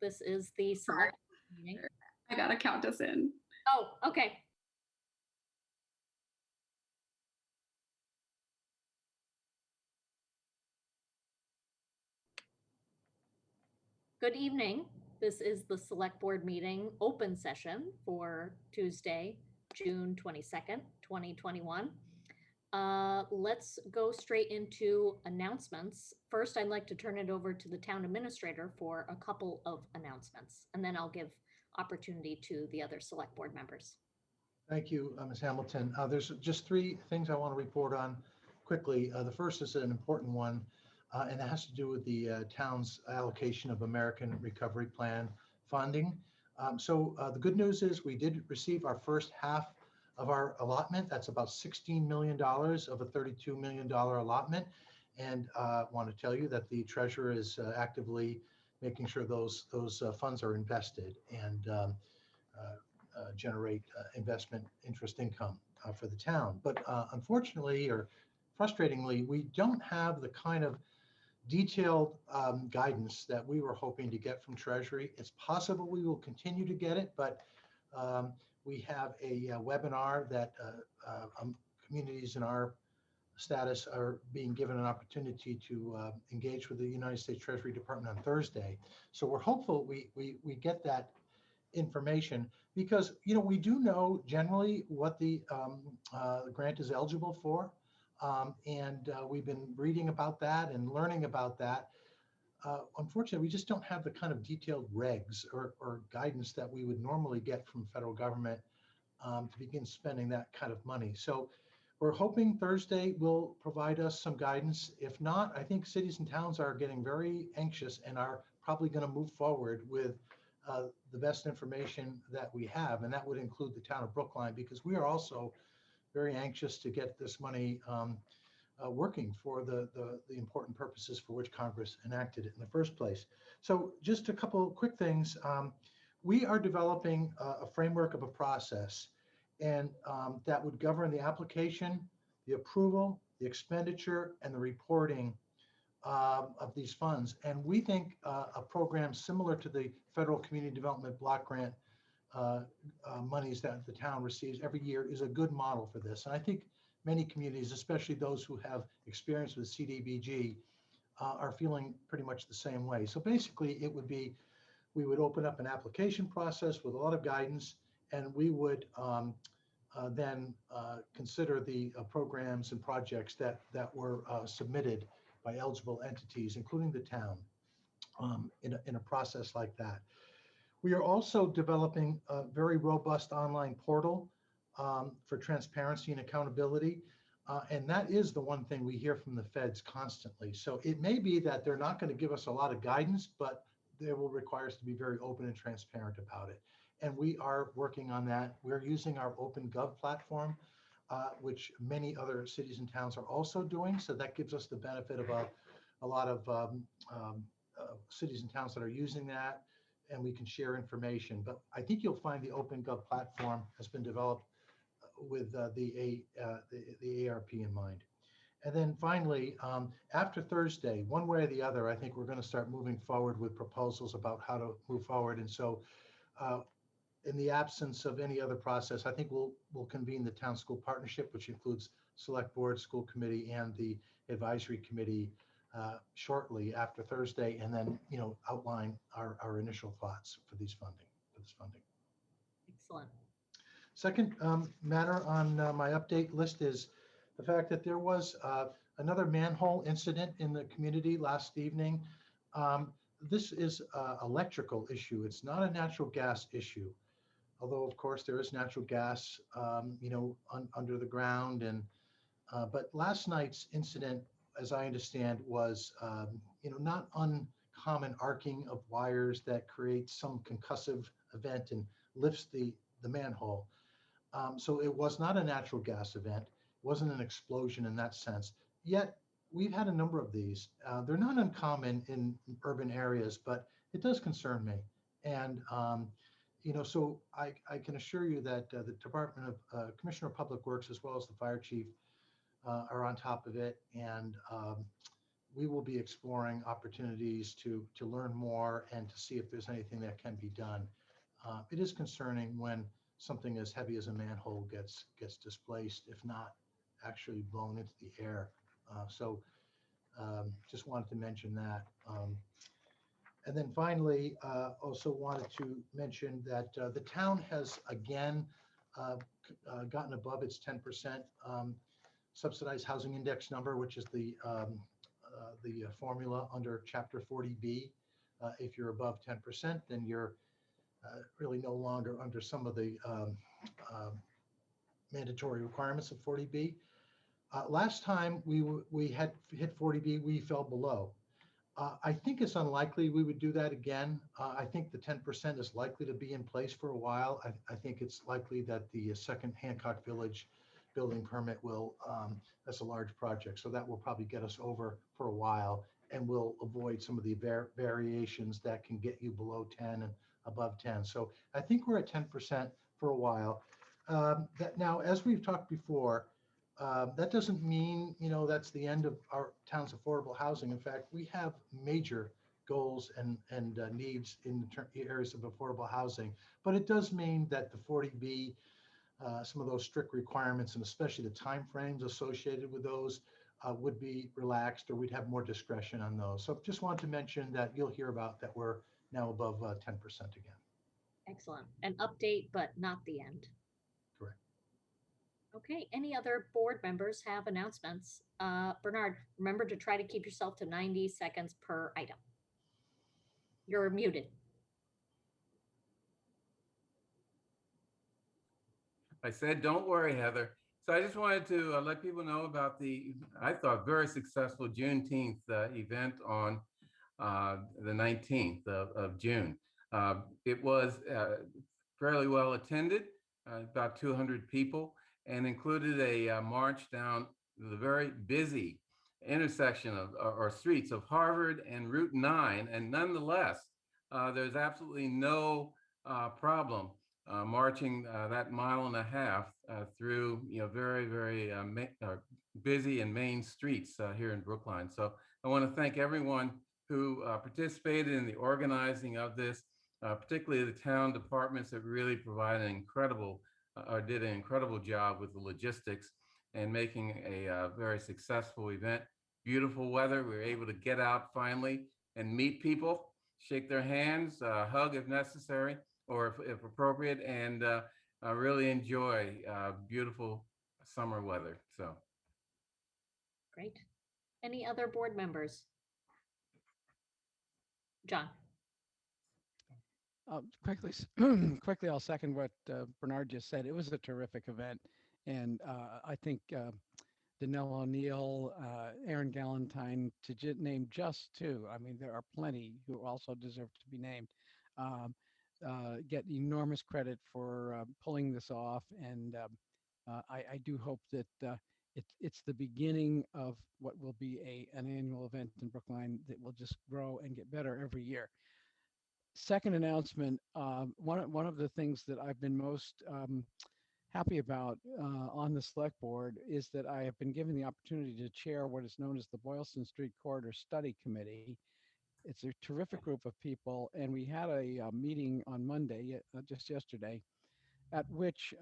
This is the select meeting. I gotta count us in. Oh, okay. Good evening. This is the select board meeting open session for Tuesday, June 22nd, 2021. Let's go straight into announcements. First, I'd like to turn it over to the town administrator for a couple of announcements, and then I'll give opportunity to the other select board members. Thank you, Ms. Hamilton. There's just three things I want to report on quickly. The first is an important one, and it has to do with the town's allocation of American Recovery Plan funding. The good news is we did receive our first half of our allotment. That's about $16 million of a $32 million allotment. And want to tell you that the treasurer is actively making sure those funds are invested and generate investment interest income for the town. But unfortunately, or frustratingly, we don't have the kind of detailed guidance that we were hoping to get from Treasury. It's possible we will continue to get it, but we have a webinar that communities in our status are being given an opportunity to engage with the United States Treasury Department on Thursday. So we're hopeful we get that information, because we do know generally what the grant is eligible for, and we've been reading about that and learning about that. Unfortunately, we just don't have the kind of detailed regs or guidance that we would normally get from federal government to begin spending that kind of money. So we're hoping Thursday will provide us some guidance. If not, I think cities and towns are getting very anxious and are probably going to move forward with the best information that we have, and that would include the town of Brookline, because we are also very anxious to get this money working for the important purposes for which Congress enacted it in the first place. So just a couple of quick things. We are developing a framework of a process, and that would govern the application, the approval, the expenditure, and the reporting of these funds. And we think a program similar to the Federal Community Development Block Grant monies that the town receives every year is a good model for this. And I think many communities, especially those who have experience with CDBG, are feeling pretty much the same way. So basically it would be, we would open up an application process with a lot of guidance, and we would then consider the programs and projects that were submitted by eligible entities, including the town, in a process like that. We are also developing a very robust online portal for transparency and accountability. And that is the one thing we hear from the feds constantly. So it may be that they're not going to give us a lot of guidance, but they will require us to be very open and transparent about it. And we are working on that. We're using our OpenGov platform, which many other cities and towns are also doing. So that gives us the benefit of a lot of cities and towns that are using that, and we can share information. But I think you'll find the OpenGov platform has been developed with the ARP in mind. And then finally, after Thursday, one way or the other, I think we're going to start moving forward with proposals about how to move forward. And so in the absence of any other process, I think we'll convene the town school partnership, which includes select board, school committee, and the advisory committee shortly after Thursday, and then outline our initial thoughts for this funding. Excellent. Second matter on my update list is the fact that there was another manhole incident in the community last evening. This is an electrical issue. It's not a natural gas issue, although of course there is natural gas, under the ground. And but last night's incident, as I understand, was not uncommon arcing of wires that creates some concussive event and lifts the manhole. So it was not a natural gas event. It wasn't an explosion in that sense. Yet we've had a number of these. They're not uncommon in urban areas, but it does concern me. And so I can assure you that the Department of Commissioner of Public Works, as well as the fire chief, are on top of it. And we will be exploring opportunities to learn more and to see if there's anything that can be done. It is concerning when something as heavy as a manhole gets displaced, if not actually blown into the air. So just wanted to mention that. And then finally, also wanted to mention that the town has again gotten above its 10% subsidized housing index number, which is the formula under Chapter 40B. If you're above 10%, then you're really no longer under some of the mandatory requirements of 40B. Last time we had hit 40B, we fell below. I think it's unlikely we would do that again. I think the 10% is likely to be in place for a while. I think it's likely that the second Hancock Village building permit will, that's a large project, so that will probably get us over for a while, and we'll avoid some of the variations that can get you below 10 and above 10. So I think we're at 10% for a while. That now, as we've talked before, that doesn't mean, that's the end of our town's affordable housing. In fact, we have major goals and needs in the areas of affordable housing. But it does mean that the 40B, some of those strict requirements, and especially the timeframes associated with those, would be relaxed, or we'd have more discretion on those. So just wanted to mention that you'll hear about that we're now above 10% again. Excellent. An update, but not the end. Correct. Okay, any other board members have announcements? Bernard, remember to try to keep yourself to 90 seconds per item. You're muted. I said, don't worry, Heather. So I just wanted to let people know about the, I thought, very successful Juneteenth event on the 19th of June. It was fairly well attended, about 200 people, and included a march down the very busy intersection of or streets of Harvard and Route 9. And nonetheless, there's absolutely no problem marching that mile and a half through very, very busy and main streets here in Brookline. So I want to thank everyone who participated in the organizing of this, particularly the town departments that really provided an incredible or did an incredible job with the logistics and making a very successful event. Beautiful weather. We were able to get out finally and meet people, shake their hands, hug if necessary, or if appropriate, and really enjoy beautiful summer weather. So Great. Any other board members? John. Quickly, quickly, I'll second what Bernard just said. It was a terrific event, and I think Danelle O'Neill, Aaron Galentine, to name just two. I mean, there are plenty who also deserve to be named. Get enormous credit for pulling this off, and I do hope that it's the beginning of what will be an annual event in Brookline that will just grow and get better every year. Second announcement, one of the things that I've been most happy about on the select board is that I have been given the opportunity to chair what is known as the Boylston Street Corridor Study Committee. It's a terrific group of people, and we had a meeting on Monday, just yesterday, at which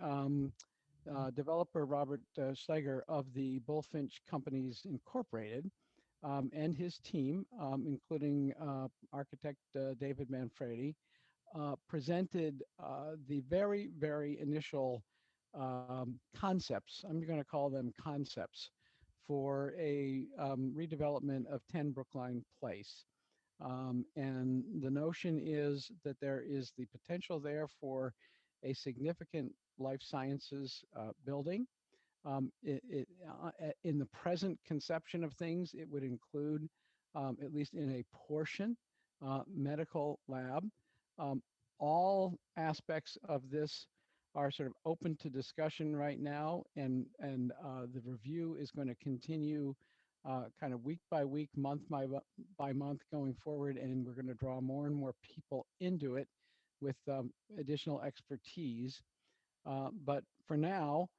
developer Robert Schleger of the Bullfinch Companies Incorporated and his team, including architect David Manfredi, presented the very, very initial concepts. I'm going to call them concepts for a redevelopment of 10 Brookline Place. And the notion is that there is the potential there for a significant life sciences building. In the present conception of things, it would include, at least in a portion, medical lab. All aspects of this are sort of open to discussion right now, and the review is going to continue kind of week by week, month by month going forward, and we're going to draw more and more people into it with additional expertise. But for now,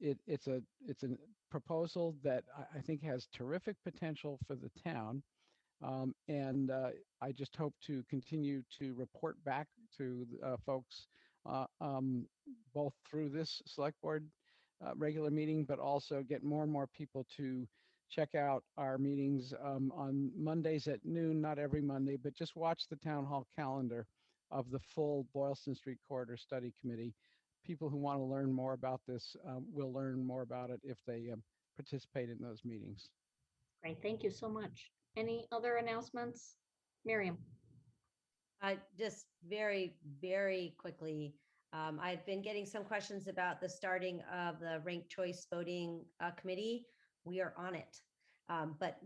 It's a proposal that I think has terrific potential for the town. And I just hope to continue to report back to folks, uh, um, both through this select board regular meeting, but also get more and more people to check out our meetings on Mondays at noon, not every Monday, but just watch the town hall calendar of the full Boylston Street Corridor Study Committee. People who want to learn more about this will learn more about it if they participate in those meetings. Great, thank you so much. Any other announcements? Miriam? Just very, very quickly, I've been getting some questions about the starting of the ranked choice voting committee. We are on it. But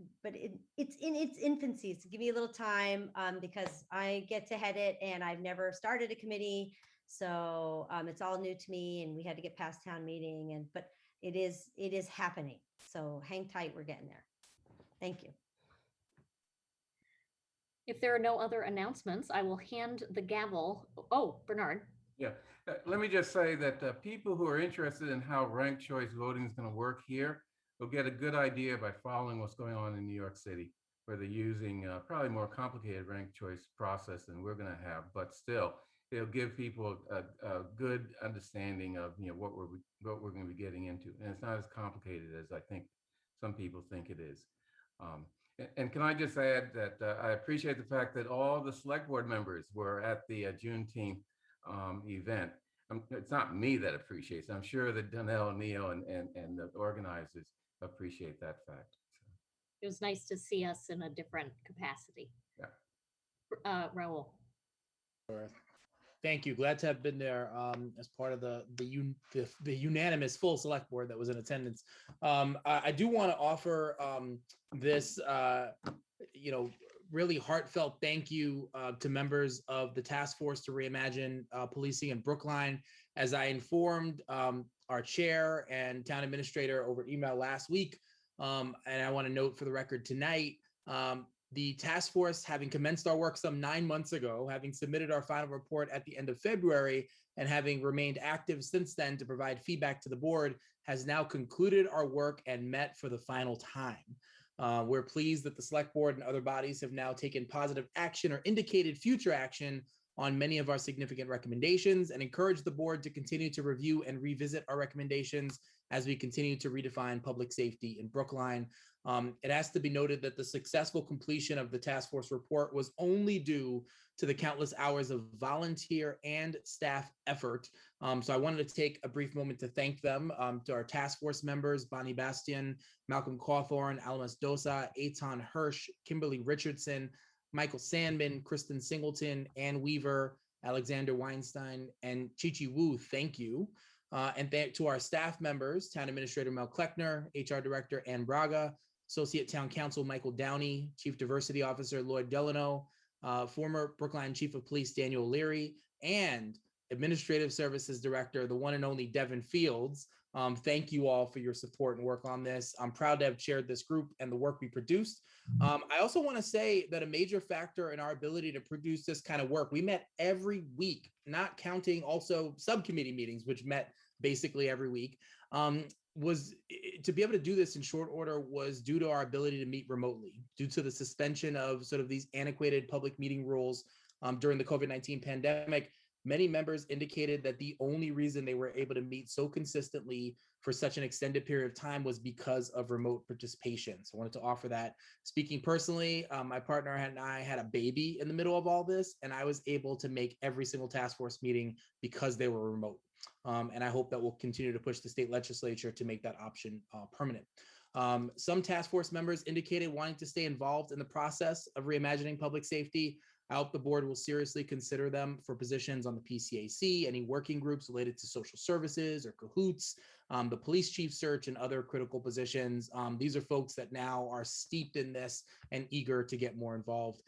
it's in its infancy. So give me a little time because I get to head it and I've never started a committee. So it's all new to me and we had to get past town meeting but it is happening. So hang tight, we're getting there. Thank you. If there are no other announcements, I will hand the gavel. Oh, Bernard. Yeah, let me just say that people who are interested in how ranked choice voting is going to work here will get a good idea by following what's going on in New York City, where they're using probably more complicated ranked choice process than we're going to have, but still, it'll give people a good understanding of what we're going to be getting into, and it's not as complicated as I think some people think it is. And can I just add that I appreciate the fact that all the select board members were at the Juneteenth event. It's not me that appreciates it. I'm sure that Donnell O'Neill and the organizers appreciate that fact. It was nice to see us in a different capacity. Yeah. Raul. Thank you. Glad to have been there as part of the unanimous full select board that was in attendance. I do want to offer this, really heartfelt thank you to members of the task force to reimagine policing in Brookline. As I informed our chair and town administrator over email last week, and I want to note for the record tonight, the task force, having commenced our work some 9 months ago, having submitted our final report at the end of February, and having remained active since then to provide feedback to the board, has now concluded our work and met for the final time. We're pleased that the select board and other bodies have now taken positive action or indicated future action on many of our significant recommendations, and encourage the board to continue to review and revisit our recommendations as we continue to redefine public safety in Brookline. It has to be noted that the successful completion of the task force report was only due to the countless hours of volunteer and staff effort. So I wanted to take a brief moment to thank them, to our task force members, Bonnie Bastian, Malcolm Cawthorn, Alamas Dosa, Eitan Hirsch, Kimberly Richardson, Michael Sandman, Kristen Singleton, Ann Weaver, Alexander Weinstein, and Chichi Wu. Thank you. And to our staff members, Town Administrator Mel Kleckner, HR Director Ann Braga, Associate Town Council Michael Downey, Chief Diversity Officer Lloyd Delano, former Brookline Chief of Police Daniel Leary, and Administrative Services Director, the one and only Devin Fields. Thank you all for your support and work on this. I'm proud to have chaired this group and the work we produced. I also want to say that a major factor in our ability to produce this kind of work, we met every week, not counting also subcommittee meetings, which met basically every week, was to be able to do this in short order was due to our ability to meet remotely, due to the suspension of sort of these antiquated public meeting rules during the COVID-19 pandemic. Many members indicated that the only reason they were able to meet so consistently for such an extended period of time was because of remote participation. So I wanted to offer that. Speaking personally, my partner and I had a baby in the middle of all this, and I was able to make every single task force meeting because they were remote. And I hope that we'll continue to push the state legislature to make that option permanent. Some task force members indicated wanting to stay involved in the process of reimagining public safety. I hope the board will seriously consider them for positions on the PCAC, any working groups related to social services or cahoots, the police chief search, and other critical positions. These are folks that now are steeped in this and eager to get more involved.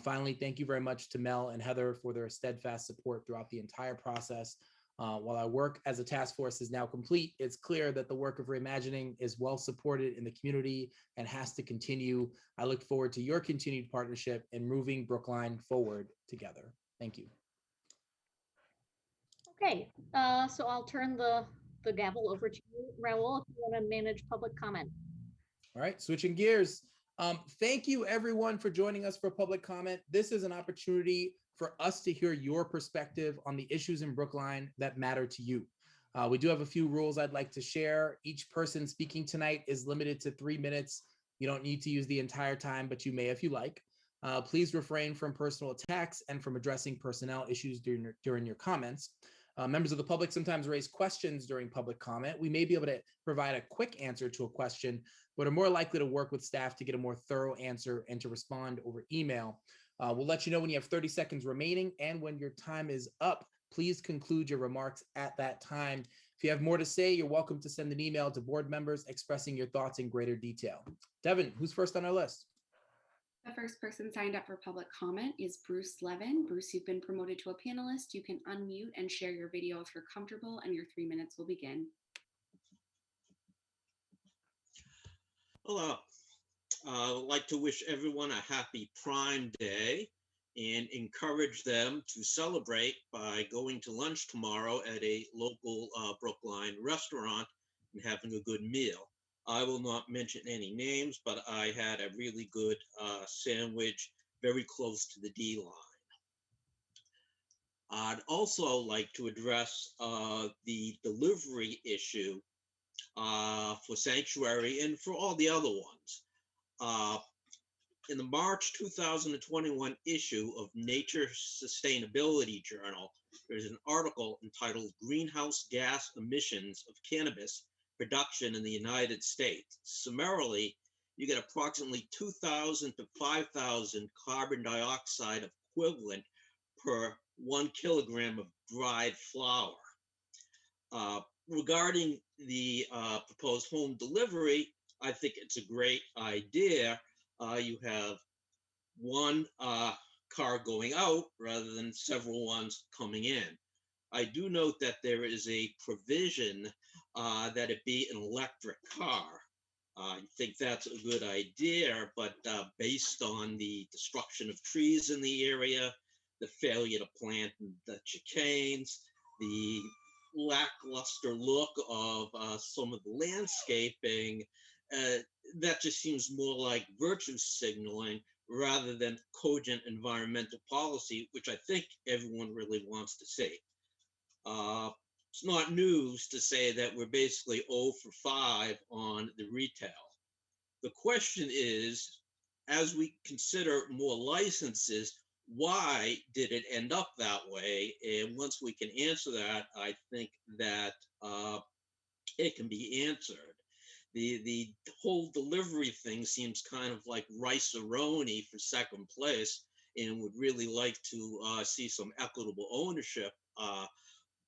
Finally, thank you very much to Mel and Heather for their steadfast support throughout the entire process. While our work as a task force is now complete, it's clear that the work of reimagining is well supported in the community and has to continue. I look forward to your continued partnership in moving Brookline forward together. Thank you. Okay, so I'll turn the the gavel over to you, Raul, if you want to manage public comment. All right, switching gears. Thank you everyone for joining us for public comment. This is an opportunity for us to hear your perspective on the issues in Brookline that matter to you. We do have a few rules I'd like to share. Each person speaking tonight is limited to 3 minutes. You don't need to use the entire time, but you may if you like. Please refrain from personal attacks and from addressing personnel issues during your comments. Members of the public sometimes raise questions during public comment. We may be able to provide a quick answer to a question, but are more likely to work with staff to get a more thorough answer and to respond over email. We'll let you know when you have 30 seconds remaining, and when your time is up, please conclude your remarks at that time. If you have more to say, you're welcome to send an email to board members expressing your thoughts in greater detail. Devin, who's first on our list? The first person signed up for public comment is Bruce Levin. Bruce, you've been promoted to a panelist. You can unmute and share your video if you're comfortable, and your 3 minutes will begin. Hello. I'd like to wish everyone a happy Prime Day and encourage them to celebrate by going to lunch tomorrow at a local Brookline restaurant and having a good meal. I will not mention any names, but I had a really good sandwich very close to the D line. I'd also like to address the delivery issue for Sanctuary and for all the other ones. In the March 2021 issue of Nature Sustainability Journal, there's an article entitled Greenhouse Gas Emissions of Cannabis Production in the United States. Summarily, you get approximately 2,000 to 5,000 carbon dioxide equivalent per 1 kilogram of dried flower. Regarding the proposed home delivery, I think it's a great idea. You have one car going out rather than several ones coming in. I do note that there is a provision that it be an electric car. I think that's a good idea, but based on the destruction of trees in the area, the failure to plant the chicanes, the lackluster look of some of the landscaping, that just seems more like virtue signaling rather than cogent environmental policy, which I think everyone really wants to see. It's not news to say that we're basically 0 for 5 on the retail. The question is, as we consider more licenses, why did it end up that way? And once we can answer that, I think that it can be answered. The whole delivery thing seems kind of like rice-a-roni for second place, and would really like to see some equitable ownership.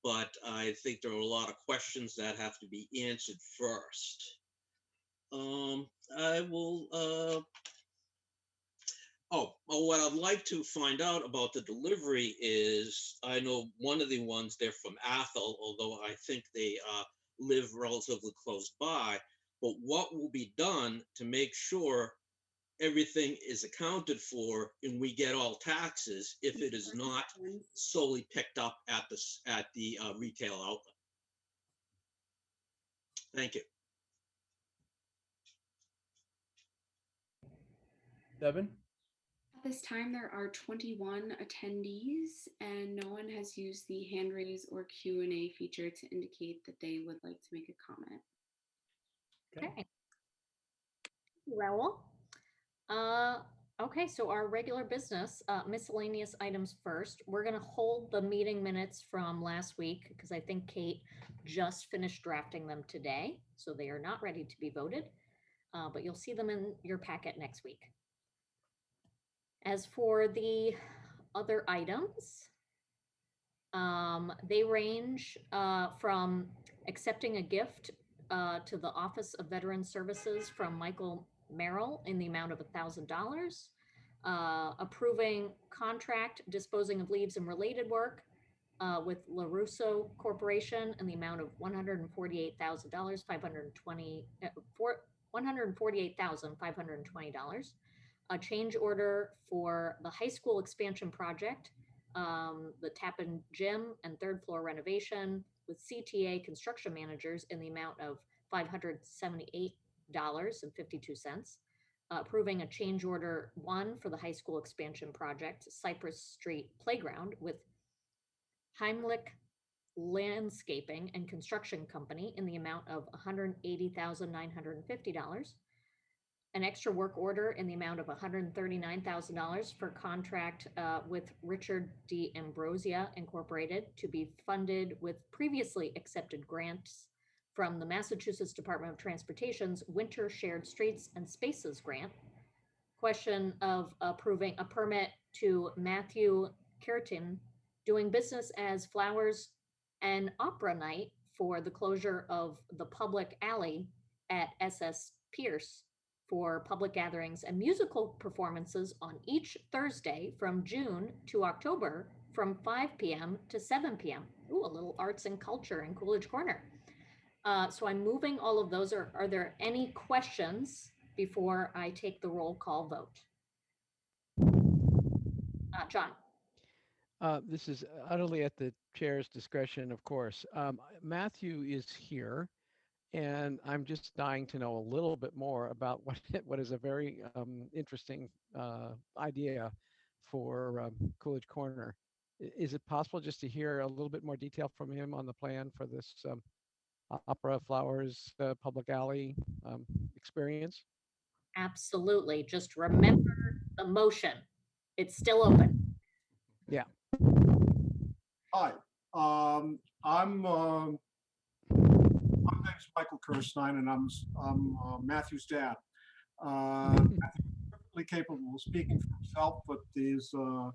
But I think there are a lot of questions that have to be answered first. I will. What I'd like to find out about the delivery is, I know one of the ones, they're from Athol, although I think they live relatively close by. But what will be done to make sure everything is accounted for and we get all taxes if it is not solely picked up at the retail outlet? Thank you. Devin? At this time, there are 21 attendees, and no one has used the hand raise or Q&A feature to indicate that they would like to make a comment. Okay. Raul. Okay, so our regular business, miscellaneous items first. We're going to hold the meeting minutes from last week because I think Kate just finished drafting them today, so they are not ready to be voted, but you'll see them in your packet next week. As for the other items, they range from accepting a gift to the Office of Veterans Services from Michael Merrill in the amount of $1,000, approving contract disposing of leaves and related work with LaRusso Corporation in the amount of $148,520, $148,520. A change order for the high school expansion project, the Tappan Gym and third floor renovation with CTA construction managers in the amount of $578.52. Approving a change order 1 for the high school expansion project, Cypress Street Playground, with Heimlich Landscaping and Construction Company in the amount of $180,950. An extra work order in the amount of $139,000 for contract with Richard D. Ambrosia Incorporated to be funded with previously accepted grants from the Massachusetts Department of Transportation's Winter Shared Streets and Spaces Grant. Question of approving a permit to Matthew Curtin doing business as Flowers and Opera Night for the closure of the public alley at SS Pierce for public gatherings and musical performances on each Thursday from June to October from 5 p.m. to 7 p.m. Ooh, a little arts and culture in Coolidge Corner. So I'm moving all of those. Are there any questions before I take the roll call vote? John? This is utterly at the chair's discretion, of course. Matthew is here, and I'm just dying to know a little bit more about what is a very interesting idea for Coolidge Corner. Is it possible just to hear a little bit more detail from him on the plan for this Opera Flowers Public Alley experience? Absolutely. Just remember the motion. It's still open. Yeah. Hi, my name's Michael Kirstein, and I'm Matthew's dad. Matthew's perfectly capable of speaking for himself, but he's to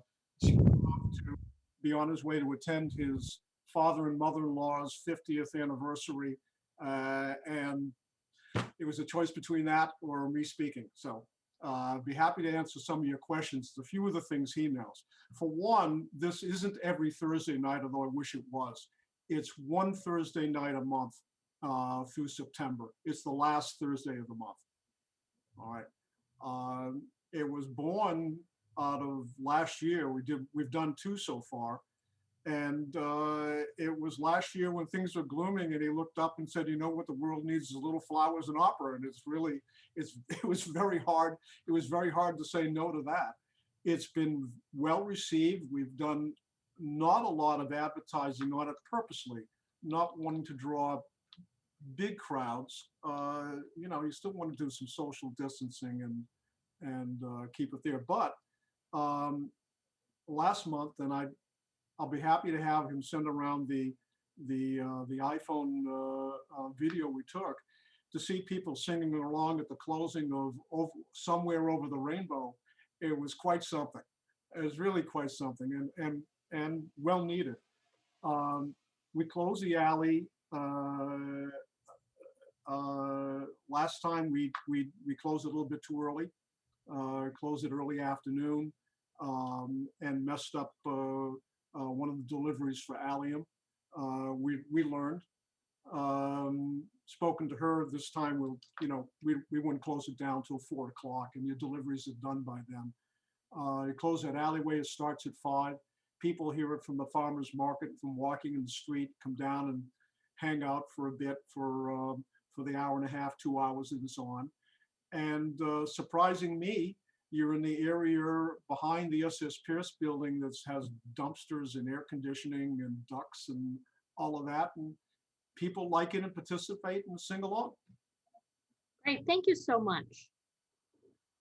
be on his way to attend his father and mother-in-law's 50th anniversary, and it was a choice between that or me speaking. So I'd be happy to answer some of your questions. A few of the things he knows. For one, this isn't every Thursday night, although I wish it was. It's one Thursday night a month through September. It's the last Thursday of the month. All right. It was born out of last year. We've done 2 so far. And it was last year when things were glooming, and he looked up and said, "You know what the world needs is little flowers and opera." And it was very hard. It was very hard to say no to that. It's been well received. We've done not a lot of advertising on it purposely, not wanting to draw big crowds. You still want to do some social distancing and keep it there. But last month, and I'll be happy to have him send around the iPhone video we took to see people singing along at the closing of Somewhere Over the Rainbow. It was quite something. It was really quite something, and well needed. We closed the alley last time. We closed it a little bit too early. Closed it early afternoon, and messed up one of the deliveries for Allium. We learned, spoken to her this time. We wouldn't close it down till 4 o'clock, and your deliveries are done by then. You close that alleyway. It starts at 5. People hear it from the farmers market, from walking in the street, come down and hang out for a bit for the hour and a half, 2 hours it is on. And surprising me, you're in the area behind the SS Pierce building that has dumpsters and air conditioning and ducts and all of that. And people like it and participate and sing along. Great. Thank you so much.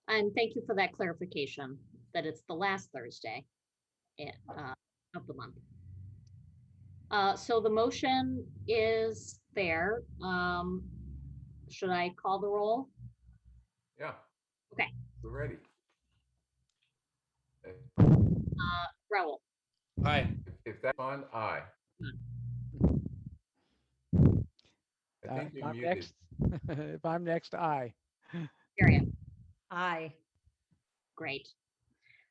And thank you for that clarification that it's the last Thursday of the month. So the motion is there. Should I call the roll? Yeah. Okay. We're ready. Raul? Aye. If that's on, aye. I think If you're I'm muted. next, if I'm next, aye. Period. Aye. Great.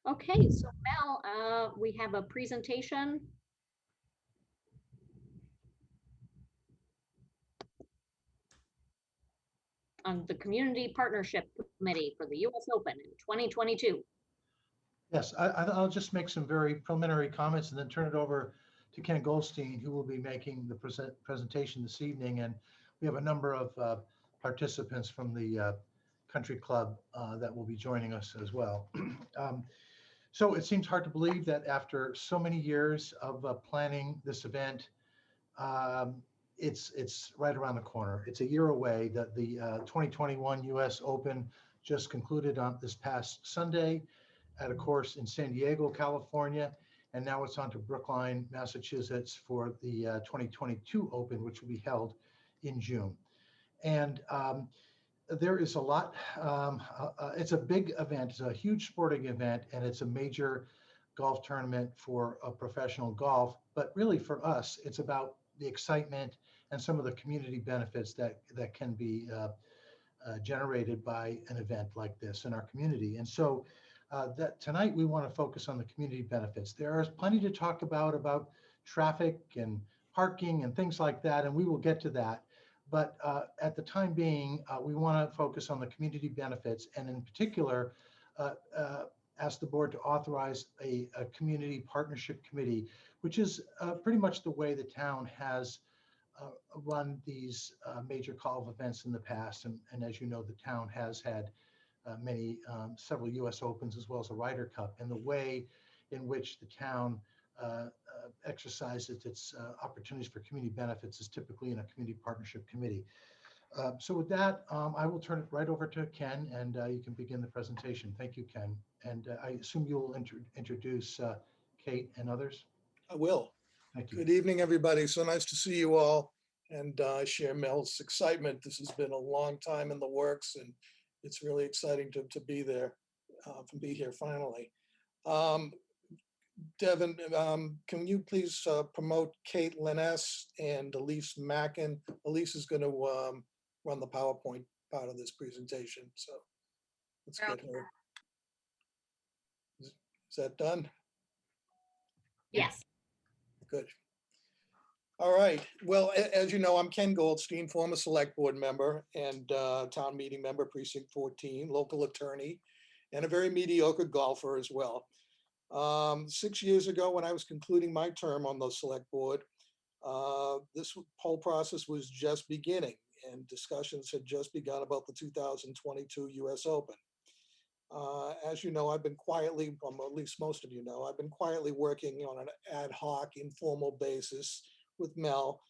Okay, so Mel, we have a presentation. On the Community Partnership Committee for the US Open in 2022. Yes, I'll just make some very preliminary comments and then turn it over to Ken Goldstein, who will be making the presentation this evening. And we have a number of participants from the country club that will be joining us as well. So it seems hard to believe that after so many years of planning this event, it's right around the corner. It's a year away. That the 2021 U.S. Open just concluded on this past Sunday at a course in San Diego, California, and now it's on to Brookline, Massachusetts for the 2022 Open, which will be held in June. And there is a lot. It's a big event. It's a huge sporting event, and it's a major golf tournament for professional golf. But really, for us, it's about the excitement and some of the community benefits that can be generated by an event like this in our community. And so that tonight we want to focus on the community benefits. There is plenty to talk about traffic and parking and things like that, and we will get to that. But at the time being, we want to focus on the community benefits, and in particular, ask the board to authorize a community partnership committee, which is pretty much the way the town has run these major golf events in the past. And as you know, the town has had several U.S. Opens as well as a Ryder Cup. And the way in which the town exercises its opportunities for community benefits is typically in a community partnership committee. So with that, I will turn it right over to Ken, and you can begin the presentation. Thank you, Ken. And I assume you will introduce Kate and others. I will. Thank you. Good evening, everybody. So nice to see you all and share Mel's excitement. This has been a long time in the works, and it's really exciting to be there, to be here finally. Devin, can you please promote Kate Liness and Elise Mackin? Elise is going to run the PowerPoint part of this presentation. So let's get her. Is that done? Yes. Good. All right. Well, as you know, I'm Ken Goldstein, former select board member and town meeting member, precinct 14, local attorney, and a very mediocre golfer as well. 6 years ago, when I was concluding my term on the select board, this whole process was just beginning, and discussions had just begun about the 2022 U.S. Open. As you know, I've been quietly, at least most of you know, I've been quietly working on an ad hoc, informal basis with Mel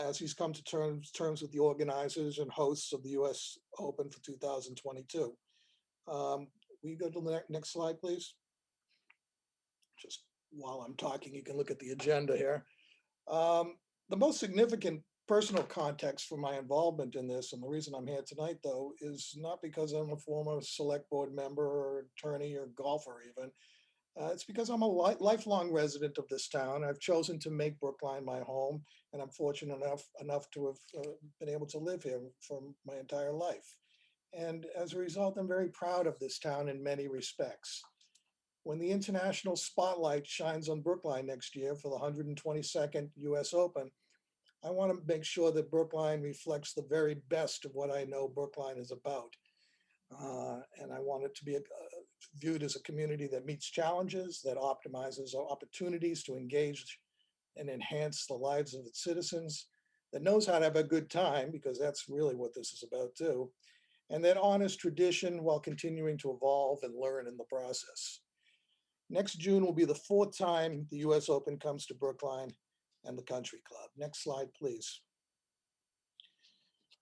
as he's come to terms with the organizers and hosts of the U.S. Open for 2022. Will you go to the next slide, please? Just while I'm talking, you can look at the agenda here. The most significant personal context for my involvement in this, and the reason I'm here tonight, though, is not because I'm a former select board member or attorney or golfer even. It's because I'm a lifelong resident of this town. I've chosen to make Brookline my home, and I'm fortunate enough to have been able to live here for my entire life. And as a result, I'm very proud of this town in many respects. When the international spotlight shines on Brookline next year for the 122nd U.S. Open, I want to make sure that Brookline reflects the very best of what I know Brookline is about. And I want it to be viewed as a community that meets challenges, that optimizes opportunities to engage and enhance the lives of its citizens, that knows how to have a good time, because that's really what this is about too, and that honors tradition while continuing to evolve and learn in the process. Next June will be the 4th time the U.S. Open comes to Brookline and the Country Club. Next slide, please.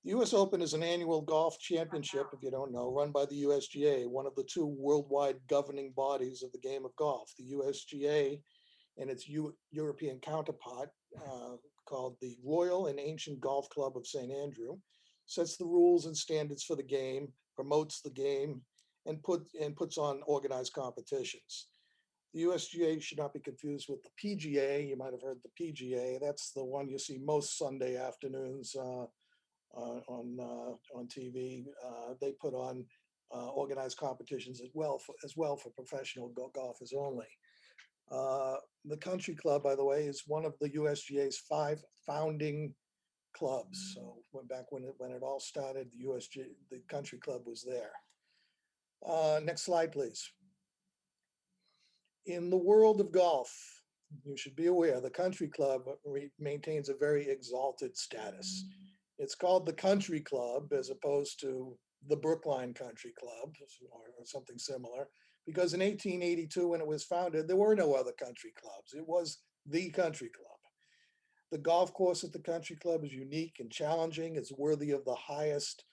The U.S. Open is an annual golf championship, if you don't know, run by the USGA, one of the 2 worldwide governing bodies of the game of golf. The USGA and its European counterpart, called the Royal and Ancient Golf Club of St. Andrew, sets the rules and standards for the game, promotes the game, and puts on organized competitions. The USGA should not be confused with the PGA. You might have heard the PGA. That's the one you see most Sunday afternoons on TV. They put on organized competitions as well for professional golfers only. The Country Club, by the way, is one of the USGA's 5 founding clubs. So back when it all started, the Country Club was there. Next slide, please. In the world of golf, you should be aware the country club maintains a very exalted status. It's called the Country Club as opposed to the Brookline Country Club or something similar, because in 1882, when it was founded, there were no other country clubs. It was the country club. The golf course at the country club is unique and challenging. It's worthy of the highest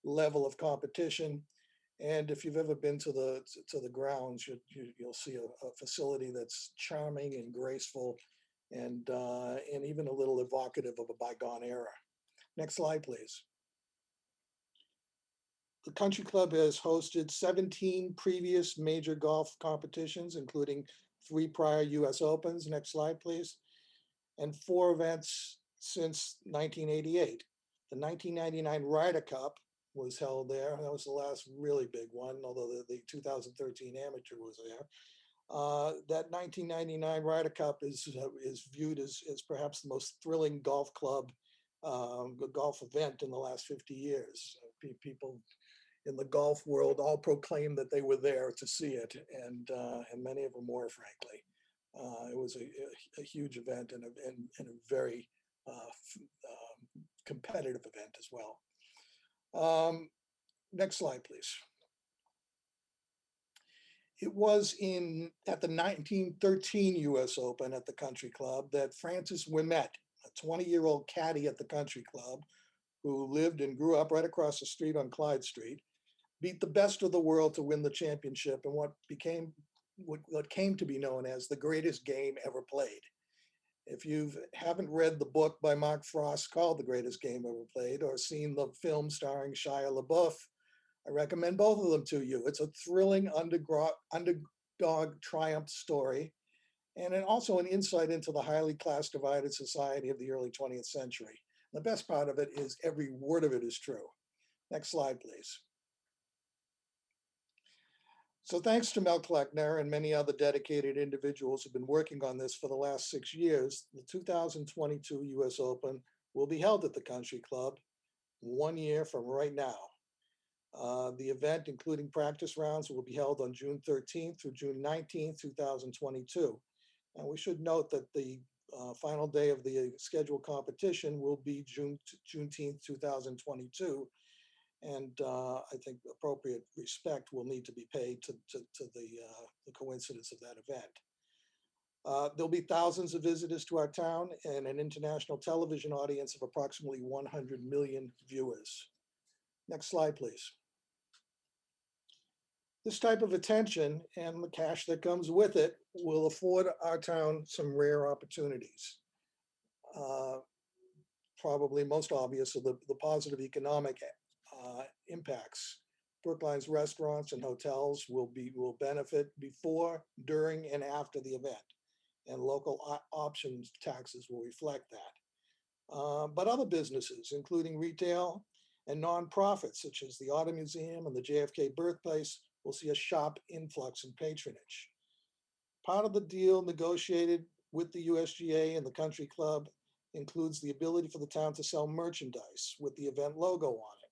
level of competition. And if you've ever been to the grounds, you'll see a facility that's charming and graceful, and even a little evocative of a bygone era. Next slide, please. The country club has hosted 17 previous major golf competitions, including 3 prior US Opens. Next slide, please. And 4 events since 1988. The 1999 Ryder Cup was held there. That was the last really big one, although the 2013 Amateur was there. That 1999 Ryder Cup is viewed as perhaps the most thrilling golf event in the last 50 years. People in the golf world all proclaimed that they were there to see it, and many of them were, frankly. It was a huge event and a very competitive event as well. Next slide, please. It was at the 1913 US Open at the country club that Francis Ouimet, a 20-year-old caddy at the country club who lived and grew up right across the street on Clyde Street, beat the best of the world to win the championship in what came to be known as the greatest game ever played. If you haven't read the book by Mark Frost called The Greatest Game Ever Played, or seen the film starring Shia LaBeouf, I recommend both of them to you. It's a thrilling underdog triumph story, and also an insight into the highly class divided society of the early 20th century. The best part of it is every word of it is true. Next slide, please. So thanks to Mel Kleckner and many other dedicated individuals who've been working on this for the last 6 years, the 2022 US Open will be held at the Country Club 1 year from right now. The event, including practice rounds, will be held on June 13th through June 19th, 2022. And we should note that the final day of the scheduled competition will be Juneteenth, 2022. And I think appropriate respect will need to be paid to the coincidence of that event. There'll be thousands of visitors to our town and an international television audience of approximately 100 million viewers. Next slide, please. This type of attention and the cash that comes with it will afford our town some rare opportunities. Probably most obvious are the positive economic impacts. Brookline's restaurants and hotels will benefit before, during, and after the event, and local options taxes will reflect that. But other businesses, including retail and nonprofits such as the Auto Museum and the JFK Birthplace, will see a sharp influx in patronage. Part of the deal negotiated with the USGA and the Country Club includes the ability for the town to sell merchandise with the event logo on it.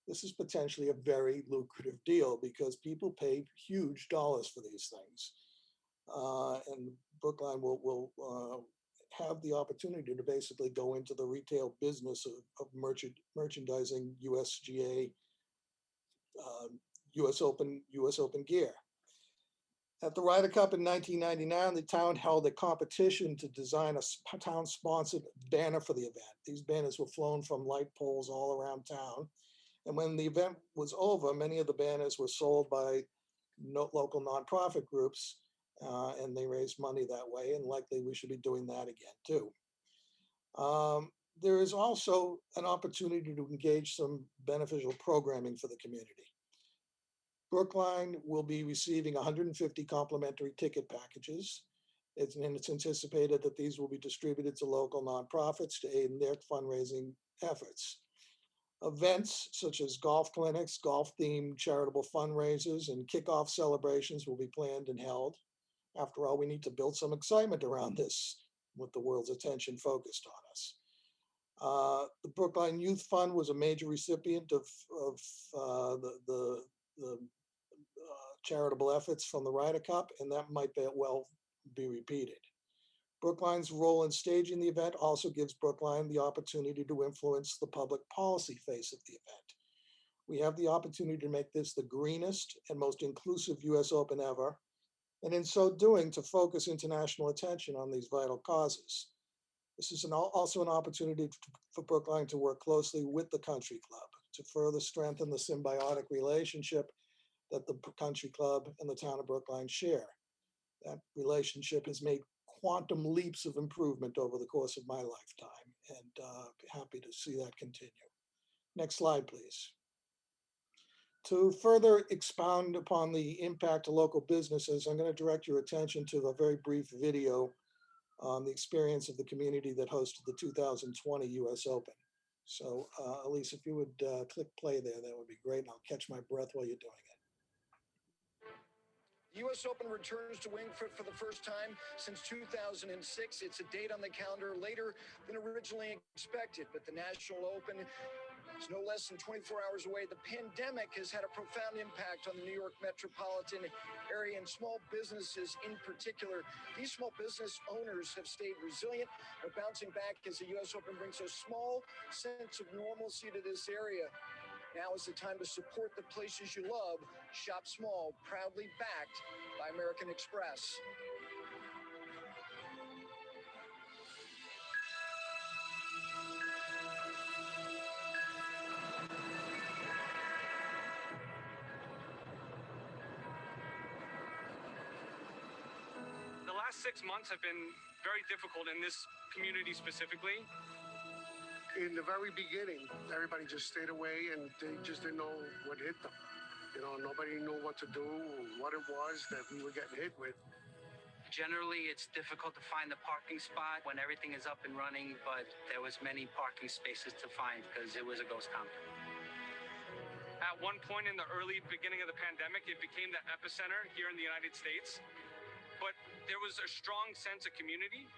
This is potentially a very lucrative deal because people pay huge dollars for these things. And Brookline will have the opportunity to basically go into the retail business of merchandising USGA US Open gear. At the Ryder Cup in 1999, the town held a competition to design a town-sponsored banner for the event. These banners were flown from light poles all around town. And when the event was over, many of the banners were sold by local nonprofit groups, and they raised money that way, and likely we should be doing that again too. There is also an opportunity to engage some beneficial programming for the community. Brookline will be receiving 150 complimentary ticket packages. It's anticipated that these will be distributed to local nonprofits to aid in their fundraising efforts. Events such as golf clinics, golf-themed charitable fundraisers, and kickoff celebrations will be planned and held. After all, we need to build some excitement around this with the world's attention focused on us. The Brookline Youth Fund was a major recipient of the charitable efforts from the Ryder Cup, and that might well be repeated. Brookline's role in staging the event also gives Brookline the opportunity to influence the public policy face of the event. We have the opportunity to make this the greenest and most inclusive US Open ever, and in so doing, to focus international attention on these vital causes. This is also an opportunity for Brookline to work closely with the Country Club to further strengthen the symbiotic relationship that the Country Club and the town of Brookline share. That relationship has made quantum leaps of improvement over the course of my lifetime, and happy to see that continue. Next slide, please. To further expound upon the impact to local businesses, I'm going to direct your attention to a very brief video on the experience of the community that hosted the 2020 US Open. So Elise, if you would click play there, that would be great. And I'll catch my breath while you're doing it. The U.S. Open returns to Winged Foot for the first time since 2006. It's a date on the calendar later than originally expected, but the National Open is no less than 24 hours away. The pandemic has had a profound impact on the New York metropolitan area and small businesses in particular. These small business owners have stayed resilient, are bouncing back as the U.S. Open brings a small sense of normalcy to this area. Now is the time to support the places you love. Shop small, proudly backed by American Express. The last 6 months have been very difficult in this community specifically. In the very beginning, everybody just stayed away and they just didn't know what hit them. You know, nobody knew what to do, what it was that we were getting hit with. Generally, it's difficult to find the parking spot when everything is up and running, but there was many parking spaces to find because it was a ghost town. At one point in the early beginning of the pandemic, it became the epicenter here in the United States. But there was a strong sense of community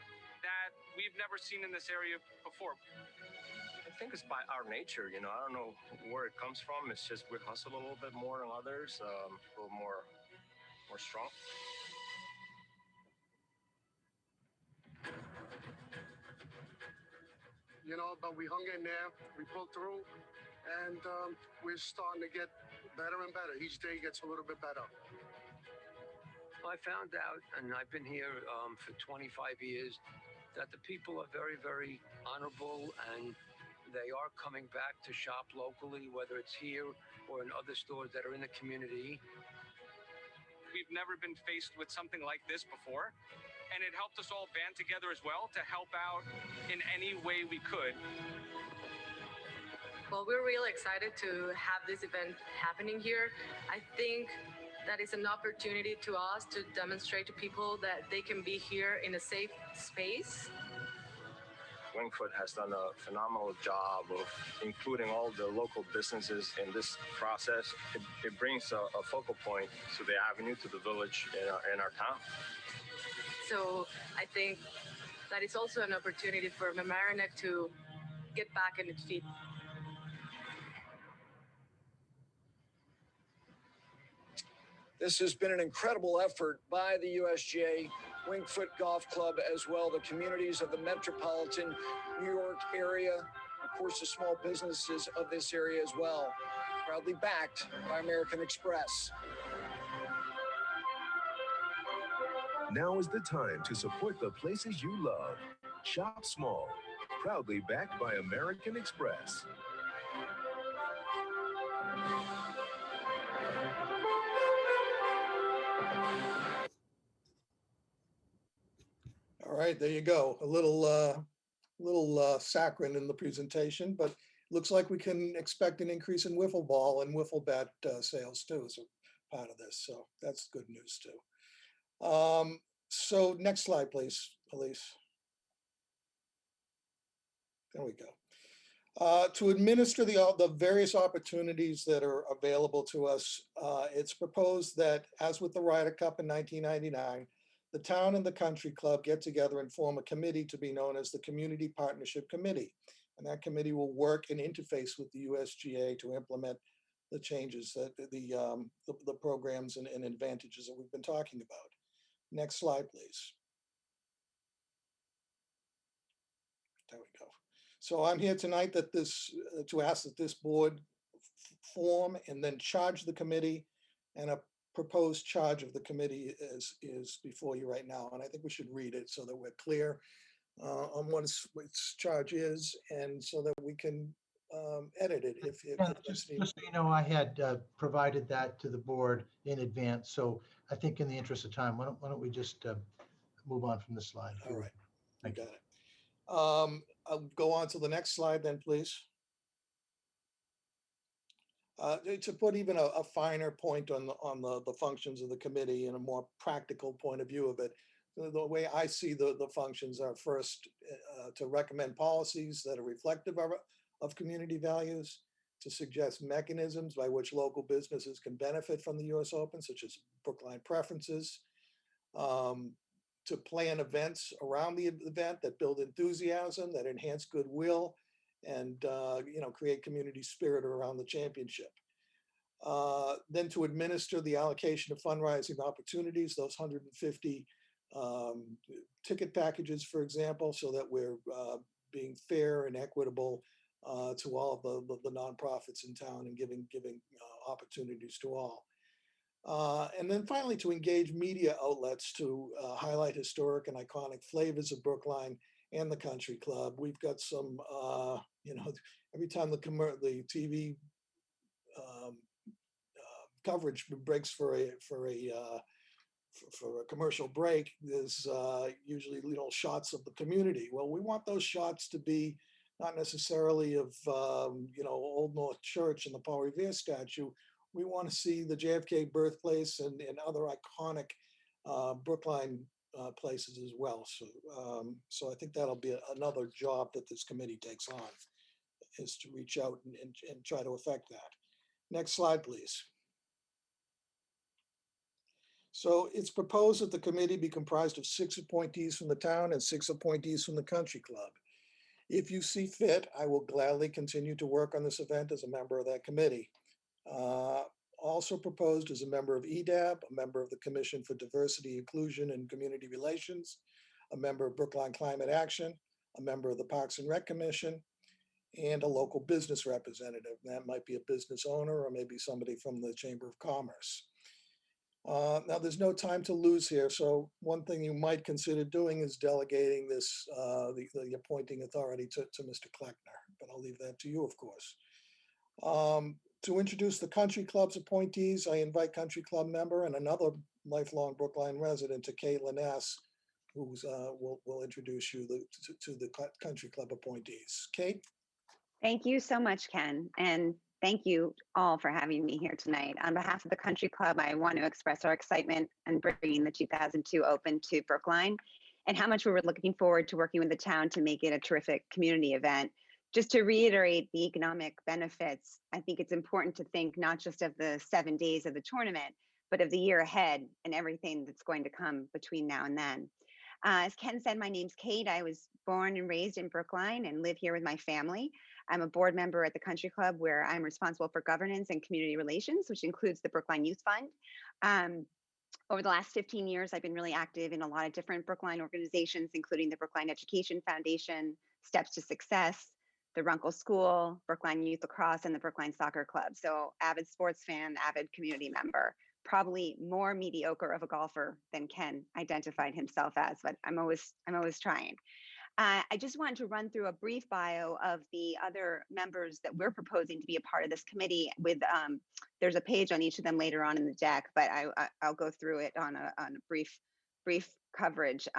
that we've never seen in this area before. I think it's by our nature, you know. I don't know where it comes from. It's just we hustle a little bit more than others, a little more strong. You know, but we hung in there, we pulled through, and we're starting to get better and better. Each day gets a little bit better. I found out, and I've been here for 25 years, that the people are very, very honorable, and they are coming back to shop locally, whether it's here or in other stores that are in the community. We've never been faced with something like this before, and it helped us all band together as well to help out in any way we could. Well, we're really excited to have this event happening here. I think that is an opportunity to us to demonstrate to people that they can be here in a safe space. Winged Foot has done a phenomenal job of including all the local businesses in this process. It brings a focal point to the avenue, to the village in our town. So I think that is also an opportunity for Mamaroneck to get back on its feet. This has been an incredible effort by the USGA, Winged Foot Golf Club, as well, the communities of the metropolitan New York area, of course, the small businesses of this area as well, proudly backed by American Express. Now is the time to support the places you love. Shop small, proudly backed by American Express. All right, there you go. A little saccharine in the presentation, but looks like we can expect an increase in wiffle ball and wiffle bat sales too as a part of this. So that's good news too. So next slide, please, Elise. There we go. To administer the various opportunities that are available to us, it's proposed that, as with the Ryder Cup in 1999, the town and the country club get together and form a committee to be known as the Community Partnership Committee. And that committee will work and interface with the USGA to implement the changes, that the programs and advantages that we've been talking about. Next slide, please. So I'm here tonight that to ask that this board form and then charge the committee, and a proposed charge of the committee is before you right now. And I think we should read it so that we're clear on what its charge is, and so that we can edit it if Yeah, that's just needed. so you know, I had provided that to the board in advance. So I think in the interest of time, why don't we just move on from this slide? All right, you Thank you. got it. I'll go on to the next slide then, please. To put even a finer point on the functions of the committee and a more practical point of view of it, the way I see the functions are first to recommend policies that are reflective of community values, to suggest mechanisms by which local businesses can benefit from the US Open, such as Brookline preferences, to plan events around the event that build enthusiasm, that enhance goodwill, and create community spirit around the championship. Then to administer the allocation of fundraising opportunities, those 150 ticket packages, for example, so that we're being fair and equitable to all of the nonprofits in town and giving opportunities to all. And then finally, to engage media outlets to highlight historic and iconic flavors of Brookline and the country club. We've got some, every time the TV coverage breaks for a commercial break, there's usually shots of the community. Well, we want those shots to be not necessarily of Old North Church and the Paul Revere statue. We want to see the JFK birthplace and other iconic Brookline places as well. So I think that'll be another job that this committee takes on, is to reach out and try to affect that. Next slide, please. So it's proposed that the committee be comprised of 6 appointees from the town and 6 appointees from the country club. If you see fit, I will gladly continue to work on this event as a member of that committee. Also proposed is a member of EDAB, a member of the Commission for Diversity, Inclusion, and Community Relations, a member of Brookline Climate Action, a member of the Parks and Rec Commission, and a local business representative. That might be a business owner or maybe somebody from the Chamber of Commerce. Now, there's no time to lose here, so one thing you might consider doing is delegating this, the appointing authority to Mr. Kleckner, but I'll leave that to you, of course. To introduce the Country Club's appointees, I invite Country Club member and another lifelong Brookline resident, to Caitlin S., who will introduce you to the Country Club appointees. Kate? Thank you so much, Ken. And thank you all for having me here tonight. On behalf of the Country Club, I want to express our excitement in bringing the 2002 Open to Brookline and how much we were looking forward to working with the town to make it a terrific community event. Just to reiterate the economic benefits, I think it's important to think not just of the 7 days of the tournament, but of the year ahead and everything that's going to come between now and then. As Ken said, my name's Kate. I was born and raised in Brookline and live here with my family. I'm a board member at the Country Club, where I'm responsible for governance and community relations, which includes the Brookline Youth Fund. Over the last 15 years, I've been really active in a lot of different Brookline organizations, including the Brookline Education Foundation, Steps to Success, the Runkle School, Brookline Youth Lacrosse, and the Brookline Soccer Club. So avid sports fan, avid community member. Probably more mediocre of a golfer than Ken identified himself as, but I'm always trying. I just wanted to run through a brief bio of the other members that we're proposing to be a part of this committee. With there's a page on each of them later on in the deck, but I'll go through it on a brief coverage.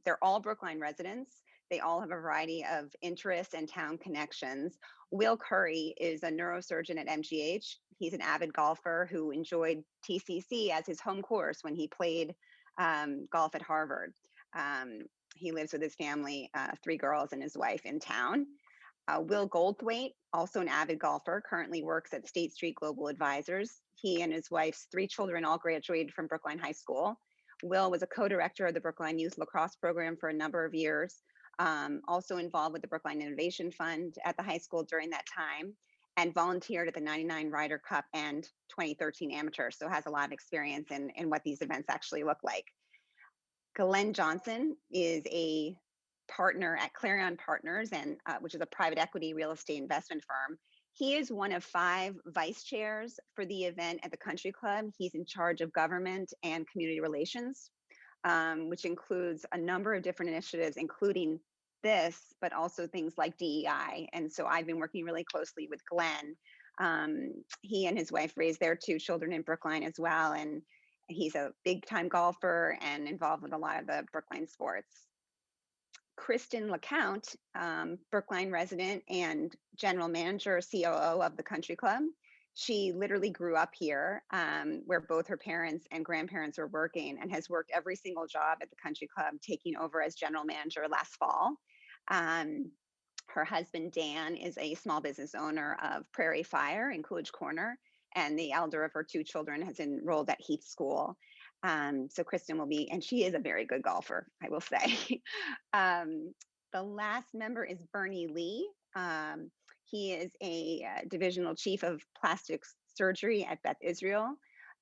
They're all Brookline residents. They all have a variety of interests and town connections. Will Curry is a neurosurgeon at MGH. He's an avid golfer who enjoyed TCC as his home course when he played golf at Harvard. He lives with his family, 3 girls and his wife, in town. Will Goldthwait, also an avid golfer, currently works at State Street Global Advisors. He and his wife's 3 children all graduated from Brookline High School. Will was a co-director of the Brookline Youth Lacrosse program for a number of years, also involved with the Brookline Innovation Fund at the high school during that time, and volunteered at the 99 Ryder Cup and 2013 Amateur, so has a lot of experience in what these events actually look like. Glenn Johnson is a partner at Clarion Partners, and which is a private equity real estate investment firm. He is one of 5 vice chairs for the event at the Country Club. He's in charge of government and community relations, which includes a number of different initiatives, including this, but also things like DEI. And so I've been working really closely with Glenn. He and his wife raised their 2 children in Brookline as well. And he's a big time golfer and involved with a lot of the Brookline sports. Kristen LeCount, Brookline resident and general manager, COO of the Country Club. She literally grew up here, where both her parents and grandparents were working, and has worked every single job at the Country Club, taking over as general manager last fall. Her husband, Dan, is a small business owner of Prairie Fire in Coolidge Corner, and the elder of her 2 children has enrolled at Heath School. So Kristen will be, and she is a very good golfer, I will say. The last member is Bernie Lee. He is a divisional chief of plastic surgery at Beth Israel.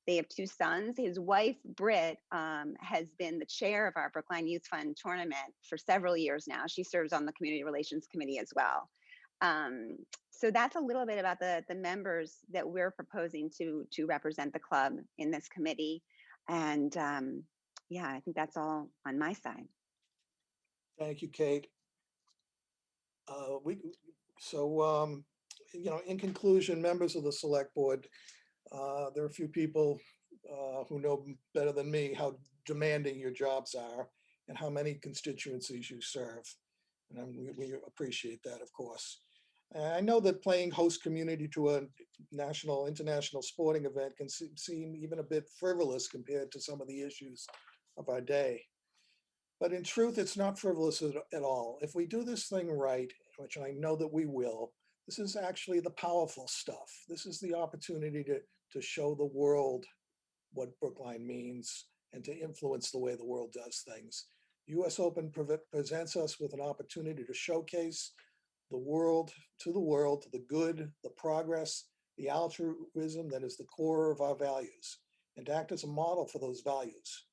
They have 2 sons. His wife, Britt, has been the chair of our Brookline Youth Fund tournament for several years now. She serves on the community relations committee as well. So that's a little bit about the members that we're proposing to represent the club in this committee. And yeah, I think that's all on my side. Thank you, Kate. In conclusion, members of the select board, there are a few people who know better than me how demanding your jobs are and how many constituencies you serve. And we appreciate that, of course. I know that playing host community to a international sporting event can seem even a bit frivolous compared to some of the issues of our day. But in truth, it's not frivolous at all. If we do this thing right, which I know that we will, this is actually the powerful stuff. This is the opportunity to show the world what Brookline means and to influence the way the world does things. US Open presents us with an opportunity to showcase the world, the good, the progress, the altruism that is the core of our values, and to act as a model for those values.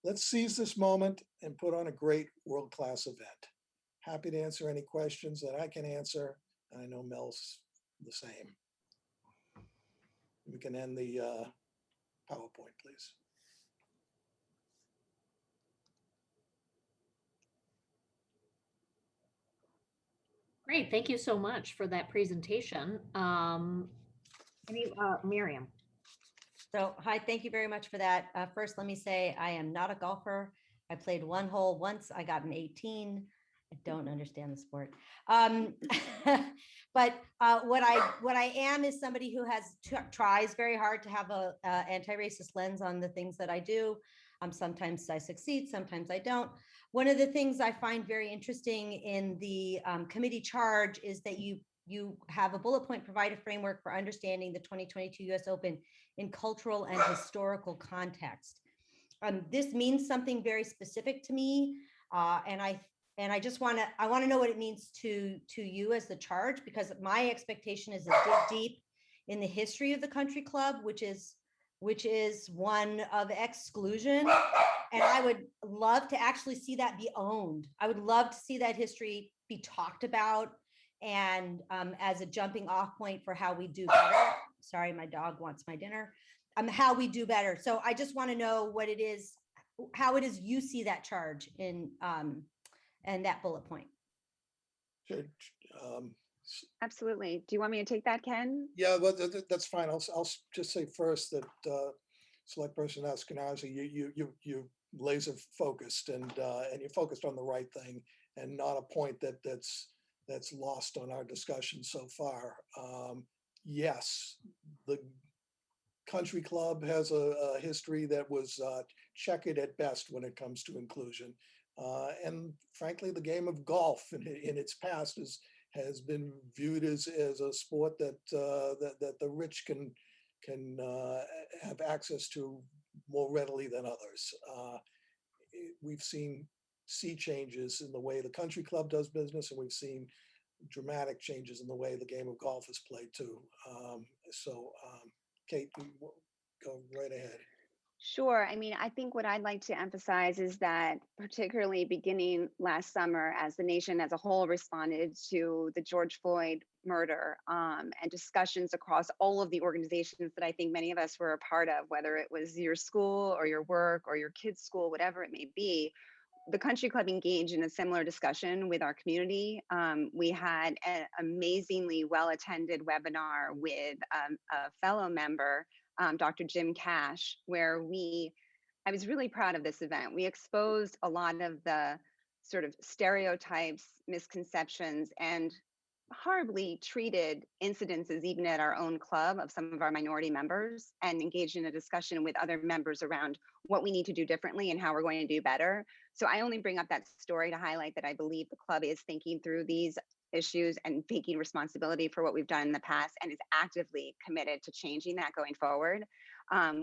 Let's seize this moment and put on a great world-class event. Happy to answer any questions that I can answer. I know Mel's the same. We can end the PowerPoint, please. Great, thank you so much for that presentation. Miriam. So, hi, thank you very much for that. First, let me say I am not a golfer. I played 1 hole once. I got an 18. I don't understand the sport. But what I am is somebody who tries very hard to have a anti-racist lens on the things that I do. Sometimes I succeed, sometimes I don't. One of the things I find very interesting in the committee charge is that you have a bullet point, provide a framework for understanding the 2022 US Open in cultural and historical context. This means something very specific to me, and I just want to know what it means to you as the charge, because my expectation is to dig deep in the history of the Country Club, which is one of exclusion. And I would love to actually see that be owned. I would love to see that history be talked about, and as a jumping off point for how we do better. Sorry, my dog wants my dinner. How we do better. So I just want to know what it is, how it is you see that charge in and that bullet point. Sure. Absolutely. Do you want me to take that, Ken? Yeah, well, that's fine. I'll just say first that Select Person Eskenazi, you laser focused and you're focused on the right thing and not a point that's lost on our discussion so far. Yes, the Country Club has a history that was checkered at best when it comes to inclusion. And frankly, the game of golf in its past has been viewed as a sport that the rich can have access to more readily than others. We've seen sea changes in the way the Country Club does business, and we've seen dramatic changes in the way the game of golf is played too. Kate, go right ahead. Sure. I mean, I think what I'd like to emphasize is that, particularly beginning last summer, as the nation as a whole responded to the George Floyd murder, and discussions across all of the organizations that I think many of us were a part of, whether it was your school or your work or your kids' school, whatever it may be, the country club engaged in a similar discussion with our community. We had an amazingly well attended webinar with a fellow member, Dr. Jim Cash, where I was really proud of this event. We exposed a lot of the sort of stereotypes, misconceptions, and horribly treated incidences, even at our own club, of some of our minority members, and engaged in a discussion with other members around what we need to do differently and how we're going to do better. So I only bring up that story to highlight that I believe the club is thinking through these issues and taking responsibility for what we've done in the past, and is actively committed to changing that going forward.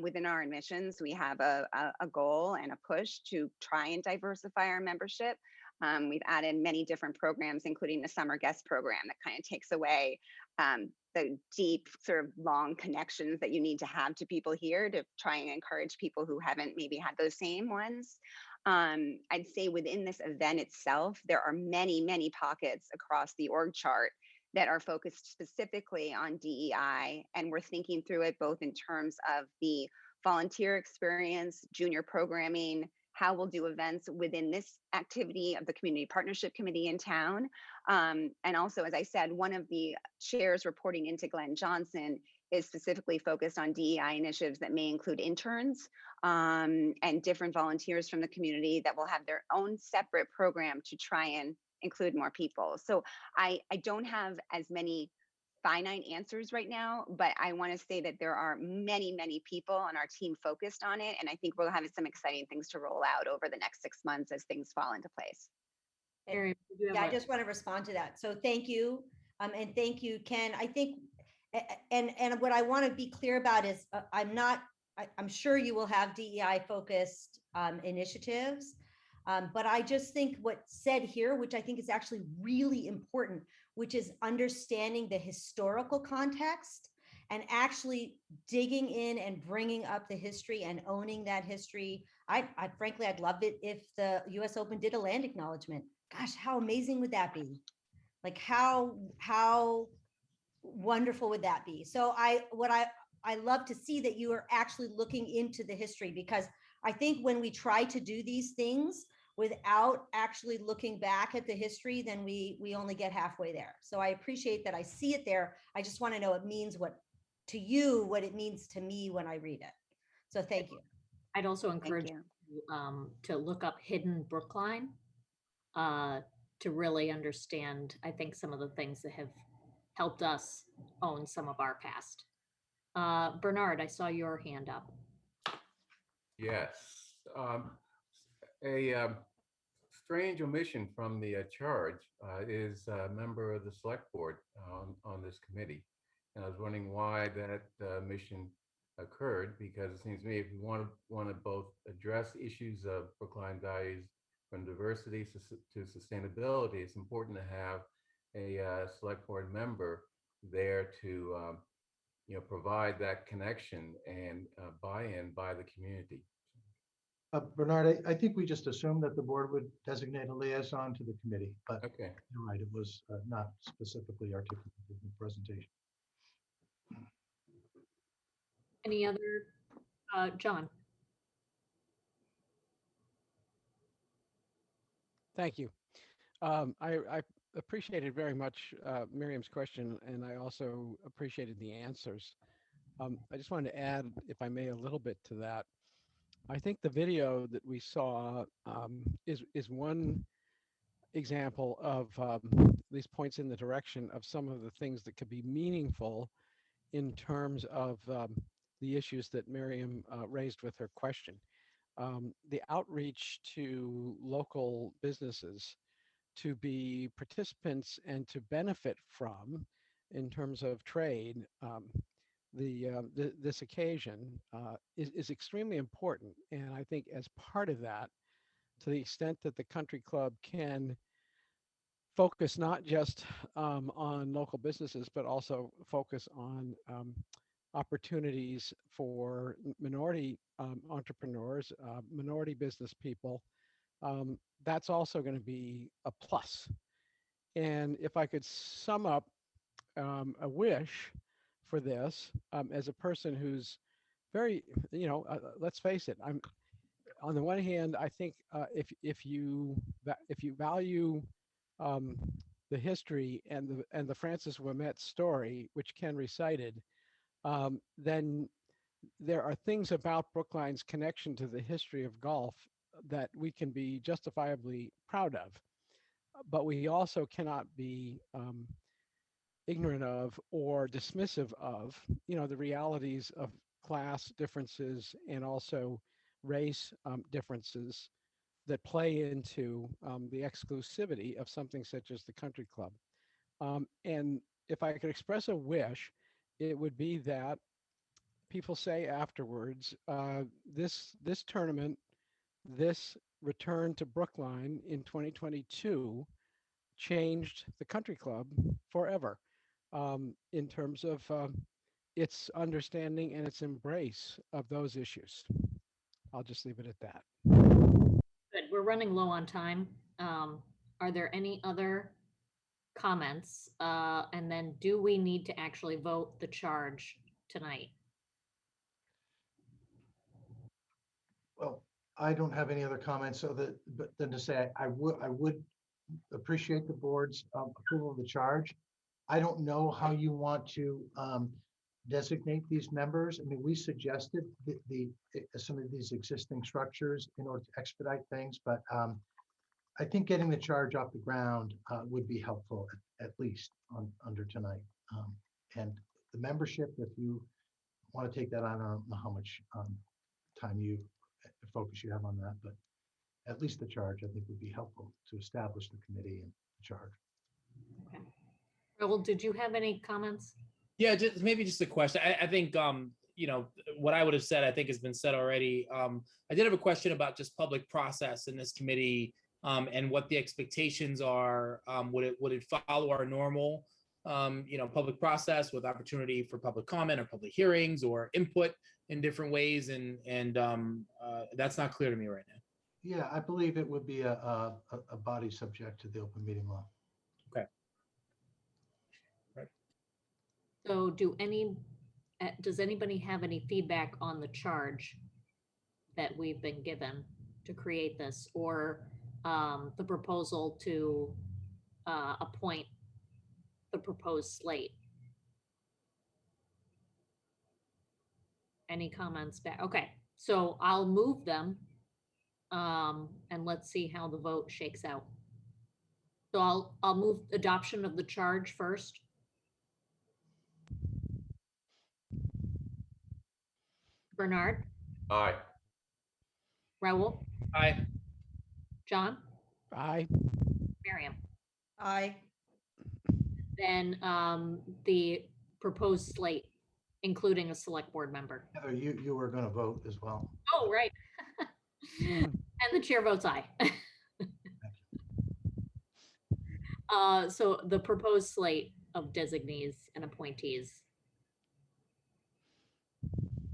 Within our admissions, we have a goal and a push to try and diversify our membership. We've added many different programs, including the summer guest program that kind of takes away the deep, sort of long connections that you need to have to people here to try and encourage people who haven't maybe had those same ones. I'd say within this event itself, there are many, many pockets across the org chart that are focused specifically on DEI. And we're thinking through it both in terms of the volunteer experience, junior programming, how we'll do events within this activity of the Community Partnership Committee in town. And also, as I said, one of the chairs reporting into Glenn Johnson is specifically focused on DEI initiatives that may include interns, and different volunteers from the community that will have their own separate program to try and include more people. So I don't have as many finite answers right now, but I want to say that there are many, many people on our team focused on it. And I think we'll have some exciting things to roll out over the next 6 months as things fall into place. Miriam, did you have Yeah, I a- just want to respond to that. So thank you. And thank you, Ken. I think, and what I want to be clear about is I'm sure you will have DEI focused initiatives. But I just think what's said here, which I think is actually really important, which is understanding the historical context and actually digging in and bringing up the history and owning that history. I frankly, I'd love it if the US Open did a land acknowledgement. Gosh, how amazing would that be? Like how wonderful would that be? So I love to see that you are actually looking into the history, because I think when we try to do these things without actually looking back at the history, then we only get halfway there. So I appreciate that. I see it there. I just want to know it means what to you, what it means to me when I read it. So thank you. I'd also encourage you. you to look up Hidden Brookline to really understand, I think, some of the things that have helped us own some of our past. Bernard, I saw your hand up. Yes. A strange omission from the charge is a member of the select board on this committee. And I was wondering why that omission occurred, because it seems to me if we want to both address issues of Brookline values from diversity to sustainability, it's important to have a select board member there to provide that connection and buy-in by the community. Bernard, I think we just assumed that the board would designate a liaison to the committee, but Okay. you're right, it was not specifically articulated in the presentation. Any other, John? Thank you. I appreciated very much Miriam's question, and I also appreciated the answers. I just wanted to add, if I may, a little bit to that. I think the video that we saw is one example of these points in the direction of some of the things that could be meaningful in terms of the issues that Miriam raised with her question. The outreach to local businesses to be participants and to benefit from, in terms of trade, this occasion is extremely important. And I think as part of that, to the extent that the country club can focus not just on local businesses, but also focus on opportunities for minority entrepreneurs, minority business people, that's also going to be a plus. And if I could sum up a wish for this, as a person who's very, let's face it, I'm on the one hand, I think if you value um, the history and the Francis Ouimet story, which Ken recited, then there are things about Brookline's connection to the history of golf that we can be justifiably proud of. But we also cannot be ignorant of or dismissive of, the realities of class differences and also race differences that play into the exclusivity of something such as the country club. And if I could express a wish, it would be that people say afterwards, this tournament, this return to Brookline in 2022 changed the country club forever, in terms of its understanding and its embrace of those issues. I'll just leave it at that. Good. We're running low on time. Are there any other comments? And then do we need to actually vote the charge tonight? Well, I don't have any other comments, but then to say, I would appreciate the board's approval of the charge. I don't know how you want to designate these members. I mean, we suggested some of these existing structures in order to expedite things, but I think getting the charge off the ground would be helpful, at least under tonight. And the membership, if you want to take that on, I don't know how much time focus you have on that, but at least the charge, I think, would be helpful to establish the committee and the charge. Okay. Raul, did you have any comments? Yeah, just a question. I think what I would have said, I think has been said already. I did have a question about just public process in this committee, and what the expectations are. Would it follow our normal public process with opportunity for public comment or public hearings or input in different ways? And that's not clear to me right now. Yeah, I believe it would be a body subject to the open meeting law. Okay. So does anybody have any feedback on the charge that we've been given to create this, or the proposal to appoint the proposed slate? Any comments back? Okay, so I'll move them, and let's see how the vote shakes out. So I'll move adoption of the charge first. Bernard, Aye. Raul, Aye. John, Aye. Miriam. Aye. Then the proposed slate, including a select board member. Heather, you were going to vote as well. Oh, right. And the chair votes aye. So the proposed slate of designees and appointees.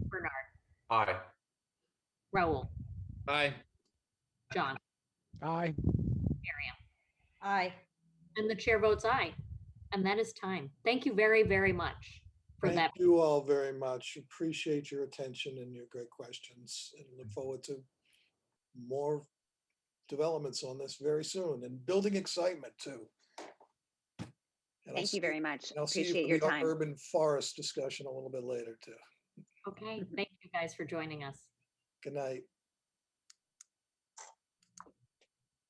Bernard, Aye. Raul, Aye. John, Aye. Miriam. Aye. And the chair votes aye. And that is time. Thank you very, very much for that. Thank you all very much. Appreciate your attention and your great questions, and look forward to more developments on this very soon, and building excitement too. And Thank you very much. I'll see you Appreciate for your the time. urban forest discussion a little bit later too. Okay, thank you guys for joining us. Good night.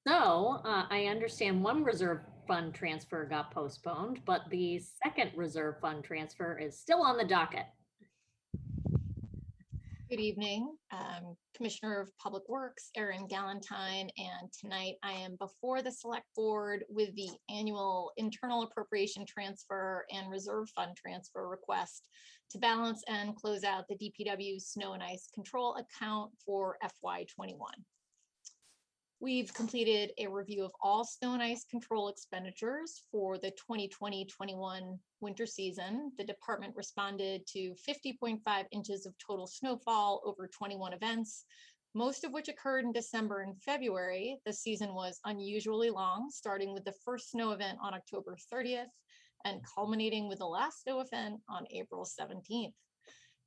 So I understand one reserve fund transfer got postponed, but the second reserve fund transfer is still on the docket. Good evening, Commissioner of Public Works, Erin Galantine, and tonight I am before the Select Board with the annual internal appropriation transfer and reserve fund transfer request to balance and close out the DPW snow and ice control account for FY21. We've completed a review of all snow and ice control expenditures for the 2020-21 winter season. The department responded to 50.5 inches of total snowfall over 21 events, most of which occurred in December and February. The season was unusually long, starting with the first snow event on October 30th and culminating with the last snow event on April 17th.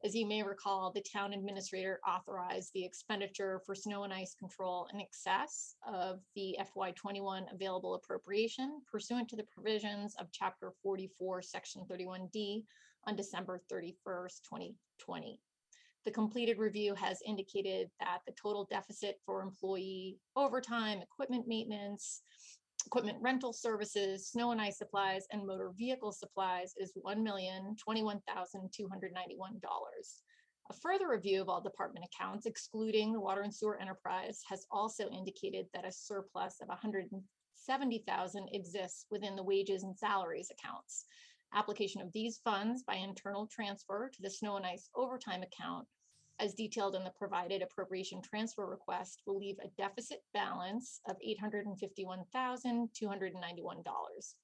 As you may recall, the town administrator authorized the expenditure for snow and ice control in excess of the FY21 available appropriation pursuant to the provisions of Chapter 44, Section 31D on December 31st, 2020. The completed review has indicated that the total deficit for employee overtime, equipment maintenance, equipment rental services, snow and ice supplies, and motor vehicle supplies is $1,021,291. A further review of all department accounts, excluding the water and sewer enterprise, has also indicated that a surplus of $170,000 exists within the wages and salaries accounts. Application of these funds by internal transfer to the snow and ice overtime account, as detailed in the provided appropriation transfer request, will leave a deficit balance of $851,291.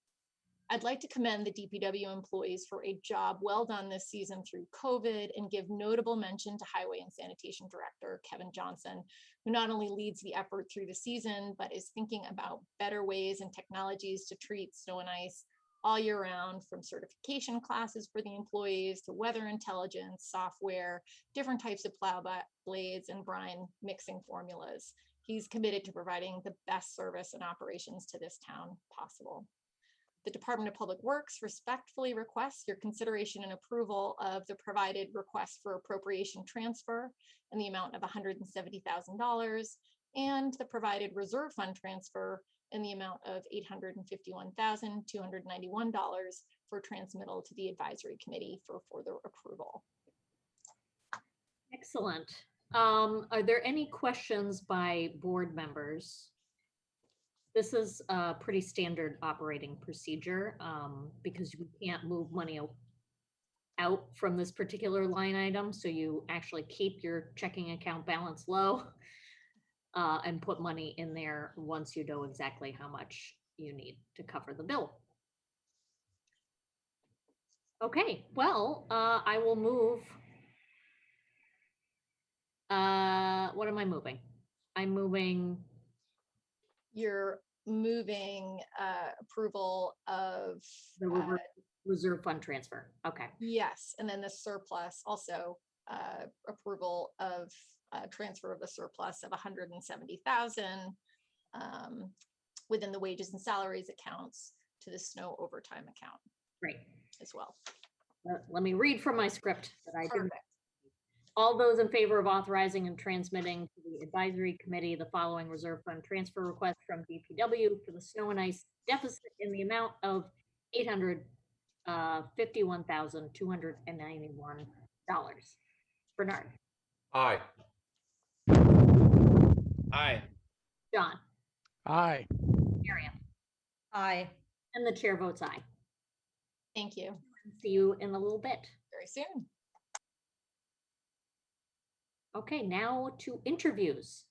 I'd like to commend the DPW employees for a job well done this season through COVID and give notable mention to Highway and Sanitation Director Kevin Johnson, who not only leads the effort through the season, but is thinking about better ways and technologies to treat snow and ice all year round, from certification classes for the employees to weather intelligence software, different types of plow blades, and brine mixing formulas. He's committed to providing the best service and operations to this town possible. The Department of Public Works respectfully requests your consideration and approval of the provided request for appropriation transfer in the amount of $170,000 and the provided reserve fund transfer in the amount of $851,291 for transmittal to the advisory committee for further approval. Excellent. Are there any questions by board members? This is a pretty standard operating procedure because you can't move money out from this particular line item. So you actually keep your checking account balance low and put money in there once you know exactly how much you need to cover the bill. Okay, well, I will move. What am I moving? I'm moving. You're moving approval of the reserve fund transfer. Okay. Yes, and then the surplus also approval of transfer of the surplus of $170,000 within the wages and salaries accounts to the snow overtime account. Great. As well. Let me read from my script that I didn't. All those in favor of authorizing and transmitting to the advisory committee the following reserve fund transfer request from DPW for the snow and ice deficit in the amount of $851,291. Bernard. Aye. Aye. John. Aye. Miriam. Aye. And the chair votes aye. Thank you. See you in a little bit. Very soon. Okay, now to interviews.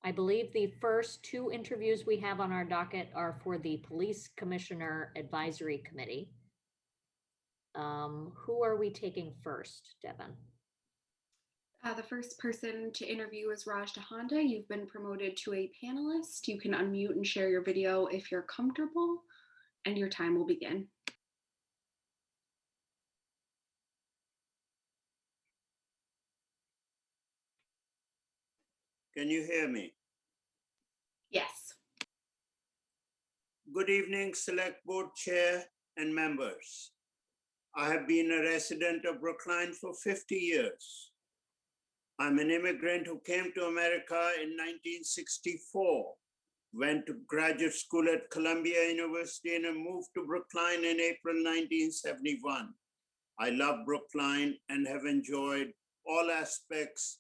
I believe the first two interviews we have on our docket are for the Police Commissioner Advisory Committee. Who are we taking first, Devin? The first person to interview is Raj Dahanda. You've been promoted to a panelist. You can unmute and share your video if you're comfortable, and your time will begin. Can you hear me? Yes. Good evening, Select Board Chair and members. I have been a resident of Brookline for 50 years. I'm an immigrant who came to America in 1964, went to graduate school at Columbia University and moved to Brookline in April 1971. I love Brookline and have enjoyed all aspects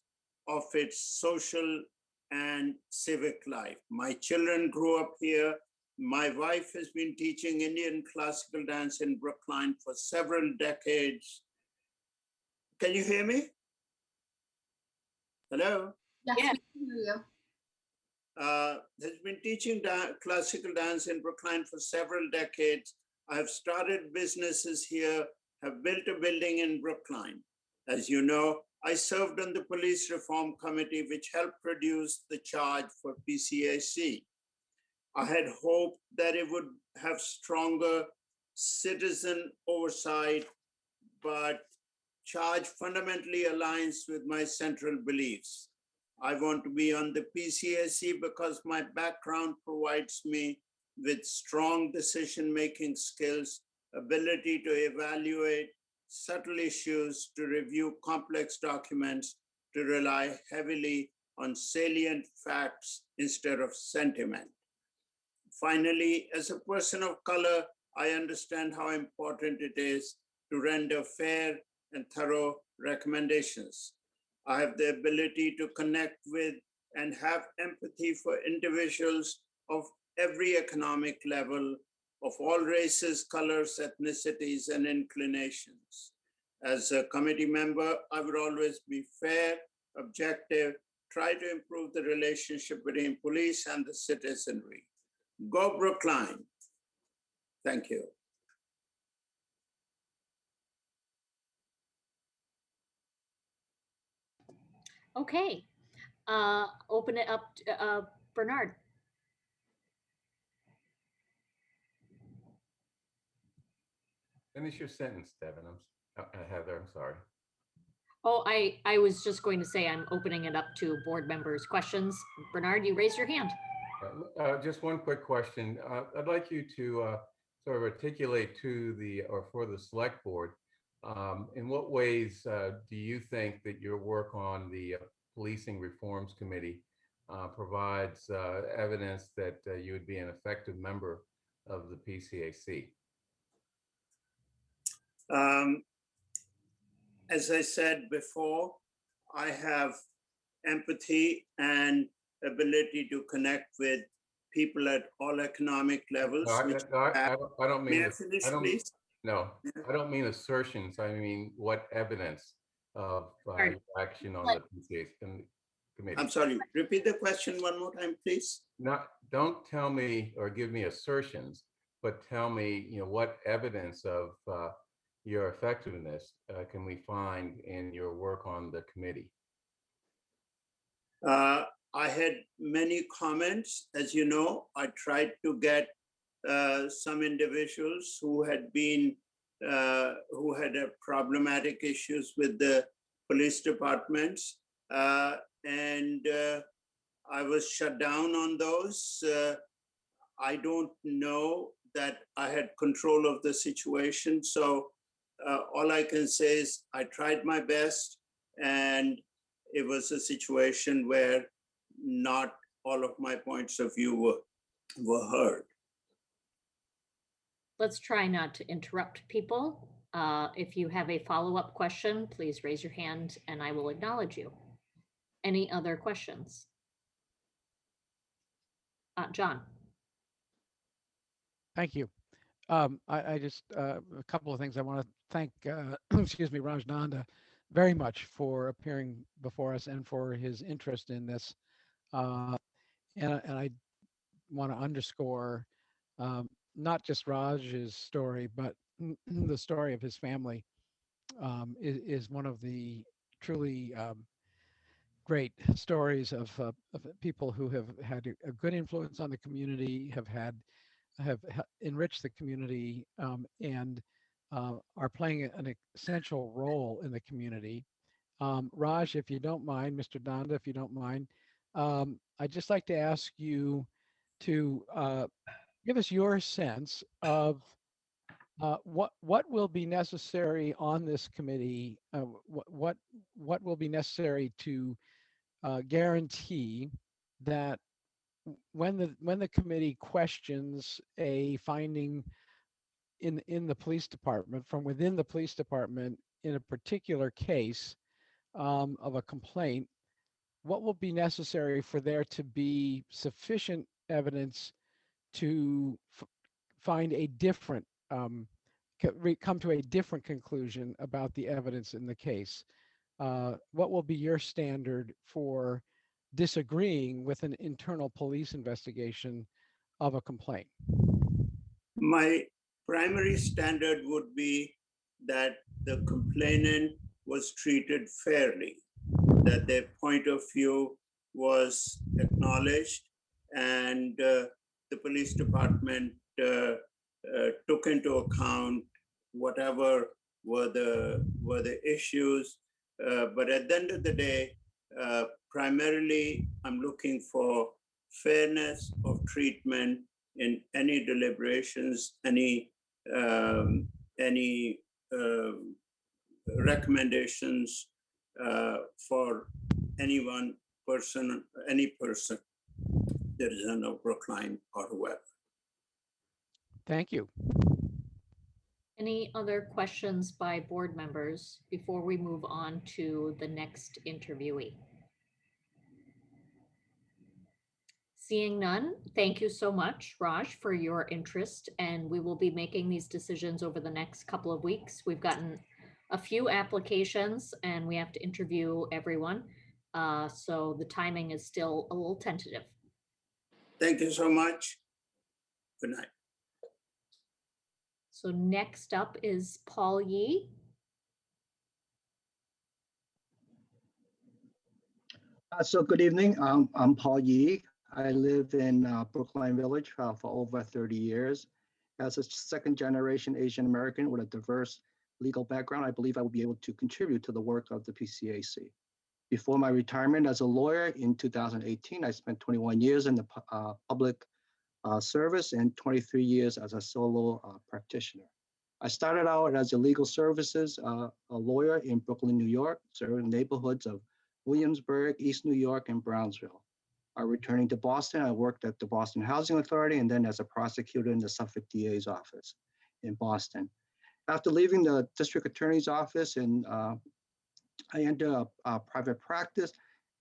of its social and civic life. My children grew up here. My wife has been teaching Indian classical dance in Brookline for several decades. Can you hear me? Hello? Yes, we can hear has been teaching classical dance in Brookline for several decades. I've started businesses here, have built a building in Brookline. As you know, I served on the Police Reform Committee, which helped produce the charge for PCAC. I had hoped that it would have stronger citizen oversight, but charge fundamentally aligns with my central beliefs. I want to be on the PCAC because my background provides me with strong decision-making skills, ability to evaluate subtle issues, to review complex documents, to rely heavily on salient facts instead of sentiment. Finally, as a person of color, I understand how important it is to render fair and thorough recommendations. I have the ability to connect with and have empathy for individuals of every economic level, of all races, colors, ethnicities, and inclinations. As a committee member, I would always be fair, objective, try to improve the relationship between police and the citizenry. Go Brookline. Thank you. Okay, open it up to Bernard. Finish your sentence, Devin. Heather, I'm sorry. Oh, I was just going to say I'm opening it up to board members' questions. Bernard, you raised your hand. Just one quick question. I'd like you to sort of articulate to the, or for the select board, in what ways do you think that your work on the Policing Reforms Committee provides evidence that you would be an effective member of the PCAC? As I said before, I have empathy and ability to connect with people at all economic levels. I don't mean. May I finish, please? No, I don't mean assertions. I mean what evidence of your action on the PCAC committee. I'm sorry. Repeat the question one more time, please. Don't tell me or give me assertions, but tell me, what evidence of your effectiveness can we find in your work on the committee? I had many comments. As you know, I tried to get some individuals who had been, who had problematic issues with the police departments. And I was shut down on those. I don't know that I had control of the situation. So all I can say is I tried my best, and it was a situation where not all of my points of view were heard. Let's try not to interrupt people. If you have a follow-up question, please raise your hand and I will acknowledge you. Any other questions? John. Thank you. I just, a couple of things. I want to thank, excuse me, Raj Nanda very much for appearing before us and for his interest in this. And I want to underscore not just Raj's story, but the story of his family is one of the truly great stories of people who have had a good influence on the community, have enriched the community, and are playing an essential role in the community. Raj, if you don't mind, Mr. Nanda, if you don't mind, I'd just like to ask you to give us your sense of what will be necessary on this committee. What will be necessary to guarantee that when the committee questions a finding in the police department, from within the police department, in a particular case of a complaint, what will be necessary for there to be sufficient evidence to find a different, come to a different conclusion about the evidence in the case? What will be your standard for disagreeing with an internal police investigation of a complaint? My primary standard would be that the complainant was treated fairly, that their point of view was acknowledged, and the police department took into account whatever were the issues. But at the end of the day, primarily, I'm looking for fairness of treatment in any deliberations, any recommendations for any person, citizen of Brookline or whoever. Thank you. Any other questions by board members before we move on to the next interviewee? Seeing none, thank you so much, Raj, for your interest, and we will be making these decisions over the next couple of weeks. We've gotten a few applications and we have to interview everyone. So the timing is still a little tentative. Thank you so much. Good night. So next up is Paul Yee. So good evening. I'm Paul Yee. I live in Brookline Village for over 30 years. As a second generation Asian American with a diverse legal background, I believe I will be able to contribute to the work of the PCAC. Before my retirement as a lawyer in 2018, I spent 21 years in the public service and 23 years as a solo practitioner. I started out as a legal services a lawyer in Brooklyn, New York, serving neighborhoods of Williamsburg, East New York, and Brownsville. Returning to Boston, I worked at the Boston Housing Authority and then as a prosecutor in the Suffolk DA's office in Boston. After leaving the district attorney's office, I entered a private practice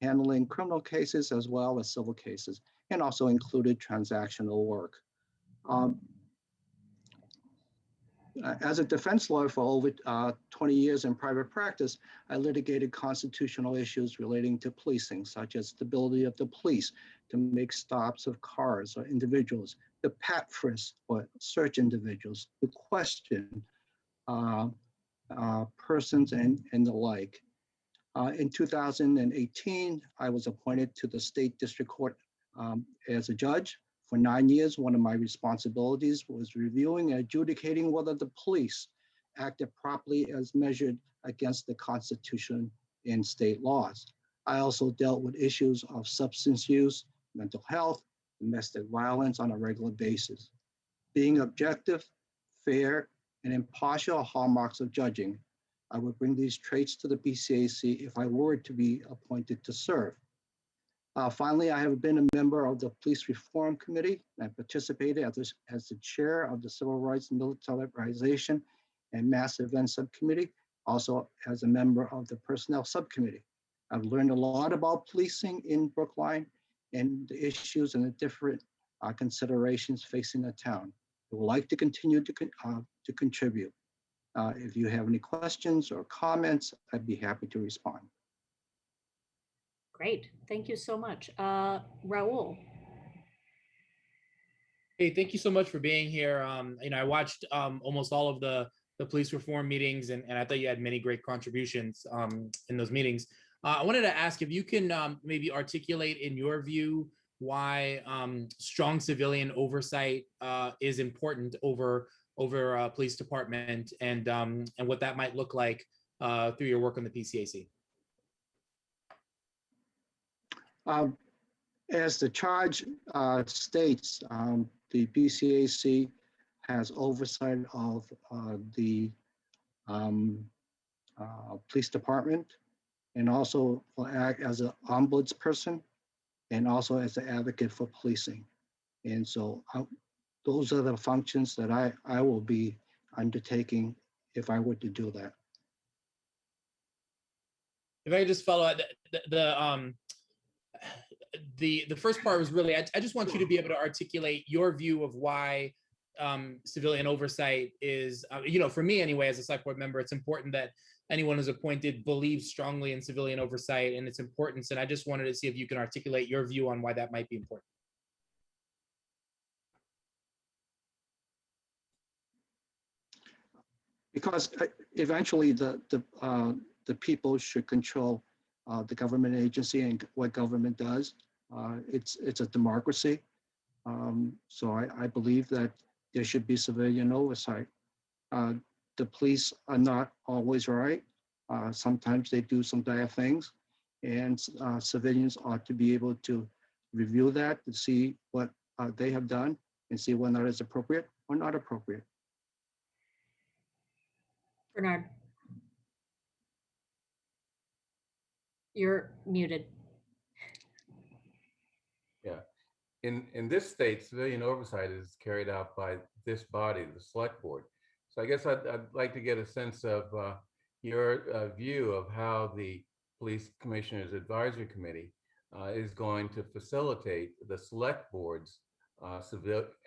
handling criminal cases as well as civil cases, and also included transactional work. As a defense lawyer for over 20 years in private practice, I litigated constitutional issues relating to policing, such as the ability of the police to make stops of cars or individuals, the pat frisk or search individuals, to question persons and the like. In 2018, I was appointed to the State District Court as a judge. For 9 years, one of my responsibilities was reviewing and adjudicating whether the police acted properly as measured against the Constitution and state laws. I also dealt with issues of substance use, mental health, domestic violence on a regular basis. Being objective, fair, and impartial are hallmarks of judging. I would bring these traits to the BCAC if I were to be appointed to serve. Finally, I have been a member of the Police Reform Committee. I participated as the chair of the Civil Rights and Militarization and Mass Event Subcommittee, also as a member of the Personnel Subcommittee. I've learned a lot about policing in Brookline and the issues and the different considerations facing the town. I would like to continue to contribute. If you have any questions or comments, I'd be happy to respond. Great, thank you so much. Raul. Hey, thank you so much for being here. I watched almost all of the police reform meetings, and I thought you had many great contributions in those meetings. I wanted to ask if you can maybe articulate in your view why strong civilian oversight is important over police department, and what that might look like through your work on the PCAC. As the charge states, the BCAC has oversight of the police department, and also will act as an ombudsperson and also as an advocate for policing. And so those are the functions that I will be undertaking if I were to do that. If I could just follow up, the first part was really, I just want you to be able to articulate your view of why civilian oversight is, for me anyway, as a select board member, it's important that anyone who's appointed believes strongly in civilian oversight and its importance. And I just wanted to see if you can articulate your view on why that might be important. Because eventually the people should control the government agency and what government does. It's a democracy. So I believe that there should be civilian oversight. The police are not always right. Sometimes they do some bad things, and civilians ought to be able to review that to see what they have done and see whether it's appropriate or not appropriate. Bernard. You're muted. Yeah. In this state, civilian oversight is carried out by this body, the select board. So I guess I'd like to get a sense of your view of how the Police Commissioners Advisory Committee is going to facilitate the select boards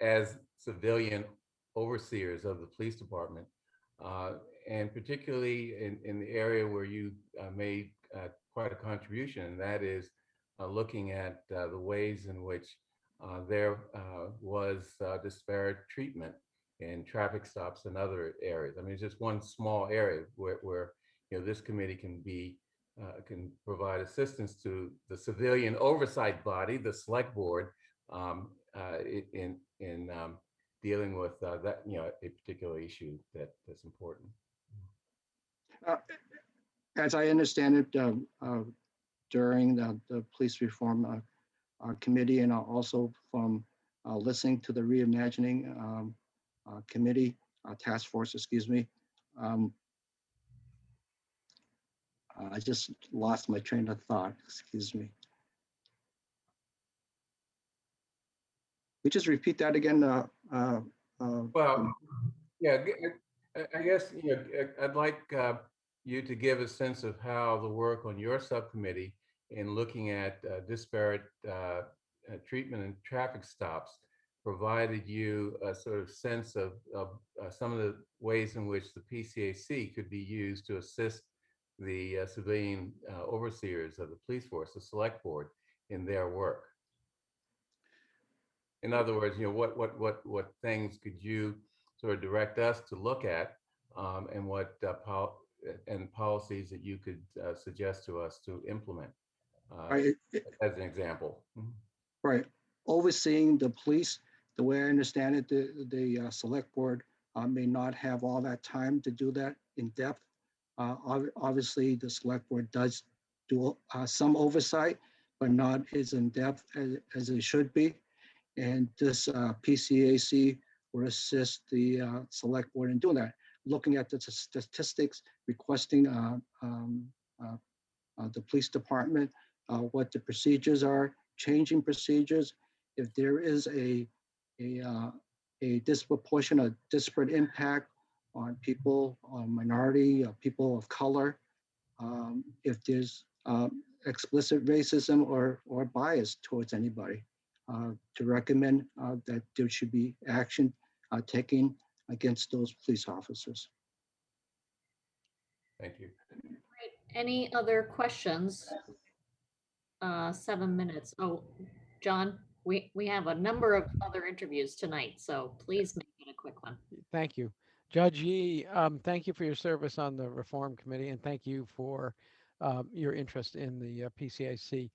as civilian overseers of the police department, and particularly in the area where you made quite a contribution, and that is looking at the ways in which there was disparate treatment in traffic stops and other areas. I mean, it's just one small area where this committee can provide assistance to the civilian oversight body, the select board, in dealing with that a particular issue that's important. As I understand it, during the police reform committee, and also from listening to the reimagining committee task force, excuse me. I just lost my train of thought, excuse me. We just repeat that again. Well, yeah, I guess I'd like you to give a sense of how the work on your subcommittee in looking at disparate treatment and traffic stops provided you a sort of sense of some of the ways in which the PCAC could be used to assist the civilian overseers of the police force, the select board, in their work. In other words, what things could you sort of direct us to look at, and what policies that you could suggest to us to implement, as an example. Right. Overseeing the police, the way I understand it, the select board may not have all that time to do that in depth. Obviously, the select board does do some oversight, but not as in depth as it should be. And this PCAC will assist the select board in doing that, looking at the statistics, requesting the police department what the procedures are, changing procedures. If there is a disproportionate, disparate impact on people, on minority, people of color, if there's explicit racism or bias towards anybody, to recommend that there should be action taken against those police officers. Thank you. Great. Any other questions? 7 minutes. Oh, John, we have a number of other interviews tonight, so please make it a quick one. Thank you. Judge Yee, thank you for your service on the Reform Committee, and thank you for your interest in the PCAC.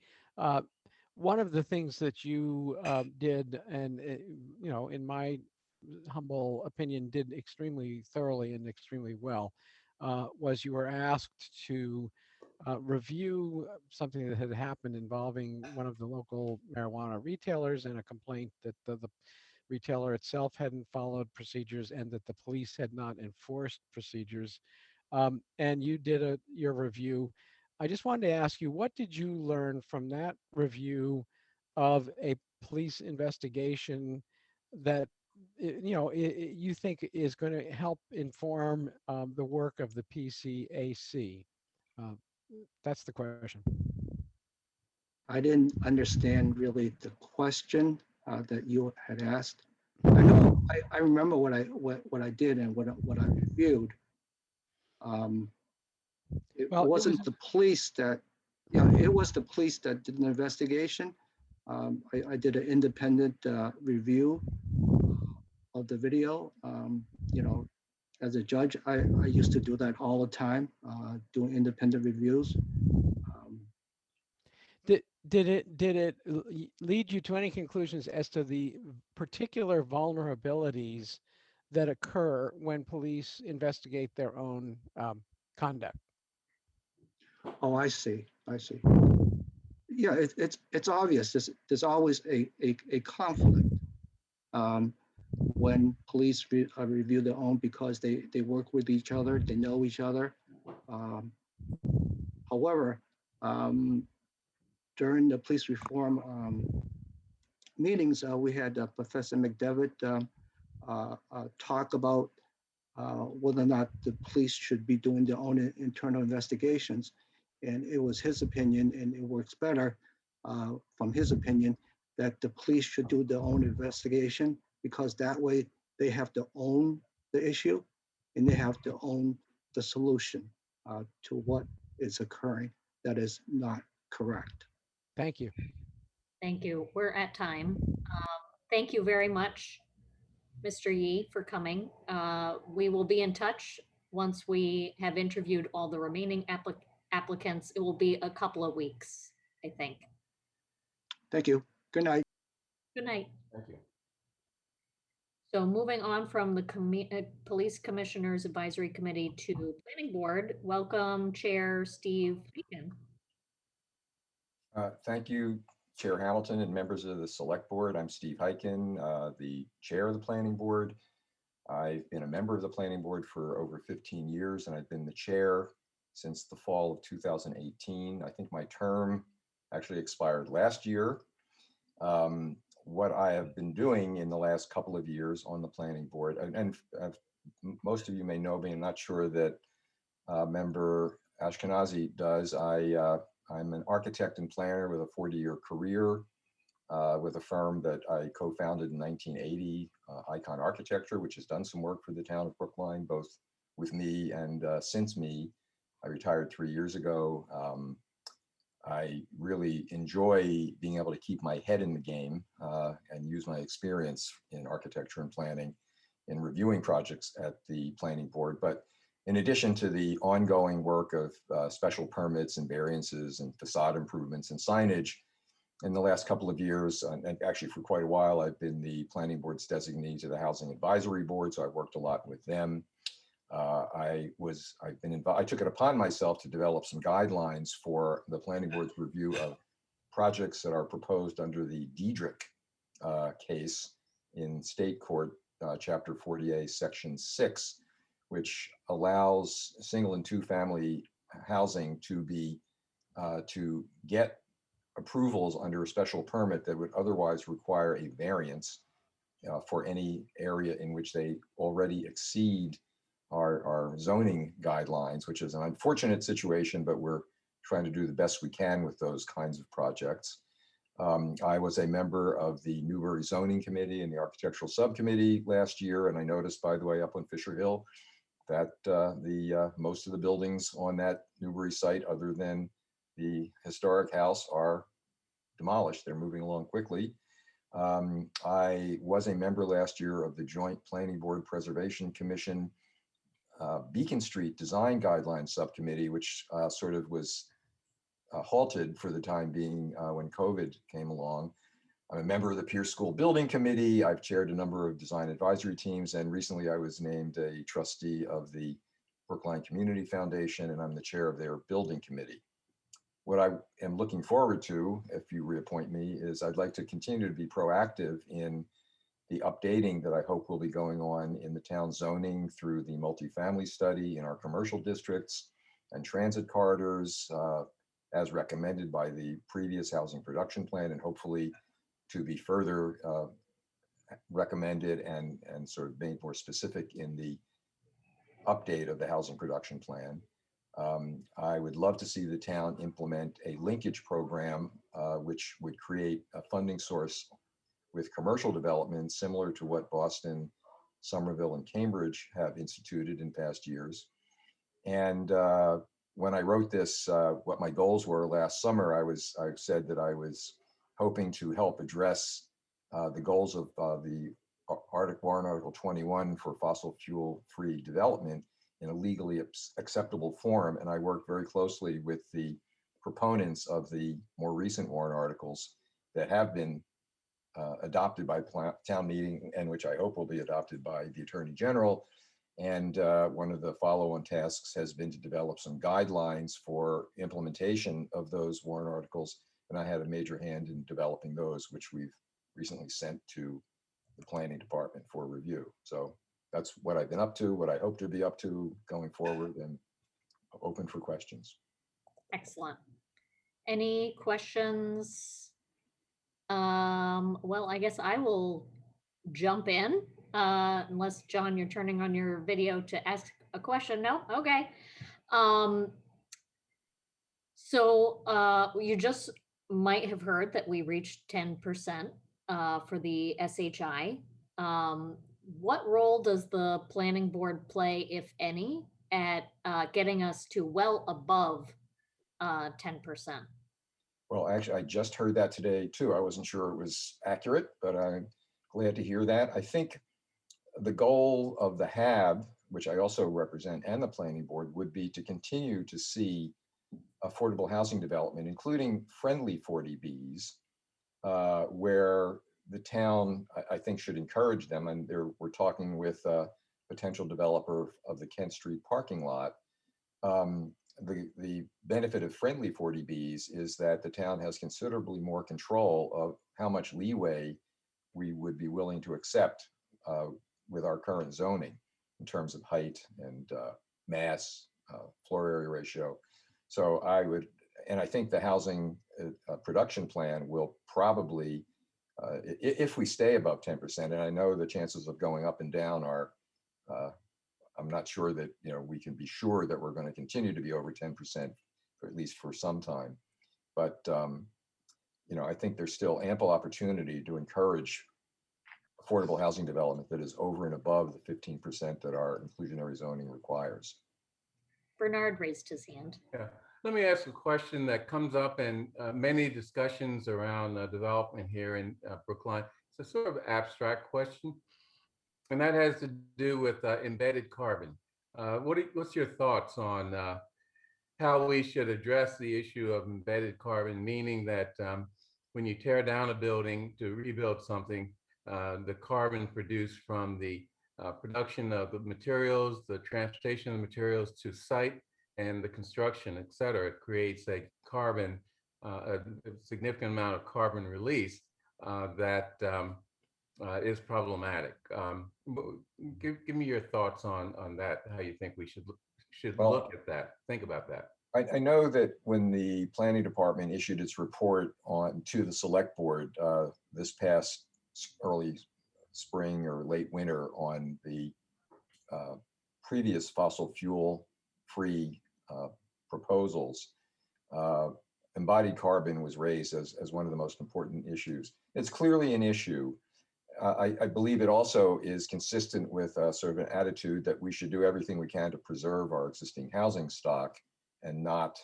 One of the things that you did, and in my humble opinion, did extremely thoroughly and extremely well, was you were asked to review something that had happened involving one of the local marijuana retailers and a complaint that the retailer itself hadn't followed procedures and that the police had not enforced procedures. And you did your review. I just wanted to ask you, what did you learn from that review of a police investigation that you think is going to help inform the work of the PCAC? That's the question. I didn't understand really the question that you had asked. I know I remember what I did and what I reviewed. Well, it wasn't was- the police that, it was the police that did an investigation. I did an independent review of the video. As a judge, I used to do that all the time, doing independent reviews. Did it lead you to any conclusions as to the particular vulnerabilities that occur when police investigate their own conduct? Oh, I see. Yeah, it's obvious. There's always a conflict when police review their own because they work with each other, they know each other. However, during the police reform meetings, we had Professor McDevitt talk about whether or not the police should be doing their own internal investigations. And it was his opinion, and it works better from his opinion, that the police should do their own investigation because that way they have to own the issue and they have to own the solution to what is occurring that is not correct. Thank you. Thank you. We're at time. Thank you very much, Mr. Yee, for coming. We will be in touch once we have interviewed all the remaining applicants. It will be a couple of weeks, I think. Thank you. Good night. Good night. Thank you. So moving on from the Police Commissioners Advisory Committee to Planning Board, welcome Chair Steve Beacon. Thank you, Chair Hamilton and members of the Select Board. I'm Steve Hyken, the Chair of the Planning Board. I've been a member of the Planning Board for over 15 years, and I've been the chair since the fall of 2018. I think my term actually expired last year. What I have been doing in the last couple of years on the Planning Board, and most of you may know me, I'm not sure that Member Ashkenazi does. I'm an architect and planner with a 40-year career with a firm that I co-founded in 1980, Icon Architecture, which has done some work for the town of Brookline, both with me and since me. I retired 3 years ago. I really enjoy being able to keep my head in the game and use my experience in architecture and planning in reviewing projects at the Planning Board. But in addition to the ongoing work of special permits and variances and facade improvements and signage, in the last couple of years, and actually for quite a while, I've been the Planning Board's designee to the Housing Advisory Board, so I've worked a lot with them. I took it upon myself to develop some guidelines for the Planning Board's review of projects that are proposed under the Diedrich case in State Court, Chapter 40A, Section 6, which allows single and two family housing to get approvals under a special permit that would otherwise require a variance for any area in which they already exceed our zoning guidelines, which is an unfortunate situation, but we're trying to do the best we can with those kinds of projects. I was a member of the Newbury Zoning Committee and the Architectural Subcommittee last year, and I noticed, by the way, up on Fisher Hill, that most of the buildings on that Newbury site, other than the historic house, are demolished. They're moving along quickly. I was a member last year of the Joint Planning Board Preservation Commission Beacon Street Design Guidelines Subcommittee, which sort of was halted for the time being when COVID came along. I'm a member of the Pierce School Building Committee. I've chaired a number of design advisory teams, and recently I was named a trustee of the Brookline Community Foundation, and I'm the chair of their building committee. What I am looking forward to, if you reappoint me, is I'd like to continue to be proactive in the updating that I hope will be going on in the town zoning through the multifamily study in our commercial districts and transit corridors as recommended by the previous housing production plan, and hopefully to be further recommended and sort of made more specific in the update of the housing production plan. I would love to see the town implement a linkage program which would create a funding source with commercial development similar to what Boston, Somerville, and Cambridge have instituted in past years. And when I wrote this, what my goals were last summer, I said that I was hoping to help address the goals of the Warrant Article 21 for fossil fuel-free development in a legally acceptable form. And I worked very closely with the proponents of the more recent warrant articles that have been adopted by town meeting and which I hope will be adopted by the Attorney General. And one of the follow-on tasks has been to develop some guidelines for implementation of those warrant articles. And I had a major hand in developing those, which we've recently sent to the planning department for review. So that's what I've been up to, what I hope to be up to going forward, and open for questions. Excellent. Any questions? Well, I guess I will jump in, unless John, you're turning on your video to ask a question. No? Okay. So you just might have heard that we reached 10% for the SHI. What role does the planning board play, if any, at getting us to well above 10%? Well, actually, I just heard that today too. I wasn't sure it was accurate, but I'm glad to hear that. I think the goal of the HAB, which I also represent, and the planning board would be to continue to see affordable housing development, including friendly 40Bs, where the town, I think, should encourage them. And we're talking with a potential developer of the Kent Street parking lot. The benefit of friendly 40Bs is that the town has considerably more control of how much leeway we would be willing to accept with our current zoning in terms of height and mass, floor area ratio. So I think the housing production plan will probably, if we stay above 10%, and I know the chances of going up and down are, I'm not sure that we can be sure that we're going to continue to be over 10%, or at least for some time. But I think there's still ample opportunity to encourage affordable housing development that is over and above the 15% that our inclusionary zoning requires. Bernard raised his hand. Yeah. Let me ask a question that comes up in many discussions around development here in Brookline. It's a sort of abstract question, and that has to do with embedded carbon. What's your thoughts on how we should address the issue of embedded carbon, meaning that when you tear down a building to rebuild something, the carbon produced from the production of the materials, the transportation of the materials to site, and the construction, et cetera, it creates a significant amount of carbon release that is problematic. Give me your thoughts on that, how you think we should look at that, think about that. I know that when the planning department issued its report to the select board this past early spring or late winter on the previous fossil fuel free proposals, embodied carbon was raised as one of the most important issues. It's clearly an issue. I believe it also is consistent with sort of an attitude that we should do everything we can to preserve our existing housing stock and not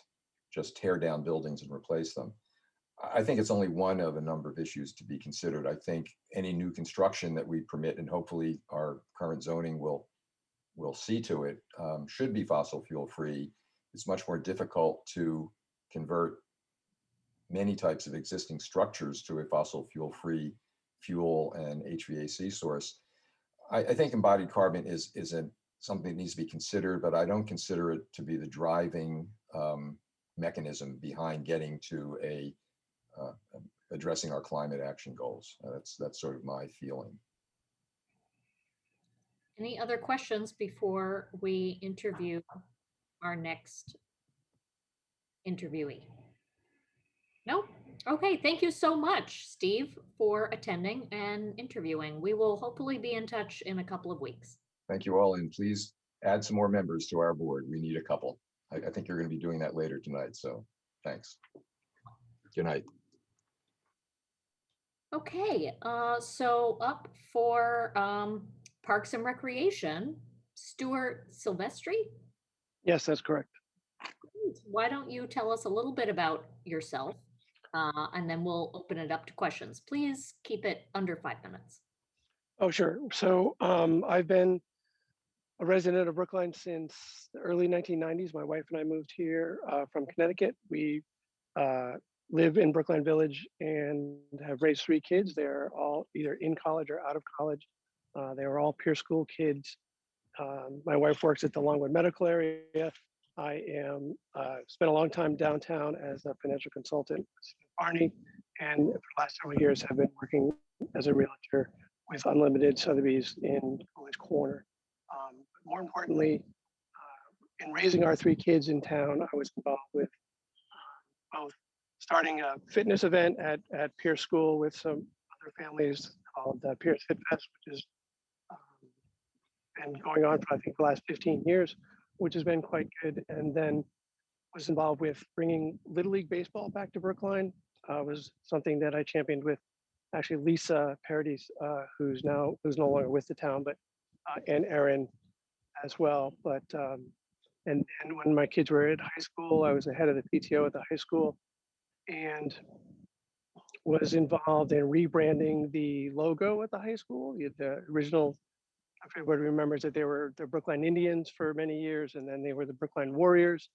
just tear down buildings and replace them. I think it's only one of a number of issues to be considered. I think any new construction that we permit, and hopefully our current zoning will see to it, should be fossil fuel free. It's much more difficult to convert many types of existing structures to a fossil fuel free fuel and HVAC source. I think embodied carbon is something that needs to be considered, but I don't consider it to be the driving mechanism behind getting to addressing our climate action goals. That's sort of my feeling. Any other questions before we interview our next interviewee? No? Okay, thank you so much, Steve, for attending and interviewing. We will hopefully be in touch in a couple of weeks. Thank you all, and please add some more members to our board. We need a couple. I think you're going to be doing that later tonight, so thanks. Good night. Okay, so up for Parks and Recreation, Stuart Silvestri. Yes, that's correct. Why don't you tell us a little bit about yourself, and then we'll open it up to questions. Please keep it under 5 minutes. Oh, sure. So I've been a resident of Brookline since the early 1990s. My wife and I moved here from Connecticut. We uh, live in Brookline Village and have raised 3 kids. They're all either in college or out of college. They were all peer school kids. My wife works at the Longwood Medical Area. I am spent a long time downtown as a financial consultant with Barney, and for the last several years have been working as a realtor with Unlimited Sotheby's in Coolidge Corner. More importantly, in raising our 3 kids in town, I was involved with both starting a fitness event at Pierce School with some other families called Pierce Fit Fest, which is been going on for I think the last 15 years, which has been quite good. And then was involved with bringing Little League baseball back to Brookline. Was something that I championed with actually Lisa Paradis, who's no longer with the town, but and Erin as well. But and when my kids were at high school, I was the head of the PTO at the high school, and was involved in rebranding the logo at the high school. The original, if everybody remembers that they were the Brookline Indians for many years, and then they were the Brookline Warriors,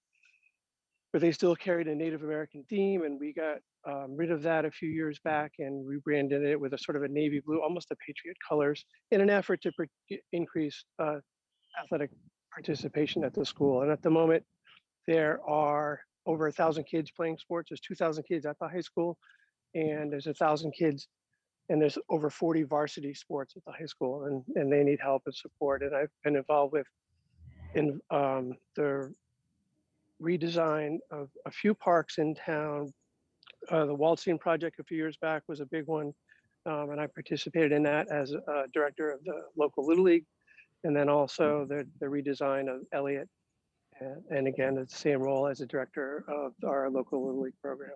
but they still carried a Native American theme. And we got rid of that a few years back and rebranded it with a sort of a navy blue, almost a Patriot colors, in an effort to increase athletic participation at the school. And at the moment, there are over 1,000 kids playing sports. There's 2,000 kids at the high school, and there's 1,000 kids, and there's over 40 varsity sports at the high school, and they need help and support. And I've been involved with the redesign of a few parks in town. The Waldstein project a few years back was a big one, and I participated in that as a director of the local Little League, and then also the redesign of Elliott, and again, it's the same role as a director of our local Little League program.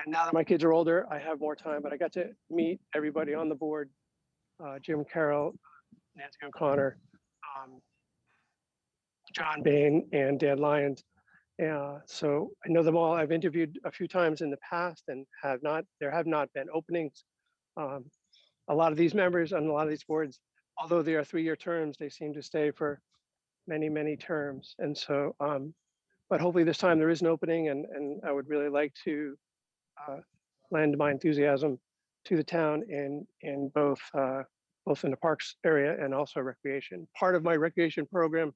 And now that my kids are older, I have more time, but I got to meet everybody on the board, Jim Carroll, Nancy O'Connor, John Bain, and Dan Lyons. So I know them all. I've interviewed a few times in the past and there have not been openings. A lot of these members on a lot of these boards, although they are 3-year terms, they seem to stay for many, many terms. And so, but hopefully this time there is an opening, and I would really like to lend my enthusiasm to the town in both in the parks area and also recreation. Part of my recreation program,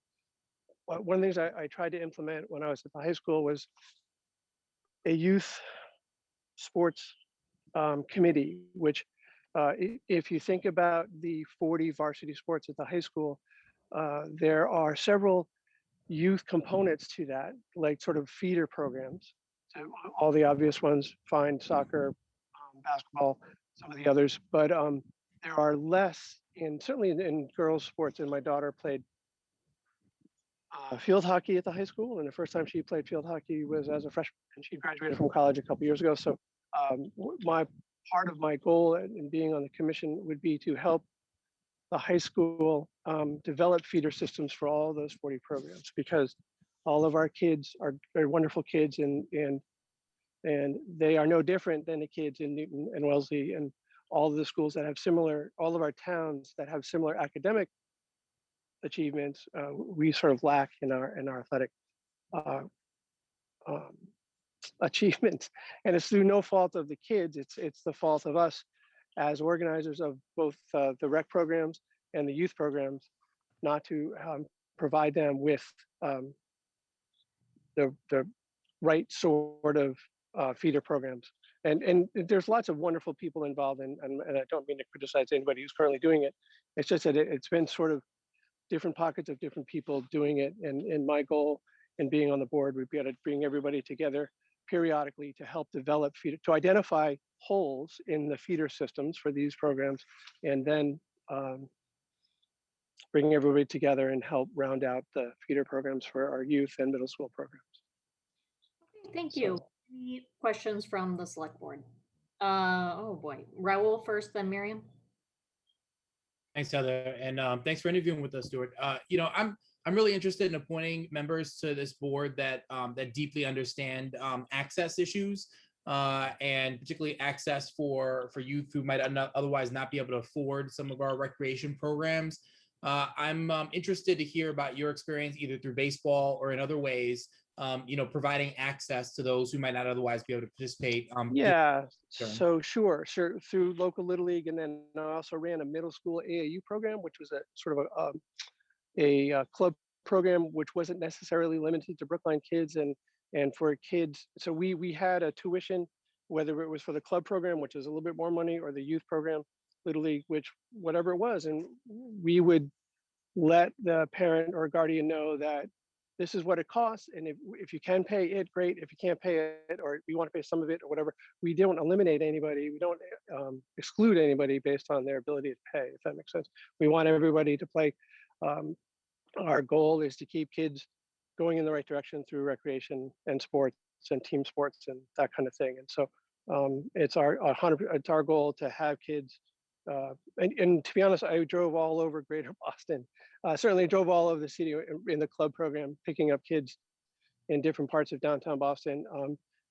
one of the things I tried to implement when I was at the high school was a youth sports committee, which if you think about the 40 varsity sports at the high school, there are several youth components to that, like sort of feeder programs. So all the obvious ones, fine, soccer, basketball, some of the others, but there are less certainly in girls sports. And my daughter played field hockey at the high school, and the first time she played field hockey was as a freshman, and she graduated from college a couple years ago. So my part of my goal in being on the commission would be to help the high school develop feeder systems for all those 40 programs, because all of our kids are very wonderful kids, and they are no different than the kids in Newton and Wellesley and all of the schools that have similar, all of our towns that have similar academic achievements. We sort of lack in our athletic achievements, and it's through no fault of the kids. It's the fault of us as organizers of both the rec programs and the youth programs, not to provide them with the right sort of feeder programs. And there's lots of wonderful people involved, and I don't mean to criticize anybody who's currently doing it. It's just that it's been sort of different pockets of different people doing it. And my goal in being on the board would be to bring everybody together periodically to help develop feeder, to identify holes in the feeder systems for these programs, and then bring everybody together and help round out the feeder programs for our youth and middle school programs. Thank you. Any questions from the select board? Oh boy, Raul first, then Miriam. Thanks, Heather, and thanks for interviewing with us, Stuart. You know, I'm really interested in appointing members to this board that that deeply understand access issues, and particularly access for youth who might otherwise not be able to afford some of our recreation programs. I'm interested to hear about your experience either through baseball or in other ways, providing access to those who might not otherwise be able to participate. Yeah, so sure. Through local Little League, and then I also ran a middle school AAU program, which was a sort of a club program, which wasn't necessarily limited to Brookline kids and for kids. So we had a tuition, whether it was for the club program, which is a little bit more money, or the youth program, Little League, which whatever it was, and we would let the parent or guardian know that this is what it costs, and if you can pay it, great. If you can't pay it, or you want to pay some of it or whatever, we don't eliminate anybody. We don't exclude anybody based on their ability to pay, if that makes sense. We want everybody to play. Our goal is to keep kids going in the right direction through recreation and sports and team sports and that kind of thing. And so it's our goal to have kids. And to be honest, I drove all over Greater Boston. Certainly drove all over the city in the club program, picking up kids in different parts of downtown Boston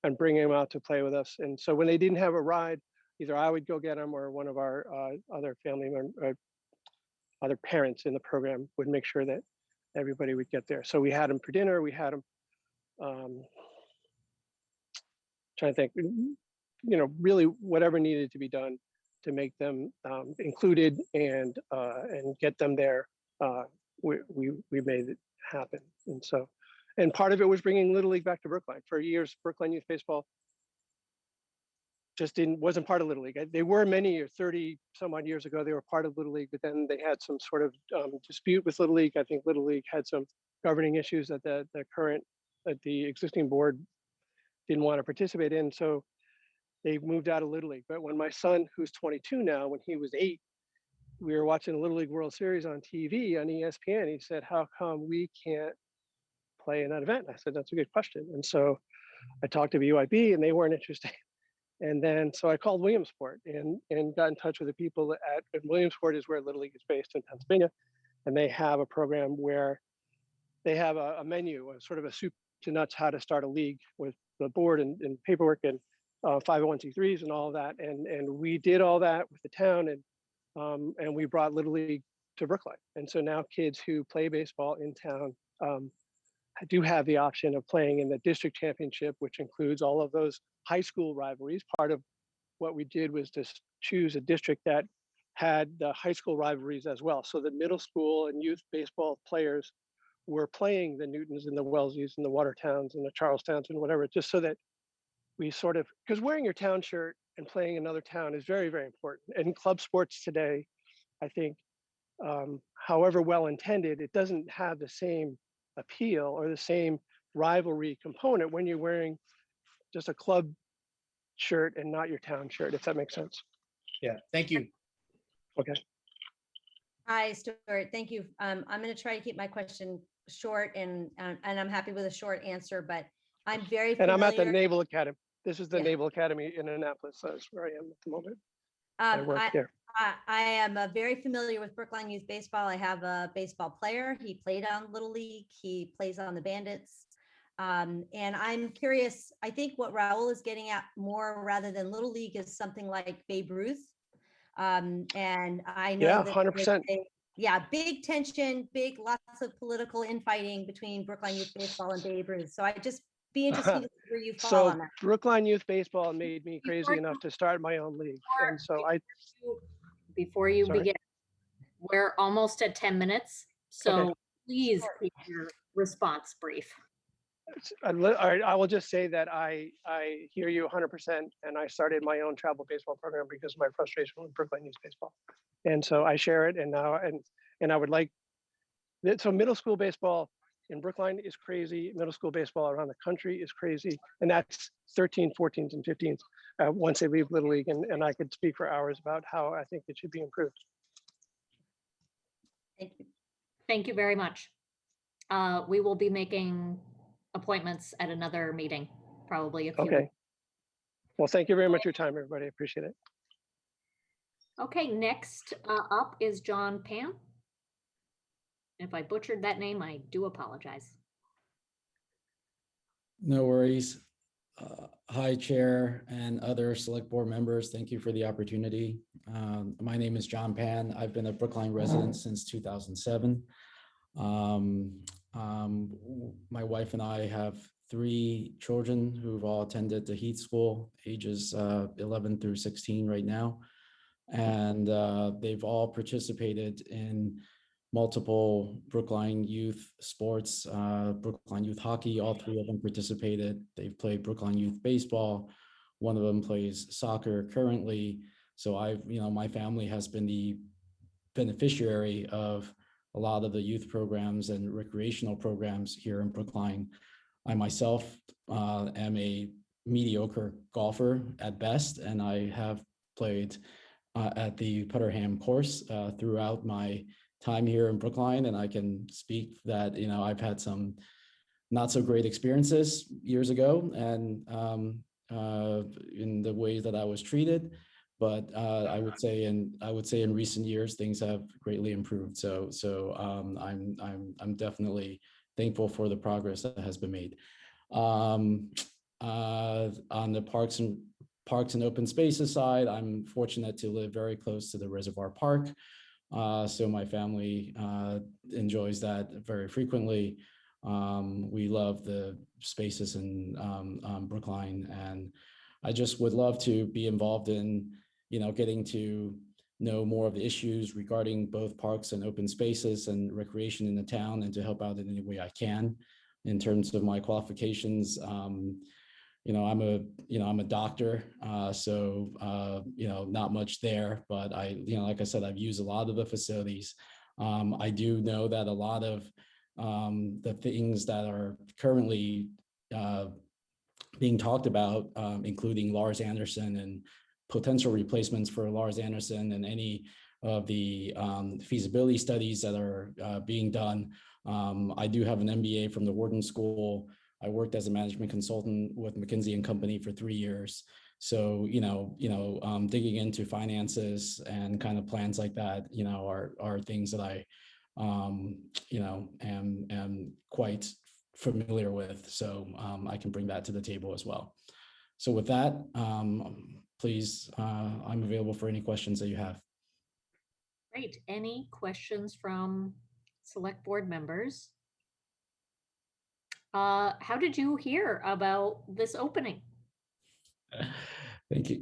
and bringing them out to play with us. And so when they didn't have a ride, either I would go get them or one of our other family members, other parents in the program would make sure that everybody would get there. So we had them for dinner. We had them, trying to think, really whatever needed to be done to make them included and get them there. We made it happen. And so, and part of it was bringing Little League back to Brookline. For years, Brookline Youth Baseball just wasn't part of Little League. They were many years, 30 some odd years ago, they were part of Little League, but then they had some sort of dispute with Little League. I think Little League had some governing issues that the existing board didn't want to participate in. So they moved out of Little League. But when my son, who's 22 now, when he was 8, we were watching the Little League World Series on TV on ESPN. He said, "How come we can't play in that event?" I said, "That's a good question." And so I talked to BYB and they weren't interested. And then, so I called Williamsport and got in touch with the people at Williamsport, is where Little League is based in Pennsylvania. And they have a program where they have a menu, a sort of a soup to nuts, how to start a league with the board and paperwork and 501c3s and all of that. And we did all that with the town and we brought Little League to Brookline. And so now kids who play baseball in town do have the option of playing in the district championship, which includes all of those high school rivalries. Part of what we did was to choose a district that had the high school rivalries as well. So the middle school and youth baseball players were playing the Newtons and the Wellesies and the Watertowns and the Charlestowns and whatever, just so that we sort of, because wearing your town shirt and playing another town is very, very important. And in club sports today, I think, however well intended, it doesn't have the same appeal or the same rivalry component when you're wearing just a club shirt and not your town shirt, if that makes sense. Yeah, thank you. Okay. Hi, Stuart. Thank you. I'm going to try to keep my question short, and I'm happy with a short answer, but I'm very familiar. And I'm at the Naval Academy. This is the Naval Academy in Annapolis. So that's where I am at the moment. I work there. I am very familiar with Brookline Youth Baseball. I have a baseball player. He played on Little League. He plays on the Bandits. And I'm curious, I think what Raul is getting at more rather than Little League is something like Babe Ruth. And I know that 100%. Big tension, lots of political infighting between Brookline Youth Baseball and Babe Ruth. So I'd just be interested to see where you fall on that. Brookline Youth Baseball made me crazy enough to start my own league. And so before you begin, we're almost at 10 minutes. So please keep your response brief. All right, I will just say that I hear you 100%, and I started my own travel baseball program because of my frustration with Brookline Youth Baseball, and so I share it. And now, and I would like that. So middle school baseball in Brookline is crazy. Middle school baseball around the country is crazy, and that's 13, 14s, and 15s once they leave Little League. And I could speak for hours about how I think it should be improved. Thank you. Thank you very much. We will be making appointments at another meeting, probably a few. Okay. Well, thank you very much for your time, everybody. I appreciate it. Okay, next up is John Pan. If I butchered that name, I do apologize. No worries. Hi, Chair and other Select Board members. Thank you for the opportunity. My name is John Pan. I've been a Brookline resident since 2007. My wife and I have 3 children who've all attended the Heath School, ages 11 through 16 right now. And they've all participated in multiple Brookline youth sports, Brookline youth hockey. All 3 of them participated. They've played Brookline youth baseball. One of them plays soccer currently. So my family has been the beneficiary of a lot of the youth programs and recreational programs here in Brookline. I myself am a mediocre golfer at best, and I have played at the Putterham course throughout my time here in Brookline, and I can speak that I've had some not so great experiences years ago, and in the ways that I was treated. But I would say in recent years things have greatly improved. So I'm definitely thankful for the progress that has been made. On the parks and open spaces side, I'm fortunate to live very close to the Reservoir Park. So my family enjoys that very frequently. We love the spaces in Brookline, and I just would love to be involved in, getting to know more of the issues regarding both parks and open spaces and recreation in the town, and to help out in any way I can. In terms of my qualifications, I'm a doctor, so not much there, but like I said, I've used a lot of the facilities. I do know that a lot of the things that are currently being talked about, including Lars Anderson and potential replacements for Lars Anderson, and any of the feasibility studies that are being done. I do have an MBA from the Wharton School. I worked as a management consultant with McKinsey & Company for 3 years. So, digging into finances and kind of plans like that, are things that I, am quite familiar with. So I can bring that to the table as well. So with that, please, I'm available for any questions that you have. Great. Any questions from select board members? How did you hear about this opening? Thank you.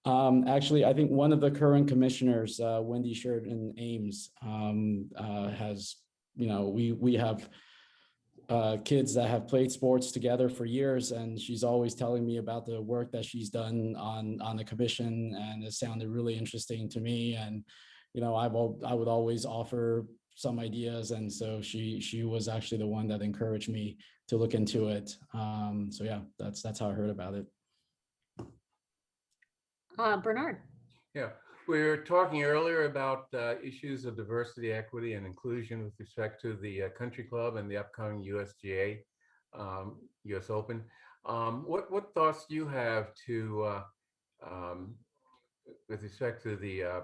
Actually, I think one of the current commissioners, Wendy Sheridan Ames, has, we have kids that have played sports together for years, and she's always telling me about the work that she's done on the commission, and it sounded really interesting to me. And I would always offer some ideas, and so she was actually the one that encouraged me to look into it. So yeah, that's how I heard about it. Bernard. Yeah, we were talking earlier about issues of diversity, equity, and inclusion with respect to the country club and the upcoming USGA, US Open. What thoughts do you have to, with respect to the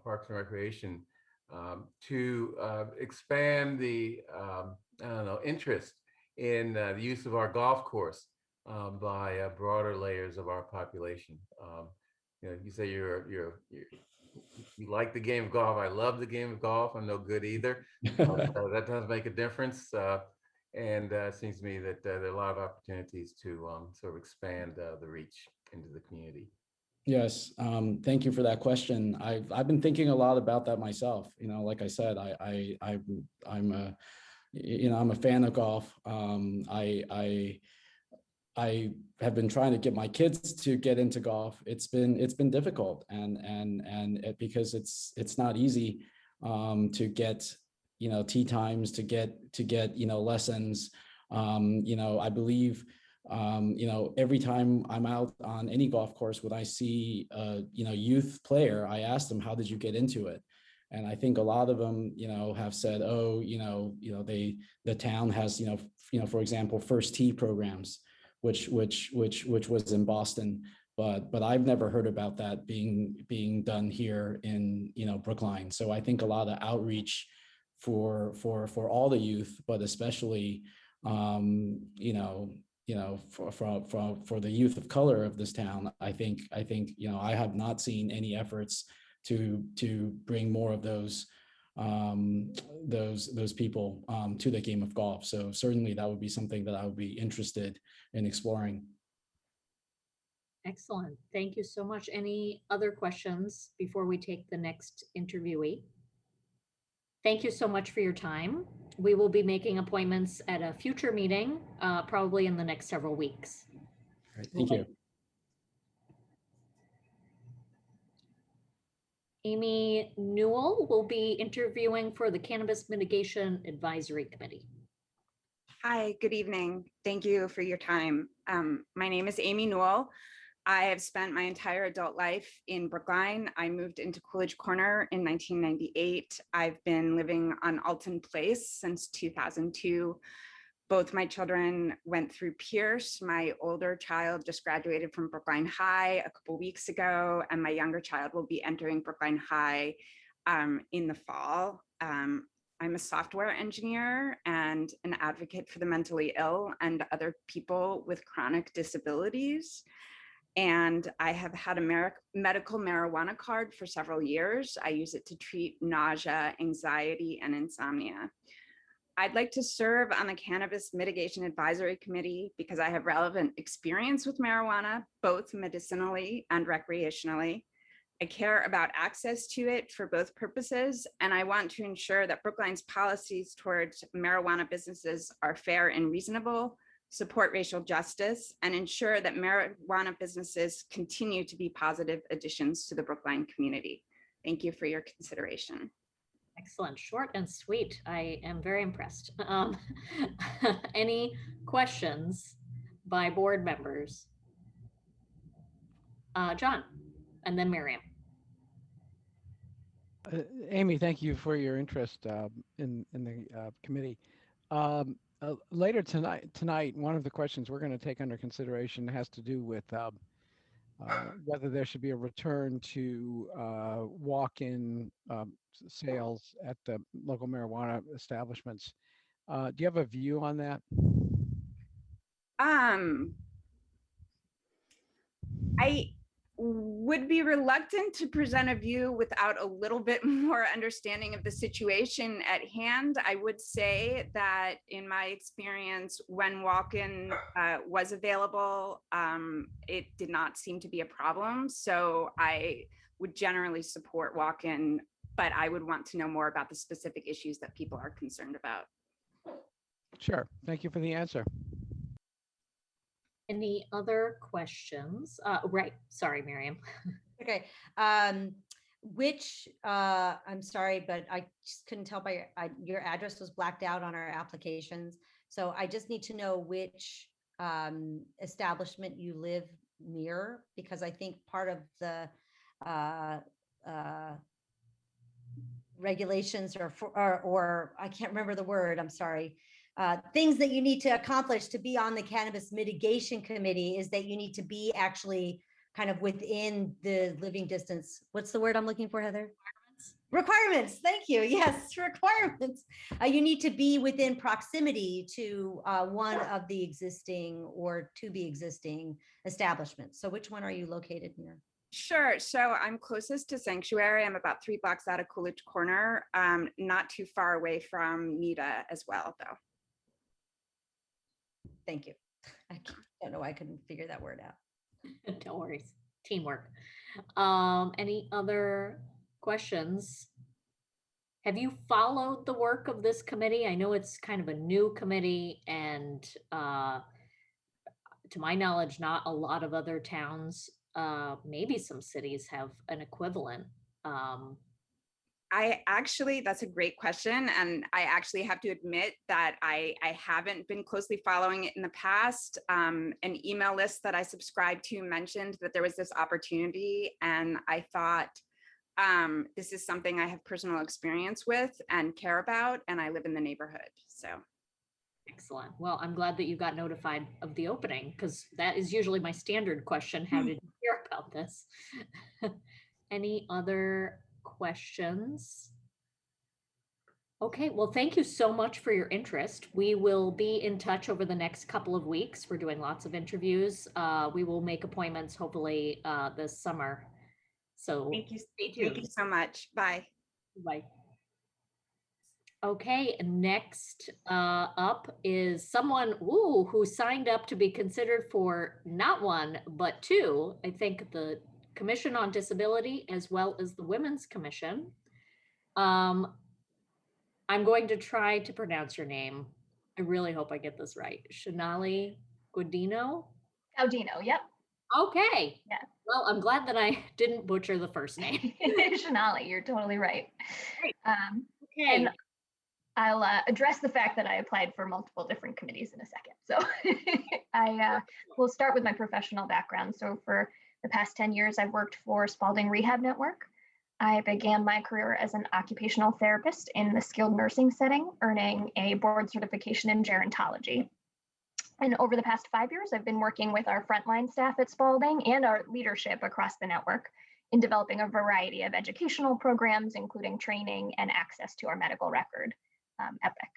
Parks and Recreation, to expand the, interest in the use of our golf course by broader layers of our population? You say you like the game of golf. I love the game of golf. I'm no good either. That does make a difference. And it seems to me that there are a lot of opportunities to sort of expand the reach into the community. Yes, thank you for that question. I've been thinking a lot about that myself. Like I said, I'm a fan of golf. I have been trying to get my kids to get into golf. It's been difficult, and because it's not easy to get tee times, to get lessons. I believe every time I'm out on any golf course, when I see a youth player, I ask them, how did you get into it? And I think a lot of them have said, oh, the town has for example, first tee programs, which was in Boston, but I've never heard about that being done here in Brookline. So I think a lot of outreach for all the youth, but especially for the youth of color of this town. I think I have not seen any efforts to bring more of those people to the game of golf. So certainly that would be something that I would be interested in exploring. Excellent. Thank you so much. Any other questions before we take the next interviewee? Thank you so much for your time. We will be making appointments at a future meeting, probably in the next several weeks. All right, thank you. Amy Newell will be interviewing for the Cannabis Mitigation Advisory Committee. Hi, good evening. Thank you for your time. My name is Amy Newell. I have spent my entire adult life in Brookline. I moved into Coolidge Corner in 1998. I've been living on Alton Place since 2002. Both my children went through Pierce. My older child just graduated from Brookline High a couple weeks ago, and my younger child will be entering Brookline High in the fall. I'm a software engineer and an advocate for the mentally ill and other people with chronic disabilities. And I have had a medical marijuana card for several years. I use it to treat nausea, anxiety, and insomnia. I'd like to serve on the Cannabis Mitigation Advisory Committee because I have relevant experience with marijuana, both medicinally and recreationally. I care about access to it for both purposes, and I want to ensure that Brookline's policies towards marijuana businesses are fair and reasonable, support racial justice, and ensure that marijuana businesses continue to be positive additions to the Brookline community. Thank you for your consideration. Excellent, short and sweet. I am very impressed. Any questions by board members? John, and then Miriam. Amy, thank you for your interest in the committee. Later tonight, one of the questions we're going to take under consideration has to do with whether there should be a return to walk-in sales at the local marijuana establishments. Do you have a view on that? I would be reluctant to present a view without a little bit more understanding of the situation at hand. I would say that in my experience, when walk-in was available, it did not seem to be a problem. So I would generally support walk-in, but I would want to know more about the specific issues that people are concerned about. Sure. Thank you for the answer. Any other questions? Right. Sorry, Miriam. Okay. I'm sorry, but I just couldn't tell by your address was blacked out on our applications. So I just need to know which establishment you live near, because I think part of the regulations or I can't remember the word, I'm sorry. Things that you need to accomplish to be on the Cannabis Mitigation Committee is that you need to be actually kind of within the living distance. What's the word I'm looking for, Heather? Requirements. Thank you. Yes, requirements. You need to be within proximity to one of the existing or to be existing establishments. So which one are you located near? Sure. So I'm closest to Sanctuary. I'm about 3 blocks out of Coolidge Corner, not too far away from NITA as well, though. Thank you. I don't know why I couldn't figure that word out. No worries. Teamwork. Any other questions? Have you followed the work of this committee? I know it's kind of a new committee, and to my knowledge, not a lot of other towns, maybe some cities have an equivalent. That's a great question. And I actually have to admit that I haven't been closely following it in the past. An email list that I subscribed to mentioned that there was this opportunity. And I thought, this is something I have personal experience with and care about, and I live in the neighborhood, so. Excellent. Well, I'm glad that you got notified of the opening, because that is usually my standard question. How did you hear about this? Any other questions? Okay, well, thank you so much for your interest. We will be in touch over the next couple of weeks. We're doing lots of interviews. We will make appointments hopefully this summer. So Thank you. stay tuned. Thank you so much. Bye. Bye. Okay, next up is someone who signed up to be considered for not one, but two, I think the Commission on Disability as well as the Women's Commission. I'm going to try to pronounce your name. I really hope I get this right. Shanali Godino? Gaudino, yep. Okay. Yeah. Well, I'm glad that I didn't butcher the first name. Shanali, you're totally right. Great. Okay. And I'll address the fact that I applied for multiple different committees in a second. So I will start with my professional background. So for the past 10 years, I've worked for Spalding Rehab Network. I began my career as an occupational therapist in the skilled nursing setting, earning a board certification in gerontology. And over the past 5 years, I've been working with our frontline staff at Spalding and our leadership across the network in developing a variety of educational programs, including training and access to our medical record, EPIC.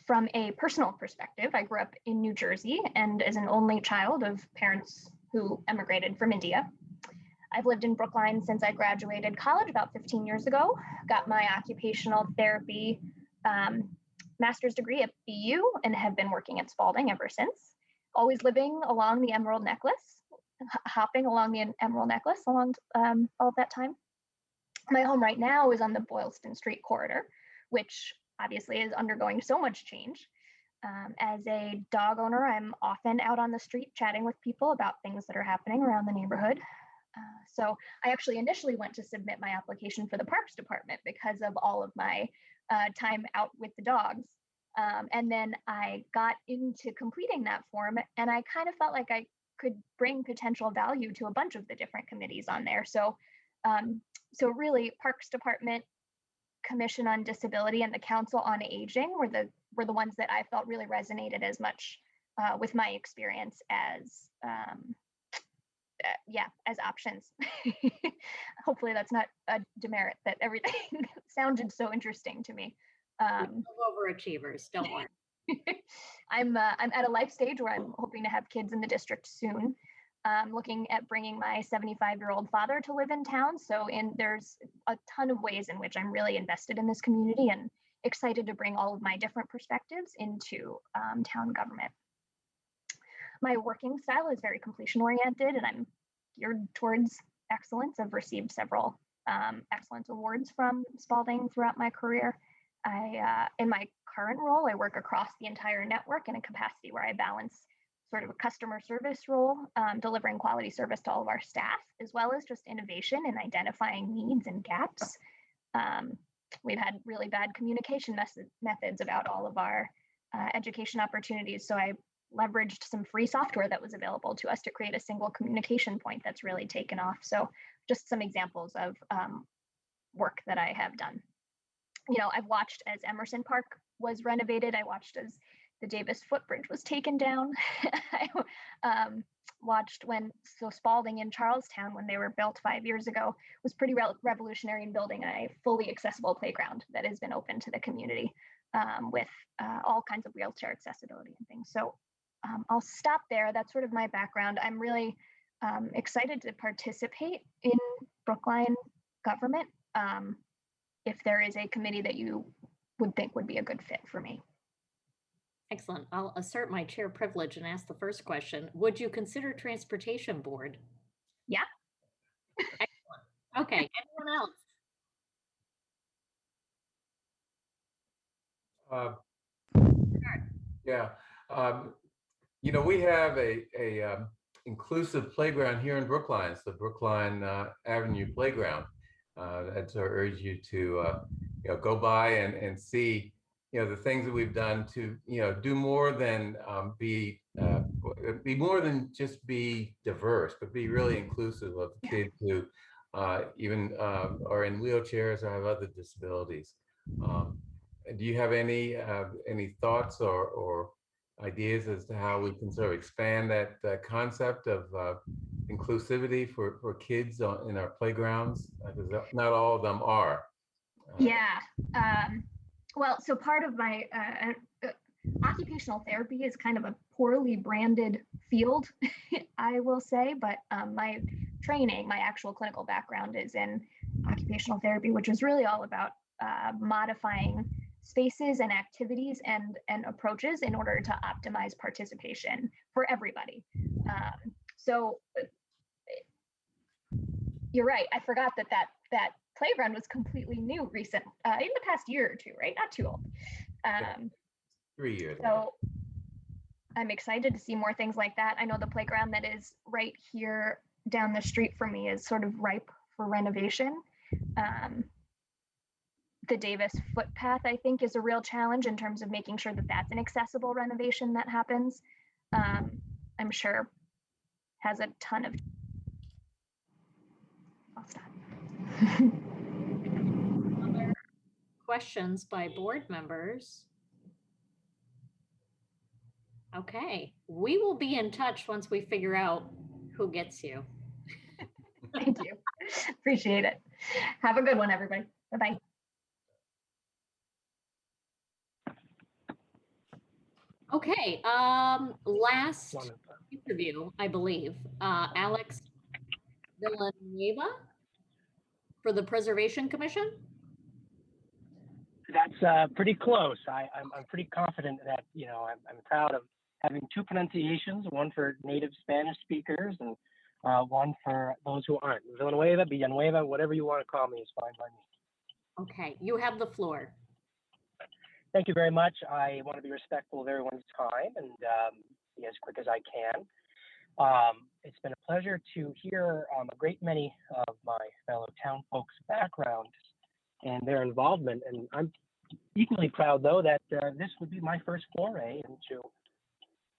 From a personal perspective, I grew up in New Jersey and as an only child of parents who emigrated from India. I've lived in Brookline since I graduated college about 15 years ago, got my occupational therapy master's degree at BU and have been working at Spalding ever since. Always living along the Emerald Necklace, hopping along the Emerald Necklace along all of that time. My home right now is on the Boylston Street corridor, which obviously is undergoing so much change. As a dog owner, I'm often out on the street chatting with people about things that are happening around the neighborhood. So I actually initially went to submit my application for the Parks Department because of all of my time out with the dogs. And then I got into completing that form and I kind of felt like I could bring potential value to a bunch of the different committees on there. So, so really Parks Department, Commission on Disability, and the Council on Aging were the ones that I felt really resonated as much with my experience as as options. Hopefully that's not a demerit that everything sounded so interesting to me. Overachievers, don't worry. I'm at a life stage where I'm hoping to have kids in the district soon. Looking at bringing my 75-year-old father to live in town. So there's a ton of ways in which I'm really invested in this community and excited to bring all of my different perspectives into town government. My working style is very completion oriented and I'm geared towards excellence. I've received several excellence awards from Spalding throughout my career. In my current role, I work across the entire network in a capacity where I balance sort of a customer service role, delivering quality service to all of our staff, as well as just innovation and identifying needs and gaps. We've had really bad communication methods about all of our education opportunities. So I leveraged some free software that was available to us to create a single communication point that's really taken off. So just some examples of work that I have done. You know, I've watched as Emerson Park was renovated. I watched as the Davis Footbridge was taken down. I watched when Spalding in Charlestown, when they were built 5 years ago, was pretty revolutionary in building a fully accessible playground that has been open to the community with all kinds of wheelchair accessibility and things. So I'll stop there. That's sort of my background. I'm really excited to participate in Brookline government. If there is a committee that you would think would be a good fit for me. Excellent. I'll assert my chair privilege and ask the first question. Would you consider transportation board? Yeah. Excellent. Okay. Anyone else? Yeah. You know, we have a inclusive playground here in Brookline. It's the Brookline Avenue Playground. And so I urge you to go by and see the things that we've done to do more than be more than just be diverse, but be really inclusive of kids who even are in wheelchairs or have other disabilities. Do you have any thoughts or ideas as to how we can sort of expand that concept of inclusivity for kids in our playgrounds? Because not all of them are. Yeah. Well, so part of my occupational therapy is kind of a poorly branded field, I will say, but my training, my actual clinical background is in occupational therapy, which is really all about modifying spaces and activities and approaches in order to optimize participation for everybody. So you're right. I forgot that playground was completely new, recent, in the past year or two, right? Not too old. 3 years. So I'm excited to see more things like that. I know the playground that is right here down the street from me is sort of ripe for renovation. The Davis footpath, I think, is a real challenge in terms of making sure that that's an accessible renovation that happens. I'm sure has a ton of. I'll stop. Other questions by board members? Okay, we will be in touch once we figure out who gets you. Thank you. Appreciate it. Have a good one, everybody. Bye-bye. Okay, last interview, I believe, Alex Villanueva for the Preservation Commission. That's pretty close. I'm pretty confident that, I'm proud of having two pronunciations, one for native Spanish speakers and one for those who aren't. Villanueva, Villanueva, whatever you want to call me is fine by me. Okay, you have the floor. Thank you very much. I want to be respectful of everyone's time and be as quick as I can. It's been a pleasure to hear a great many of my fellow town folks' backgrounds and their involvement. And I'm equally proud, though, that this would be my first foray into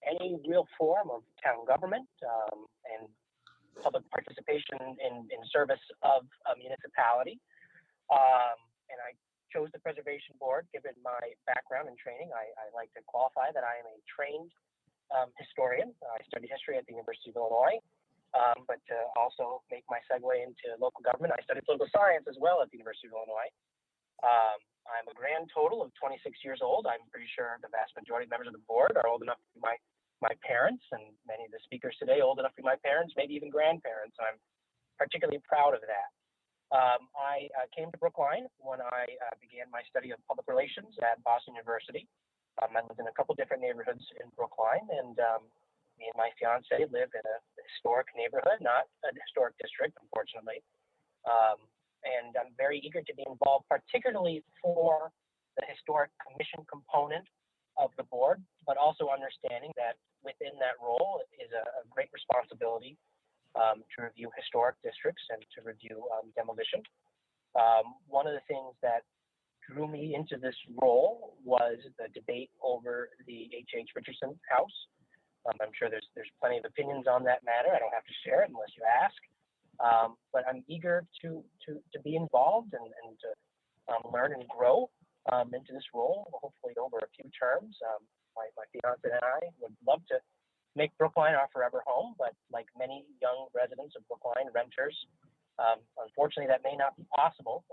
any real form of town government and public participation in service of a municipality. And I chose the Preservation Board, given my background and training. I like to qualify that I am a trained historian. I studied history at the University of Illinois, but to also make my segue into local government, I studied political science as well at the University of Illinois. I'm a grand total of 26 years old. I'm pretty sure the vast majority of members of the board are old enough to be my parents, and many of the speakers today old enough to be my parents, maybe even grandparents. I'm particularly proud of that. I came to Brookline when I began my study of public relations at Boston University. I lived in a couple different neighborhoods in Brookline, and me and my fiance live in a historic neighborhood, not a historic district, unfortunately. And I'm very eager to be involved, particularly for the historic commission component of the board, but also understanding that within that role is a great responsibility to review historic districts and to review demolition. One of the things that drew me into this role was the debate over the H.H. Richardson House. I'm sure there's plenty of opinions on that matter. I don't have to share it unless you ask. But I'm eager to be involved and to learn and grow into this role, hopefully over a few terms. My fiance and I would love to make Brookline our forever home, but like many young residents of Brookline, renters, unfortunately that may not be possible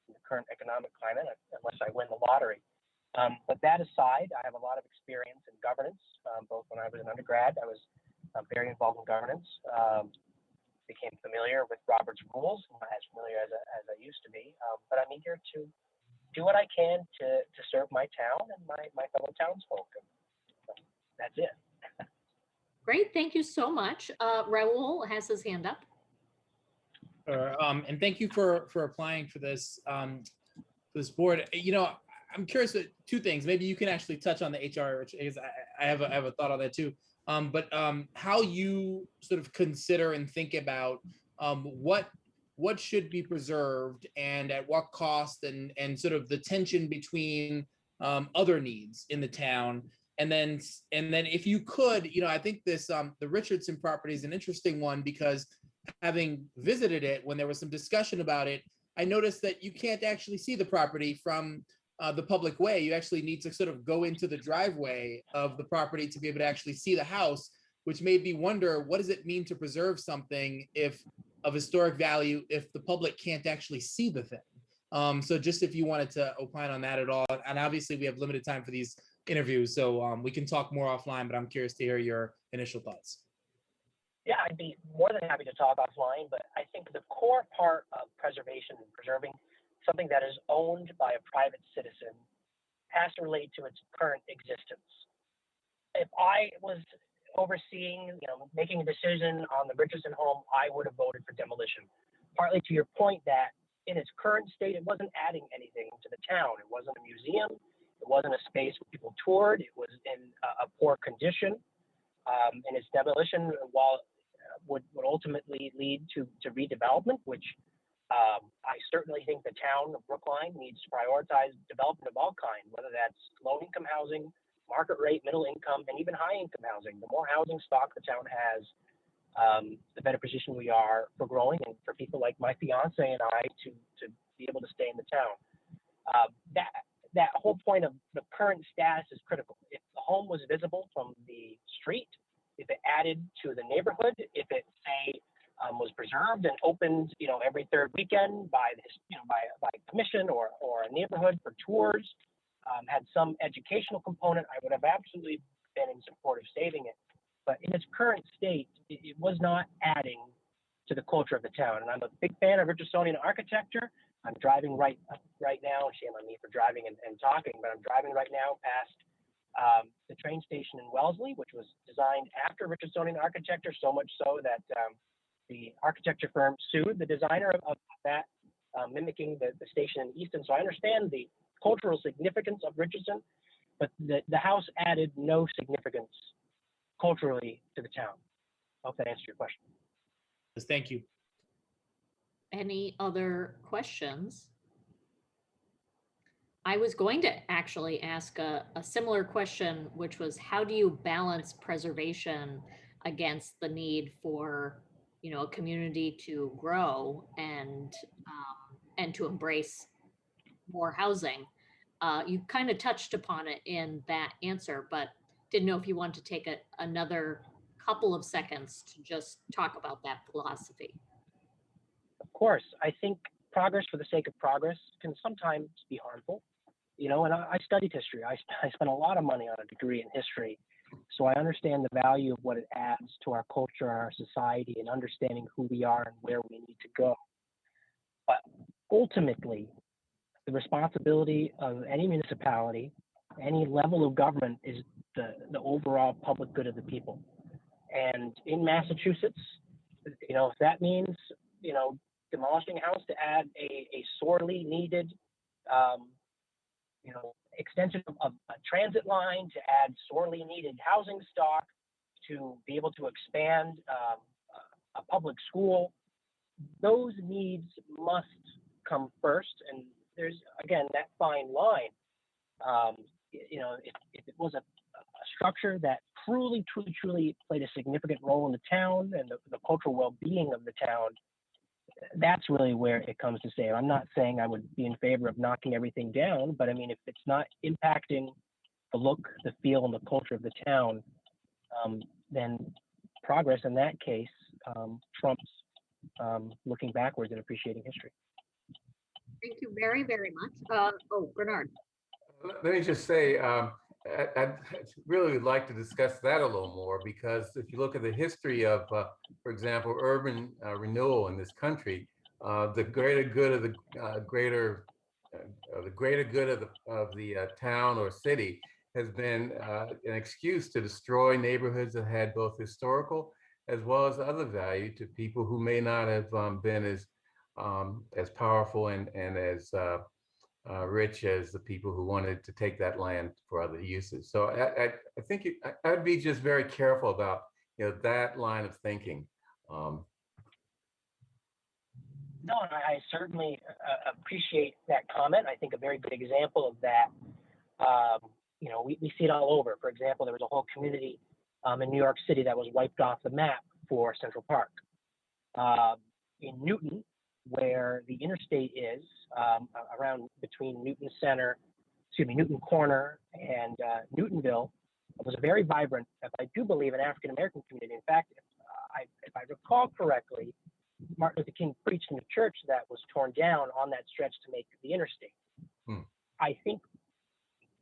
in the current economic climate unless I win the lottery. But that aside, I have a lot of experience in governance. Both when I was an undergrad, I was very involved in governance. Became familiar with Robert's rules, not as familiar as I used to be, but I'm eager to do what I can to serve my town and my fellow townsfolk. So that's it. Great, thank you so much. Raul has his hand up. And thank you for applying for this board. I'm curious about two things. Maybe you can actually touch on the HR, because I have a thought on that too. But how you sort of consider and think about what should be preserved and at what cost, and sort of the tension between other needs in the town. And then if you could, I think this the Richardson property is an interesting one, because having visited it when there was some discussion about it, I noticed that you can't actually see the property from the public way. You actually need to sort of go into the driveway of the property to be able to actually see the house, which made me wonder, what does it mean to preserve something of historic value if the public can't actually see the thing? So just if you wanted to opine on that at all, and obviously we have limited time for these interviews, so we can talk more offline, but I'm curious to hear your initial thoughts. Yeah, I'd be more than happy to talk offline, but I think the core part of preservation and preserving something that is owned by a private citizen has to relate to its current existence. If I was overseeing, making a decision on the Richardson home, I would have voted for demolition. Partly to your point that in its current state, it wasn't adding anything to the town. It wasn't a museum. It wasn't a space where people toured. It was in a poor condition. And its demolition, while would ultimately lead to redevelopment, which I certainly think the town of Brookline needs to prioritize development of all kinds, whether that's low-income housing, market rate, middle income, and even high-income housing. The more housing stock the town has, the better position we are for growing and for people like my fiance and I to be able to stay in the town. That whole point of the current status is critical. If the home was visible from the street, if it added to the neighborhood, if it say was preserved and opened, every third weekend by by commission or a neighborhood for tours, had some educational component, I would have absolutely been in support of saving it. But in its current state, it was not adding to the culture of the town. And I'm a big fan of Richardsonian architecture. I'm driving right now, shame on me for driving and talking, but I'm driving right now past the train station in Wellesley, which was designed after Richardsonian architecture, so much so that the architecture firm sued the designer of that, mimicking the station in Easton. So I understand the cultural significance of Richardson, but the house added no significance culturally to the town. I hope that answers your question. Thank you. Any other questions? I was going to actually ask a similar question, which was how do you balance preservation against the need for, a community to grow and to embrace more housing? You kind of touched upon it in that answer, but didn't know if you want to take another couple of seconds to just talk about that philosophy. Of course, I think progress for the sake of progress can sometimes be harmful. And I studied history. I spent a lot of money on a degree in history. So I understand the value of what it adds to our culture, our society, and understanding who we are and where we need to go. But ultimately, the responsibility of any municipality, any level of government is the overall public good of the people. And in Massachusetts, if that means, demolishing a house to add a sorely needed, extension of a transit line, to add sorely needed housing stock, to be able to expand a public school, those needs must come first. And there's, again, that fine line. If it was a structure that truly played a significant role in the town and the cultural well-being of the town, that's really where it comes to say. I'm not saying I would be in favor of knocking everything down, but I mean, if it's not impacting the look, the feel, and the culture of the town, then progress in that case trumps looking backwards and appreciating history. Thank you very, very much. Bernard. Let me just say, I'd really would like to discuss that a little more, because if you look at the history of, for example, urban renewal in this country, the greater good of the town or city has been an excuse to destroy neighborhoods that had both historical as well as other value to people who may not have been as powerful and as rich as the people who wanted to take that land for other uses. So I think I'd be just very careful about that line of thinking. No, I certainly appreciate that comment. I think a very good example of that, we see it all over. For example, there was a whole community in New York City that was wiped off the map for Central Park. In Newton, where the interstate is, around between Newton Corner and Newtonville, it was a very vibrant, I do believe, an African-American community. In fact, if I recall correctly, Martin Luther King preached in a church that was torn down on that stretch to make the interstate. I think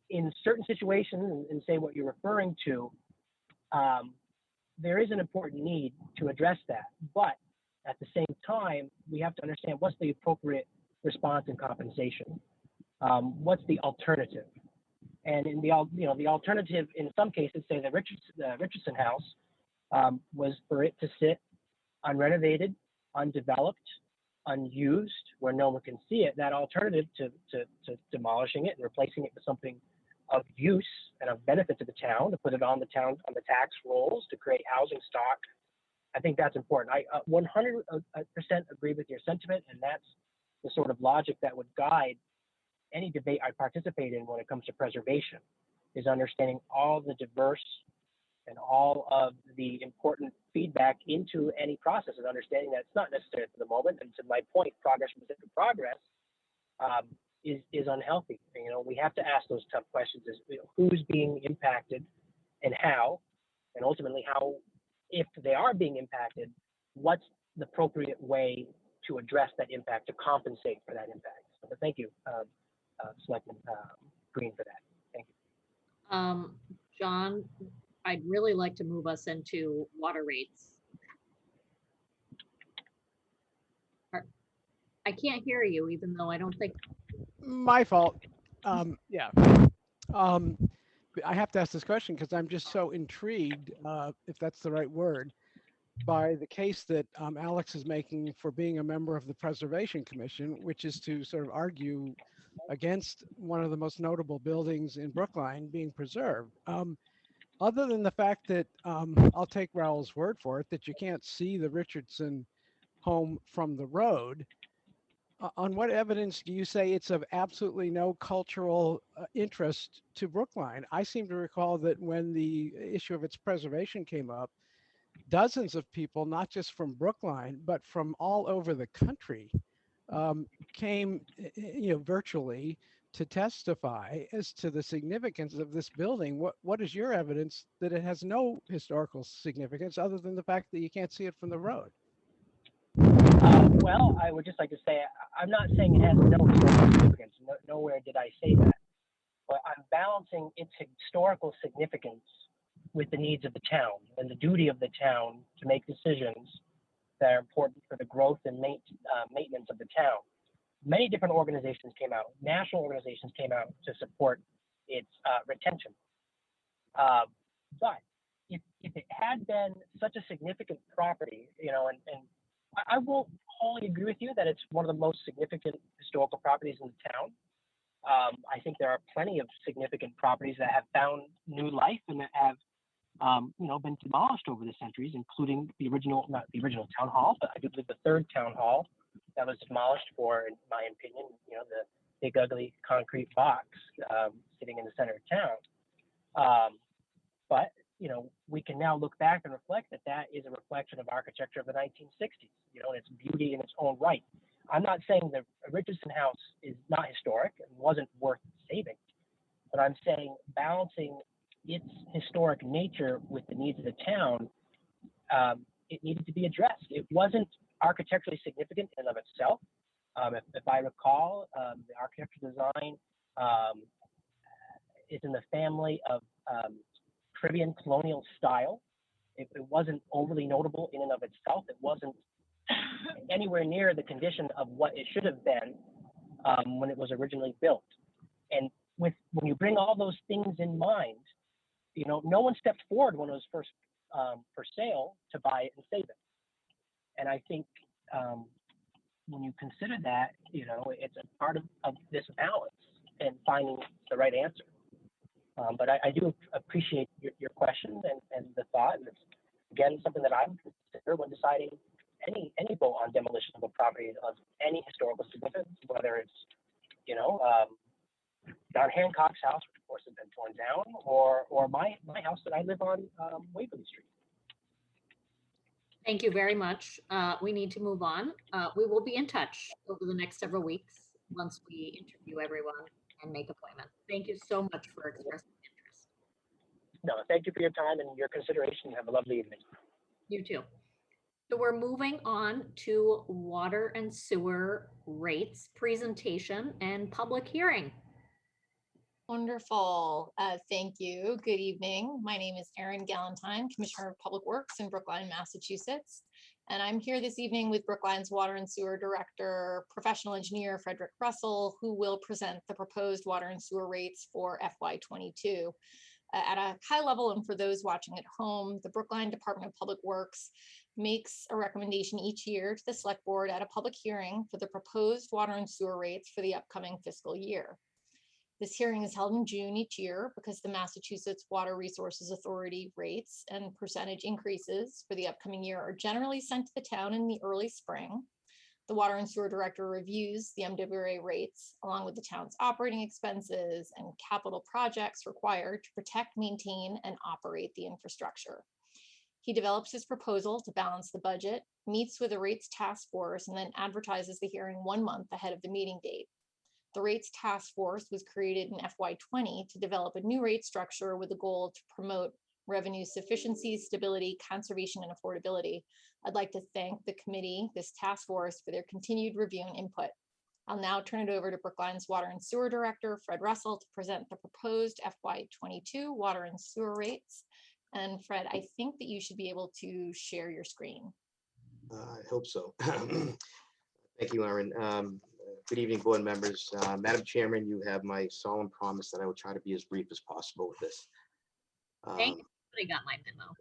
in certain situations, and say what you're referring to, there is an important need to address that. But at the same time, we have to understand what's the appropriate response and compensation. What's the alternative? And in the alternative in some cases, say the Richardson House, was for it to sit unrenovated, undeveloped, unused, where no one can see it. That alternative to demolishing it and replacing it with something of use and of benefit to the town, to put it on the tax rolls, to create housing stock. I think that's important. I 100% agree with your sentiment, and that's the sort of logic that would guide any debate I participate in when it comes to preservation, is understanding all the diverse and all of the important feedback into any process, and understanding that it's not necessary for the moment. And to my point, progress from specific progress is unhealthy. You know, we have to ask those tough questions: is, you know, who's being impacted and how, and ultimately how, if they are being impacted, what's the appropriate way to address that impact, to compensate for that impact. So, but thank you, Selectman Green, for that. Thank you. John, I'd really like to move us into water rates. I can't hear you, even though I don't think. My fault. Yeah. I have to ask this question because I'm just so intrigued, if that's the right word, by the case that Alex is making for being a member of the Preservation Commission, which is to sort of argue against one of the most notable buildings in Brookline being preserved. Other than the fact that I'll take Raoul's word for it, that you can't see the Richardson home from the road, on what evidence do you say it's of absolutely no cultural interest to Brookline? I seem to recall that when the issue of its preservation came up, dozens of people, not just from Brookline, but from all over the country, came, virtually to testify as to the significance of this building. What is your evidence that it has no historical significance other than the fact that you can't see it from the road? Well, I would just like to say, I'm not saying it has no historical significance. Nowhere did I say that. But I'm balancing its historical significance with the needs of the town and the duty of the town to make decisions that are important for the growth and maintenance of the town. Many different organizations came out, national organizations came out to support its retention. But if it had been such a significant property, and I won't wholly agree with you that it's one of the most significant historical properties in the town. I think there are plenty of significant properties that have found new life and that have, been demolished over the centuries, including not the original town hall, but I do believe the third town hall that was demolished for, in my opinion, the big ugly concrete box sitting in the center of town. But we can now look back and reflect that is a reflection of architecture of the 1960s, and its beauty in its own right. I'm not saying the Richardson House is not historic and wasn't worth saving, but I'm saying balancing its historic nature with the needs of the town, it needed to be addressed. It wasn't architecturally significant in and of itself. If I recall, the architecture design is in the family of Caribbean colonial style. It wasn't overly notable in and of itself. It wasn't anywhere near the condition of what it should have been when it was originally built. And when you bring all those things in mind, no one stepped forward when it was first for sale to buy it and save it. And I think when you consider that, it's a part of this balance and finding the right answer. But I do appreciate your question and the thought, and it's again something that I would consider when deciding any vote on demolition of a property of any historical significance, whether it's John Hancock's house, which of course has been torn down, or my house that I live on, Waverly Street. Thank you very much. We need to move on. We will be in touch over the next several weeks once we interview everyone and make appointments. Thank you so much for expressing interest. No, thank you for your time and your consideration. Have a lovely evening. You too. So we're moving on to water and sewer rates presentation and public hearing. Wonderful. Thank you. Good evening. My name is Erin Galentine, Commissioner of Public Works in Brookline, Massachusetts. And I'm here this evening with Brookline's Water and Sewer Director, Professional Engineer Frederick Russell, who will present the proposed water and sewer rates for FY22. At a high level, and for those watching at home, the Brookline Department of Public Works makes a recommendation each year to the Select Board at a public hearing for the proposed water and sewer rates for the upcoming fiscal year. This hearing is held in June each year because the Massachusetts Water Resources Authority rates and percentage increases for the upcoming year are generally sent to the town in the early spring. The Water and Sewer Director reviews the MWRA rates along with the town's operating expenses and capital projects required to protect, maintain, and operate the infrastructure. He develops his proposal to balance the budget, meets with the rates task force, and then advertises the hearing 1 month ahead of the meeting date. The rates task force was created in FY20 to develop a new rate structure with the goal to promote revenue sufficiency, stability, conservation, and affordability. I'd like to thank the committee, this task force, for their continued review and input. I'll now turn it over to Brookline's Water and Sewer Director, Fred Russell, to present the proposed FY22 water and sewer rates. And Fred, I think that you should be able to share your screen. I hope so. Thank you, Erin. Good evening, board members. Madam Chairman, you have my solemn promise that I will try to be as brief as possible with this. Thank you. I got my memo.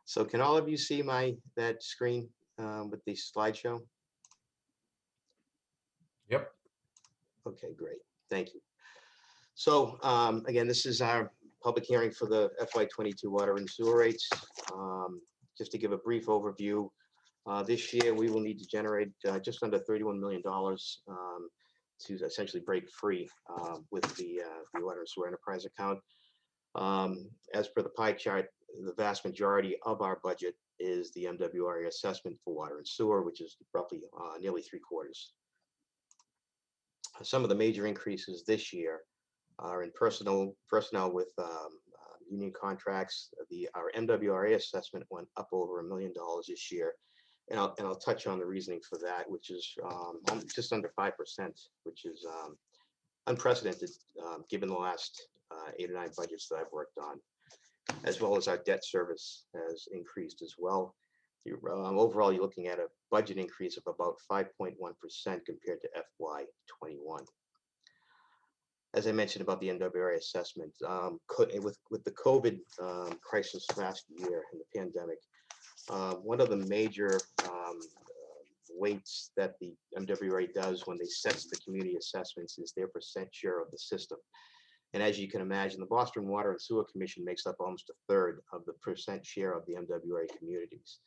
So can all of you see that screen with the slideshow? Yep. Okay, great. Thank you. So again, this is our public hearing for the FY22 water and sewer rates. Just to give a brief overview, this year we will need to generate just under $31 million to essentially break free with the water and sewer enterprise account. As per the pie chart, the vast majority of our budget is the MWRA assessment for water and sewer, which is roughly nearly 3/4. Some of the major increases this year are in personnel with union contracts. Our MWRA assessment went up over $1 million this year, and I'll touch on the reasoning for that, which is just under 5%, which is unprecedented given the last 8 or 9 budgets that I've worked on, as well as our debt service has increased as well. Overall, you're looking at a budget increase of about 5.1% compared to FY21. As I mentioned about the MWRA assessment, with the COVID crisis last year and the pandemic, one of the major weights that the MWRA does when they set the community assessments is their percent share of the system. And as you can imagine, the Boston Water and Sewer Commission makes up almost 1/3 of the percent share of the MWRA communities.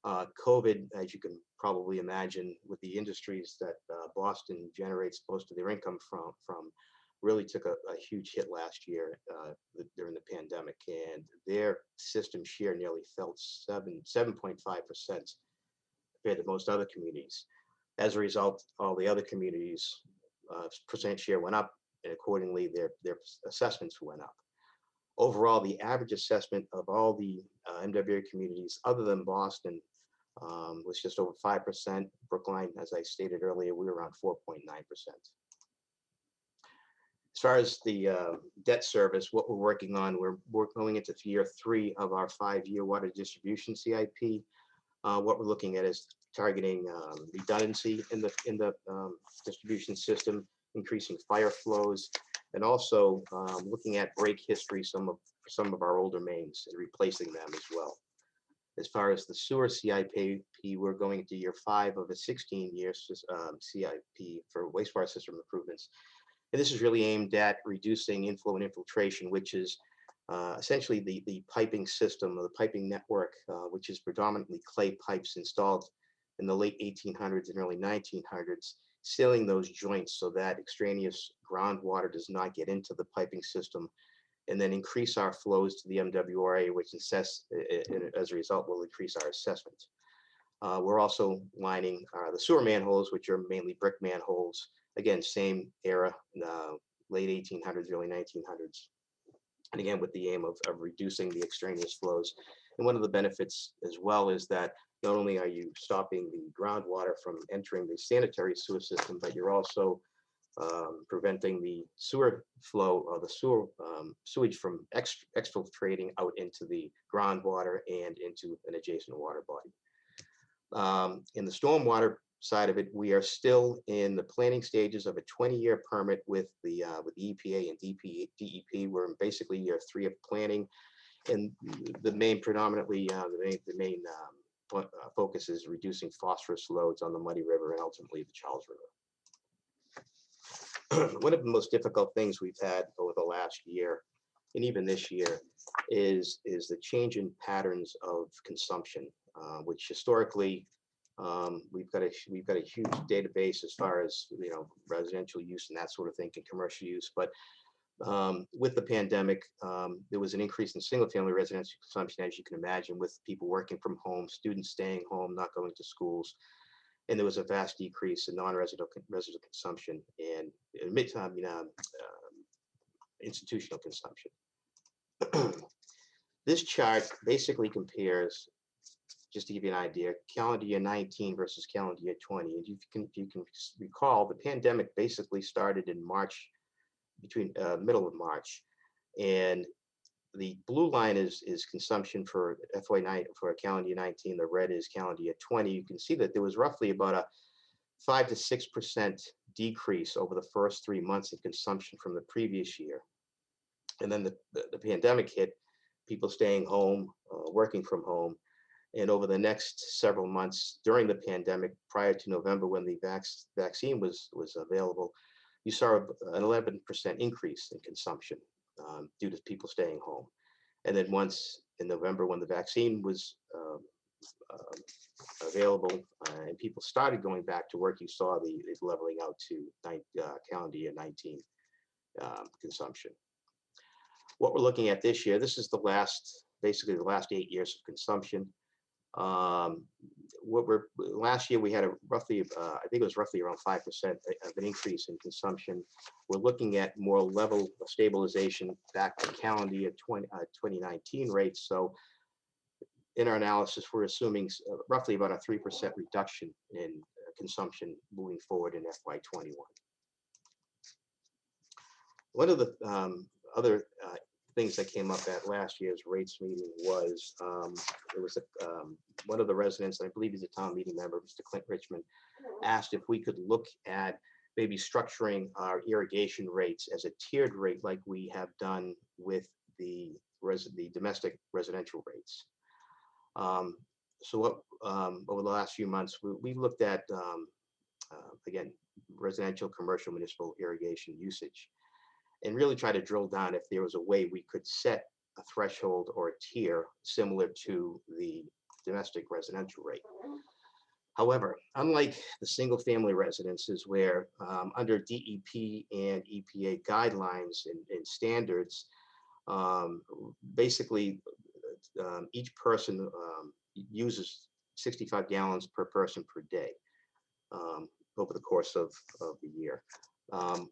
COVID, as you can probably imagine, with the industries that Boston generates most of their income from really took a huge hit last year during the pandemic, and their system share nearly fell 7.5% compared to most other communities. As a result, all the other communities' percent share went up, and accordingly their assessments went up. Overall, the average assessment of all the MWRA communities other than Boston was just over 5%. Brookline, as I stated earlier, we were around 4.9%. As far as the debt service, what we're working on, we're going into year 3 of our 5-year water distribution CIP. What we're looking at is targeting redundancy in the distribution system, increasing fire flows, and also looking at break history, some of our older mains and replacing them as well. As far as the sewer CIP, we're going into year 5 of a 16-year CIP for wastewater system improvements. And this is really aimed at reducing inflow and infiltration, which is essentially the piping system or the piping network, which is predominantly clay pipes installed in the late 1800s and early 1900s, sealing those joints so that extraneous groundwater does not get into the piping system, and then increase our flows to the MWRA, which as a result will increase our assessment. We're also lining the sewer manholes, which are mainly brick manholes. Again, same era, late 1800s, early 1900s. And again, with the aim of reducing the extraneous flows And one of the benefits as well is that not only are you stopping the groundwater from entering the sanitary sewer system, but you're also preventing the sewer flow or the sewage from exfiltrating out into the groundwater and into an adjacent water body. In the stormwater side of it, we are still in the planning stages of a 20-year permit with the EPA and DEP. We're in basically year 3 of planning, and the main focus is reducing phosphorus loads on the Muddy River and ultimately the Charles River. One of the most difficult things we've had over the last year, and even this year, is the change in patterns of consumption, which historically we've got a huge database as far as residential use and that sort of thing, and commercial use. But with the pandemic, there was an increase in single-family residential consumption, as you can imagine, with people working from home, students staying home, not going to schools. And there was a vast decrease in non-residential consumption and institutional consumption. This chart basically compares, just to give you an idea, calendar year 19 versus calendar year 20. And if you can recall, the pandemic basically started in March, between middle of March, and the blue line is consumption for FY9 for calendar year 19. The red is calendar year 20. You can see that there was roughly about a 5 to 6% decrease over the first 3 months of consumption from the previous year. And then the pandemic hit, people staying home, working from home. And over the next several months during the pandemic, prior to November when the vaccine was available, you saw an 11% increase in consumption due to people staying home. And then once in November, when the vaccine was available and people started going back to work, you saw the leveling out to calendar year 19 consumption. What we're looking at this year, this is basically the last 8 years of consumption. Last year we had a roughly, I think it was roughly around 5% of an increase in consumption. We're looking at more level stabilization back to calendar year 2019 rates. So in our analysis, we're assuming roughly about a 3% reduction in consumption moving forward in FY21. One of the other things that came up at last year's rates meeting was one of the residents, I believe he's a town meeting member, Mr. Clint Richmond, asked if we could look at maybe structuring our irrigation rates as a tiered rate like we have done with the domestic residential rates. So what over the last few months, we looked at, again, residential, commercial, municipal irrigation usage, and really try to drill down if there was a way we could set a threshold or a tier similar to the domestic residential rate. However, unlike the single family residences where under DEP and EPA guidelines and standards, basically each person uses 65 gallons per person per day over the course of the year.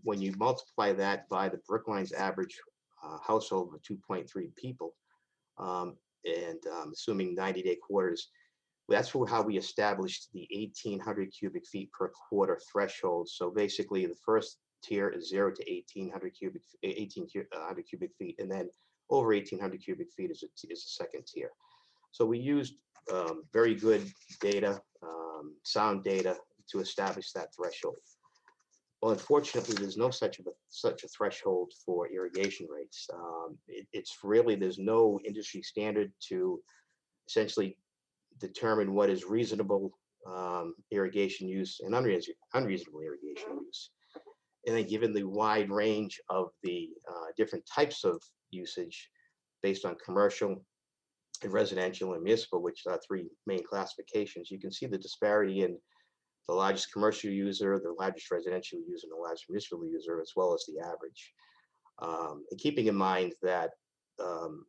When you multiply that by the Brookline's average household of 2.3 people, and assuming 90-day quarters, that's how we established the 1,800 cubic feet per quarter threshold. So basically, the first tier is 0 to 1,800 cubic feet, and then over 1,800 cubic feet is a second tier. So we used very good data, sound data, to establish that threshold. Well, unfortunately, there's no such a threshold for irrigation rates. It's really, there's no industry standard to essentially determine what is reasonable irrigation use and unreasonable irrigation use. And then given the wide range of the different types of usage based on commercial and residential and municipal, which are 3 main classifications, you can see the disparity in the largest commercial user, the largest residential user, and the largest municipal user, as well as the average. And keeping in mind that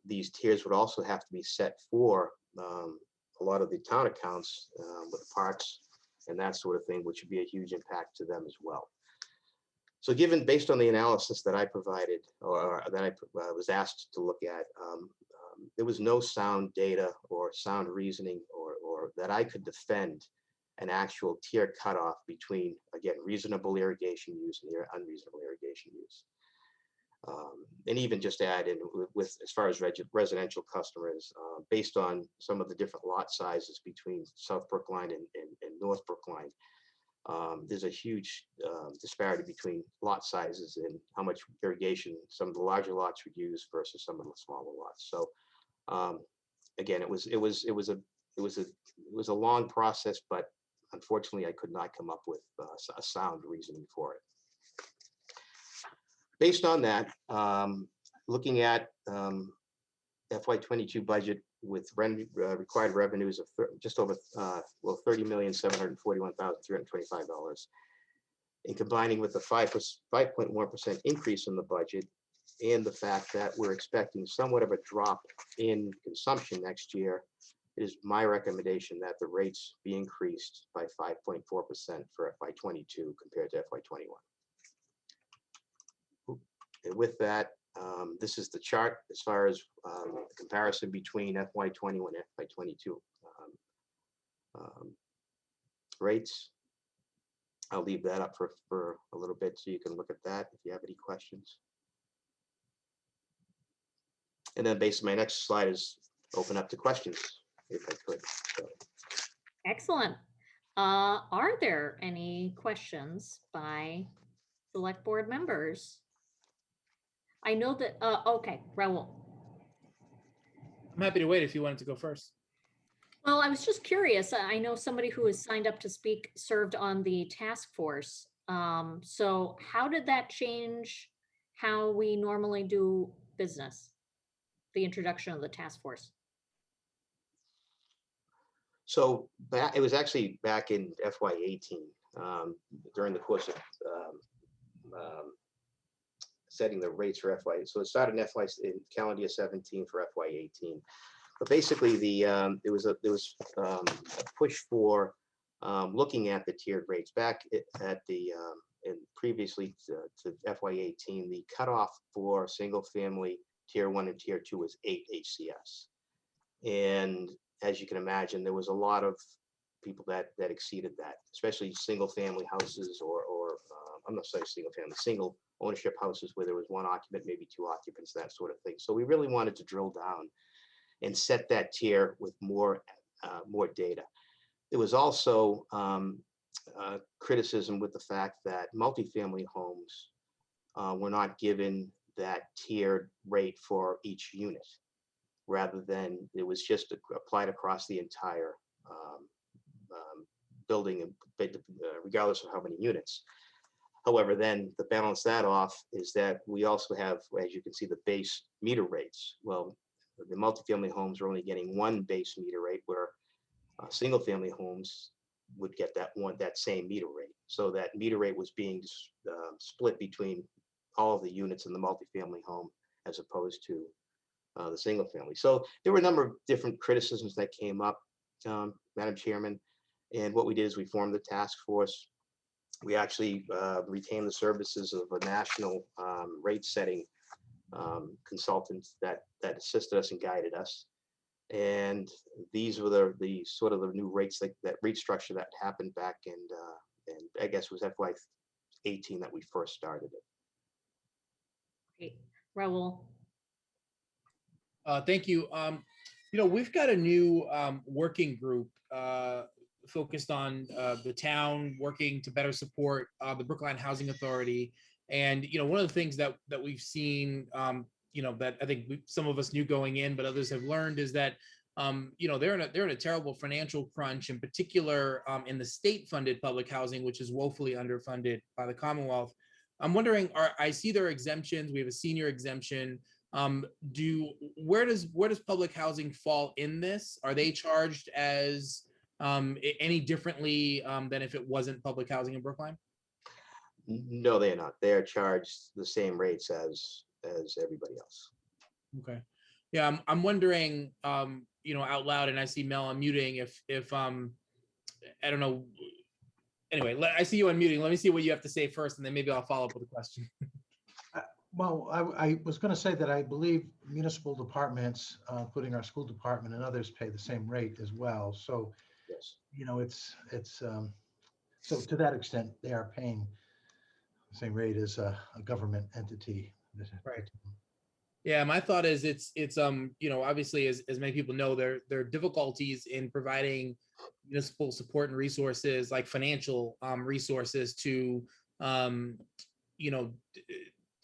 these tiers would also have to be set for a lot of the town accounts with parks and that sort of thing, which would be a huge impact to them as well. So based on the analysis that I provided, or that I was asked to look at, there was no sound data or sound reasoning or that I could defend an actual tier cutoff between, again, reasonable irrigation use and unreasonable irrigation use. And even just to add in with as far as residential customers, based on some of the different lot sizes between South Brookline and North Brookline, there's a huge disparity between lot sizes and how much irrigation some of the larger lots would use versus some of the smaller lots. So again, it was a long process, but unfortunately, I could not come up with a sound reasoning for it. Based on that, looking at FY22 budget with required revenues of just over $30,741,325, and combining with the 5.1% increase in the budget, and the fact that we're expecting somewhat of a drop in consumption next year, it is my recommendation that the rates be increased by 5.4% for FY22 compared to FY21. And with that, this is the chart as far as the comparison between FY21 and FY22 rates. I'll leave that up for a little bit so you can look at that if you have any questions. And then basically my next slide is open up to questions if I could. So. Excellent. Are there any questions by select board members? I know that, okay, Raul. I'm happy to wait if you wanted to go first. Well, I was just curious. I know somebody who has signed up to speak served on the task force. So how did that change how we normally do business? The introduction of the task force. So it was actually back in FY18 during the course of setting the rates for FY. So it started in calendar year 17 for FY18. But basically, there was a push for looking at the tiered rates back at the and previously to FY18. The cutoff for single family tier 1 and tier 2 was 8 HCS, and as you can imagine, there was a lot of people that exceeded that, especially single family houses or I'm not saying single family, single ownership houses where there was one occupant, maybe two occupants, that sort of thing. So we really wanted to drill down and set that tier with more data. There was also criticism with the fact that multifamily homes were not given that tiered rate for each unit, rather than it was just applied across the entire building, regardless of how many units. However, then to balance that off is that we also have, as you can see, the base meter rates. Well, the multifamily homes are only getting one base meter rate, where single family homes would get that same meter rate. So that meter rate was being split between all of the units in the multifamily home as opposed to the single family. So there were a number of different criticisms that came up, Madam Chairman. And what we did is we formed the task force. We actually retained the services of a national rate setting consultant that assisted us and guided us. And these were the sort of the new rates, that rate structure that happened back in, and I guess it was FY18 that we first started it. Great. Raul. Thank you. We've got a new working group focused on the town working to better support the Brookline Housing Authority. And, one of the things that we've seen, that I think some of us knew going in, but others have learned, is that, they're in a terrible financial crunch, in particular in the state-funded public housing, which is woefully underfunded by the Commonwealth. I'm wondering, I see their exemptions. We have a senior exemption. Where does public housing fall in this? Are they charged as any differently than if it wasn't public housing in Brookline? No, they're not. They are charged the same rates as everybody else. Okay. Yeah, I'm wondering, out loud, and I see Mel unmuting, if I don't know. Anyway, I see you unmuting. Let me see what you have to say first, and then maybe I'll follow up with a question. Well, I was going to say that I believe municipal departments, including our school department and others, pay the same rate as well. So, Yes. so to that extent, they are paying the same rate as a government entity. Right. Yeah, my thought is it's obviously as many people know there are difficulties in providing municipal support and resources like financial resources to um, you know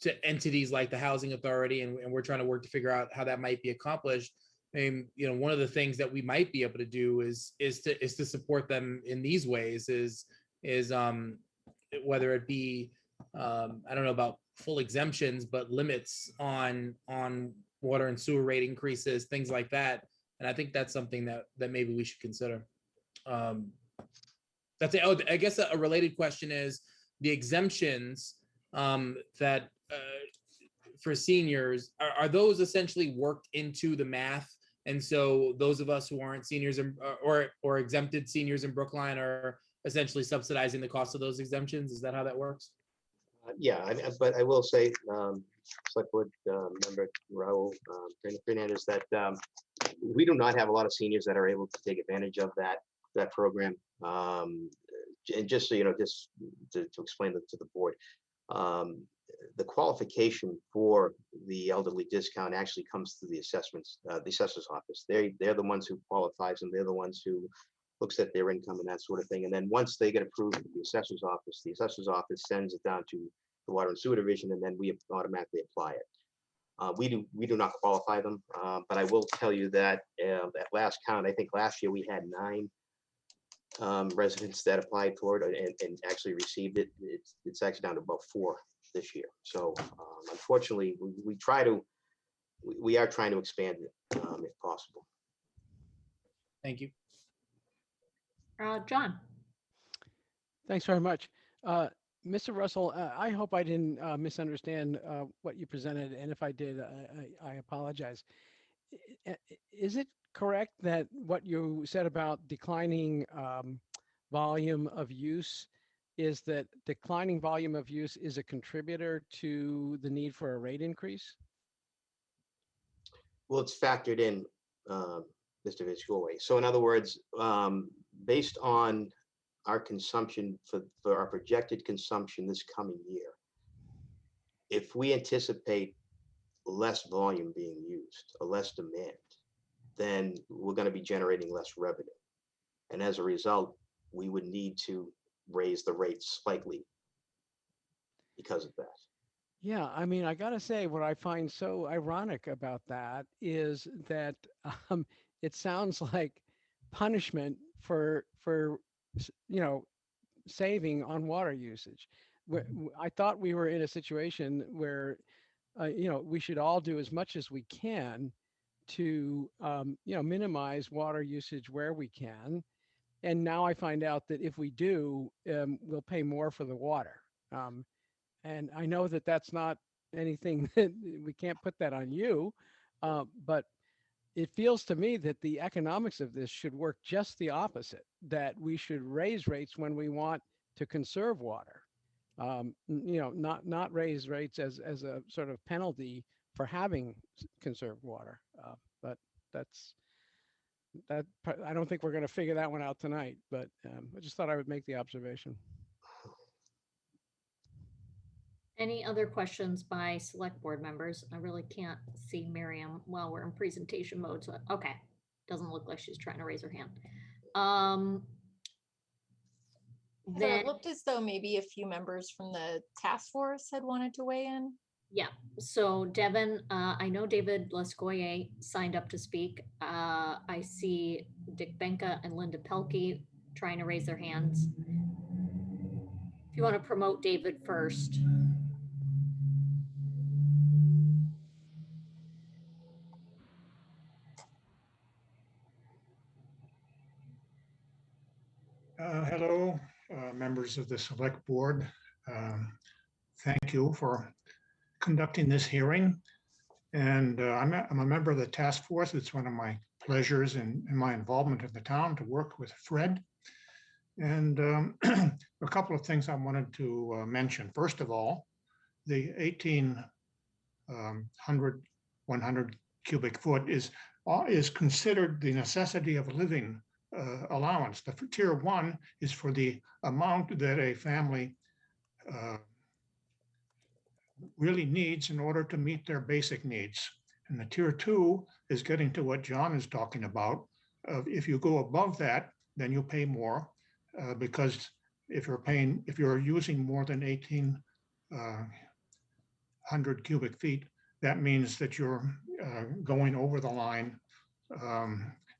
to entities like the housing authority, and we're trying to work to figure out how that might be accomplished. And one of the things that we might be able to do is to support them in these ways is whether it be I don't know about full exemptions, but limits on water and sewer rate increases, things like that. And I think that's something that maybe we should consider. That's it. Oh, I guess a related question is the exemptions that for seniors, are those essentially worked into the math? And so those of us who aren't seniors or exempted seniors in Brookline are essentially subsidizing the cost of those exemptions. Is that how that works? Yeah, but I will say, Select Board Member Raul Fernandez, that we do not have a lot of seniors that are able to take advantage of that program. And just so you know, just to explain to the board, the qualification for the elderly discount actually comes through the assessor's office. They're the ones who qualifies them. They're the ones who looks at their income and that sort of thing. And then once they get approved at the assessor's office sends it down to the Water and Sewer Division, and then we automatically apply it. We do not qualify them, but I will tell you that at last count, I think last year we had 9 residents that applied for it and actually received it. It's actually down to about 4 this year. So unfortunately, we are trying to expand it if possible. Thank you. John. Thanks very much. Mr. Russell, I hope I didn't misunderstand what you presented, and if I did, I apologize. Is it correct that what you said about declining volume of use is that declining volume of use is a contributor to the need for a rate increase? Well, it's factored in, Mr. Viscoy. So in other words, based on our consumption for our projected consumption this coming year, if we anticipate less volume being used or less demand, then we're going to be generating less revenue. And as a result, we would need to raise the rates slightly because of that. Yeah, I mean, I gotta say, what I find so ironic about that is that it sounds like punishment for saving on water usage. I thought we were in a situation where we should all do as much as we can to minimize water usage where we can. And now I find out that if we do, we'll pay more for the water. And I know that that's not anything that we can't put that on you, but it feels to me that the economics of this should work just the opposite, that we should raise rates when we want to conserve water. Not raise rates as a sort of penalty for having conserved water. But I don't think we're going to figure that one out tonight, but I just thought I would make the observation. Any other questions by select board members? I really can't see Miriam while we're in presentation mode. So, okay. Doesn't look like she's trying to raise her hand. It looked as though maybe a few members from the task force had wanted to weigh in. Yeah, so Devin, I know David Lescoyer signed up to speak. I see Dick Benka and Linda Pelkey trying to raise their hands. If you want to promote David first. Hello, members of the Select Board. Thank you for conducting this hearing. And I'm a member of the task force. It's one of my pleasures in my involvement in the town to work with Fred. And a couple of things I wanted to mention. First of all, the 100 cubic foot is considered the necessity of living allowance. The tier 1 is for the amount that a family really needs in order to meet their basic needs. And the tier 2 is getting to what John is talking about. If you go above that, then you pay more because if you're using more than 1,800 cubic feet, that means that you're going over the line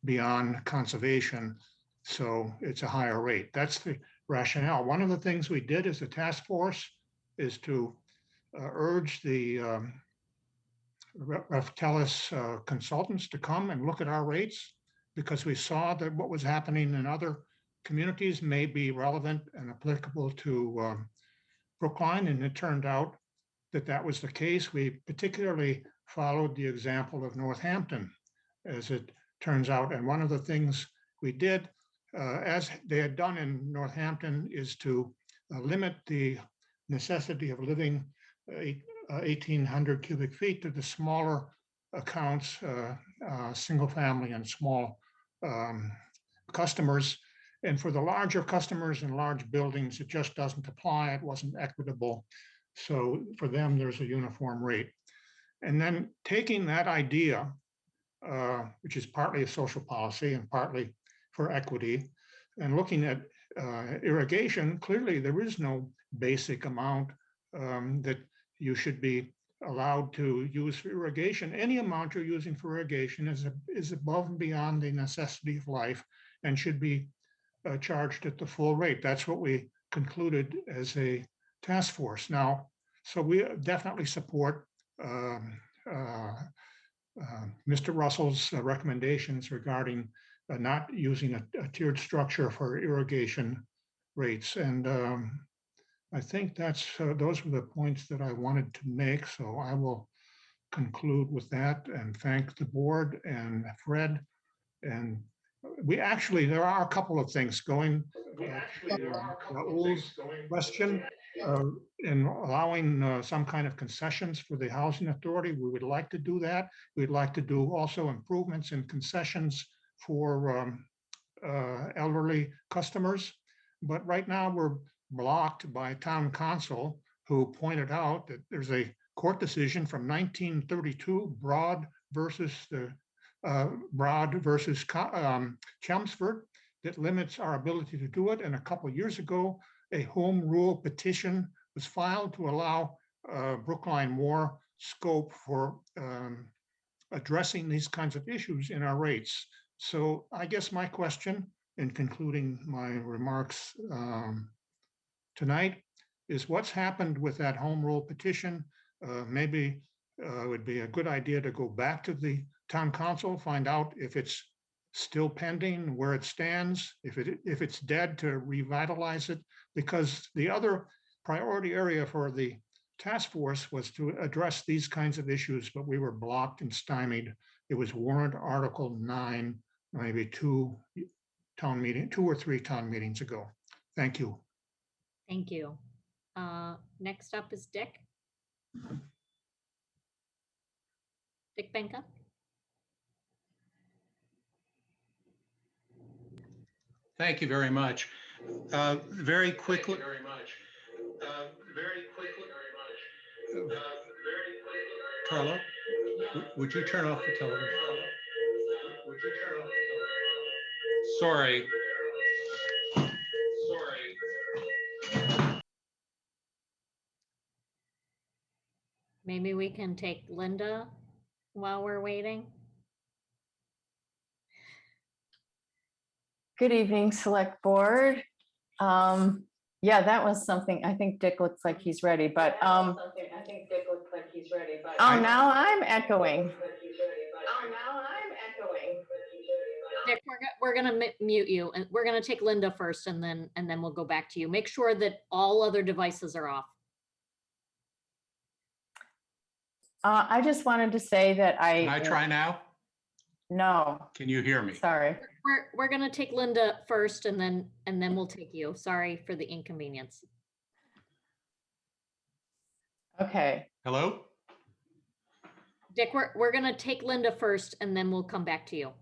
beyond conservation. So it's a higher rate. That's the rationale. One of the things we did as a task force is to urge the Raftellus consultants to come and look at our rates because we saw that what was happening in other communities may be relevant and applicable to Brookline, and it turned out that that was the case. We particularly followed the example of Northampton, as it turns out. And one of the things we did, as they had done in Northampton, is to limit the necessity of living 1,800 cubic feet to the smaller accounts, single family and small customers. And for the larger customers and large buildings, it just doesn't apply. It wasn't equitable. So for them, there's a uniform rate. And then taking that idea, which is partly a social policy and partly for equity, and looking at irrigation, clearly there is no basic amount that you should be allowed to use for irrigation. Any amount you're using for irrigation is above and beyond the necessity of life and should be charged at the full rate. That's what we concluded as a task force. Now, so we definitely support Mr. Russell's recommendations regarding not using a tiered structure for irrigation rates. And I think that's those were the points that I wanted to make. So I will conclude with that and thank the board and Fred. And there are a couple of things going. Raoul's question in allowing some kind of concessions for the housing authority. We would like to do that. We'd like to do also improvements in concessions for elderly customers. But right now we're blocked by town council, who pointed out that there's a court decision from 1932, Broad versus Chelmsford, that limits our ability to do it. And a couple of years ago, a home rule petition was filed to allow Brookline more scope for addressing these kinds of issues in our rates. So I guess my question in concluding my remarks tonight is what's happened with that home rule petition. Maybe it would be a good idea to go back to the town council, find out if it's still pending, where it stands, if it's dead, to revitalize it, because the other priority area for the task force was to address these kinds of issues, but we were blocked and stymied. It was warrant Article 9, maybe 2 or 3 town meetings ago. Thank you. Thank you. Next up is Dick. Dick Benka. Thank you very much. Very quickly. Carla, would you turn off the television? Sorry. Maybe we can take Linda while we're waiting. Good evening, Select Board. Yeah, that was something. I think Dick looks like he's ready, but oh, now I'm echoing. Dick, we're gonna mute you, and we're gonna take Linda first, and then we'll go back to you. Make sure that all other devices are off. I just wanted to say that Can I try now? No. Can you hear me? Sorry. We're gonna take Linda first, and then we'll take you. Sorry for the inconvenience. Okay. Hello? Dick, we're gonna take Linda first and then we'll come back to you.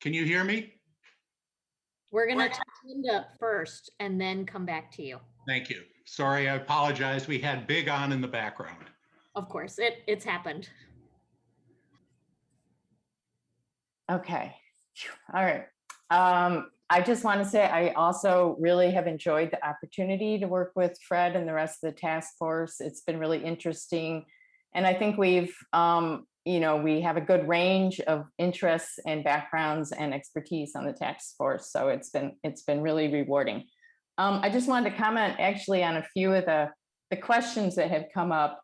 Can you hear me? We're gonna take Linda first and then come back to you. Thank you. Sorry, I apologize. We had Big on in the background. Of course, it's happened. Okay. All right. I just want to say I also really have enjoyed the opportunity to work with Fred and the rest of the task force. It's been really interesting. And I think we've, we have a good range of interests and backgrounds and expertise on the task force. So it's been really rewarding. I just wanted to comment actually on a few of the questions that have come up.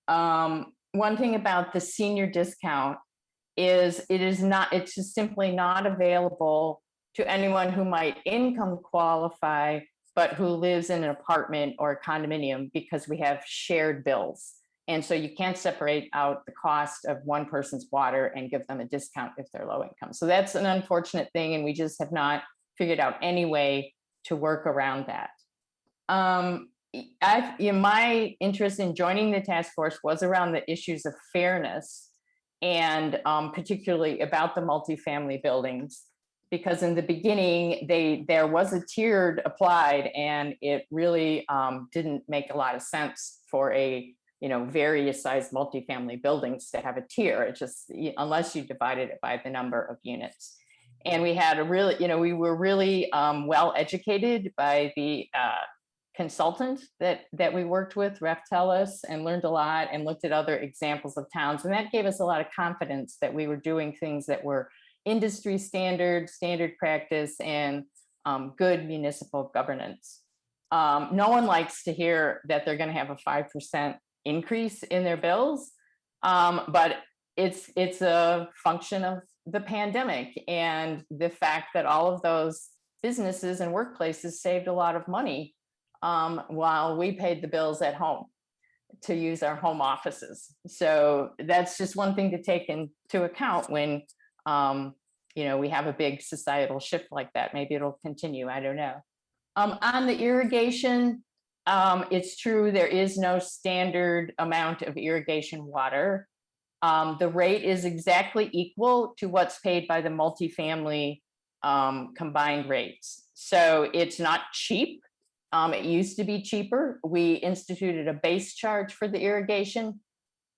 One thing about the senior discount is it's just simply not available to anyone who might income qualify, but who lives in an apartment or a condominium, because we have shared bills. And so you can't separate out the cost of one person's water and give them a discount if they're low income. So that's an unfortunate thing. And we just have not figured out any way to work around that. My interest in joining the task force was around the issues of fairness, and particularly about the multifamily buildings, because in the beginning there was a tiered applied, and it really didn't make a lot of sense for a various size multifamily buildings to have a tier. It just, unless you divided it by the number of units. And we had we were really well educated by the consultant that we worked with, Reftelis, and learned a lot and looked at other examples of towns. And that gave us a lot of confidence that we were doing things that were industry standard practice, and good municipal governance. No one likes to hear that they're going to have a 5% increase in their bills, but it's a function of the pandemic and the fact that all of those businesses and workplaces saved a lot of money while we paid the bills at home to use our home offices. So that's just one thing to take into account when we have a big societal shift like that. Maybe it'll continue, I don't know. On the irrigation, it's true there is no standard amount of irrigation water. The rate is exactly equal to what's paid by the multifamily combined rates. So it's not cheap. It used to be cheaper. We instituted a base charge for the irrigation,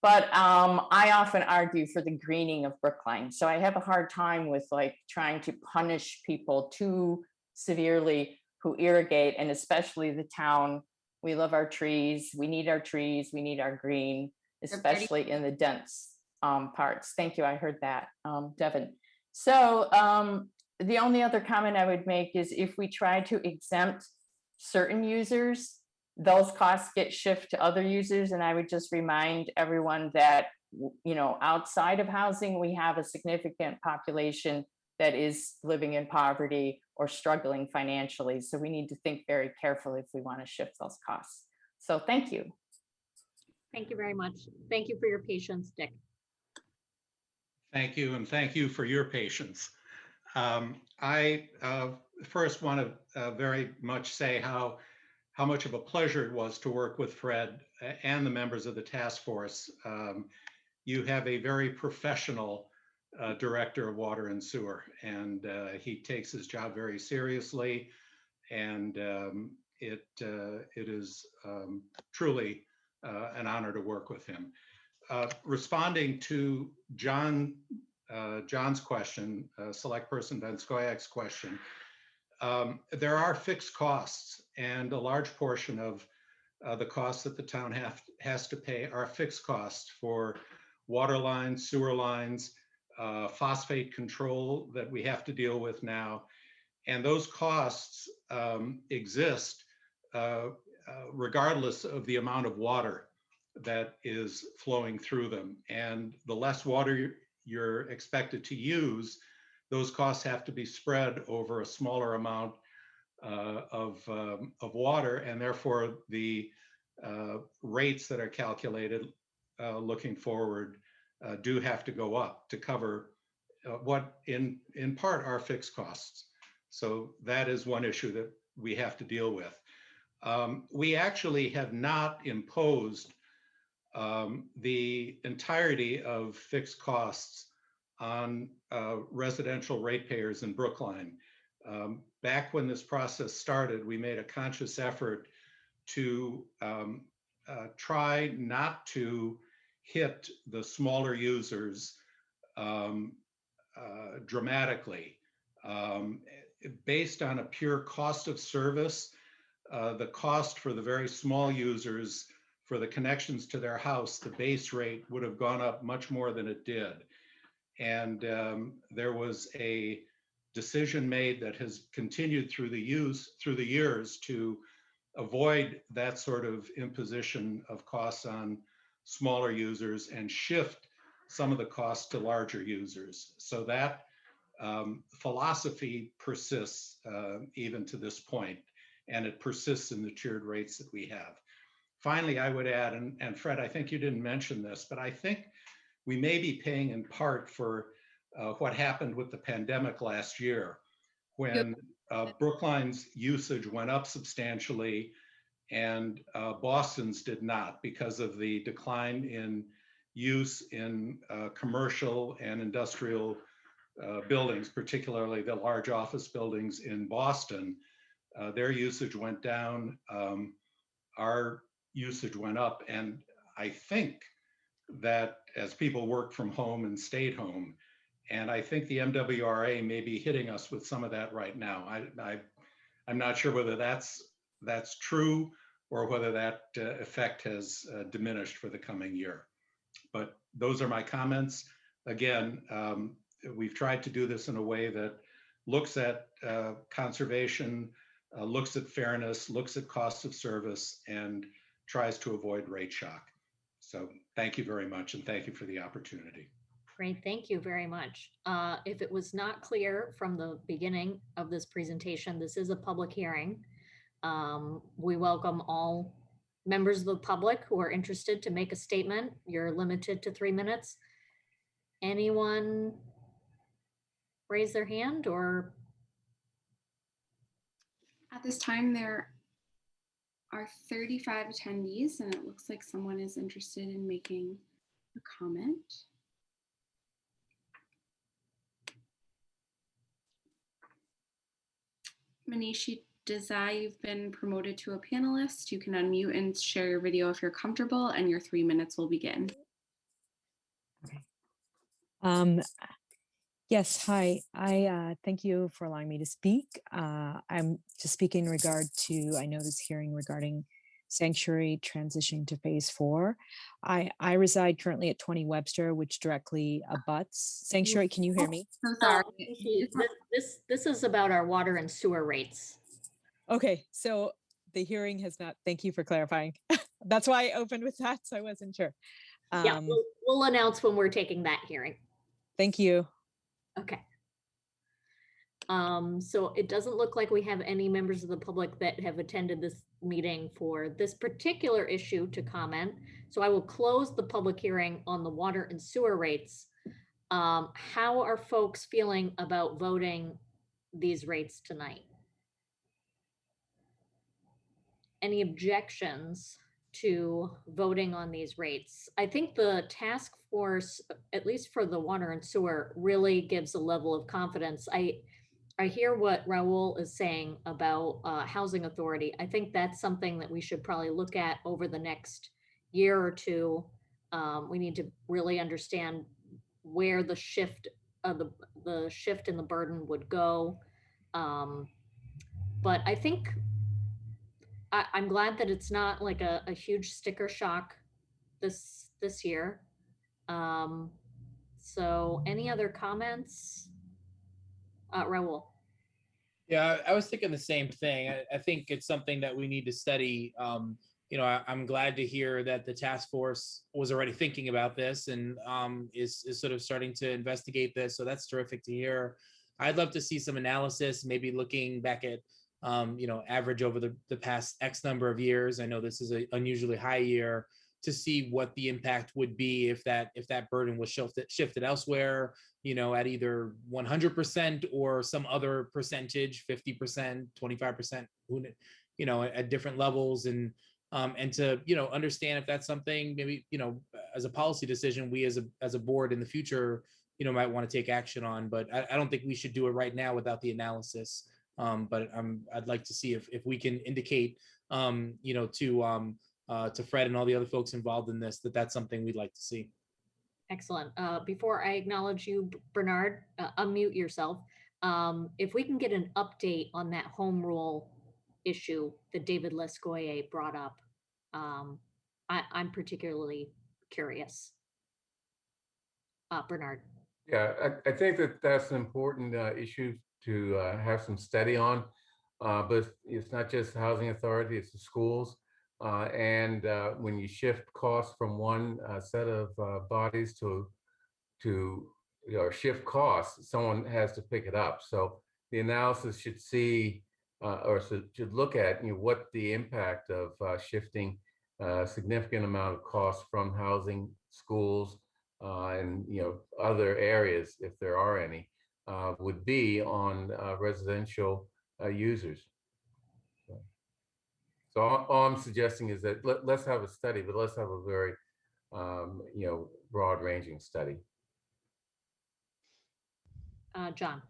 but I often argue for the greening of Brookline. So I have a hard time with trying to punish people too severely who irrigate, and especially the town. We love our trees. We need our trees. We need our green, especially in the dense parts. Thank you. I heard that, Devin. So the only other comment I would make is if we try to exempt certain users, those costs get shifted to other users. And I would just remind everyone that, outside of housing, we have a significant population that is living in poverty or struggling financially. So we need to think very carefully if we want to shift those costs. So thank you. Thank you very much. Thank you for your patience, Dick. Thank you, and thank you for your patience. I first want to very much say how much of a pleasure it was to work with Fred and the members of the task force. You have a very professional director of water and sewer, and he takes his job very seriously, and it is truly an honor to work with him. Responding to John's question, Select Person Van Scoyak's question, there are fixed costs, and a large portion of the costs that the town has to pay are fixed costs for water lines, sewer lines, phosphate control that we have to deal with now. And those costs exist regardless of the amount of water that is flowing through them. And the less water you're expected to use, those costs have to be spread over a smaller amount of water, and therefore the rates that are calculated looking forward do have to go up to cover what in part are fixed costs. So that is one issue that we have to deal with. We actually have not imposed the entirety of fixed costs on residential ratepayers in Brookline. Back when this process started, we made a conscious effort to try not to hit the smaller users dramatically. Based on a pure cost of service, the cost for the very small users for the connections to their house, the base rate would have gone up much more than it did. And there was a decision made that has continued through the years to avoid that sort of imposition of costs on smaller users and shift some of the costs to larger users. So that philosophy persists even to this point, and it persists in the tiered rates that we have. Finally, I would add, and Fred, I think you didn't mention this, but I think we may be paying in part for what happened with the pandemic last year, when Brookline's usage went up substantially and Boston's did not, because of the decline in use in commercial and industrial buildings, particularly the large office buildings in Boston. Their usage went down, our usage went up. And I think that as people worked from home and stayed home, and I think the MWRA may be hitting us with some of that right now. I'm not sure whether that's true or whether that effect has diminished for the coming year. But those are my comments. Again, we've tried to do this in a way that looks at conservation, looks at fairness, looks at cost of service, and tries to avoid rate shock. So thank you very much, and thank you for the opportunity. Great, thank you very much. If it was not clear from the beginning of this presentation, this is a public hearing. We welcome all members of the public who are interested to make a statement. You're limited to 3 minutes. Anyone raise their hand or? At this time, there are 35 attendees, and it looks like someone is interested in making a comment. Manishi Desai, you've been promoted to a panelist. You can unmute and share your video if you're comfortable, and your 3 minutes will begin. Yes, hi. I thank you for allowing me to speak. I'm to speak in regard to, I know this hearing regarding sanctuary transitioning to phase 4. I reside currently at 20 Webster, which directly abuts sanctuary. Can you hear me? So sorry. This is about our water and sewer rates. Okay, so the hearing has not, thank you for clarifying. That's why I opened with that, so I wasn't sure. Yeah, we'll announce when we're taking that hearing. Thank you. Okay. So it doesn't look like we have any members of the public that have attended this meeting for this particular issue to comment. So I will close the public hearing on the water and sewer rates. How are folks feeling about voting these rates tonight? Any objections to voting on these rates? I think the task force, at least for the water and sewer, really gives a level of confidence. I hear what Raul is saying about housing authority. I think that's something that we should probably look at over the next year or two. We need to really understand where the shift of the shift in the burden would go. But I think I'm glad that it's not like a huge sticker shock this year. So any other comments? Raul. Yeah, I was thinking the same thing. I think it's something that we need to study. I'm glad to hear that the task force was already thinking about this and is sort of starting to investigate this. So that's terrific to hear. I'd love to see some analysis, maybe looking back at average over the past X number of years. I know this is an unusually high year, to see what the impact would be if that burden was shifted elsewhere, at either 100% or some other percentage, 50%, 25%, at different levels. And and to, understand if that's something maybe, as a policy decision, we as a board in the future, might want to take action on. But I don't think we should do it right now without the analysis. But I'd like to see if we can indicate, to Fred and all the other folks involved in this, that's something we'd like to see. Excellent. Before I acknowledge you, Bernard, unmute yourself. If we can get an update on that home rule issue that David Lescoyer brought up, I'm particularly curious. Bernard. Yeah, I think that's an important issue to have some study on, but it's not just the housing authority, it's the schools. And when you shift costs from one set of bodies to shift costs, someone has to pick it up. So the analysis should see should look at what the impact of shifting a significant amount of costs from housing, schools, and other areas, if there are any, would be on residential users. So all I'm suggesting is that let's have a study, but let's have a very broad-ranging study. John.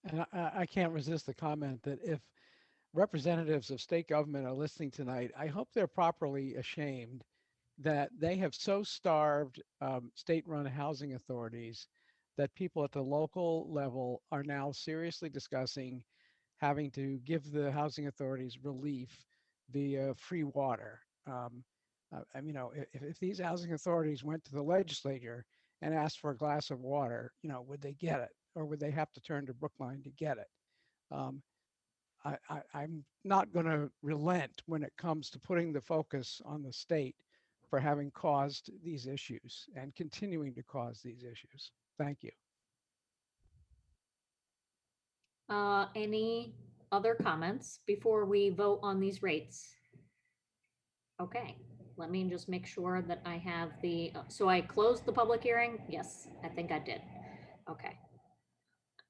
And I can't resist the comment that if representatives of state government are listening tonight, I hope they're properly ashamed that they have so starved state-run housing authorities that people at the local level are now seriously discussing having to give the housing authorities relief via free water. If these housing authorities went to the legislature and asked for a glass of water, would they get it, or would they have to turn to Brookline to get it? I'm not going to relent when it comes to putting the focus on the state for having caused these issues and continuing to cause these issues. Thank you. Any other comments before we vote on these rates? Okay, let me just make sure that I have so I closed the public hearing? Yes, I think I did. Okay.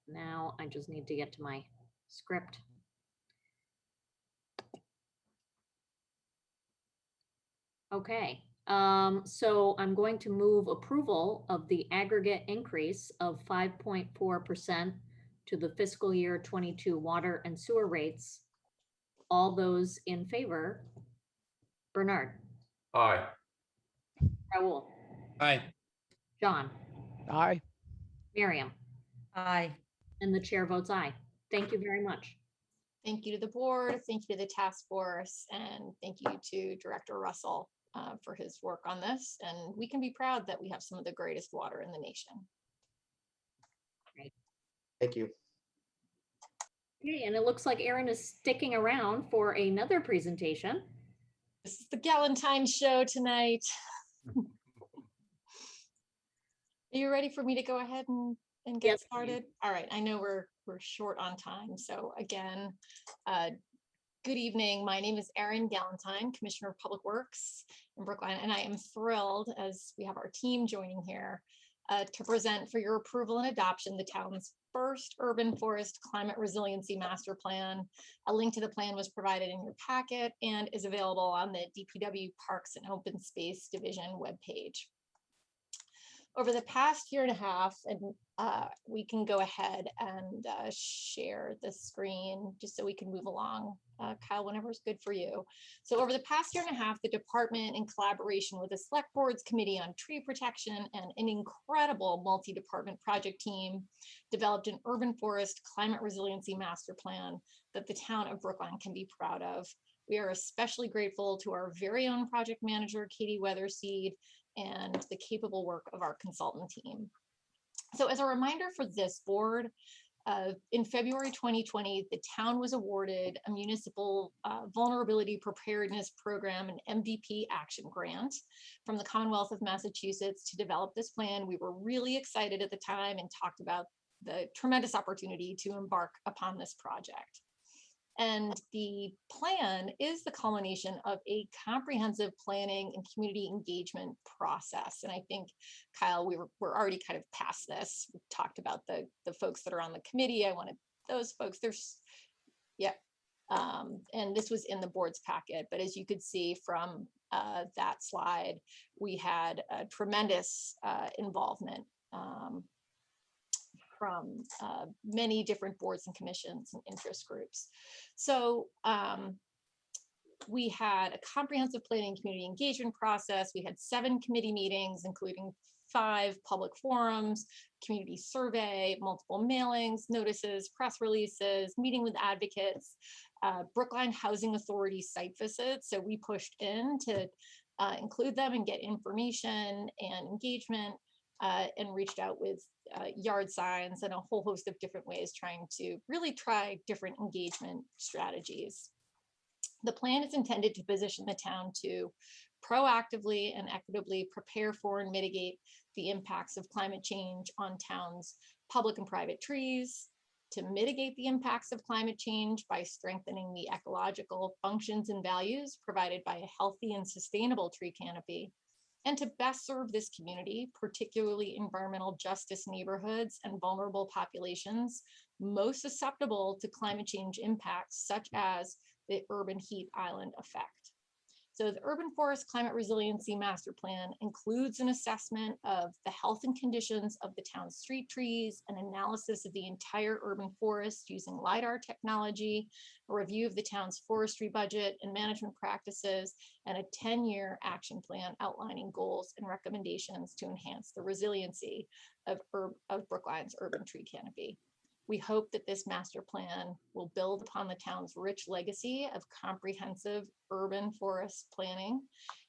Now I just need to get to my script. Okay, so I'm going to move approval of the aggregate increase of 5.4% to the fiscal year 22 water and sewer rates. All those in favor? Bernard. Aye. Raul. Aye. John. Aye. Miriam. Aye. And the chair votes aye. Thank you very much. Thank you to the board, thank you to the task force, and thank you to Director Russell for his work on this. And we can be proud that we have some of the greatest water in the nation. Great. Thank you. Okay, and it looks like Aaron is sticking around for another presentation. This is the Galentine show tonight. Are you ready for me to go ahead and get started? All right, I know we're short on time. So again, good evening. My name is Erin Galentine, Commissioner of Public Works in Brookline, and I am thrilled, as we have our team joining here, to present for your approval and adoption the town's first urban forest climate resiliency master plan. A link to the plan was provided in your packet and is available on the DPW Parks and Open Space Division webpage. Over the past year and a half, and we can go ahead and share the screen just so we can move along, Kyle, whenever is good for you. So over the past year and a half, the department, in collaboration with the Select Board's Committee on Tree Protection and an incredible multi-department project team, developed an urban forest climate resiliency master plan that the town of Brookline can be proud of. We are especially grateful to our very own project manager, Katie Weatherseed, and the capable work of our consultant team. So as a reminder for this board, in February 2020, the town was awarded a municipal vulnerability preparedness program, an MVP action grant from the Commonwealth of Massachusetts to develop this plan. We were really excited at the time and talked about the tremendous opportunity to embark upon this project. And the plan is the culmination of a comprehensive planning and community engagement process. And I think, Kyle, we're already kind of past this. We talked about the folks that are on the committee. I wanted those folks. Yeah. And this was in the board's packet, but as you could see from that slide, we had a tremendous involvement from many different boards and commissions and interest groups. So we had a comprehensive planning community engagement process. We had 7 committee meetings, including 5 public forums, community survey, multiple mailings, notices, press releases, meeting with advocates, Brookline Housing Authority site visits. So we pushed in to include them and get information and engagement, and reached out with yard signs and a whole host of different ways, trying to really try different engagement strategies. The plan is intended to position the town to proactively and equitably prepare for and mitigate the impacts of climate change on towns' public and private trees, to mitigate the impacts of climate change by strengthening the ecological functions and values provided by a healthy and sustainable tree canopy, and to best serve this community, particularly environmental justice neighborhoods and vulnerable populations most susceptible to climate change impacts, such as the urban heat island effect. So the Urban Forest Climate Resiliency Master Plan includes an assessment of the health and conditions of the town's street trees, an analysis of the entire urban forest using LiDAR technology, a review of the town's forestry budget and management practices, and a 10-year action plan outlining goals and recommendations to enhance the resiliency of Brookline's urban tree canopy. We hope that this master plan will build upon the town's rich legacy of comprehensive urban forest planning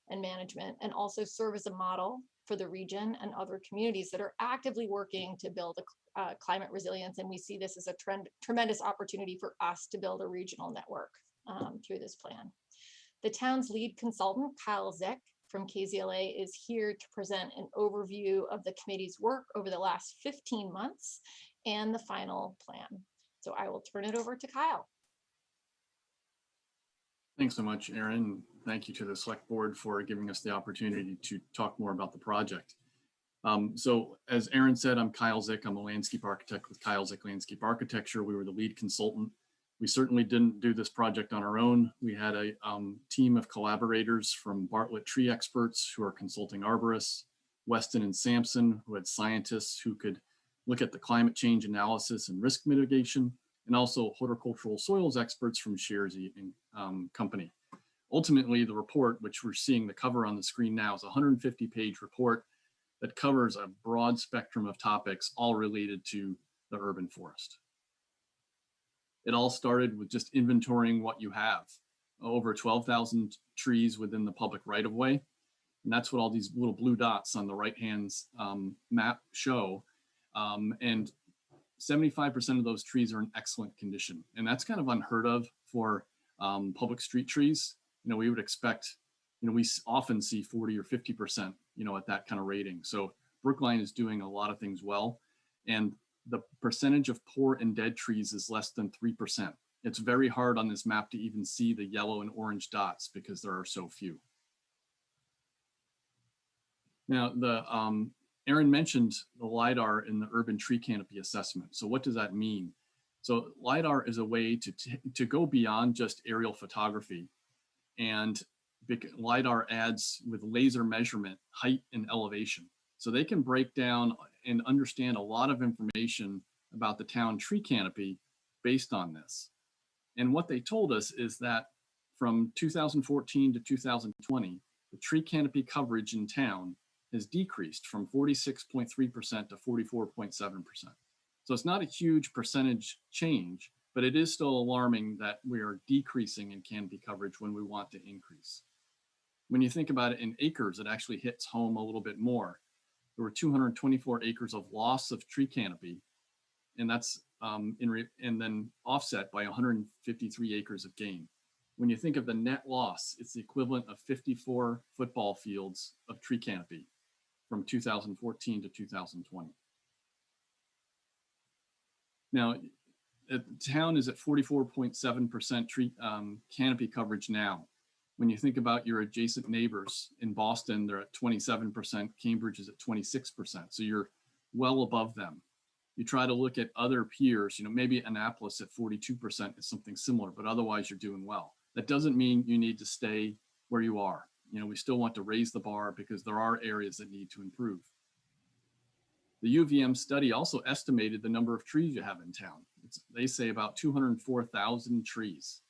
and management, and also serve as a model for the region and other communities that are actively working to build a climate resilience. And we see this as a tremendous opportunity for us to build a regional network through this plan. The town's lead consultant, Kyle Zick from KZLA, is here to present an overview of the committee's work over the last 15 months and the final plan. So I will turn it over to Kyle. Thanks so much, Erin. Thank you to the Select Board for giving us the opportunity to talk more about the project. So as Erin said, I'm Kyle Zick. I'm a landscape architect with Kyle Zick Landscape Architecture. We were the lead consultant. We certainly didn't do this project on our own. We had a team of collaborators from Bartlett Tree Experts, who are consulting arborists, Weston and Sampson, who had scientists who could look at the climate change analysis and risk mitigation, and also horticultural soils experts from Shearsy and Company. Ultimately, the report, which we're seeing the cover on the screen now, is a 150-page report that covers a broad spectrum of topics, all related to the urban forest. It all started with just inventorying what you have. Over 12,000 trees within the public right-of-way. And that's what all these little blue dots on the right-hand map show. And 75% of those trees are in excellent condition. And that's kind of unheard of for public street trees. You know, we would expect, you know, we often see 40 or 50%, you know, at that kind of rating. So Brookline is doing a lot of things well. And the percentage of poor and dead trees is less than 3%. It's very hard on this map to even see the yellow and orange dots because there are so few. Now, Erin mentioned the LiDAR in the urban tree canopy assessment. So what does that mean? So LiDAR is a way to go beyond just aerial photography. And LiDAR adds with laser measurement, height and elevation. So they can break down and understand a lot of information about the town tree canopy based on this. And what they told us is that from 2014 to 2020, the tree canopy coverage in town has decreased from 46.3% to 44.7%. So it's not a huge percentage change, but it is still alarming that we are decreasing in canopy coverage when we want to increase. When you think about it in acres, it actually hits home a little bit more. There were 224 acres of loss of tree canopy, and that's and then offset by 153 acres of gain. When you think of the net loss, it's the equivalent of 54 football fields of tree canopy from 2014 to 2020. Now, the town is at 44.7% tree canopy coverage now. When you think about your adjacent neighbors in Boston, they're at 27%, Cambridge is at 26%, so you're well above them. You try to look at other peers, maybe Annapolis at 42% is something similar, but otherwise you're doing well. That doesn't mean you need to stay where you are. We still want to raise the bar because there are areas that need to improve. The UVM study also estimated the number of trees you have in town. They say about 204,000 trees.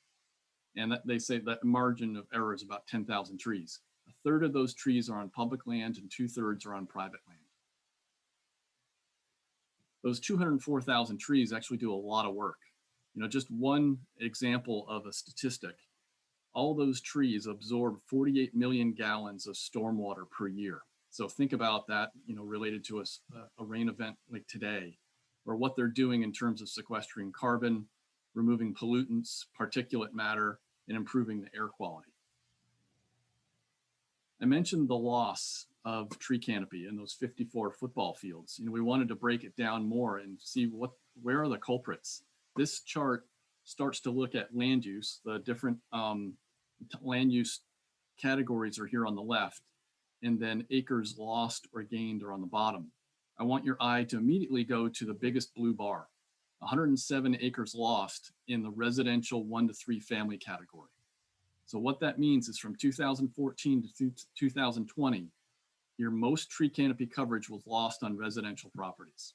And they say that margin of error is about 10,000 trees. A third of those trees are on public land and 2/3 are on private land. Those 204,000 trees actually do a lot of work. Just one example of a statistic, all those trees absorb 48 million gallons of stormwater per year. So think about that, related to a rain event like today, or what they're doing in terms of sequestering carbon, removing pollutants, particulate matter, and improving the air quality. I mentioned the loss of tree canopy in those 54 football fields. We wanted to break it down more and see where are the culprits. This chart starts to look at land use. The different land use categories are here on the left, and then acres lost or gained are on the bottom. I want your eye to immediately go to the biggest blue bar, 107 acres lost in the residential 1 to 3 family category. So what that means is from 2014 to 2020, your most tree canopy coverage was lost on residential properties.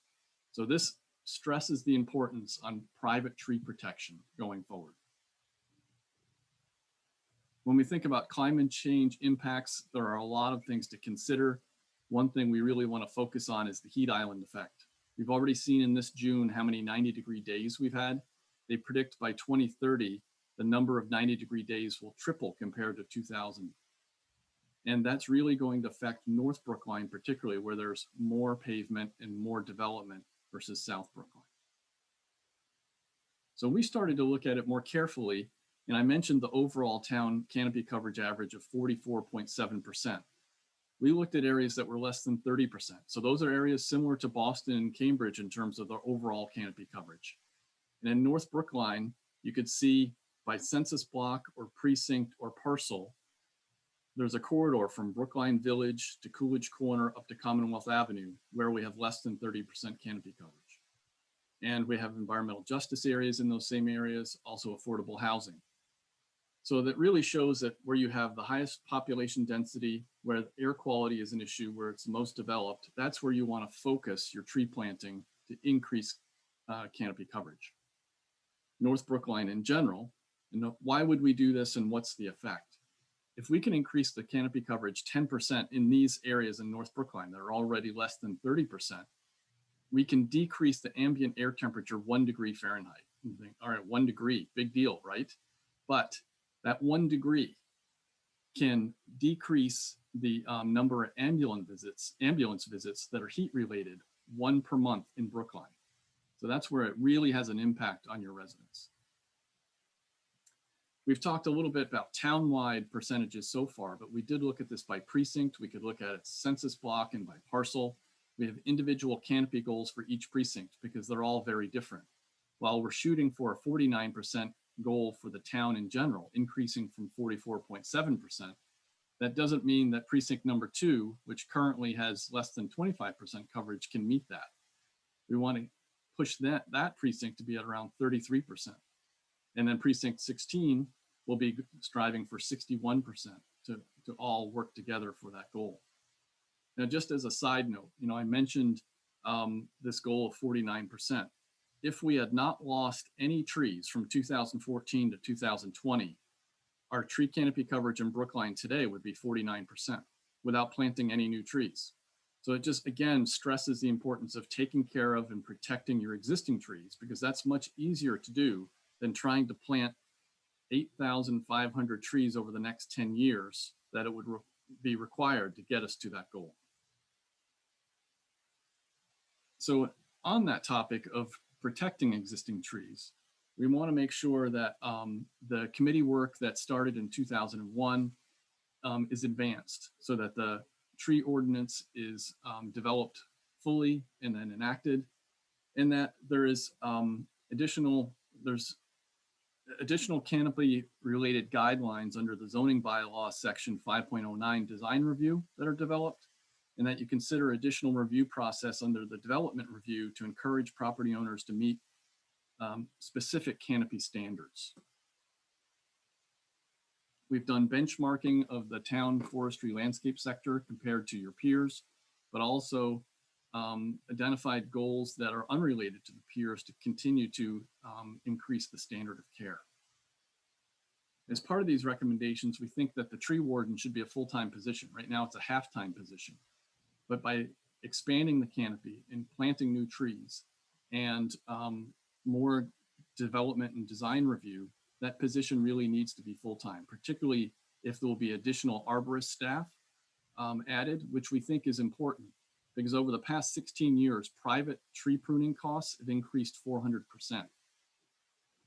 So this stresses the importance on private tree protection going forward. When we think about climate change impacts, there are a lot of things to consider. One thing we really want to focus on is the heat island effect. We've already seen in this June how many 90-degree days we've had. They predict by 2030, the number of 90-degree days will triple compared to 2000. And that's really going to affect North Brookline, particularly where there's more pavement and more development versus South Brookline. So we started to look at it more carefully, and I mentioned the overall town canopy coverage average of 44.7%. We looked at areas that were less than 30%. So those are areas similar to Boston and Cambridge in terms of the overall canopy coverage. And in North Brookline, you could see by census block or precinct or parcel, there's a corridor from Brookline Village to Coolidge Corner up to Commonwealth Avenue where we have less than 30% canopy coverage. And we have environmental justice areas in those same areas, also affordable housing. So that really shows that where you have the highest population density, where air quality is an issue, where it's most developed, that's where you want to focus your tree planting to increase canopy coverage. North Brookline in general, and why would we do this and what's the effect? If we can increase the canopy coverage 10% in these areas in North Brookline that are already less than 30%, we can decrease the ambient air temperature 1 degree Fahrenheit. You think, all right, 1 degree, big deal, right? But that 1 degree can decrease the number of ambulance visits that are heat related, 1 per month in Brookline. So that's where it really has an impact on your residents. We've talked a little bit about townwide percentages so far, but we did look at this by precinct. We could look at it census block and by parcel. We have individual canopy goals for each precinct because they're all very different. While we're shooting for a 49% goal for the town in general, increasing from 44.7%, that doesn't mean that precinct number 2, which currently has less than 25% coverage, can meet that. We want to push that precinct to be at around 33%. And then precinct 16 will be striving for 61% to all work together for that goal. Now, just as a side note, I mentioned this goal of 49%. If we had not lost any trees from 2014 to 2020, our tree canopy coverage in Brookline today would be 49% without planting any new trees. So it just, again, stresses the importance of taking care of and protecting your existing trees, because that's much easier to do than trying to plant 8,500 trees over the next 10 years that it would be required to get us to that goal. So on that topic of protecting existing trees, we want to make sure that the committee work that started in 2001 is advanced so that the tree ordinance is developed fully and then enacted, and that there is additional canopy related guidelines under the zoning bylaw section 5.09 design review that are developed. and that you consider additional review process under the development review to encourage property owners to meet specific canopy standards. We've done benchmarking of the town forestry landscape sector compared to your peers, but also identified goals that are unrelated to the peers to continue to increase the standard of care. As part of these recommendations, we think that the tree warden should be a full-time position. Right now, it's a half-time position. But by expanding the canopy and planting new trees and more development and design review, that position really needs to be full-time, particularly if there will be additional arborist staff added, which we think is important because over the past 16 years, private tree pruning costs have increased 400%.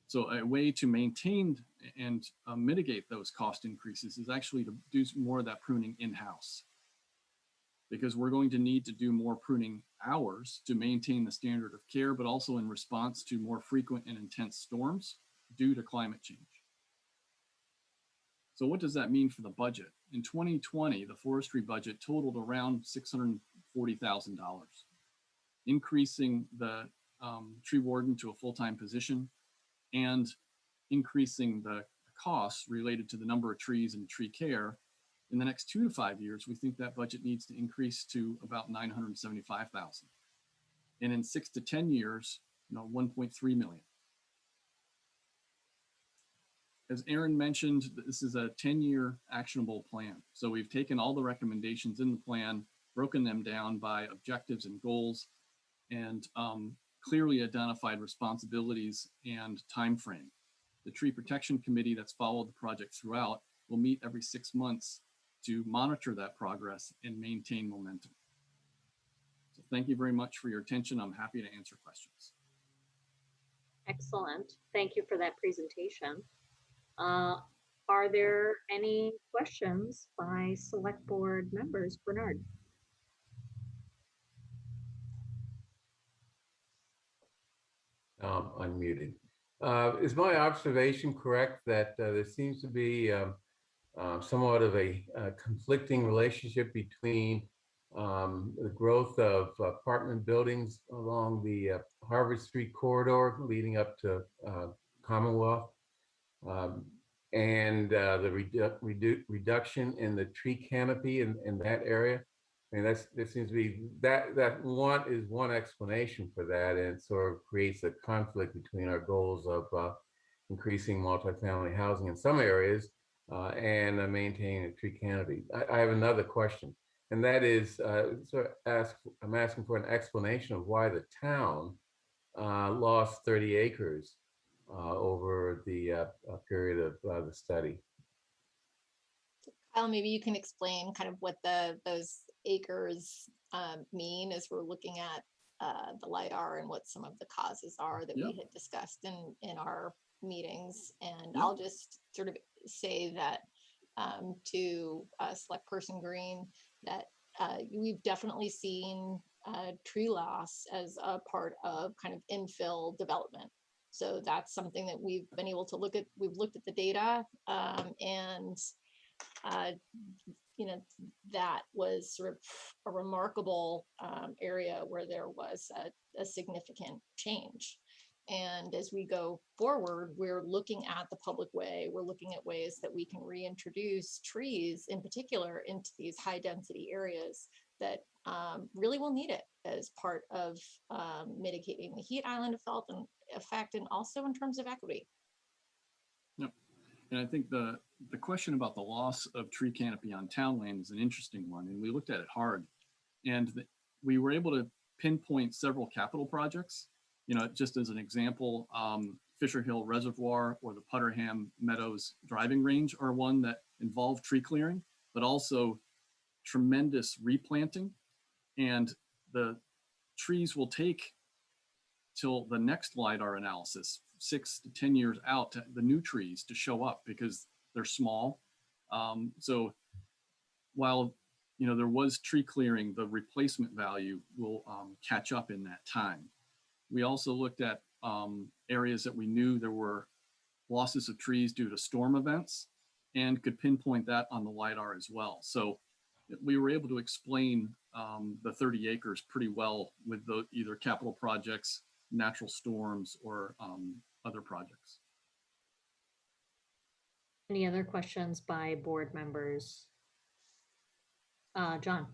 So a way to maintain and mitigate those cost increases is actually to do more of that pruning in-house, because we're going to need to do more pruning hours to maintain the standard of care, but also in response to more frequent and intense storms due to climate change. So what does that mean for the budget? In 2020, the forestry budget totaled around $640,000, increasing the tree warden to a full-time position and increasing the costs related to the number of trees and tree care. In the next 2 to 5 years, we think that budget needs to increase to about $975,000. And in 6 to 10 years, $1.3 million. As Aaron mentioned, this is a 10-year actionable plan. So we've taken all the recommendations in the plan, broken them down by objectives and goals, and clearly identified responsibilities and time frame. The Tree Protection Committee that's followed the project throughout will meet every 6 months to monitor that progress and maintain momentum. So thank you very much for your attention. I'm happy to answer questions. Excellent. Thank you for that presentation. Are there any questions by select board members? Bernard. Unmuted. Is my observation correct that there seems to be somewhat of a conflicting relationship between the growth of apartment buildings along the Harvard Street corridor leading up to Commonwealth and the reduction in the tree canopy in that area? I mean, there seems to be that one explanation for that, and it sort of creates a conflict between our goals of increasing multifamily housing in some areas and maintaining a tree canopy. I have another question, and that is, I'm asking for an explanation of why the town lost 30 acres over the period of the study. Kyle, maybe you can explain kind of what those acres mean as we're looking at the LiDAR and what some of the causes are that we had discussed in our meetings. And I'll just sort of say that to Select Person Green, that we've definitely seen tree loss as a part of kind of infill development. So that's something that we've been able to look at. We've looked at the data and that was sort of a remarkable area where there was a significant change. And as we go forward, we're looking at the public way. We're looking at ways that we can reintroduce trees in particular into these high density areas that really will need it as part of mitigating the heat island effect and also in terms of equity. Yep. And I think the question about the loss of tree canopy on town land is an interesting one. And we looked at it hard. And we were able to pinpoint several capital projects. Just as an example, Fisher Hill Reservoir or the Putterham Meadows driving range are one that involve tree clearing, but also tremendous replanting. And the trees will take till the next LiDAR analysis, 6 to 10 years out, the new trees to show up because they're small. So while there was tree clearing, the replacement value will catch up in that time. We also looked at areas that we knew there were losses of trees due to storm events and could pinpoint that on the LiDAR as well. So we were able to explain the 30 acres pretty well with the either capital projects, natural storms, or other projects. Any other questions by board members? John?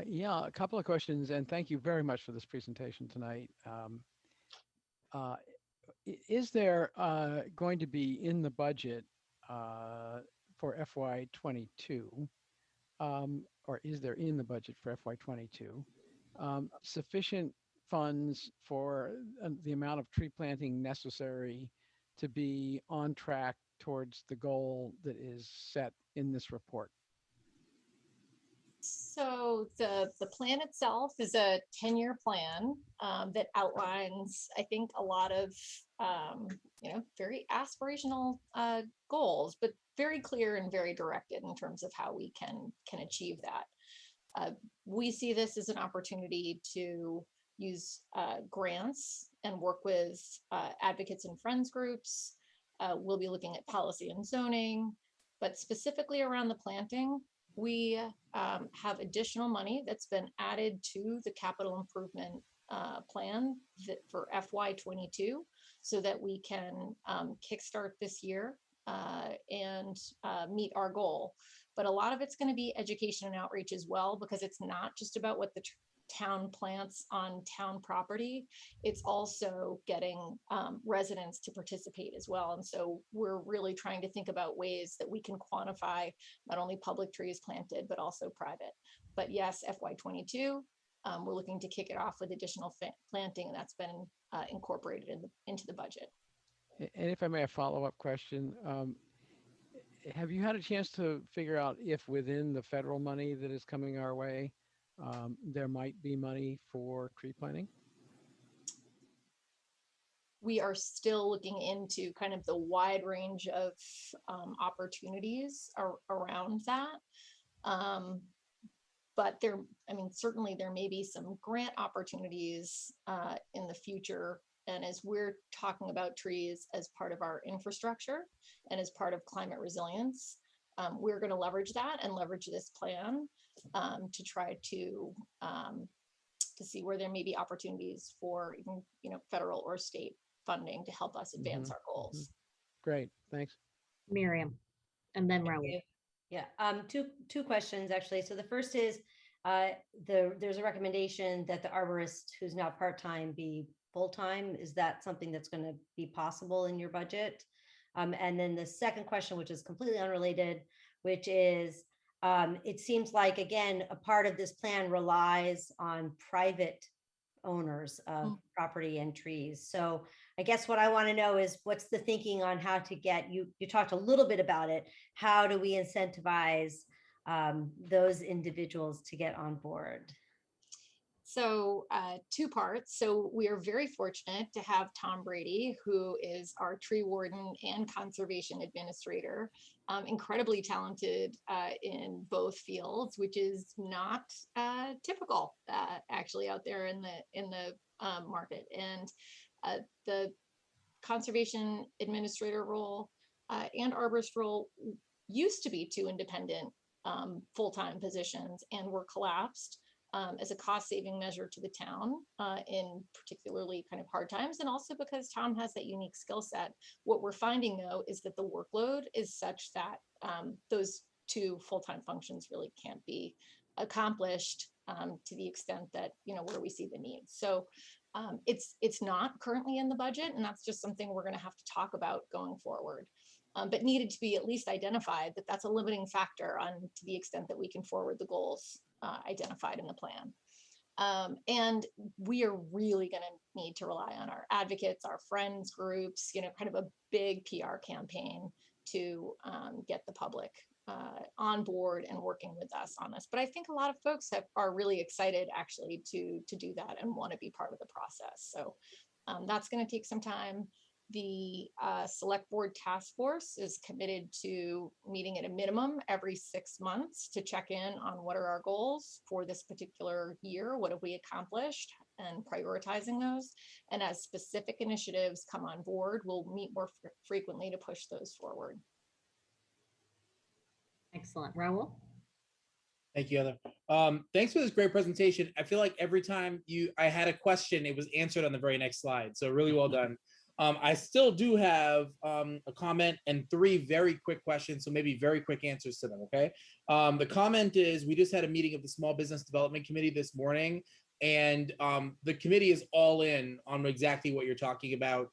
Yeah, a couple of questions, and thank you very much for this presentation tonight. Is there going to be in the budget for FY22, or is there in the budget for FY22 sufficient funds for the amount of tree planting necessary to be on track towards the goal that is set in this report? So the plan itself is a 10-year plan that outlines, I think, a lot of very aspirational goals, but very clear and very directed in terms of how we can achieve that. We see this as an opportunity to use grants and work with advocates and friends groups. We'll be looking at policy and zoning, but specifically around the planting, we have additional money that's been added to the capital improvement plan for FY22 so that we can kickstart this year and meet our goal. But a lot of it's going to be education and outreach as well, because it's not just about what the town plants on town property. It's also getting residents to participate as well. And so we're really trying to think about ways that we can quantify not only public trees planted, but also private. But yes, FY22, we're looking to kick it off with additional planting, and that's been incorporated into the budget. And if I may, a follow-up question. Have you had a chance to figure out if within the federal money that is coming our way, there might be money for tree planting? We are still looking into kind of the wide range of opportunities around that. But certainly there may be some grant opportunities in the future. And as we're talking about trees as part of our infrastructure and as part of climate resilience, we're going to leverage that and leverage this plan to try to see where there may be opportunities for even federal or state funding to help us advance our goals. Great, thanks. Miriam, and then Raul. Yeah, two questions actually. So the first is there's a recommendation that the arborist who's now part-time be full-time. Is that something that's going to be possible in your budget? And then the second question, which is completely unrelated, which is it seems like, again, a part of this plan relies on private owners of property and trees. So I guess what I want to know is what's the thinking on how to get, you talked a little bit about it, how do we incentivize those individuals to get on board? So two parts. So we are very fortunate to have Tom Brady, who is our tree warden and conservation administrator, incredibly talented in both fields, which is not typical actually out there in the market. And the conservation administrator role and arborist role used to be two independent full-time positions and were collapsed as a cost-saving measure to the town in particularly kind of hard times, and also because Tom has that unique skill set. What we're finding though is that the workload is such that those two full-time functions really can't be accomplished to the extent that where we see the needs. So it's not currently in the budget, and that's just something we're going to have to talk about going forward. But needed to be at least identified that that's a limiting factor on to the extent that we can forward the goals identified in the plan. And we are really going to need to rely on our advocates, our friends groups, kind of a big PR campaign to get the public on board and working with us on this. But I think a lot of folks are really excited actually to do that and want to be part of the process. So that's going to take some time. The select board task force is committed to meeting at a minimum every 6 months to check in on what are our goals for this particular year, what have we accomplished, and prioritizing those. And as specific initiatives come on board, we'll meet more frequently to push those forward. Excellent. Raul? Thank you, Heather. Thanks for this great presentation. I feel like every time I had a question, it was answered on the very next slide. So really well done. I still do have a comment and 3 very quick questions, so maybe very quick answers to them, okay? The comment is, we just had a meeting of the Small Business Development Committee this morning, and the committee is all in on exactly what you're talking about.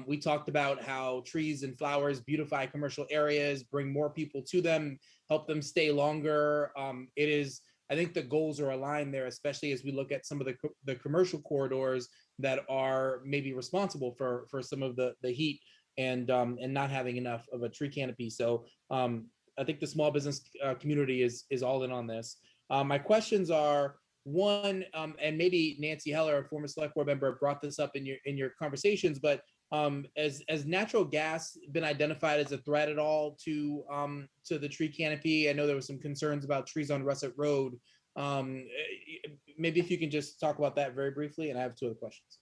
We talked about how trees and flowers beautify commercial areas, bring more people to them, help them stay longer. I think the goals are aligned there, especially as we look at some of the commercial corridors that are maybe responsible for some of the heat and not having enough of a tree canopy. So I think the small business community is all in on this. My questions are, one, and maybe Nancy Heller, a former select board member, brought this up in your conversations, but has natural gas been identified as a threat at all to the tree canopy? I know there was some concerns about trees on Russet Road. Maybe if you can just talk about that very briefly, and I have 2 other questions.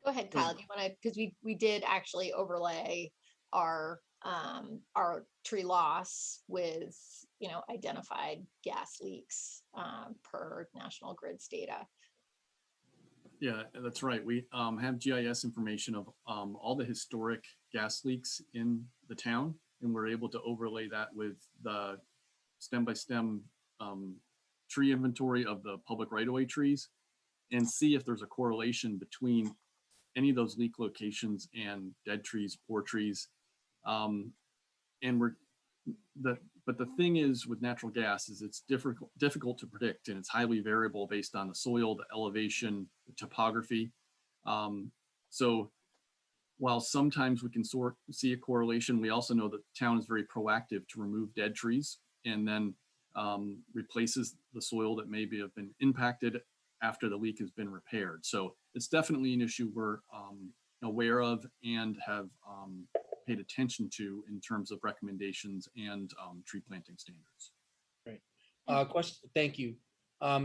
Go ahead, Kyle. Do you want to, because we did actually overlay our tree loss with identified gas leaks per National Grid's data. Yeah, that's right. We have GIS information of all the historic gas leaks in the town, and we're able to overlay that with the stem-by-stem tree inventory of the public right-of-way trees and see if there's a correlation between any of those leak locations and dead trees, poor trees. But the thing is with natural gas is it's difficult to predict, and it's highly variable based on the soil, the elevation, the topography. So while sometimes we can see a correlation, we also know that the town is very proactive to remove dead trees and then replaces the soil that maybe have been impacted after the leak has been repaired. So it's definitely an issue we're aware of and have paid attention to in terms of recommendations and tree planting standards. Great. Thank you.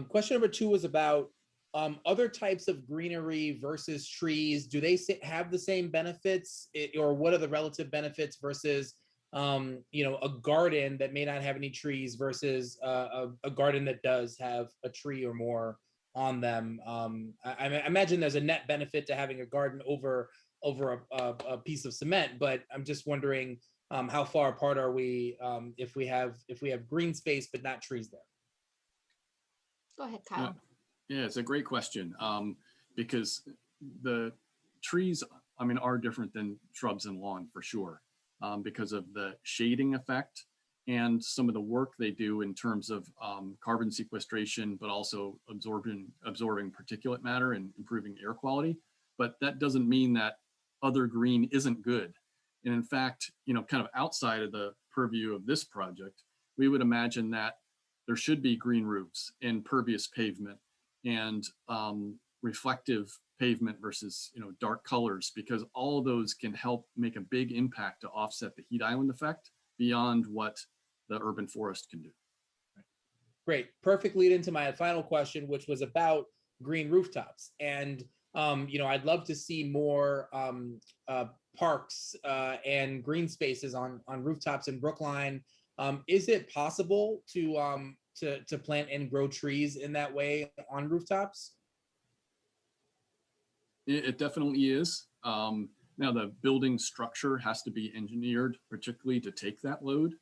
Question number 2 was about other types of greenery versus trees. Do they have the same benefits, or what are the relative benefits versus a garden that may not have any trees versus a garden that does have a tree or more on them? I imagine there's a net benefit to having a garden over a piece of cement, but I'm just wondering how far apart are we if we have green space but not trees there? Go ahead, Kyle. Yeah, it's a great question because the trees, are different than shrubs and lawn for sure because of the shading effect and some of the work they do in terms of carbon sequestration, but also absorbing particulate matter and improving air quality. But that doesn't mean that other green isn't good. And in fact, kind of outside of the purview of this project, we would imagine that there should be green roofs and pervious pavement and reflective pavement versus dark colors, because all of those can help make a big impact to offset the heat island effect beyond what the urban forest can do. Great. Perfect lead into my final question, which was about green rooftops. And I'd love to see more parks and green spaces on rooftops in Brookline. Is it possible to plant and grow trees in that way on rooftops? It definitely is. Now the building structure has to be engineered particularly to take that load,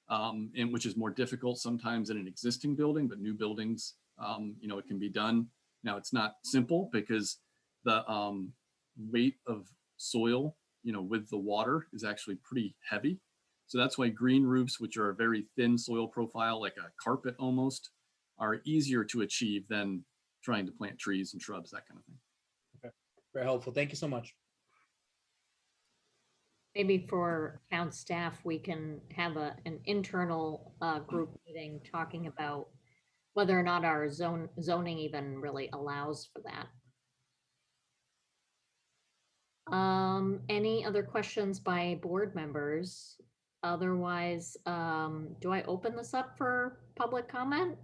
and which is more difficult sometimes in an existing building, but new buildings, it can be done. Now it's not simple because the weight of soil, with the water is actually pretty heavy. So that's why green roofs, which are a very thin soil profile, like a carpet almost, are easier to achieve than trying to plant trees and shrubs, that kind of thing. Okay, very helpful. Thank you so much. Maybe for town staff, we can have an internal group meeting talking about whether or not our zoning even really allows for that. Any other questions by board members? Otherwise, do I open this up for public comment?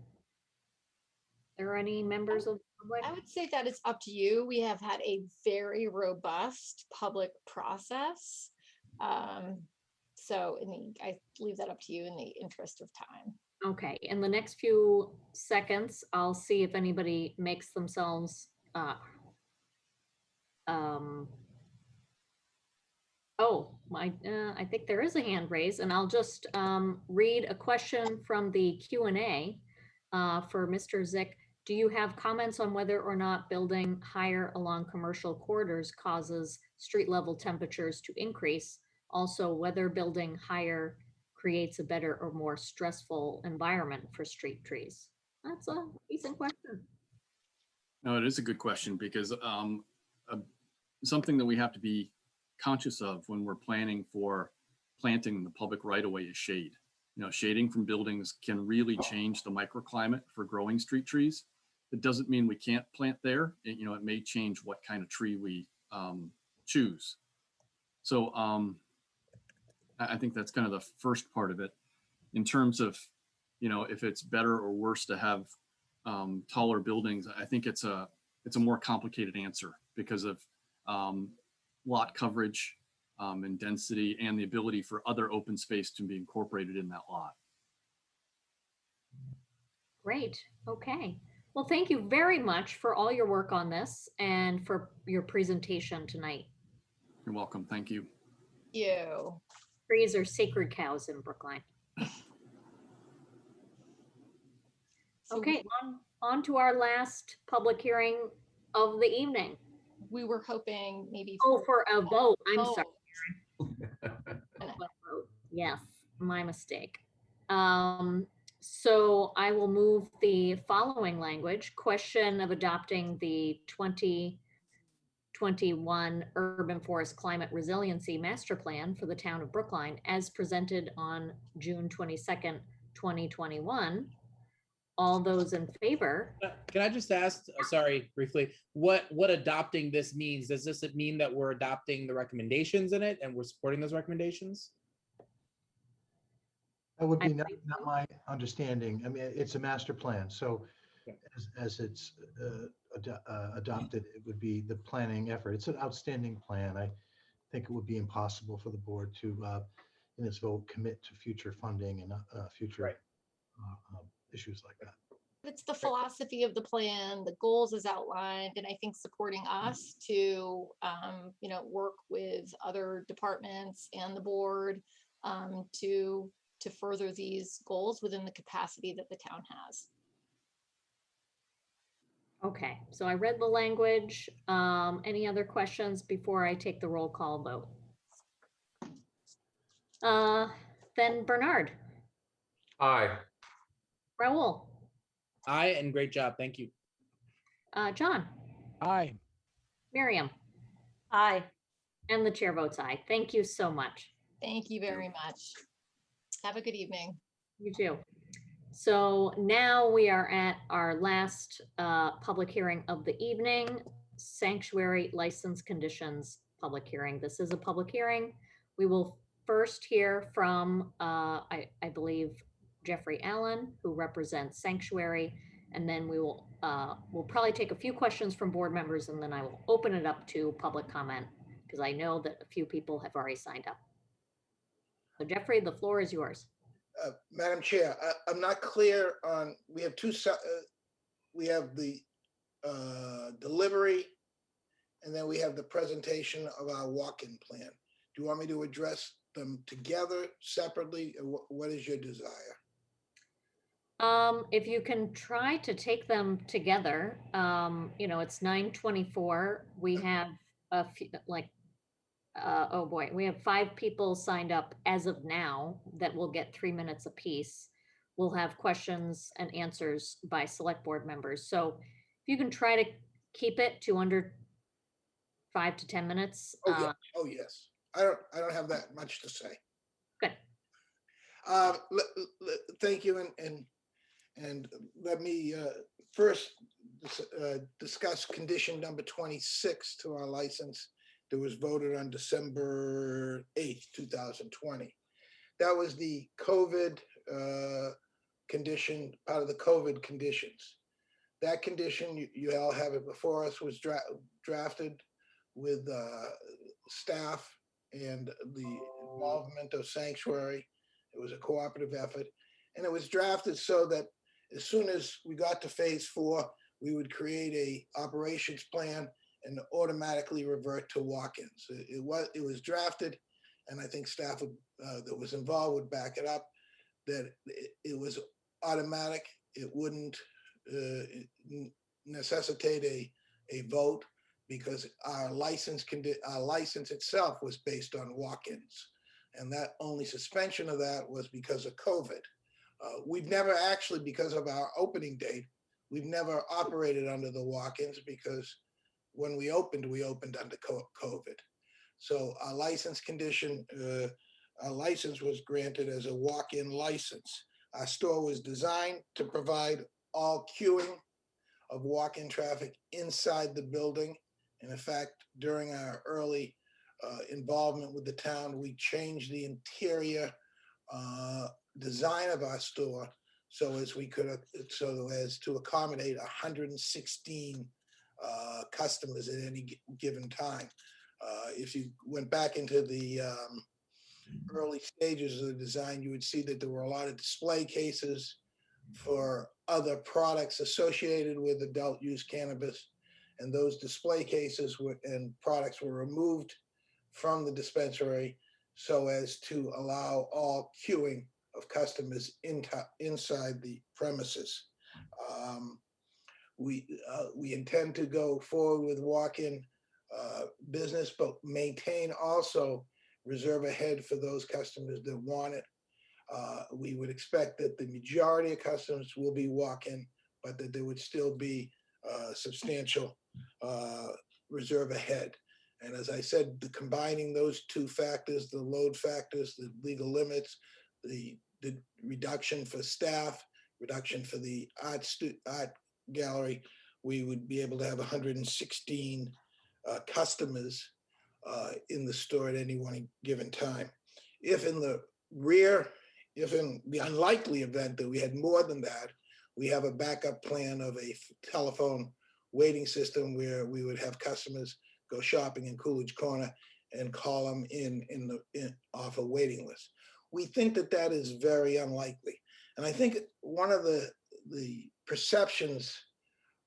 Are there any members of the public? I would say that it's up to you. We have had a very robust public process. So I leave that up to you in the interest of time. Okay, in the next few seconds, I'll see if anybody makes themselves, oh, I think there is a hand raised, and I'll just read a question from the Q&A for Mr. Zick. Do you have comments on whether or not building higher along commercial corridors causes street level temperatures to increase? Also, whether building higher creates a better or more stressful environment for street trees? That's a decent question. No, it is a good question because something that we have to be conscious of when we're planning for planting the public right of way is shade. You know, shading from buildings can really change the microclimate for growing street trees. It doesn't mean we can't plant there. You know, it may change what kind of tree we choose. So I think that's kind of the first part of it. In terms of, you know, if it's better or worse to have taller buildings, I think it's a more complicated answer because of lot coverage and density and the ability for other open space to be incorporated in that lot. Great. Okay. Well, thank you very much for all your work on this and for your presentation tonight. You're welcome. Thank you. You. Trees are sacred cows in Brookline. Okay, on to our last public hearing of the evening. We were hoping maybe. Oh, for a vote. I'm Oh. sorry. Yes, my mistake. So I will move the following language: question of adopting the 2021 Urban Forest Climate Resiliency Master Plan for the town of Brookline as presented on June 22nd, 2021. All those in favor? Can I just ask, sorry, briefly, what adopting this means? Does this mean that we're adopting the recommendations in it and we're supporting those recommendations? That would be not my understanding. I mean, it's a master plan, so as it's adopted, it would be the planning effort. It's an outstanding plan. I think it would be impossible for the board to, in its vote, commit to future funding and future issues like that. It's the philosophy of the plan, the goals as outlined, and I think supporting us to, you know, work with other departments and the board to further these goals within the capacity that the town has. Okay, so I read the language. Any other questions before I take the roll call vote? Then Bernard. Aye. Raul. Aye, and great job. Thank you. John. Aye. Miriam. Aye. And the chair votes aye. Thank you so much. Thank you very much. Have a good evening. You too. So now we are at our last public hearing of the evening, sanctuary license conditions public hearing. This is a public hearing. We will first hear from, I believe, Jeffrey Allen, who represents Sanctuary, and then we will we'll probably take a few questions from board members, and then I will open it up to public comment because I know that a few people have already signed up. So Jeffrey, the floor is yours. Madam Chair, I'm not clear on, we have we have the delivery, and then we have the presentation of our walk-in plan. Do you want me to address them together, separately? What is your desire? If you can try to take them together, you know, it's 9:24. We have a few, like, oh boy, we have 5 people signed up as of now that will get 3 minutes apiece. We'll have questions and answers by select board members. So if you can try to keep it to under 5 to 10 minutes. Oh, yeah. Oh yes. I don't have that much to say. Good. Thank you, and let me first discuss condition number 26 to our license that was voted on December 8th, 2020. That was the COVID condition, part of the COVID conditions. That condition, you all have it before us, was drafted with staff and the involvement of Sanctuary. It was a cooperative effort. And it was drafted so that as soon as we got to phase 4, we would create a operations plan and automatically revert to walk-ins. It was drafted, and I think staff that was involved would back it up, that it was automatic. It wouldn't necessitate a vote because our license itself was based on walk-ins. And that only suspension of that was because of COVID. We've never actually, because of our opening date, we've never operated under the walk-ins because when we opened under COVID. So our license condition, our license was granted as a walk-in license. Our store was designed to provide all queuing of walk-in traffic inside the building. And in fact, during our early involvement with the town, we changed the interior design of our store so as to accommodate 116 customers at any given time. If you went back into the early stages of the design, you would see that there were a lot of display cases for other products associated with adult use cannabis. And those display cases and products were removed from the dispensary so as to allow all queuing of customers inside the premises. We intend to go forward with walk-in business, but maintain also reserve ahead for those customers that want it. We would expect that the majority of customers will be walk-in, but that there would still be substantial reserve ahead. And as I said, combining those two factors, the load factors, the legal limits, the reduction for staff, reduction for the art gallery, we would be able to have 116 customers in the store at any one given time. If in the unlikely event that we had more than that, we have a backup plan of a telephone waiting system where we would have customers go shopping in Coolidge Corner and call them in off a waiting list. We think that that is very unlikely. And I think one of the perceptions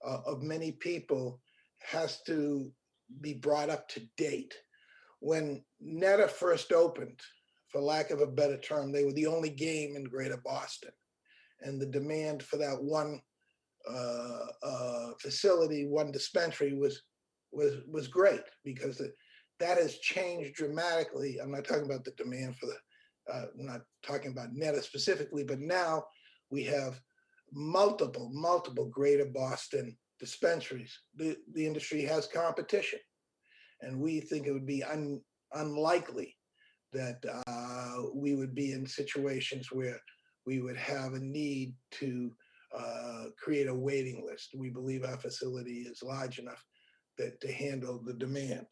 of many people has to be brought up to date. When Netta first opened, for lack of a better term, they were the only game in Greater Boston. And the demand for that one facility, one dispensary was great because that has changed dramatically. I'm not talking about the demand for I'm not talking about Netta specifically, but now we have multiple Greater Boston dispensaries. The industry has competition, and we think it would be unlikely that we would be in situations where we would have a need to create a waiting list. We believe our facility is large enough to handle the demand.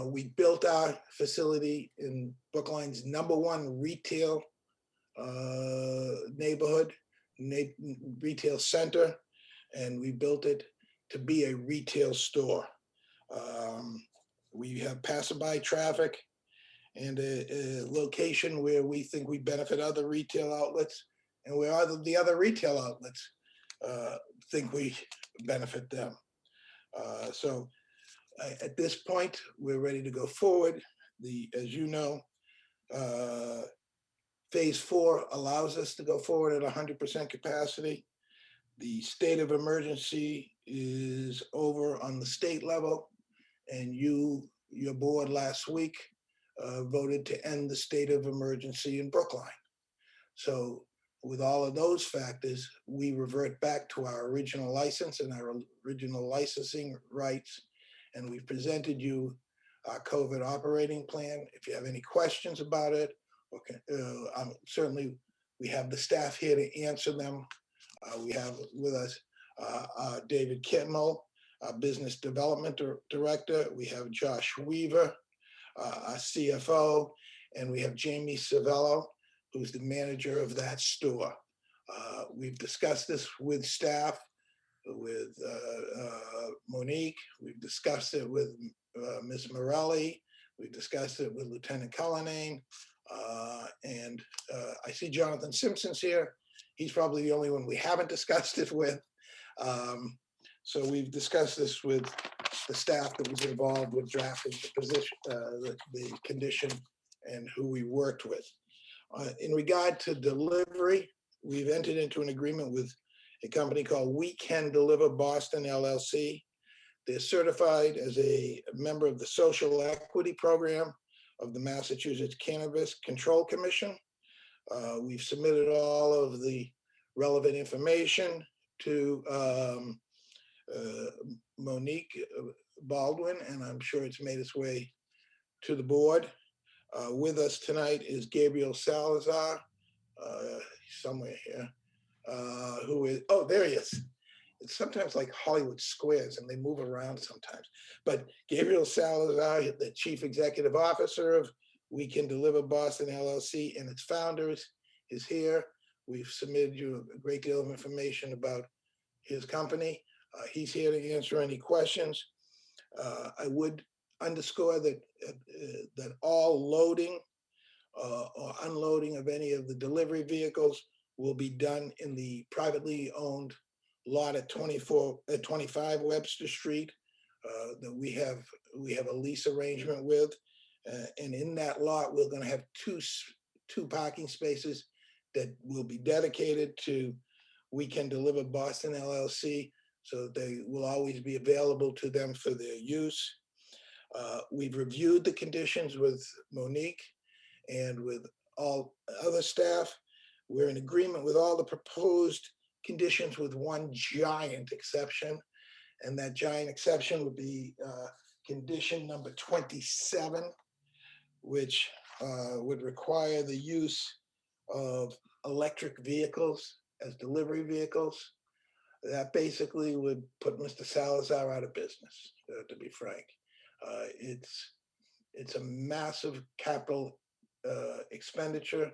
We built our facility in Brookline's #1 retail neighborhood, retail center, and we built it to be a retail store. We have passerby traffic and a location where we think we benefit other retail outlets, and where the other retail outlets think we benefit them. So at this point, we're ready to go forward. As you know, phase 4 allows us to go forward at 100% capacity. The state of emergency is over on the state level, and your board last week voted to end the state of emergency in Brookline. So with all of those factors, we revert back to our original license and our original licensing rights. And we've presented you our COVID operating plan. If you have any questions about it, certainly we have the staff here to answer them. We have with us David Kitmel, our business development director. We have Josh Weaver, our CFO, and we have Jamie Savello, who's the manager of that store. We've discussed this with staff, with Monique. We've discussed it with Ms. Morelli. We've discussed it with Lieutenant Cullinane. I see Jonathan Simpson's here. He's probably the only one we haven't discussed it with. So we've discussed this with the staff that was involved with drafting the position, the condition, and who we worked with. In regard to delivery, we've entered into an agreement with a company called We Can Deliver Boston LLC. They're certified as a member of the Social Equity Program of the Massachusetts Cannabis Control Commission. We've submitted all of the relevant information to Monique Baldwin, and I'm sure it's made its way to the board. With us tonight is Gabriel Salazar, somewhere here, who is, oh, there he is. It's sometimes like Hollywood squares and they move around sometimes. But Gabriel Salazar, the Chief Executive Officer of We Can Deliver Boston LLC and its founders, is here. We've submitted you a great deal of information about his company. He's here to answer any questions. I would underscore that that all loading or unloading of any of the delivery vehicles will be done in the privately owned lot at 25 Webster Street that we have a lease arrangement with. And in that lot, we're going to have two parking spaces that will be dedicated to We Can Deliver Boston LLC, so they will always be available to them for their use. We've reviewed the conditions with Monique and with all other staff. We're in agreement with all the proposed conditions with one giant exception. And that giant exception would be condition number 27, which would require the use of electric vehicles as delivery vehicles. That basically would put Mr. Salazar out of business, to be frank. It's a massive capital expenditure.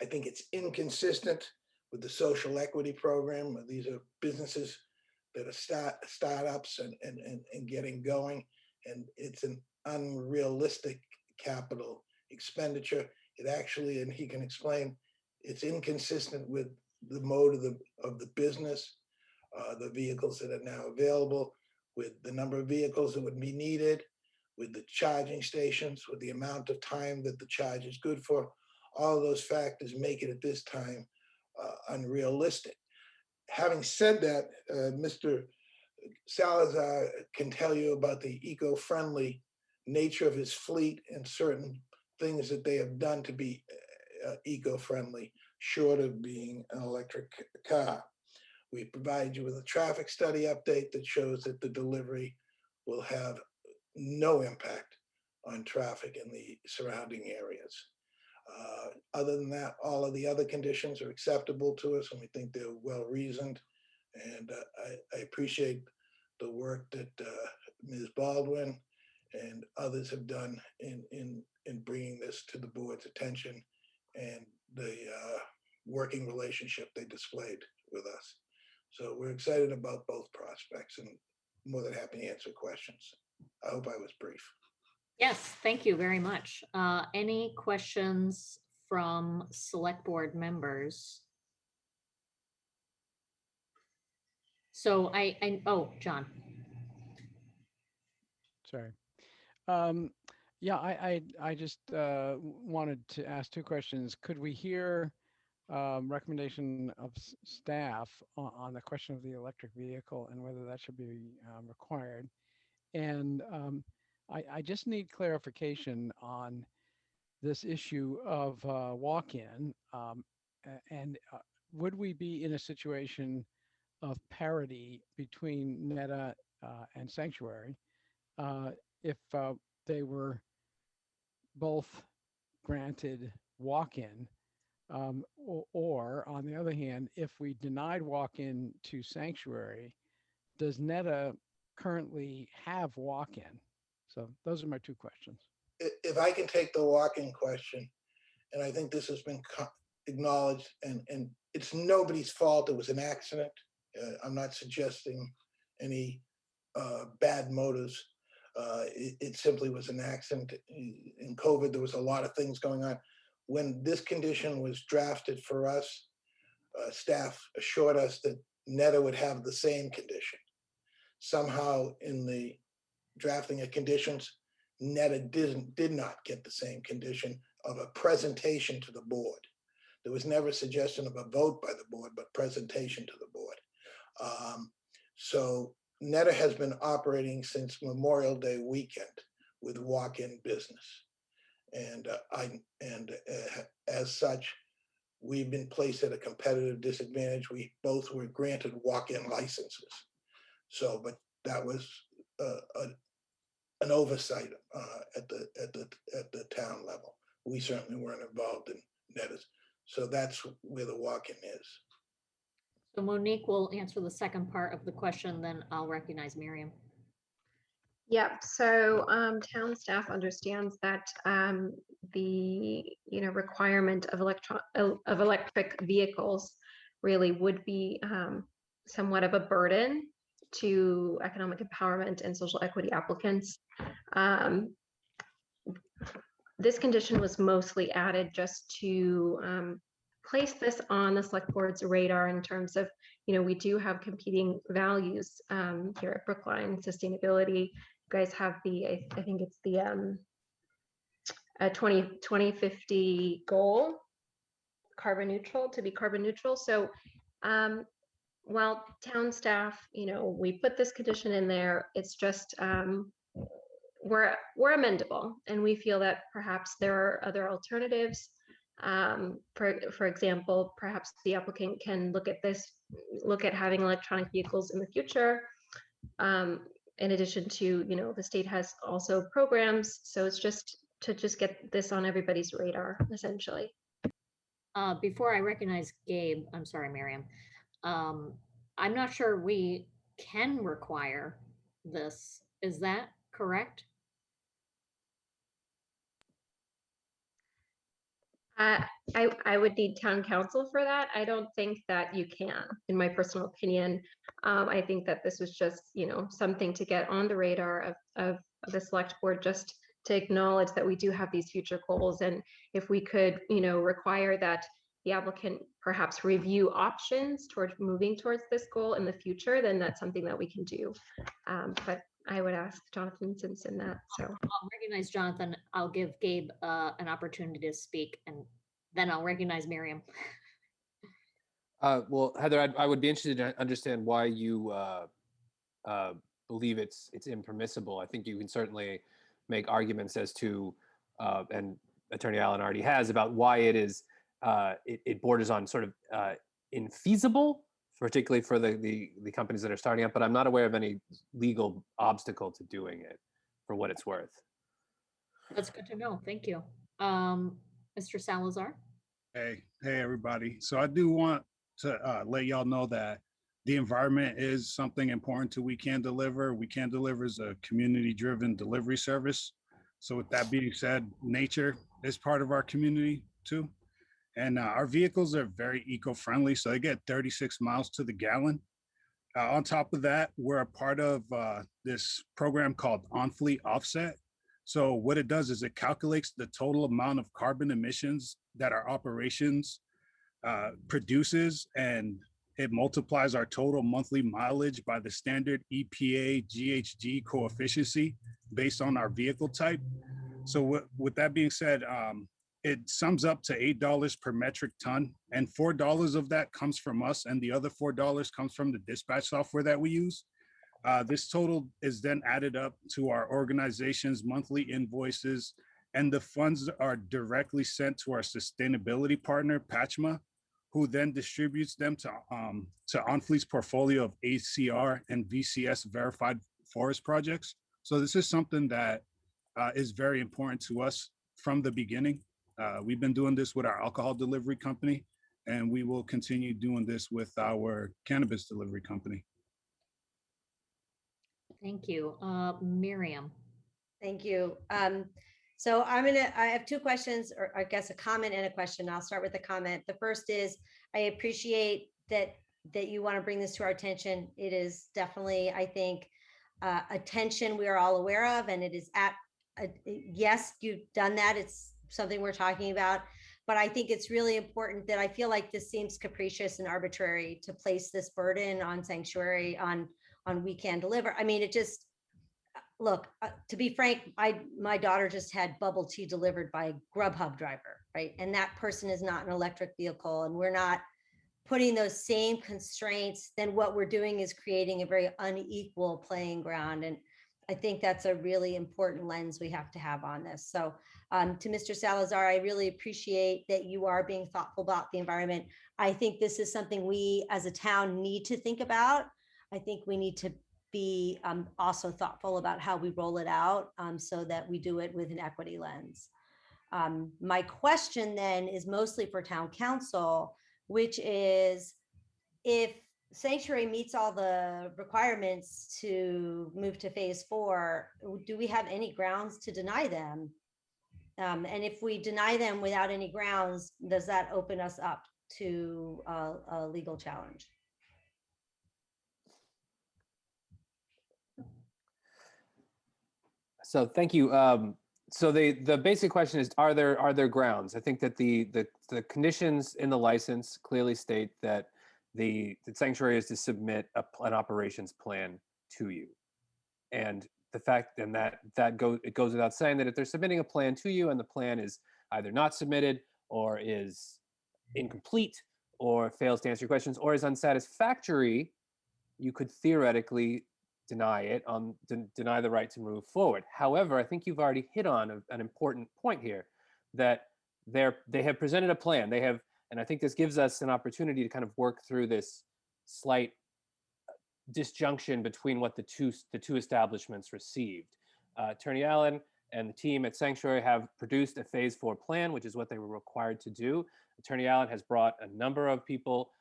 I think it's inconsistent with the social equity program. These are businesses that are startups and getting going, and it's an unrealistic capital expenditure. It actually, and he can explain, it's inconsistent with the mode of the business, the vehicles that are now available, with the number of vehicles that would be needed, with the charging stations, with the amount of time that the charge is good for. All of those factors make it at this time unrealistic. Having said that, Mr. Salazar can tell you about the eco-friendly nature of his fleet and certain things that they have done to be eco-friendly, short of being an electric car. We provide you with a traffic study update that shows that the delivery will have no impact on traffic in the surrounding areas. Other than that, all of the other conditions are acceptable to us, and we think they're well reasoned. And I appreciate the work that Ms. Baldwin and others have done in bringing this to the board's attention, and the working relationship they displayed with us. So we're excited about both prospects and more than happy to answer questions. I hope I was brief. Yes, thank you very much. Any questions from select board members? So oh, John. Sorry. Yeah, I just wanted to ask two questions. Could we hear recommendation of staff on the question of the electric vehicle and whether that should be required? And I just need clarification on this issue of walk-in. And would we be in a situation of parity between Neta and Sanctuary if they were both granted walk-in? Or on the other hand, if we denied walk-in to Sanctuary, does Neta currently have walk-in? So those are my two questions. If I can take the walk-in question, and I think this has been acknowledged, and it's nobody's fault. It was an accident. I'm not suggesting any bad motives. It simply was an accident. In COVID, there was a lot of things going on. when this condition was drafted for us, staff assured us that Netta would have the same condition. Somehow in the drafting of conditions, Netta did not get the same condition of a presentation to the board. There was never a suggestion of a vote by the board, but presentation to the board. So Netta has been operating since Memorial Day weekend with walk-in business. And as such, we've been placed at a competitive disadvantage. We both were granted walk-in licenses. So, but that was an oversight at the town level. We certainly weren't involved in Netta's. So that's where the walk-in is. So Monique will answer the second part of the question, then I'll recognize Miriam. Yep. So town staff understands that the requirement of electric vehicles really would be somewhat of a burden to economic empowerment and social equity applicants. This condition was mostly added just to place this on the select board's radar in terms of, we do have competing values here at Brookline. Sustainability, you guys have the, I think it's the 2050 goal, carbon neutral, to be carbon neutral. So while town staff, we put this condition in there, it's just, we're amendable, and we feel that perhaps there are other alternatives. For example, perhaps the applicant can look at having electronic vehicles in the future. In addition to, the state has also programs. So it's just to get this on everybody's radar, essentially. Before I recognize Gabe, I'm sorry, Miriam. I'm not sure we can require this. Is that correct? I would need town council for that. I don't think that you can, in my personal opinion. I think that this was just, something to get on the radar of the select board, just to acknowledge that we do have these future goals. And if we could, require that the applicant perhaps review options towards moving towards this goal in the future, then that's something that we can do. But I would ask Jonathan Simpson that. So I'll recognize Jonathan. I'll give Gabe an opportunity to speak, and then I'll recognize Miriam. Well, Heather, I would be interested to understand why you believe it's impermissible. I think you can certainly make arguments as to, and Attorney Allen already has, about why it is it borders on sort of infeasible, particularly for the companies that are starting up. But I'm not aware of any legal obstacle to doing it, for what it's worth. That's good to know. Thank you. Mr. Salazar? Hey, everybody. So I do want to let y'all know that the environment is something important to We Can Deliver. We Can Deliver is a community-driven delivery service. So with that being said, nature is part of our community too. And our vehicles are very eco-friendly, so they get 36 miles to the gallon. On top of that, we're a part of this program called On-Fleet Offset. So what it does is it calculates the total amount of carbon emissions that our operations produces, and it multiplies our total monthly mileage by the standard EPA GHG coefficient based on our vehicle type. So with that being said, it sums up to $8 per metric ton, and $4 of that comes from us, and the other $4 comes from the dispatch software that we use. This total is then added up to our organization's monthly invoices, and the funds are directly sent to our sustainability partner, Patchma, who then distributes them to OnFleet's portfolio of ACR and VCS verified forest projects. So this is something that is very important to us from the beginning. We've been doing this with our alcohol delivery company, and we will continue doing this with our cannabis delivery company. Thank you. Miriam. Thank you. So I have two questions, or I guess a comment and a question. I'll start with the comment. The first is, I appreciate that you want to bring this to our attention. It is definitely, I think, attention we are all aware of, and it is yes, you've done that. It's something we're talking about, but I think it's really important that I feel like this seems capricious and arbitrary to place this burden on sanctuary on we can deliver. I mean, it just, look, to be frank, my daughter just had bubble tea delivered by a Grubhub driver, right? And that person is not an electric vehicle, and we're not putting those same constraints. Then what we're doing is creating a very unequal playing ground. And I think that's a really important lens we have to have on this. So to Mr. Salazar, I really appreciate that you are being thoughtful about the environment. I think this is something we as a town need to think about. I think we need to be also thoughtful about how we roll it out so that we do it with an equity lens. My question then is mostly for town council, which is, if Sanctuary meets all the requirements to move to phase 4, do we have any grounds to deny them? And if we deny them without any grounds, does that open us up to a legal challenge? So thank you. So the basic question is, are there grounds? I think that the conditions in the license clearly state that the sanctuary is to submit an operations plan to you, and the fact and that it goes without saying that if they're submitting a plan to you and the plan is either not submitted or is incomplete or fails to answer your questions or is unsatisfactory, you could theoretically deny it, deny the right to move forward. However, I think you've already hit on an important point here, that they have presented a plan. They have, and I think this gives us an opportunity to kind of work through this slight disjunction between what the two establishments received. Attorney Allen and the team at Sanctuary have produced a phase 4 plan, which is what they were required to do. Attorney Allen has brought a number of people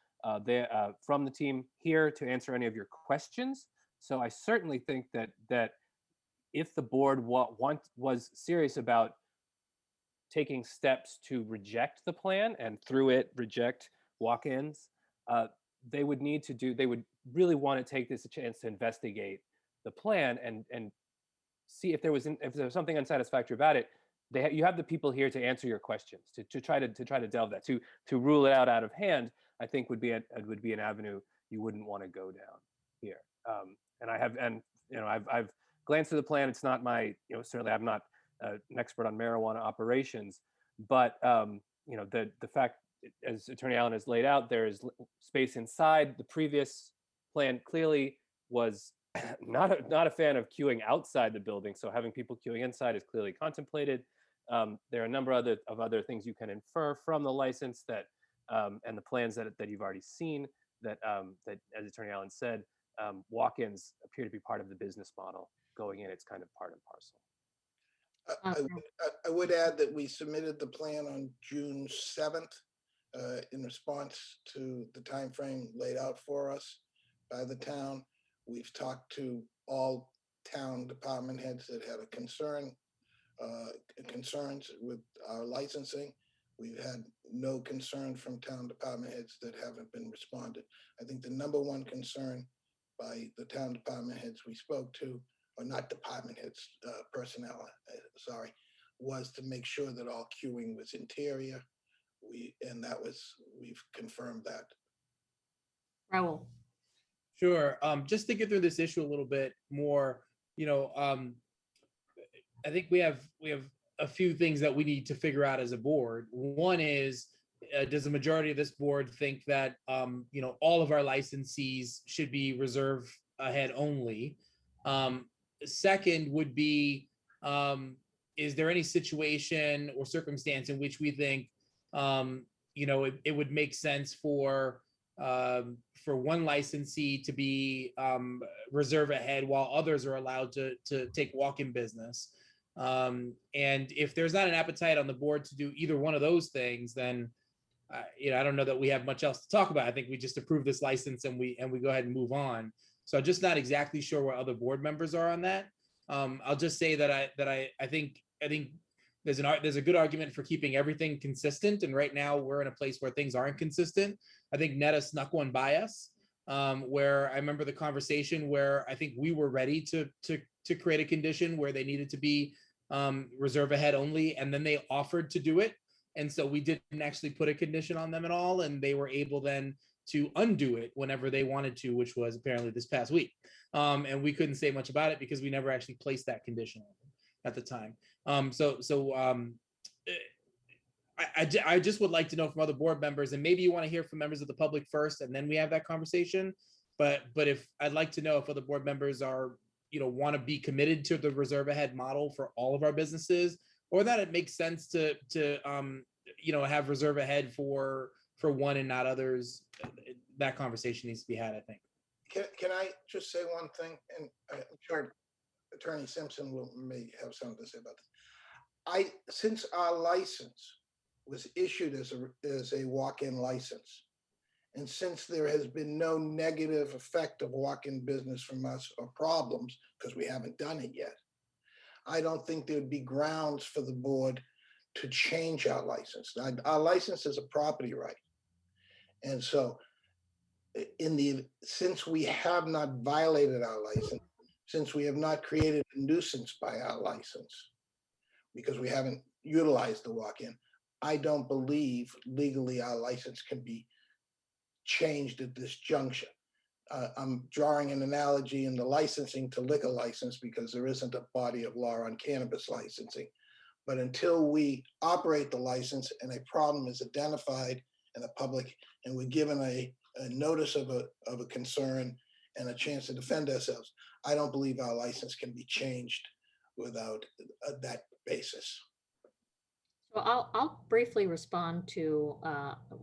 from the team here to answer any of your questions. So I certainly think that if the board was serious about taking steps to reject the plan and through it reject walk-ins, they would really want to take this a chance to investigate the plan and see if there was something unsatisfactory about it. You have the people here to answer your questions, to try to delve that, to rule it out of hand. I think would be an avenue you wouldn't want to go down here. I've glanced through the plan. It's not my, certainly I'm not an expert on marijuana operations, but the fact, as Attorney Allen has laid out, there is space inside. The previous plan clearly was not a fan of queuing outside the building, so having people queuing inside is clearly contemplated. There are a number of other things you can infer from the license that and the plans that you've already seen that as Attorney Allen said, walk-ins appear to be part of the business model going in. It's kind of part and parcel. I would add that we submitted the plan on June 7th in response to the timeframe laid out for us by the town. We've talked to all town department heads that had concerns with our licensing. We've had no concern from town department heads that haven't been responded. I think the number one concern by the town department heads we spoke to, or not department heads, personnel, sorry, was to make sure that all queuing was interior. We've confirmed that. Raul. Sure. Just thinking through this issue a little bit more, I think we have a few things that we need to figure out as a board. One is, does the majority of this board think that all of our licensees should be reserve ahead only? Second would be, is there any situation or circumstance in which we think it would make sense for one licensee to be reserve ahead while others are allowed to take walk-in business? And if there's not an appetite on the board to do either one of those things, then I don't know that we have much else to talk about. I think we just approve this license and we go ahead and move on. So I'm just not exactly sure where other board members are on that. I'll just say that I think there's a good argument for keeping everything consistent. And right now we're in a place where things aren't consistent. I think Netta snuck one by us, where I remember the conversation where I think we were ready to create a condition where they needed to be reserve ahead only, and then they offered to do it. And so we didn't actually put a condition on them at all. And they were able then to undo it whenever they wanted to, which was apparently this past week. And we couldn't say much about it because we never actually placed that condition on them at the time. I just would like to know from other board members, and maybe you want to hear from members of the public first, and then we have that conversation. But if I'd like to know if other board members are, want to be committed to the reserve ahead model for all of our businesses, or that it makes sense to have reserve ahead for one and not others. That conversation needs to be had, I think. Can I just say one thing? And I'm sure Attorney Simpson may have something to say about this. Since our license was issued as a walk-in license, and since there has been no negative effect of walk-in business from us or problems, because we haven't done it yet, I don't think there'd be grounds for the board to change our license. Our license is a property right. And so since we have not violated our license, since we have not created a nuisance by our license, because we haven't utilized the walk-in, I don't believe legally our license can be changed at this juncture. I'm drawing an analogy in the licensing to liquor license because there isn't a body of law on cannabis licensing. But until we operate the license and a problem is identified in the public and we're given a notice of a concern and a chance to defend ourselves, I don't believe our license can be changed without that basis. So I'll briefly respond to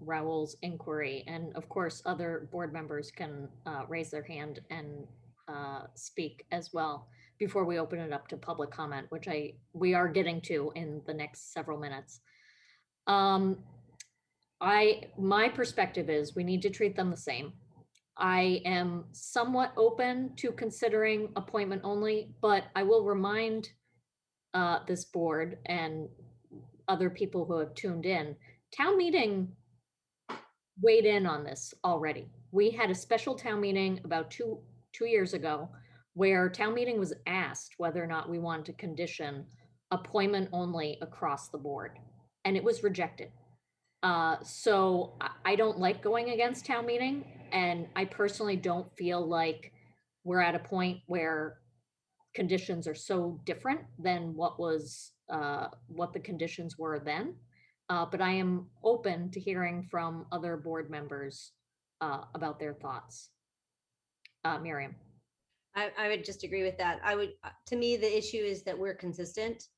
Raul's inquiry, and of course, other board members can raise their hand and speak as well before we open it up to public comment, which we are getting to in the next several minutes. My perspective is we need to treat them the same. I am somewhat open to considering appointment only, but I will remind this board and other people who have tuned in, town meeting weighed in on this already. We had a special town meeting about two years ago where town meeting was asked whether or not we wanted to condition appointment only across the board, and it was rejected. So I don't like going against town meeting, and I personally don't feel like we're at a point where conditions are so different than what the conditions were then. But I am open to hearing from other board members about their thoughts. Miriam. I would just agree with that. To me, the issue is that we're consistent.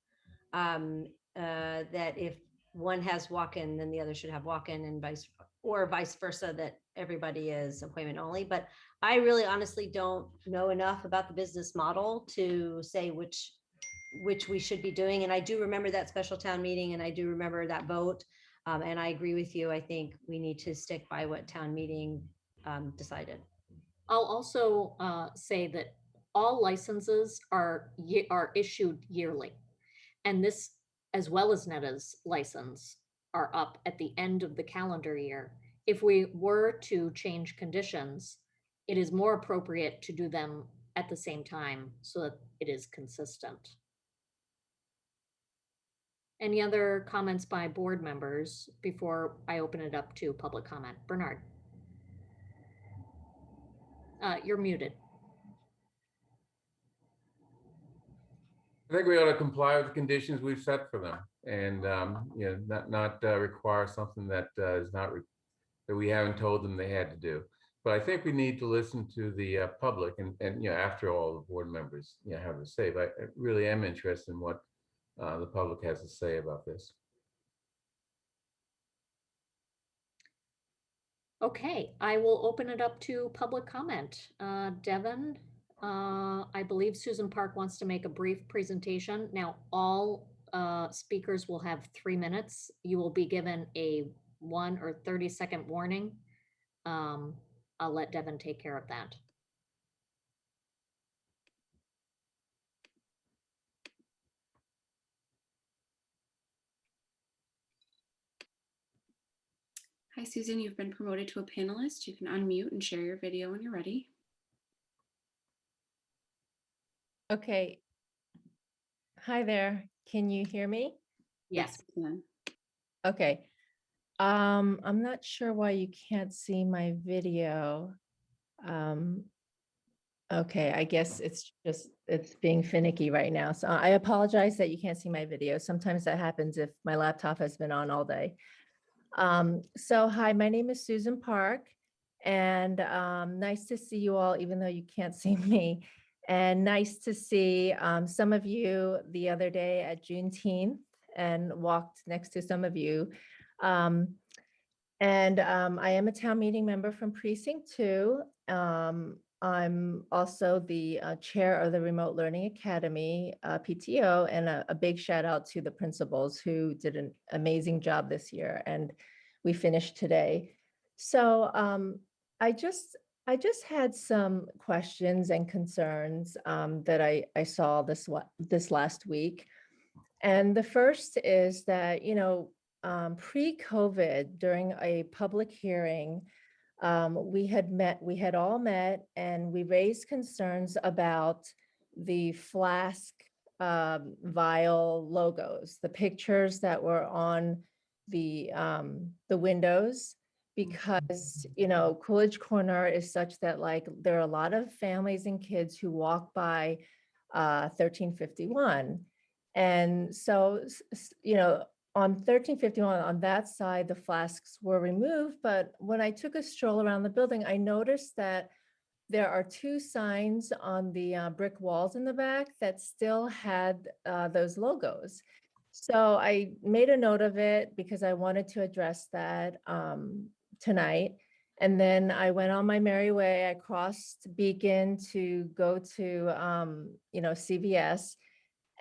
That if one has walk-in, then the other should have walk-in, and vice versa, that everybody is appointment only. But I really honestly don't know enough about the business model to say which we should be doing. And I do remember that special town meeting, and I do remember that vote. And I agree with you. I think we need to stick by what town meeting decided. I'll also say that all licenses are issued yearly, and this, as well as Netta's license, are up at the end of the calendar year. If we were to change conditions, it is more appropriate to do them at the same time so that it is consistent. Any other comments by board members before I open it up to public comment? Bernard. You're muted. I think we ought to comply with the conditions we've set for them, and not require something that is not that we haven't told them they had to do. But I think we need to listen to the public, and after all, the board members have to say. But I really am interested in what the public has to say about this. Okay, I will open it up to public comment. Devin, I believe Susan Park wants to make a brief presentation. Now, all speakers will have 3 minutes. You will be given a 1 or 30-second warning. I'll let Devin take care of that. Hi, Susan. You've been promoted to a panelist. You can unmute and share your video when you're ready. Okay. Hi there. Can you hear me? Yes. Okay. I'm not sure why you can't see my video. Um, okay, I guess it's being finicky right now. So I apologize that you can't see my video. Sometimes that happens if my laptop has been on all day. So hi, my name is Susan Park, and nice to see you all, even though you can't see me. And nice to see some of you the other day at Juneteenth and walked next to some of you. I am a town meeting member from Precinct 2. I'm also the chair of the Remote Learning Academy, PTO, and a big shout out to the principals who did an amazing job this year. And we finished today. So I just had some questions and concerns that I saw this last week. And the first is that, pre-COVID, during a public hearing, we had all met and we raised concerns about the flask vial logos, the pictures that were on the windows, because, Coolidge Corner is such that like there are a lot of families and kids who walk by 1351. And so, on 1351, on that side, the flasks were removed. But when I took a stroll around the building, I noticed that there are 2 signs on the brick walls in the back that still had those logos. So I made a note of it because I wanted to address that tonight. And then I went on my merry way. I crossed Beacon to go to, CVS.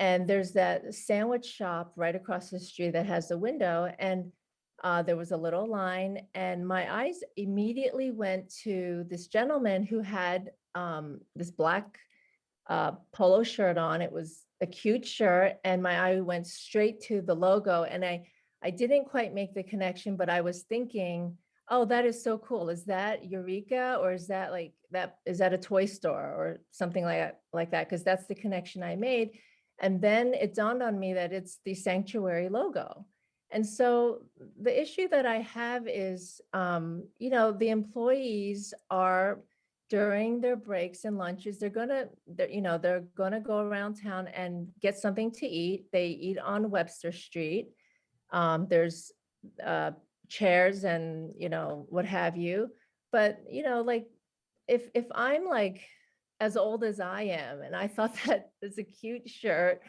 And there's that sandwich shop right across the street that has a window. And there was a little line, and my eyes immediately went to this gentleman who had this black polo shirt on. It was a cute shirt, and my eye went straight to the logo. And I didn't quite make the connection, but I was thinking, oh, that is so cool. Is that Eureka, or is that is that a toy store or something like that? Because that's the connection I made. And then it dawned on me that it's the Sanctuary logo. And so the issue that I have is, the employees are, during their breaks and lunches, they're gonna go around town and get something to eat. They eat on Webster Street. There's chairs and, what have you. But, if I'm like as old as I am, and I thought that is a cute shirt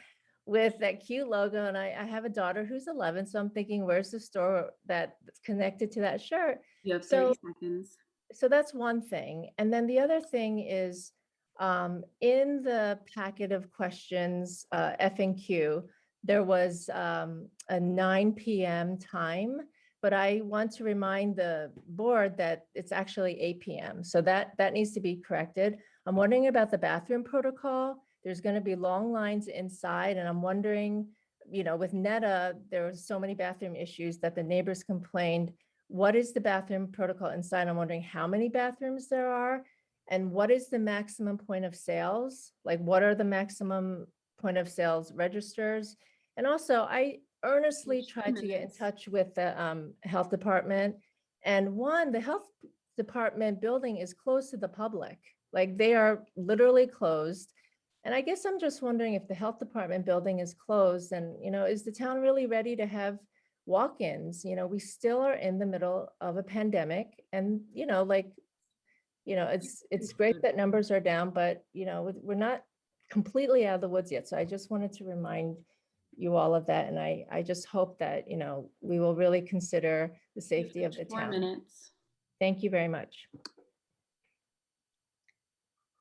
with that cute logo, and I have a daughter who's 11, so I'm thinking, where's the store that's connected to that shirt? You have 30 seconds. So that's one thing. And then the other thing is, in the packet of questions, F and Q, there was a 9 p.m. time, but I want to remind the board that it's actually 8 p.m. So that needs to be corrected. I'm wondering about the bathroom protocol. There's going to be long lines inside, and I'm wondering, with Netta, there were so many bathroom issues that the neighbors complained. What is the bathroom protocol inside? I'm wondering how many bathrooms there are, and what is the maximum point of sales? Like, what are the maximum point of sales registers? And also, I earnestly tried to get in touch with the health department, and the health department building is closed to the public. Like, they are literally closed. And I guess I'm just wondering, if the health department building is closed, and, is the town really ready to have walk-ins? We still are in the middle of a pandemic, and, it's great that numbers are down, but, we're not completely out of the woods yet. So I just wanted to remind you all of that. And I just hope that, we will really consider the safety of the 4 town. minutes. Thank you very much.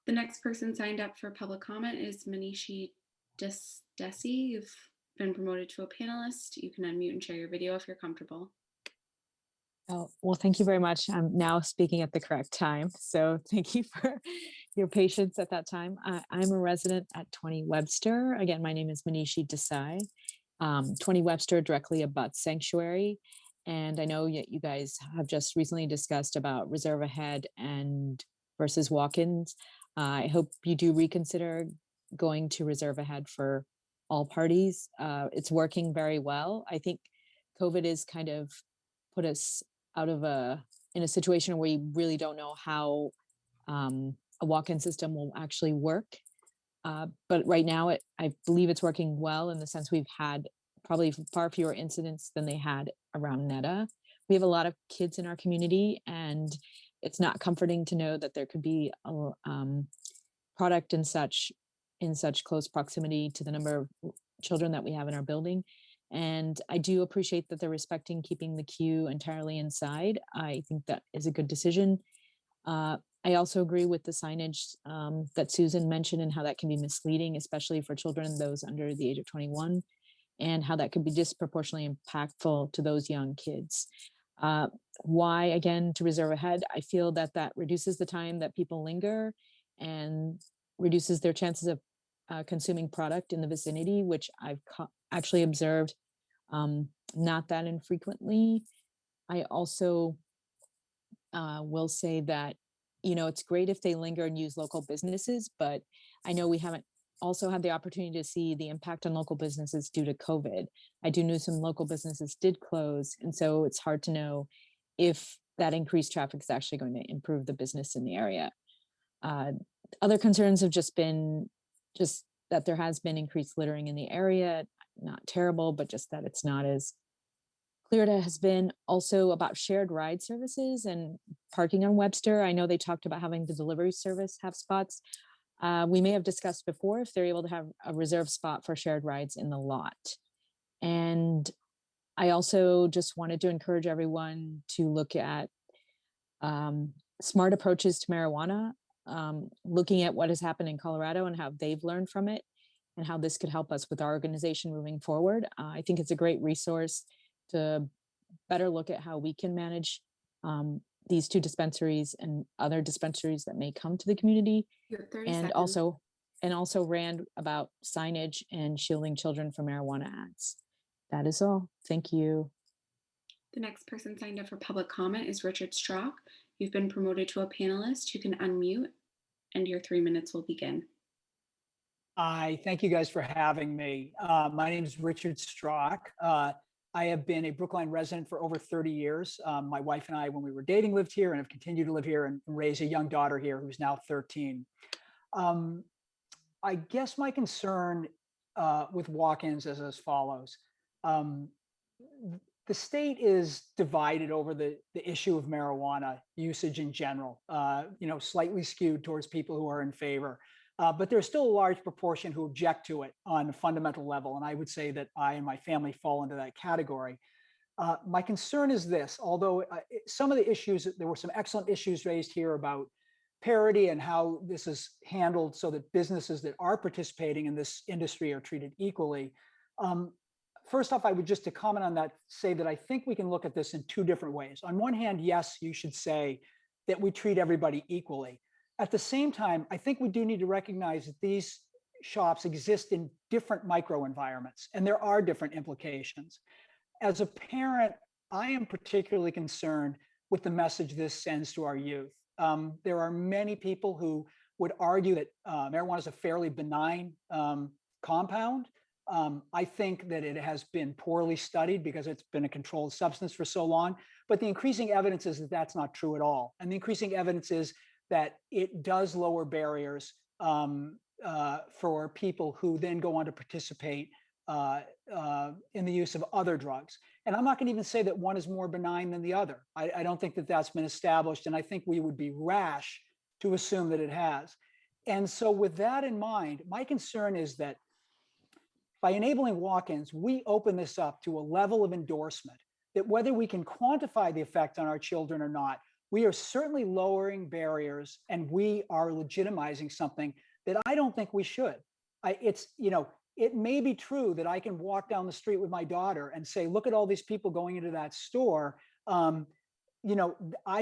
The next person signed up for public comment is Manishi Desi. You've been promoted to a panelist. You can unmute and share your video if you're comfortable. Oh, well, thank you very much. I'm now speaking at the correct time. So thank you for your patience at that time. I'm a resident at 20 Webster. Again, my name is Manishi Desai. 20 Webster directly abuts Sanctuary. And I know you guys have just recently discussed about reserve ahead and versus walk-ins. I hope you do reconsider going to reserve ahead for all parties. It's working very well. I think COVID is kind of put us out of in a situation where we really don't know how a walk-in system will actually work. But right now, I believe it's working well in the sense we've had probably far fewer incidents than they had around Netta. We have a lot of kids in our community, and it's not comforting to know that there could be a product in such close proximity to the number of children that we have in our building. And I do appreciate that they're respecting keeping the queue entirely inside. I think that is a good decision. I also agree with the signage that Susan mentioned and how that can be misleading, especially for children, those under the age of 21, and how that could be disproportionately impactful to those young kids. Why, again, to reserve ahead? I feel that that reduces the time that people linger and reduces their chances of consuming product in the vicinity, which I've actually observed not that infrequently. I also will say that, you know, it's great if they linger and use local businesses, but I know we haven't also had the opportunity to see the impact on local businesses due to COVID. I do know some local businesses did close, and so it's hard to know if that increased traffic is actually going to improve the business in the area. Other concerns have just been that there has been increased littering in the area, not terrible, but just that it's not as clear it has been. Also about shared ride services and parking on Webster. I know they talked about having the delivery service have spots. We may have discussed before if they're able to have a reserved spot for shared rides in the lot. And I also just wanted to encourage everyone to look at smart approaches to marijuana, looking at what has happened in Colorado and how they've learned from it and how this could help us with our organization moving forward. I think it's a great resource to better look at how we can manage these two dispensaries and other dispensaries that may come to the community. You have 30 And seconds. also Rand about signage and shielding children from marijuana ads. That is all. Thank you. The next person signed up for public comment is Richard Strock. You've been promoted to a panelist. You can unmute and your 3 minutes will begin. Hi, thank you guys for having me. My name is Richard Strock. I have been a Brookline resident for over 30 years. My wife and I, when we were dating, lived here and have continued to live here and raise a young daughter here who's now 13. I guess my concern with walk-ins is as follows. The state is divided over the issue of marijuana usage in general, slightly skewed towards people who are in favor. But there's still a large proportion who object to it on a fundamental level. And I would say that I and my family fall into that category. My concern is this, although some of the issues, there were some excellent issues raised here about parity and how this is handled so that businesses that are participating in this industry are treated equally. First off, I would just to comment on that, say that I think we can look at this in two different ways. On one hand, yes, you should say that we treat everybody equally. At the same time, I think we do need to recognize that these shops exist in different microenvironments, and there are different implications. As a parent, I am particularly concerned with the message this sends to our youth. There are many people who would argue that marijuana is a fairly benign compound. I think that it has been poorly studied because it's been a controlled substance for so long, but the increasing evidence is that that's not true at all. And the increasing evidence is that it does lower barriers for people who then go on to participate in the use of other drugs. And I'm not going to even say that one is more benign than the other. I don't think that that's been established, and I think we would be rash to assume that it has. And so with that in mind, my concern is that by enabling walk-ins, we open this up to a level of endorsement that whether we can quantify the effect on our children or not, we are certainly lowering barriers and we are legitimizing something that I don't think we should. It may be true that I can walk down the street with my daughter and say, look at all these people going into that store. I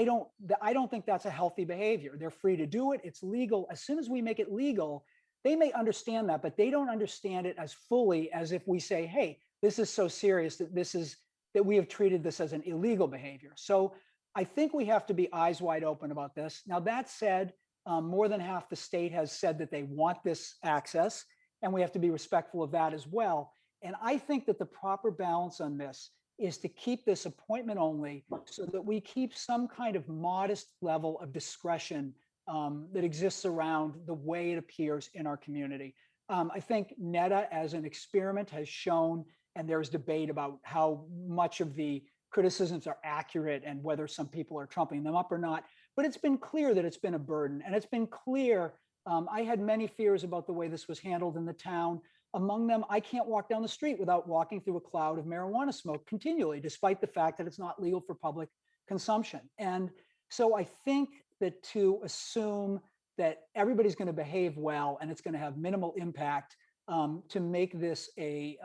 don't think that's a healthy behavior. They're free to do it. It's legal. As soon as we make it legal, they may understand that, but they don't understand it as fully as if we say, hey, this is so serious that we have treated this as an illegal behavior. So I think we have to be eyes wide open about this. Now, that said, more than half the state has said that they want this access, and we have to be respectful of that as well. And I think that the proper balance on this is to keep this appointment only so that we keep some kind of modest level of discretion that exists around the way it appears in our community. I think NETA as an experiment has shown, and there's debate about how much of the criticisms are accurate and whether some people are trumping them up or not, but it's been clear that it's been a burden, and it's been clear. I had many fears about the way this was handled in the town. Among them, I can't walk down the street without walking through a cloud of marijuana smoke continually, despite the fact that it's not legal for public consumption. And so I think that to assume that everybody's going to behave well and it's going to have minimal impact to make this a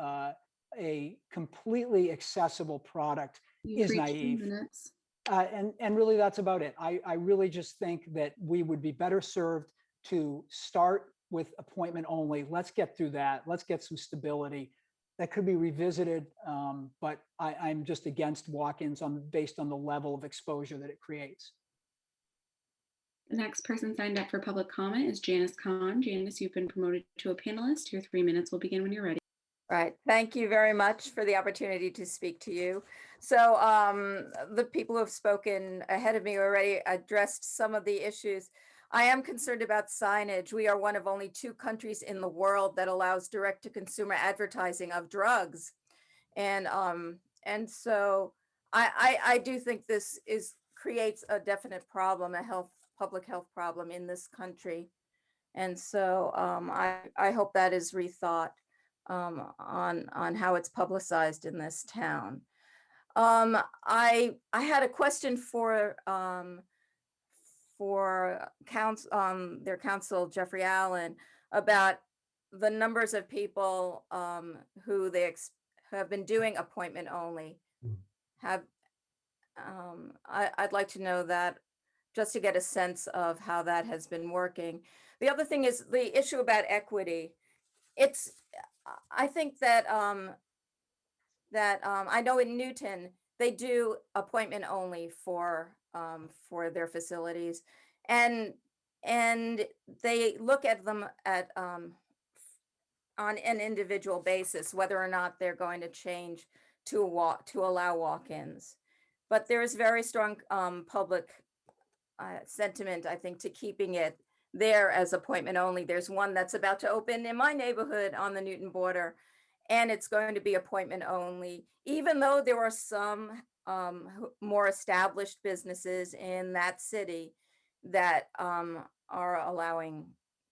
completely accessible product You've is reached 2 naive. minutes. And really, that's about it. I really just think that we would be better served to start with appointment only. Let's get through that. Let's get some stability. That could be revisited, but I'm just against walk-ins based on the level of exposure that it creates. The next person signed up for public comment is Janice Kahn. Janice, you've been promoted to a panelist. Your 3 minutes will begin when you're ready. Right. Thank you very much for the opportunity to speak to you. So the people who have spoken ahead of me already addressed some of the issues. I am concerned about signage. We are one of only 2 countries in the world that allows direct-to-consumer advertising of drugs. And so I do think this creates a definite problem, a public health problem in this country. And so I hope that is rethought on how it's publicized in this town. I had a question for their counsel, Jeffrey Allen, about the numbers of people who have been doing appointment only. I'd like to know that, just to get a sense of how that has been working. The other thing is the issue about equity. I think that I know in Newton they do appointment only for their facilities, and they look at them on an individual basis whether or not they're going to change to allow walk-ins. But there is very strong public sentiment, I think, to keeping it there as appointment only. There's one that's about to open in my neighborhood on the Newton border, and it's going to be appointment only, even though there are some more established businesses in that city that are allowing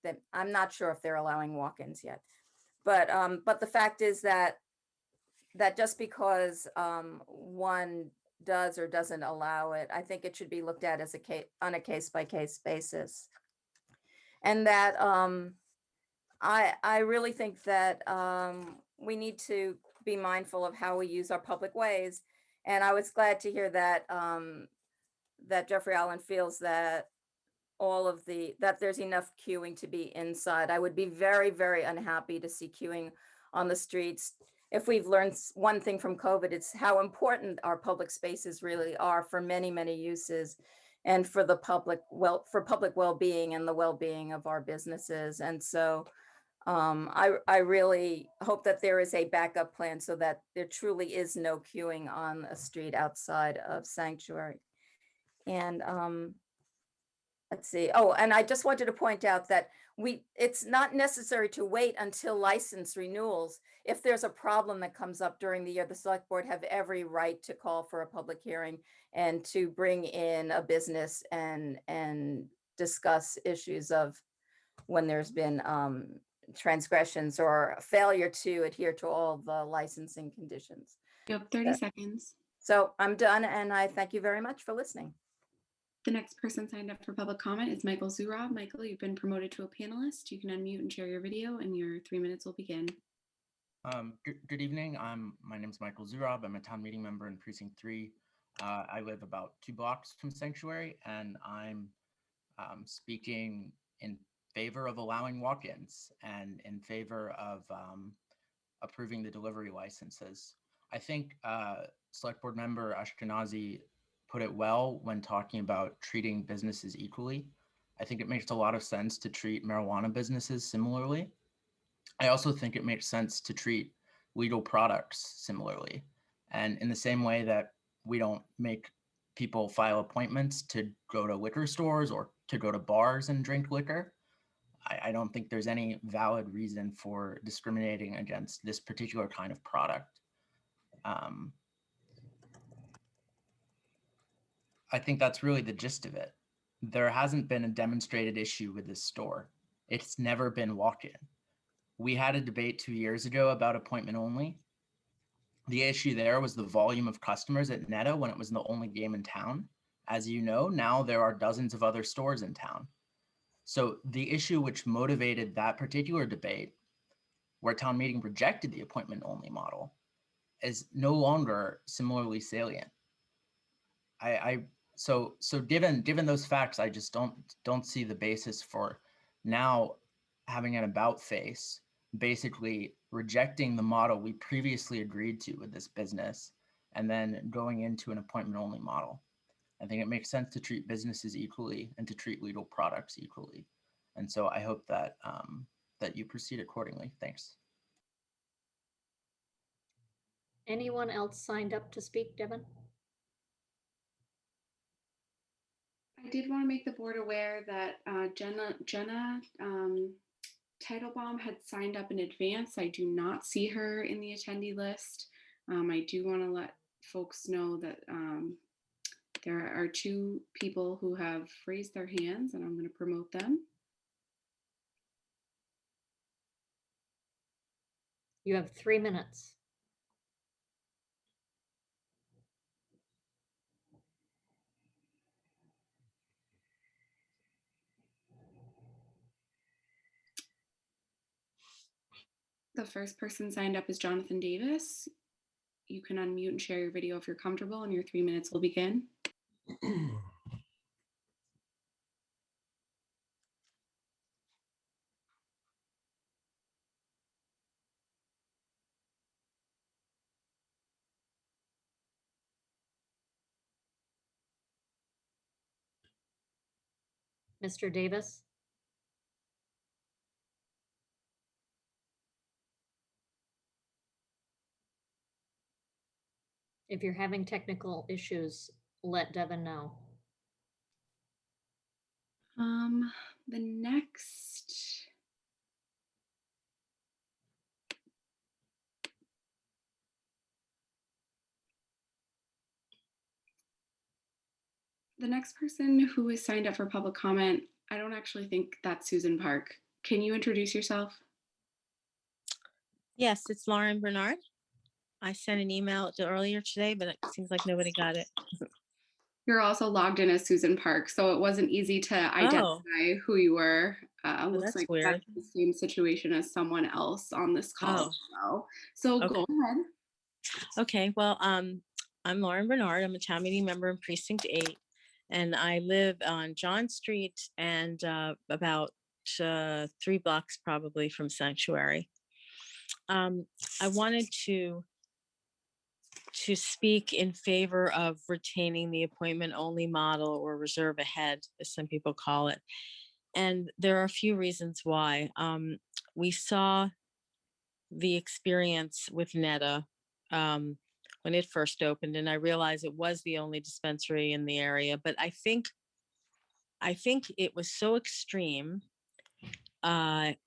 them. I'm not sure if they're allowing walk-ins yet, but the fact is that just because one does or doesn't allow it, I think it should be looked at as on a case-by-case basis. And that I really think that we need to be mindful of how we use our public ways. And I was glad to hear that that Jeffrey Allen feels that that there's enough queuing to be inside. I would be very, very unhappy to see queuing on the streets. If we've learned one thing from COVID, it's how important our public spaces really are for many, many uses, and for the public well-being and the well-being of our businesses. And so I really hope that there is a backup plan so that there truly is no queuing on a street outside of Sanctuary. And let's see. Oh, and I just wanted to point out that it's not necessary to wait until license renewals. If there's a problem that comes up during the year, the select board have every right to call for a public hearing and to bring in a business and discuss issues of when there's been transgressions or failure to adhere to all the licensing conditions. You have 30 seconds. So I'm done, and I thank you very much for listening. The next person signed up for public comment is Michael Zurab. Michael, you've been promoted to a panelist. You can unmute and share your video, and your 3 minutes will begin. Good evening. My name is Michael Zurab. I'm a town meeting member in Precinct 3. I live about 2 blocks from Sanctuary, and I'm speaking in favor of allowing walk-ins and in favor of approving the delivery licenses. I think Select Board Member Ashkenazi put it well when talking about treating businesses equally. I think it makes a lot of sense to treat marijuana businesses similarly. I also think it makes sense to treat legal products similarly. And in the same way that we don't make people file appointments to go to liquor stores or to go to bars and drink liquor, I don't think there's any valid reason for discriminating against this particular kind of product. I think that's really the gist of it. There hasn't been a demonstrated issue with this store. It's never been walk-in. We had a debate 2 years ago about appointment only. The issue there was the volume of customers at Netta when it was the only game in town. As you know, now there are dozens of other stores in town. So the issue which motivated that particular debate, where town meeting rejected the appointment only model, is no longer similarly salient. So given those facts, I just don't see the basis for now having an about face, basically rejecting the model we previously agreed to with this business, and then going into an appointment only model. I think it makes sense to treat businesses equally and to treat legal products equally. And so I hope that that you proceed accordingly. Thanks. Anyone else signed up to speak, Devin? I did want to make the board aware that Jenna Teitelbaum had signed up in advance. I do not see her in the attendee list. I do want to let folks know that there are 2 people who have raised their hands, and I'm going to promote them. You have 3 minutes. The first person signed up is Jonathan Davis. You can unmute and share your video if you're comfortable, and your 3 minutes will begin. Mr. Davis? If you're having technical issues, let Devin know. The next person who is signed up for public comment, I don't actually think that's Susan Park. Can you introduce yourself? Yes, it's Lauren Bernard. I sent an email earlier today, but it seems like nobody got it. You're also logged in as Susan Park, so it wasn't easy to identify who you were. Looks that's like weird. that's the same situation as someone else on this call as well. So go ahead. Okay, well, I'm Lauren Bernard. I'm a town meeting member in Precinct 8, and I live on John Street and about 3 blocks probably from Sanctuary. I wanted to speak in favor of retaining the appointment only model, or reserve ahead, as some people call it. And there are a few reasons why. We saw the experience with Netta when it first opened, and I realized it was the only dispensary in the area, but I think it was so extreme that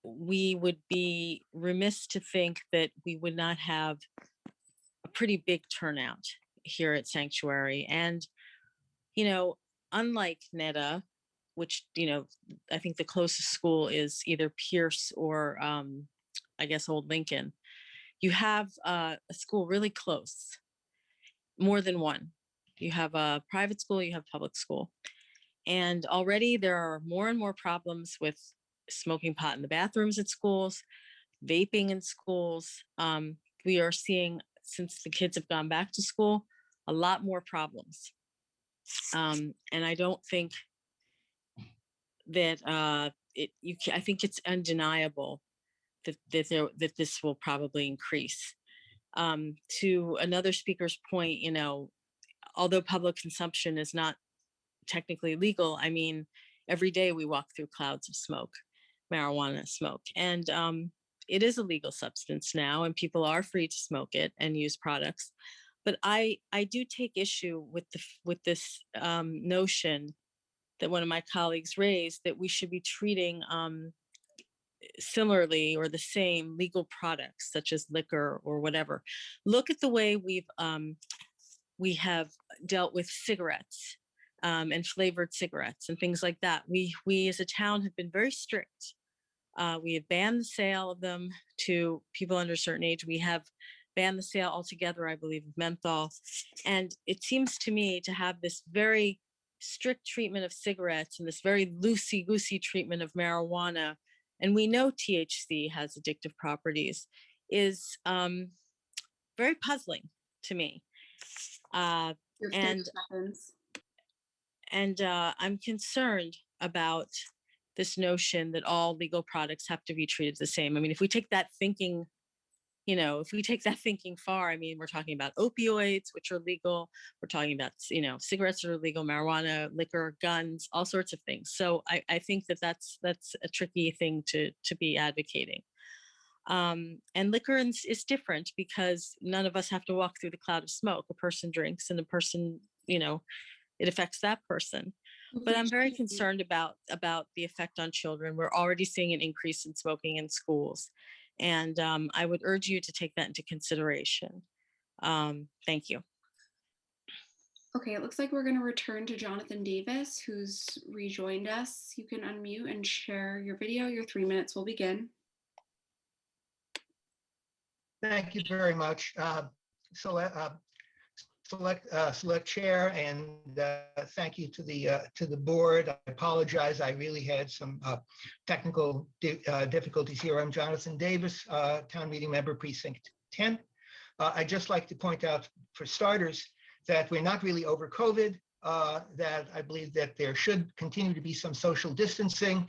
we would be remiss to think that we would not have a pretty big turnout here at Sanctuary. And, unlike Netta, which, I think the closest school is either Pierce or I guess Old Lincoln, you have a school really close, more than one. You have a private school, you have public school. And already there are more and more problems with smoking pot in the bathrooms at schools, vaping in schools. We are seeing, since the kids have gone back to school, a lot more problems. And I don't think that I think it's undeniable that this will probably increase. To another speaker's point, although public consumption is not technically legal, I mean, every day we walk through clouds of smoke, marijuana smoke. And it is a legal substance now, and people are free to smoke it and use products. But I do take issue with this notion that one of my colleagues raised, that we should be treating similarly or the same legal products such as liquor or whatever. Look at the way we have dealt with cigarettes and flavored cigarettes and things like that. We as a town have been very strict. We have banned the sale of them to people under a certain age. We have banned the sale altogether, I believe, of menthol. And it seems to me to have this very strict treatment of cigarettes and this very loosey-goosey treatment of marijuana, and we know THC has addictive properties, is very puzzling to me. Your And 30 seconds. I'm concerned about this notion that all legal products have to be treated the same. I mean, if we take that thinking, far, I mean, we're talking about opioids, which are legal. We're talking about, cigarettes that are legal, marijuana, liquor, guns, all sorts of things. So I think that's a tricky thing to be advocating. And liquor is different because none of us have to walk through the cloud of smoke. A person drinks and a person, it affects that person. But I'm very concerned about the effect on children. We're already seeing an increase in smoking in schools. And I would urge you to take that into consideration. Thank you. Okay, it looks like we're going to return to Jonathan Davis, who's rejoined us. You can unmute and share your video. Your 3 minutes will begin. Thank you very much. Select Chair, and thank you to the board. I apologize. I really had some technical difficulties here. I'm Jonathan Davis, town meeting member, precinct 10. I'd just like to point out, for starters, that we're not really over COVID. That I believe that there should continue to be some social distancing.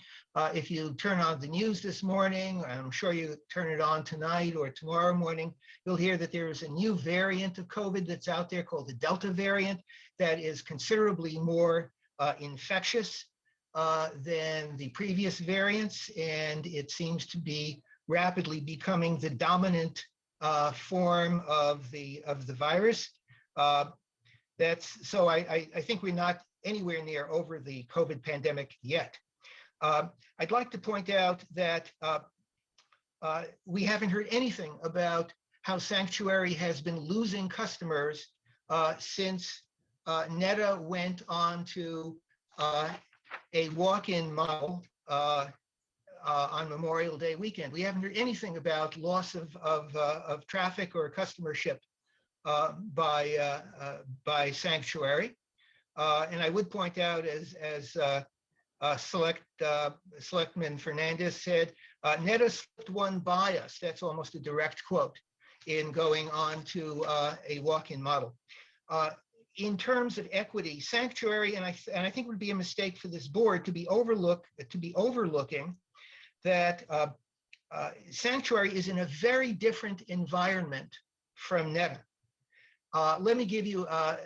If you turn on the news this morning, and I'm sure you turn it on tonight or tomorrow morning, you'll hear that there is a new variant of COVID that's out there called the Delta variant that is considerably more infectious than the previous variants, and it seems to be rapidly becoming the dominant form of the virus. So I think we're not anywhere near over the COVID pandemic yet. I'd like to point out that we haven't heard anything about how Sanctuary has been losing customers since Netta went on to a walk-in model on Memorial Day weekend. We haven't heard anything about loss of traffic or customership by Sanctuary. And I would point out, as Selectman Fernandez said, Netta slipped one by us. That's almost a direct quote in going on to a walk-in model. In terms of equity, Sanctuary, and I think it would be a mistake for this board to be overlooking that Sanctuary is in a very different environment from Netta. Let me give you a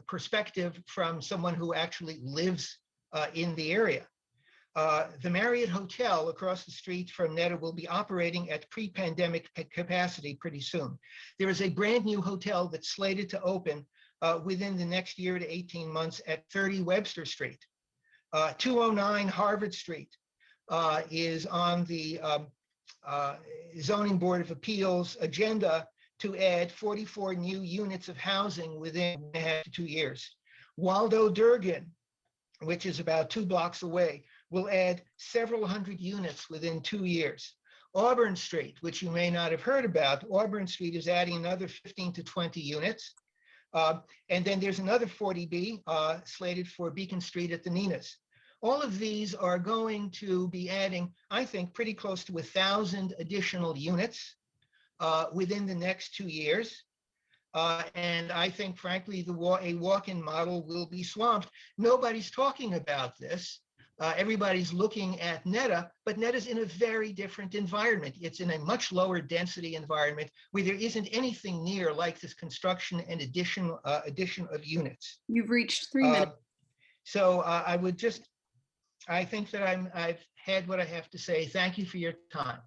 perspective from someone who actually lives in the area. The Marriott Hotel across the street from Netta will be operating at pre-pandemic capacity pretty soon. There is a brand new hotel that's slated to open within the next year to 18 months at 30 Webster Street. 209 Harvard Street is on the Zoning Board of Appeals agenda to add 44 new units of housing within 1.5 to 2 years. Waldo Durgan, which is about 2 blocks away, will add several hundred units within 2 years. Auburn Street, which you may not have heard about, Auburn Street is adding another 15 to 20 units. And then there's another 40B slated for Beacon Street at the Ninas. All of these are going to be adding, I think, pretty close to 1,000 additional units within the next 2 years. And I think, frankly, a walk-in model will be swamped. Nobody's talking about this. Everybody's looking at Netta, but Netta's in a very different environment. It's in a much lower density environment where there isn't anything near like this construction and addition of units. You've reached 3 minutes. So I think that I've had what I have to say. Thank you for your time.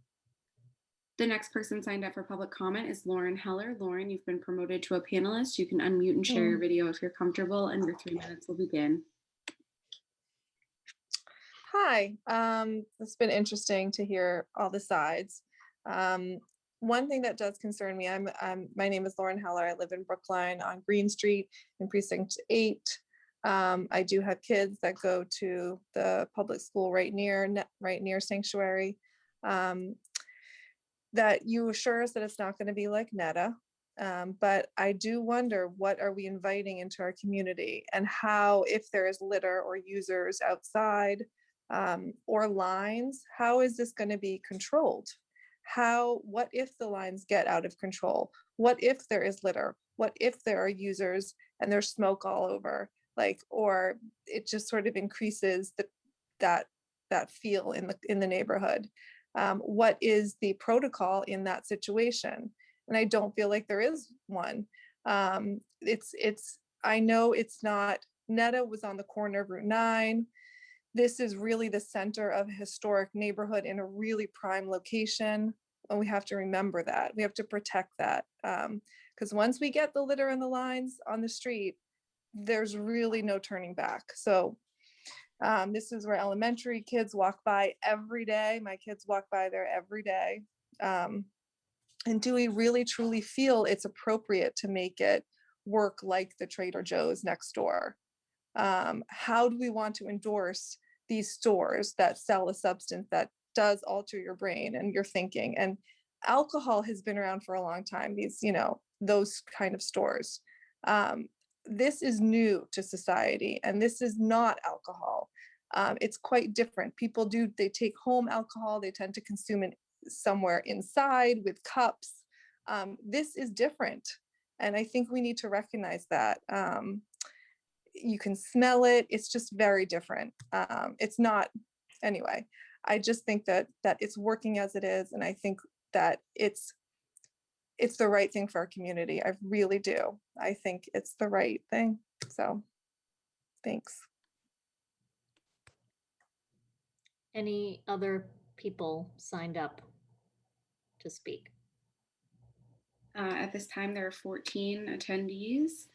The next person signed up for public comment is Lauren Heller. Lauren, you've been promoted to a panelist. You can unmute and share your video if you're comfortable, and your 3 minutes will begin. Hi, it's been interesting to hear all the sides. One thing that does concern me, my name is Lauren Heller. I live in Brookline on Green Street in Precinct 8. I do have kids that go to the public school right near Sanctuary. That you assure us that it's not going to be like Netta. But I do wonder, what are we inviting into our community, and how, if there is litter or users outside or lines, how is this going to be controlled? What if the lines get out of control? What if there is litter? What if there are users and there's smoke all over? Or it just sort of increases that feel in the neighborhood. What is the protocol in that situation? And I don't feel like there is one. I know it's not, Netta was on the corner of Route 9. This is really the center of a historic neighborhood in a really prime location. And we have to remember that. We have to protect that. Because once we get the litter and the lines on the street, there's really no turning back. So this is where elementary kids walk by every day. My kids walk by there every day. And do we really truly feel it's appropriate to make it work like the Trader Joe's next door? How do we want to endorse these stores that sell a substance that does alter your brain and your thinking? And alcohol has been around for a long time, those kind of stores. This is new to society, and this is not alcohol. It's quite different. They take home alcohol, they tend to consume it somewhere inside with cups. This is different. And I think we need to recognize that. You can smell it. It's just very different. It's not, anyway, I just think that it's working as it is. And I think that it's the right thing for our community. I really do. I think it's the right thing. So thanks. Any other people signed up to speak? At this time, there are 14 attendees,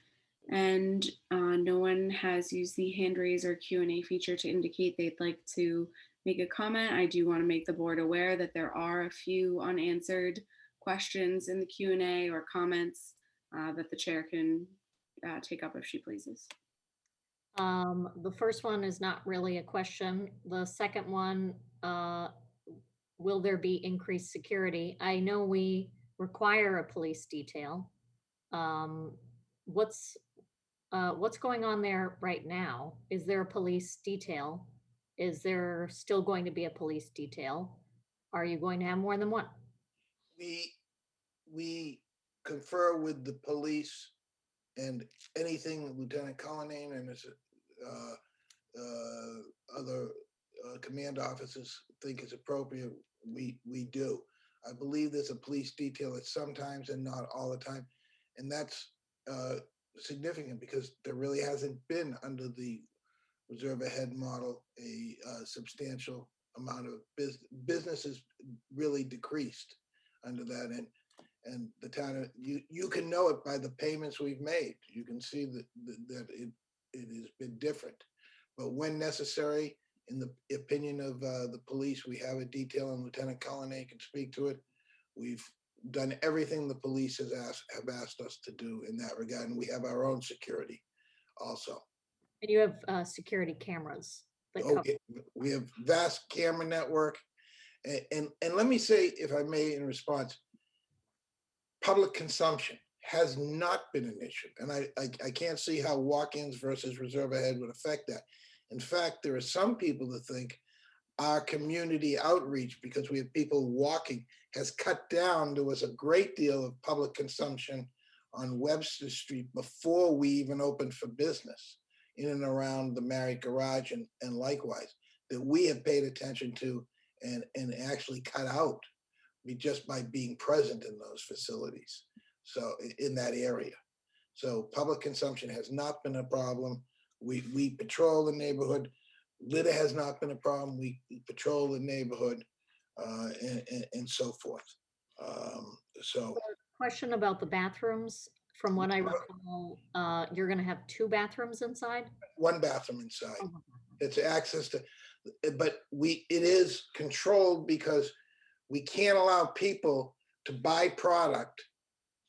and no one has used the hand raise or Q&A feature to indicate they'd like to make a comment. I do want to make the board aware that there are a few unanswered questions in the Q&A or comments that the chair can take up if she pleases. The first one is not really a question. The second one, will there be increased security? I know we require a police detail. What's going on there right now? Is there a police detail? Is there still going to be a police detail? Are you going to have more than one? We confer with the police, and anything Lieutenant Cullinane and his other command officers think is appropriate, we do. I believe there's a police detail at sometimes and not all the time. And that's significant because there really hasn't been, under the reserve ahead model, a substantial amount of business has really decreased under that. And the town, you can know it by the payments we've made. You can see that it has been different. But when necessary, in the opinion of the police, we have a detail, and Lieutenant Cullinane can speak to it. We've done everything the police have asked us to do in that regard, and we have our own security also. And you have security cameras. Okay, we have vast camera network, and let me say, if I may, in response, public consumption has not been an issue, and I can't see how walk-ins versus reserve ahead would affect that. In fact, there are some people that think our community outreach, because we have people walking, has cut down. There was a great deal of public consumption on Webster Street before we even opened for business, in and around the Marriott Garage and likewise, that we have paid attention to and actually cut out just by being present in those facilities, so in that area. So public consumption has not been a problem. We patrol the neighborhood. Litter has not been a problem. We patrol the neighborhood and so forth. So Question about the bathrooms. From what I recall, you're gonna have 2 bathrooms inside? one bathroom inside. Oh, It's access to, but it is controlled because we can't allow people to buy product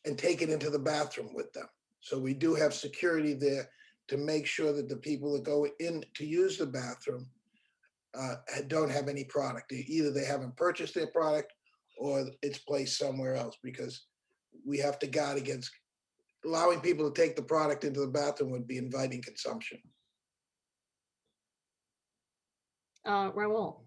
and take it into the bathroom with them. So we do have security there to make sure that the people that go in to use the bathroom don't have any product. Either they haven't purchased their product or it's placed somewhere else, because we have to guard against allowing people to take the product into the bathroom would be inviting consumption. Raul.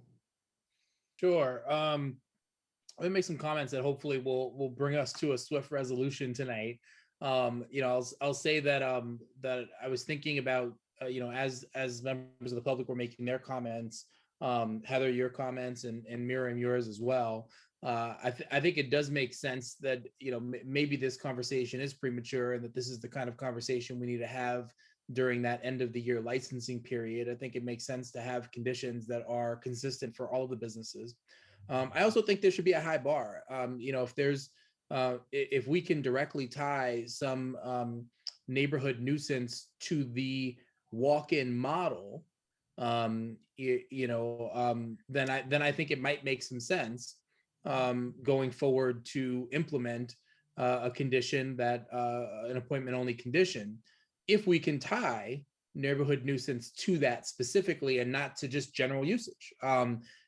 Sure. Let me make some comments that hopefully will bring us to a swift resolution tonight. I'll say that that I was thinking about as members of the public were making their comments, Heather, your comments, and Miriam, yours as well. I think it does make sense that maybe this conversation is premature and that this is the kind of conversation we need to have during that end of the year licensing period. I think it makes sense to have conditions that are consistent for all of the businesses. I also think there should be a high bar. If we can directly tie some neighborhood nuisance to the walk-in model, then I think it might make some sense going forward to implement a condition that an appointment only condition, if we can tie neighborhood nuisance to that specifically and not to just general usage.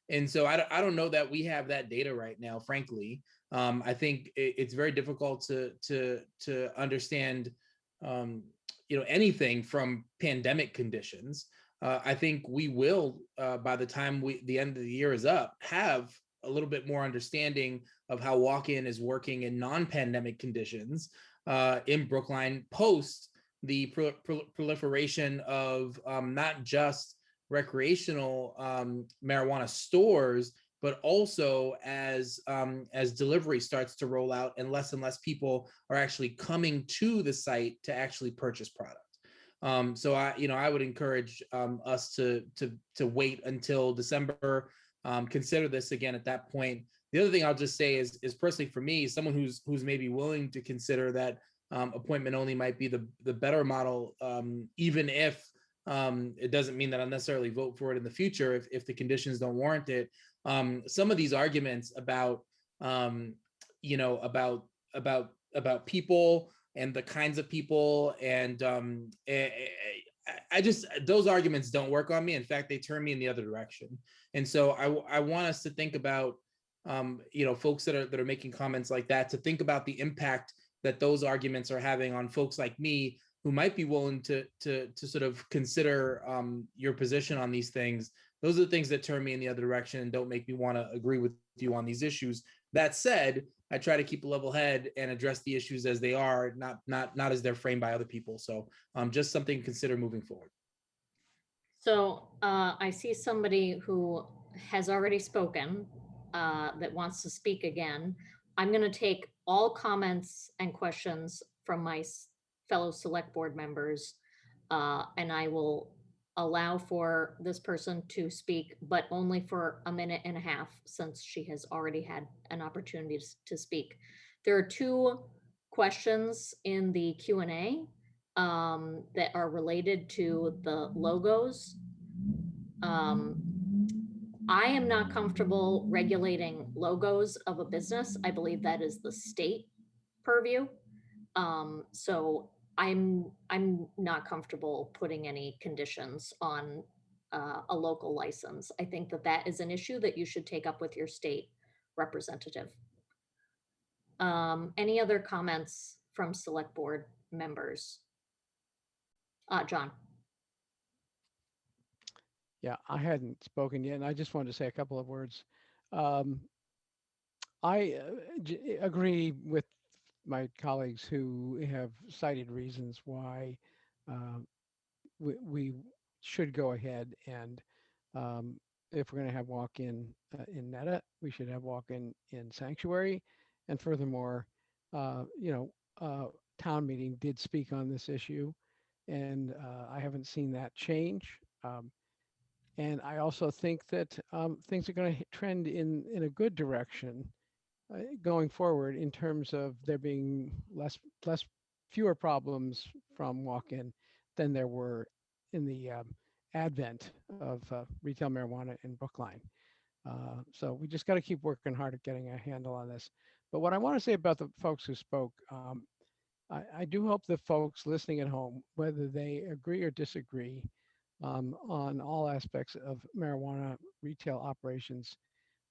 And so I don't know that we have that data right now, frankly. I think it's very difficult to understand anything from pandemic conditions. I think we will, by the time the end of the year is up, have a little bit more understanding of how walk-in is working in non-pandemic conditions in Brookline post the proliferation of not just recreational marijuana stores, but also as delivery starts to roll out and less people are actually coming to the site to actually purchase product. So I would encourage us to wait until December, consider this again at that point. The other thing I'll just say is personally for me, someone who's maybe willing to consider that appointment only might be the better model, even if it doesn't mean that I'll necessarily vote for it in the future if the conditions don't warrant it. Some of these arguments about about people and the kinds of people and those arguments don't work on me. In fact, they turn me in the other direction. And so I want us to think about folks that are making comments like that, to think about the impact that those arguments are having on folks like me who might be willing to sort of consider your position on these things. Those are the things that turn me in the other direction and don't make me want to agree with you on these issues. That said, I try to keep a level head and address the issues as they are, not as they're framed by other people. So just something to consider moving forward. So I see somebody who has already spoken that wants to speak again. I'm going to take all comments and questions from my fellow select board members, and I will allow for this person to speak, but only for a minute and a half, since she has already had an opportunity to speak. There are 2 questions in the Q&A that are related to the logos. I am not comfortable regulating logos of a business. I believe that is the state purview. So I'm not comfortable putting any conditions on a local license. I think that is an issue that you should take up with your state representative. Any other comments from select board members? John. Yeah, I hadn't spoken yet, and I just wanted to say a couple of words. I agree with my colleagues who have cited reasons why we should go ahead and if we're going to have walk-in in Netta, we should have walk-in in Sanctuary. And furthermore, town meeting did speak on this issue, and I haven't seen that change. And I also think that things are going to trend in a good direction going forward in terms of there being fewer problems from walk-in than there were in the advent of retail marijuana in Brookline. So we just got to keep working hard at getting a handle on this. But what I want to say about the folks who spoke, I do hope the folks listening at home, whether they agree or disagree on all aspects of marijuana retail operations,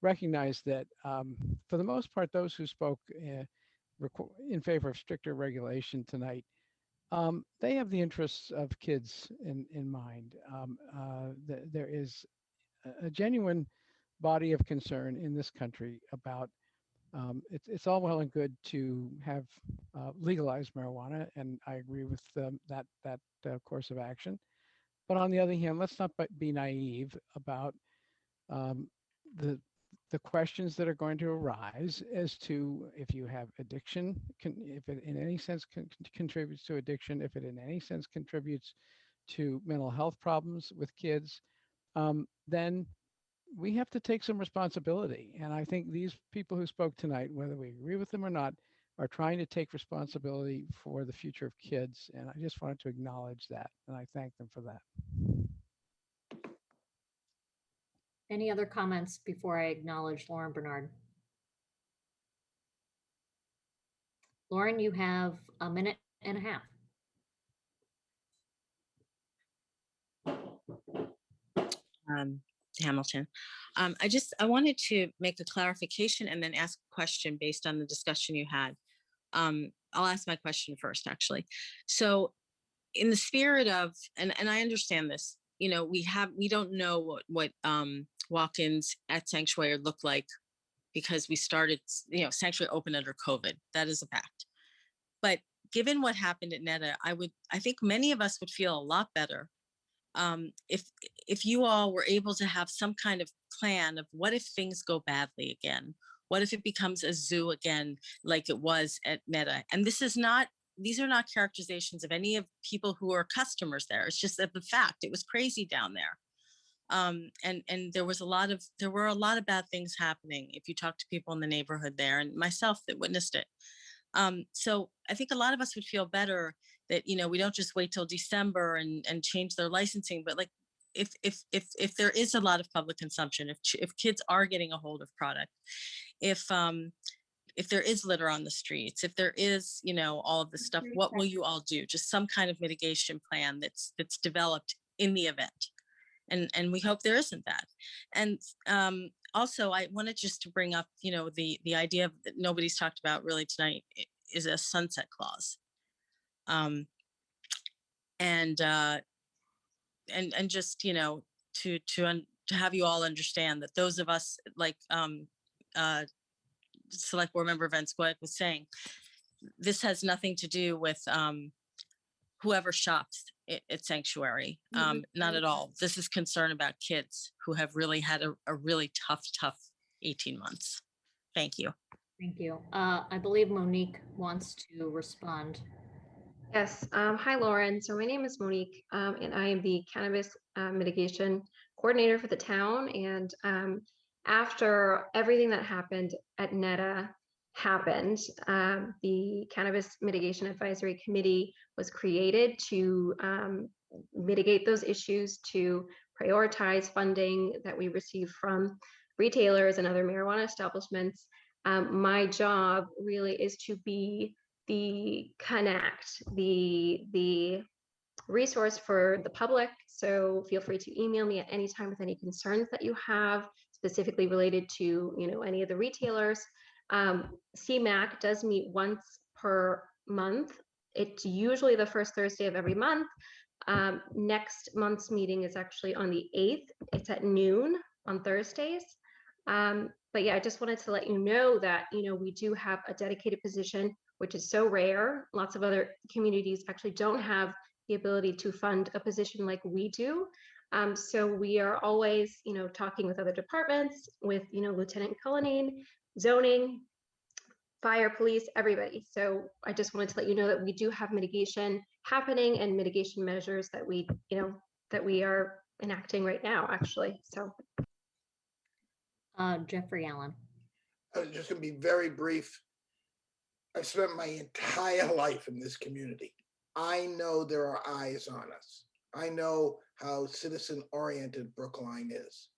recognize that for the most part, those who spoke in favor of stricter regulation tonight, they have the interests of kids in mind. There is a genuine body of concern in this country about it's all well and good to have legalized marijuana, and I agree with that course of action. But on the other hand, let's not be naive about um, the questions that are going to arise as to if you have addiction, if it in any sense contributes to addiction, if it in any sense contributes to mental health problems with kids, then we have to take some responsibility. And I think these people who spoke tonight, whether we agree with them or not, are trying to take responsibility for the future of kids. And I just wanted to acknowledge that, and I thank them for that. Any other comments before I acknowledge Lauren Bernard? Lauren, you have a minute and a half. Hamilton. I wanted to make a clarification and then ask a question based on the discussion you had. I'll ask my question first, actually. So in the spirit of, and I understand this, you know, we don't know what walk-ins at Sanctuary look like because we started, you know, Sanctuary open under COVID. That is a fact. But given what happened at Netta, I think many of us would feel a lot better if you all were able to have some kind of plan of what if things go badly again? What if it becomes a zoo again, like it was at Netta? And these are not characterizations of any of people who are customers there. It's just that the fact it was crazy down there. And there were a lot of bad things happening if you talk to people in the neighborhood there, and myself that witnessed it. So I think a lot of us would feel better that, you know, we don't just wait till December and change their licensing, but like if there is a lot of public consumption, if kids are getting a hold of product, if there is litter on the streets, if there is, you know, all of this stuff, what will you all do? Just some kind of mitigation plan that's developed in the event. And we hope there isn't that. And also, I wanted just to bring up, you know, the idea that nobody's talked about really tonight is a sunset clause. And just, you know, to have you all understand that those of us like Select Board Member Van Squad was saying, this has nothing to do with whoever shops at Sanctuary. Not at all. This is concern about kids who have really had a really tough 18 months. Thank you. Thank you. I believe Monique wants to respond. Yes. Hi, Lauren. So my name is Monique, and I am the cannabis mitigation coordinator for the town. And after everything that happened at Netta happened, the Cannabis Mitigation Advisory Committee was created to mitigate those issues, to prioritize funding that we receive from retailers and other marijuana establishments. My job really is to be the connect, the resource for the public. So feel free to email me at any time with any concerns that you have, specifically related to, you know, any of the retailers. CMAC does meet once per month. It's usually the first Thursday of every month. Next month's meeting is actually on the 8th. It's at noon on Thursdays. But yeah, I just wanted to let you know that, you know, we do have a dedicated position, which is so rare. Lots of other communities actually don't have the ability to fund a position like we do. So we are always, you know, talking with other departments, with, you know, Lieutenant Cullinane, zoning, fire, police, everybody. So I just wanted to let you know that we do have mitigation happening and mitigation measures that we, you know, that we are enacting right now, actually. So Jeffrey Allen. I'm just gonna be very brief. I've spent my entire life in this community. I know there are eyes on us. I know how citizen-oriented Brookline is.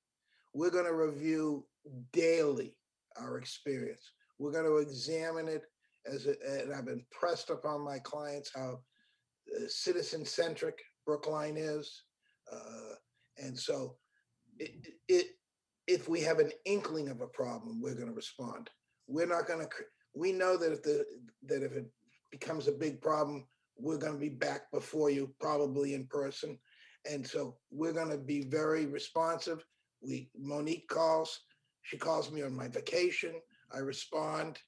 We're gonna review daily our experience. We're gonna examine it and I've impressed upon my clients how citizen-centric Brookline is. And so if we have an inkling of a problem, we're gonna respond. We're not gonna, we know that if it becomes a big problem, we're gonna be back before you, probably in person. And so we're gonna be very responsive. Monique calls, she calls me on my vacation, I respond.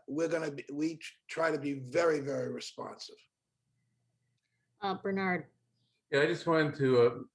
We try to be very, very responsive. Bernard, Yeah, I just wanted to,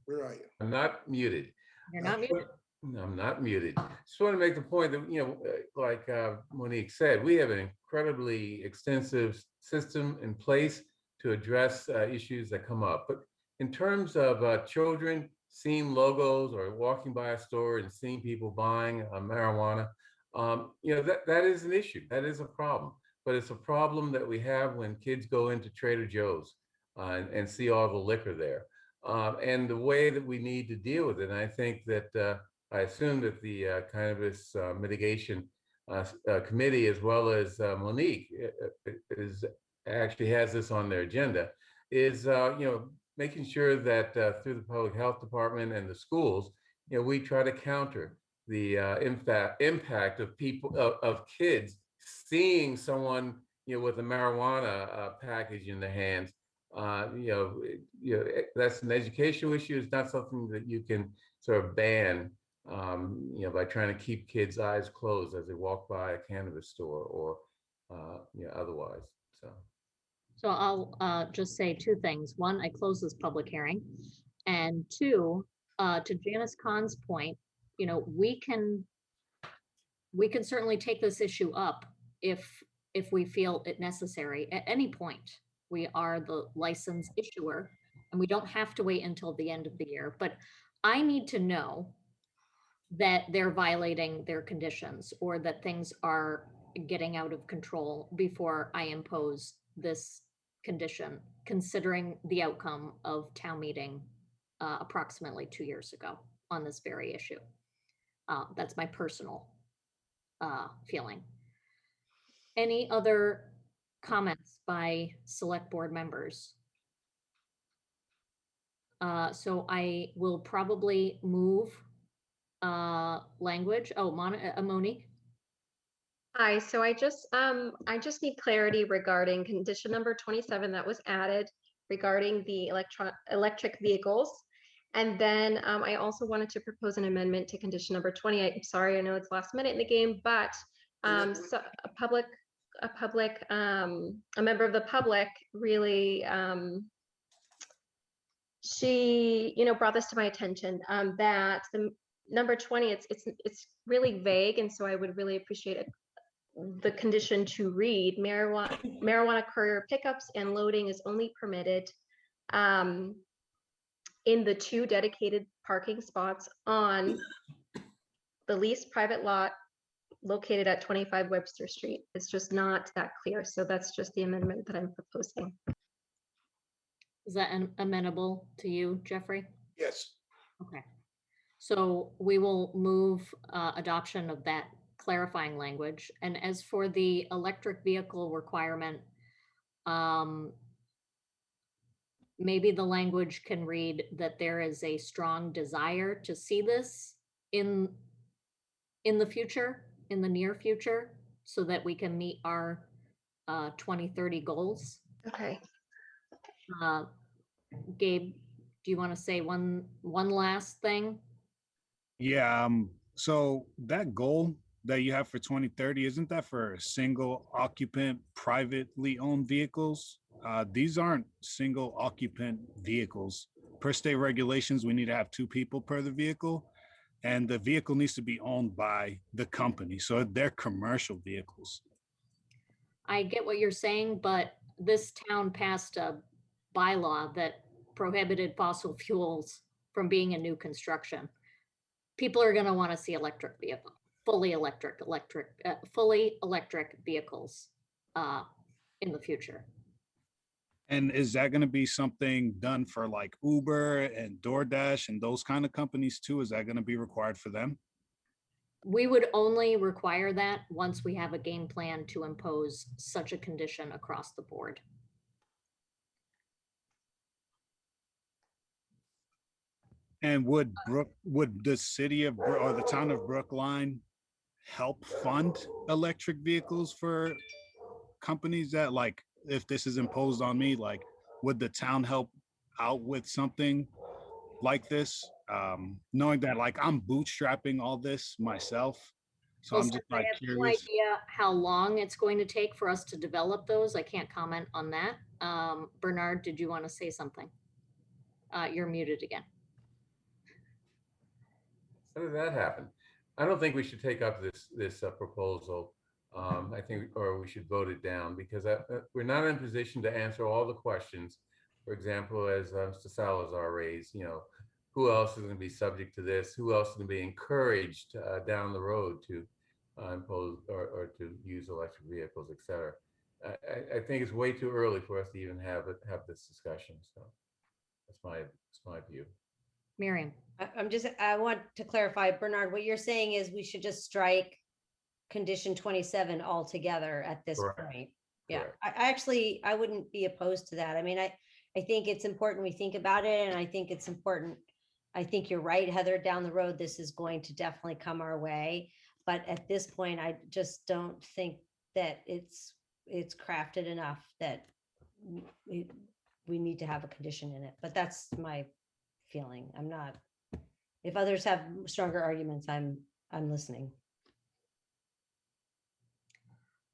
Where are you? I'm not muted. you're not muted. No, I'm not muted. Just want to make the point that, like Monique said, we have an incredibly extensive system in place to address issues that come up. But in terms of children seeing logos or walking by a store and seeing people buying marijuana, that is an issue. That is a problem. But it's a problem that we have when kids go into Trader Joe's and see all the liquor there. And the way that we need to deal with it. And I think that I assume that the cannabis mitigation committee, as well as Monique, actually has this on their agenda, is making sure that through the public health department and the schools, we try to counter the impact of people of kids seeing someone with a marijuana package in their hands. That's an educational issue. It's not something that you can sort of ban, by trying to keep kids' eyes closed as they walk by a cannabis store or, otherwise. So I'll just say two things. One, I close this public hearing. And two, to Janice Kahn's point, we can certainly take this issue up if we feel it necessary at any point. We are the license issuer and we don't have to wait until the end of the year, but I need to know that they're violating their conditions or that things are getting out of control before I impose this condition, considering the outcome of town meeting approximately 2 years ago on this very issue. That's my personal feeling. Any other comments by select board members? So I will probably move language. Oh, Monique. Hi, so I just need clarity regarding condition number 27 that was added regarding the electric vehicles. And then I also wanted to propose an amendment to condition number 28. I'm sorry, I know it's last minute in the game, but so a member of the public really she brought this to my attention that the number 20 it's really vague, and so I would really appreciate the condition to read marijuana courier pickups and loading is only permitted in the 2 dedicated parking spots on the leased private lot located at 25 Webster Street. It's just not that clear. So that's just the amendment that I'm proposing. Is that amenable to you, Jeffrey? Yes. Okay. So we will move adoption of that clarifying language. And as for the electric vehicle requirement, maybe the language can read that there is a strong desire to see this in the future, in the near future, so that we can meet our 2030 goals. Okay. Gabe, do you want to say one last thing? Yeah. So that goal that you have for 2030, isn't that for single occupant, privately owned vehicles? These aren't single occupant vehicles. Per state regulations, we need to have 2 people per the vehicle, and the vehicle needs to be owned by the company. So they're commercial vehicles. I get what you're saying, but this town passed a bylaw that prohibited fossil fuels from being in new construction. People are going to want to see electric vehicles. fully electric vehicles in the future. And is that going to be something done for like Uber and DoorDash and those kind of companies too? Is that going to be required for them? We would only require that once we have a game plan to impose such a condition across the board. And would the city of or the town of Brookline help fund electric vehicles for companies that, like, if this is imposed on me, like, would the town help out with something like this? Knowing that, like, I'm bootstrapping all this myself. So Well, I'm since just I like have no curious. idea how long it's going to take for us to develop those. I can't comment on that. Bernard, did you want to say something? You're muted again. How did that happen? I don't think we should take up this proposal. I think, or we should vote it down, because we're not in a position to answer all the questions. For example, as Mr. Salazar raised, who else is going to be subject to this? Who else is going to be encouraged down the road to impose or to use electric vehicles, et cetera? I think it's way too early for us to even have this discussion. So that's my view. Miriam. I want to clarify, Bernard, what you're saying is we should just strike condition 27 altogether at this Correct. point. Yeah, Correct. I wouldn't be opposed to that. I mean, I think it's important we think about it, and I think it's important. I think you're right, Heather, down the road, this is going to definitely come our way. But at this point, I just don't think that it's crafted enough that we need to have a condition in it. But that's my feeling. I'm not, if others have stronger arguments, I'm listening.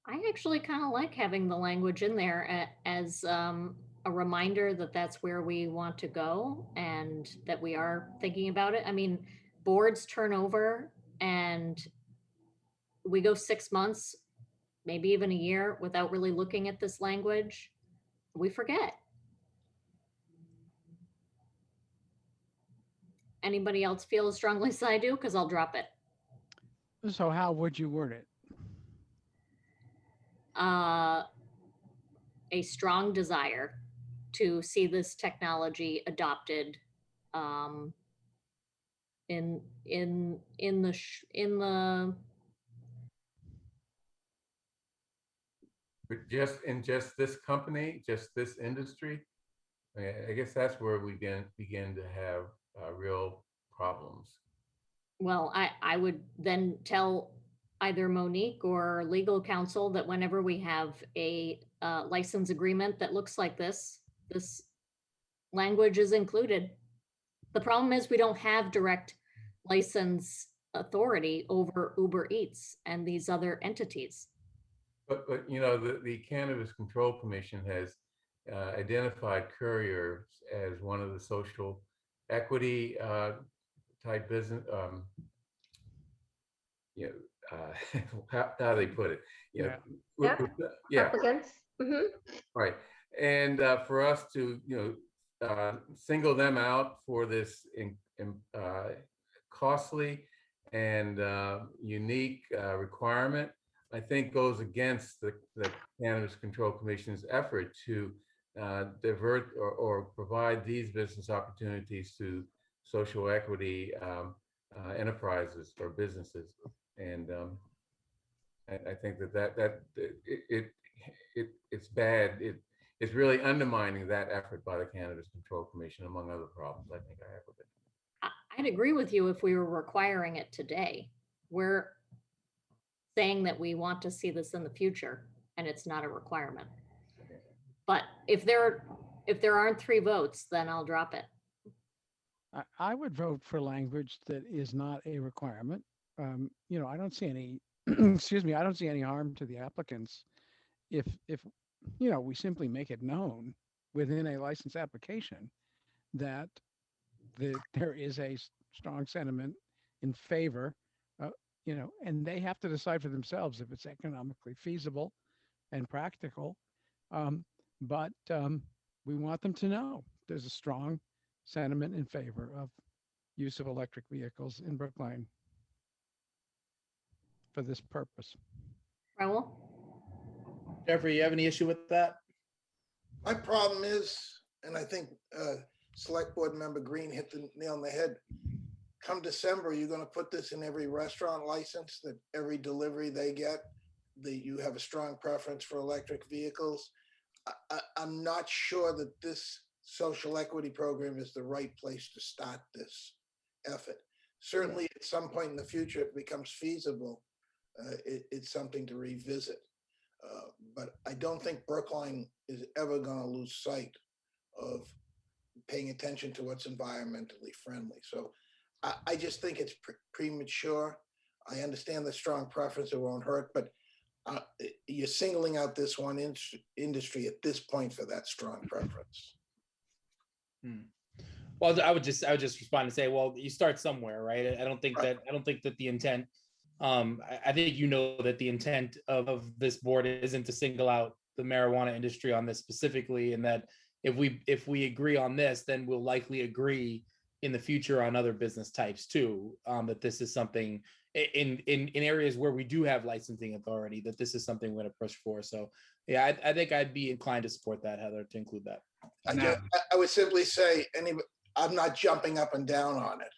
I actually kind of like having the language in there as a reminder that that's where we want to go and that we are thinking about it. I mean, boards turn over and we go 6 months, maybe even a year without really looking at this language. We forget. Anybody else feel as strongly as I do? Because I'll drop it. So how would you word it? A strong desire to see this technology adopted in the But just this company, just this industry, I guess that's where we begin to have real problems. Well, I would then tell either Monique or legal counsel that whenever we have a license agreement that looks like this language is included. The problem is we don't have direct license authority over Uber Eats and these other entities. But the Cannabis Control Commission has identified couriers as one of the social equity type business. How they put it? Applicants. Mm-hmm. Right. And for us to single them out for this costly and unique requirement, I think goes against the Cannabis Control Commission's effort to divert or provide these business opportunities to social equity enterprises or businesses. And I think that it's bad. It's really undermining that effort by the Cannabis Control Commission, among other problems I think I have with it. I'd agree with you if we were requiring it today. We're saying that we want to see this in the future, and it's not a requirement. But if there aren't 3 votes, then I'll drop it. I would vote for language that is not a requirement. I don't see any, excuse me, I don't see any harm to the applicants if we simply make it known within a license application that there is a strong sentiment in favor, and they have to decide for themselves if it's economically feasible and practical. But we want them to know there's a strong sentiment in favor of use of electric vehicles in Brookline. for this purpose. Raul? Jeffrey, you have any issue with that? My problem is, and I think Select Board Member Green hit the nail on the head. Come December, you're going to put this in every restaurant license, that every delivery they get, that you have a strong preference for electric vehicles. I'm not sure that this social equity program is the right place to start this effort. Certainly, at some point in the future, if it becomes feasible, it's something to revisit. But I don't think Brookline is ever going to lose sight of paying attention to what's environmentally friendly. So I just think it's premature. I understand the strong preference, it won't hurt, but you're singling out this one industry at this point for that strong preference. Well, I would just respond and say, well, you start somewhere, right? I don't think that the intent, I think you know that the intent of this board isn't to single out the marijuana industry on this specifically, and that if we agree on this, then we'll likely agree in the future on other business types too. That this is something in areas where we do have licensing authority, that this is something we're going to push for. So yeah, I think I'd be inclined to support that, Heather, to include that. I would simply say, I'm not jumping up and down on it.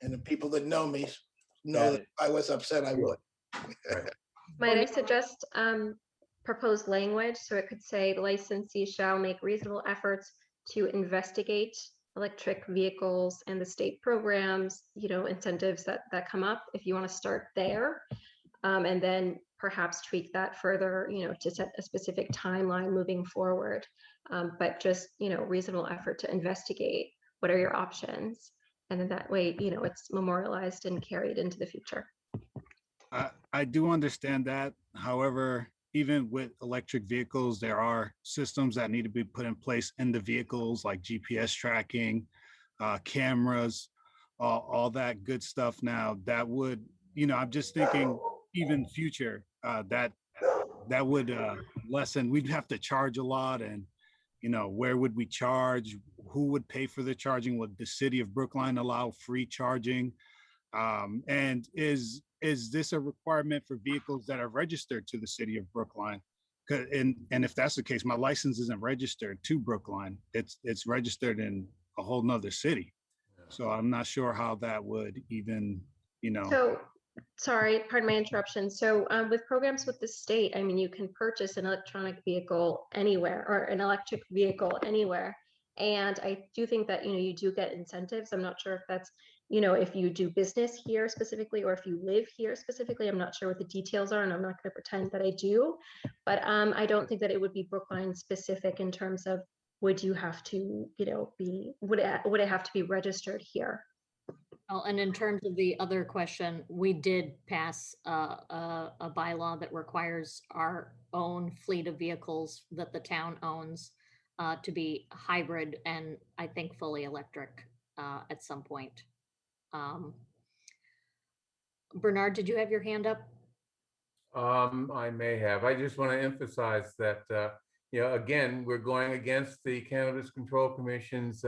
And the people that know me know that if I was upset, I would. Might I suggest proposed language? So it could say the licensee shall make reasonable efforts to investigate electric vehicles and the state programs, incentives that come up, if you want to start there. And then perhaps tweak that further, to set a specific timeline moving forward. But just, reasonable effort to investigate what are your options. And then that way, it's memorialized and carried into the future. I do understand that. However, even with electric vehicles, there are systems that need to be put in place in the vehicles, like GPS tracking, cameras, all that good stuff. Now that would, I'm just thinking even future, that would lessen, we'd have to charge a lot, and where would we charge? Who would pay for the charging? Would the city of Brookline allow free charging? And is this a requirement for vehicles that are registered to the city of Brookline? And if that's the case, my license isn't registered to Brookline. It's registered in a whole nother city. So I'm not sure how that would even, So, sorry, pardon my interruption. So with programs with the state, I mean, you can purchase an electronic vehicle anywhere, or an electric vehicle anywhere. And I do think that, you do get incentives. I'm not sure if that's, if you do business here specifically, or if you live here specifically. I'm not sure what the details are, and I'm not going to pretend that I do. But I don't think that it would be Brookline specific in terms of, would you have to, would it have to be registered here? Well, and in terms of the other question, we did pass a bylaw that requires our own fleet of vehicles that the town owns to be hybrid and I think fully electric at some point. Bernard, did you have your hand up? I may have. I just want to emphasize that, again, we're going against the Cannabis Control Commission's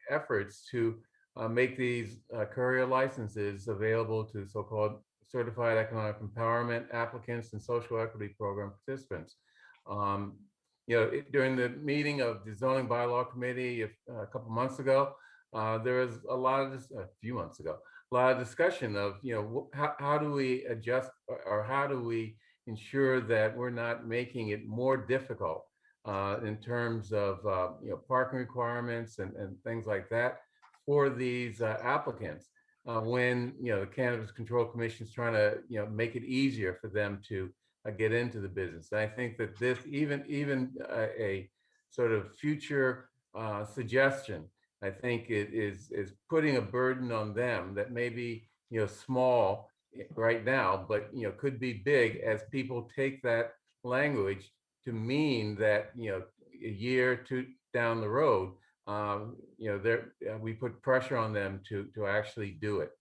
efforts to make these courier licenses available to so-called certified economic empowerment applicants and social equity program participants. During the meeting of the zoning bylaw committee a couple months ago, there was a few months ago, a lot of discussion of, how do we adjust, or how do we ensure that we're not making it more difficult in terms of, parking requirements and things like that for these applicants, when the Cannabis Control Commission is trying to make it easier for them to get into the business. And I think that this even a sort of future suggestion, I think it is putting a burden on them that may be small right now, but could be big as people take that language to mean that a year or two down the road, we put pressure on them to actually do it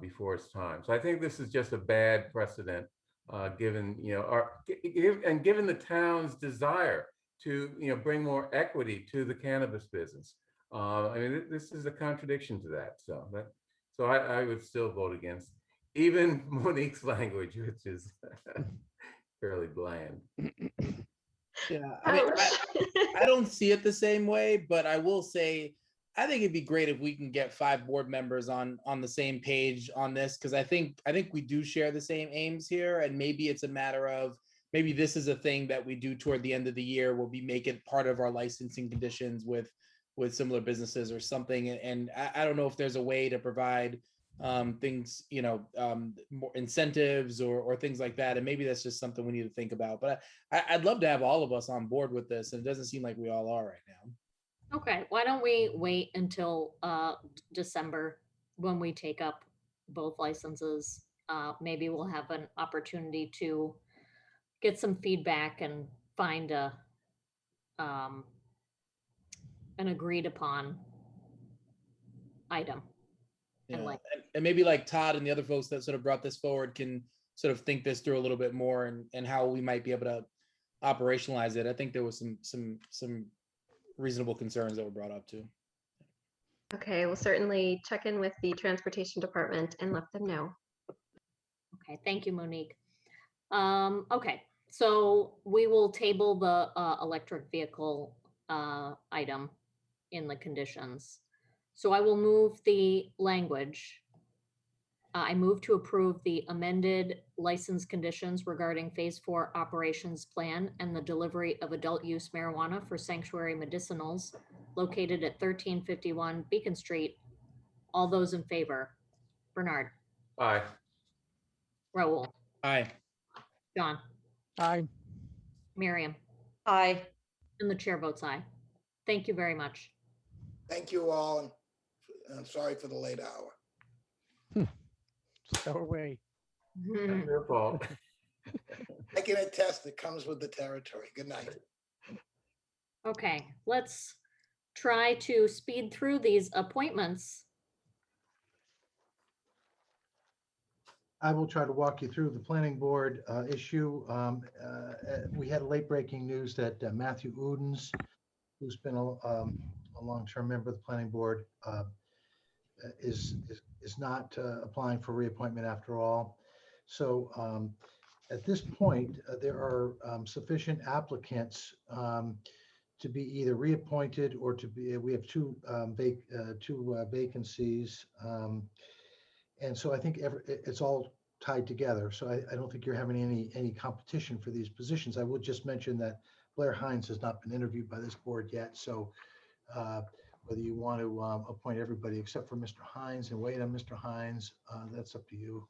before it's time. So I think this is just a bad precedent, given given the town's desire to bring more equity to the cannabis business. I mean, this is a contradiction to that. So I would still vote against. Even Monique's language, which is fairly bland. Yeah, I mean, Ouch. I don't see it the same way, but I will say, I think it'd be great if we can get 5 board members on the same page on this, because I think we do share the same aims here, and maybe it's a matter of maybe this is a thing that we do toward the end of the year. We'll be make it part of our licensing conditions with similar businesses or something. And I don't know if there's a way to provide things, more incentives or things like that. And maybe that's just something we need to think about. But I'd love to have all of us on board with this, and it doesn't seem like we all are right now. Okay, why don't we wait until December when we take up both licenses? Maybe we'll have an opportunity to get some feedback and find um, an agreed upon item. Yeah. And like, And maybe like Todd and the other folks that sort of brought this forward can sort of think this through a little bit more, and how we might be able to operationalize it. I think there was some reasonable concerns that were brought up too. Okay, we'll certainly check in with the transportation department and let them know. okay, thank you, Monique. Okay, so we will table the electric vehicle item in the conditions. So I will move the language. I move to approve the amended license conditions regarding Phase 4 operations plan and the delivery of adult use marijuana for sanctuary medicinals located at 1351 Beacon Street. All those in favor? Bernard, Aye. Raul, Aye. John, Aye. Miriam, Aye. and the chair votes aye. Thank you very much. Thank you all, and I'm sorry for the late hour. So are we. Not your fault. I can attest it comes with the territory. Good night. Okay, let's try to speed through these appointments. I will try to walk you through the planning board issue. We had late breaking news that Matthew Udens, who's been a long-term member of the planning board, is not applying for reappointment after all. So at this point, there are sufficient applicants to be either reappointed or to be. We have two vacancies. And so I think it's all tied together. So I don't think you're having any competition for these positions. I would just mention that Blair Hines has not been interviewed by this board yet. So whether you want to appoint everybody except for Mr. Hines and wait on Mr. Hines, that's up to you.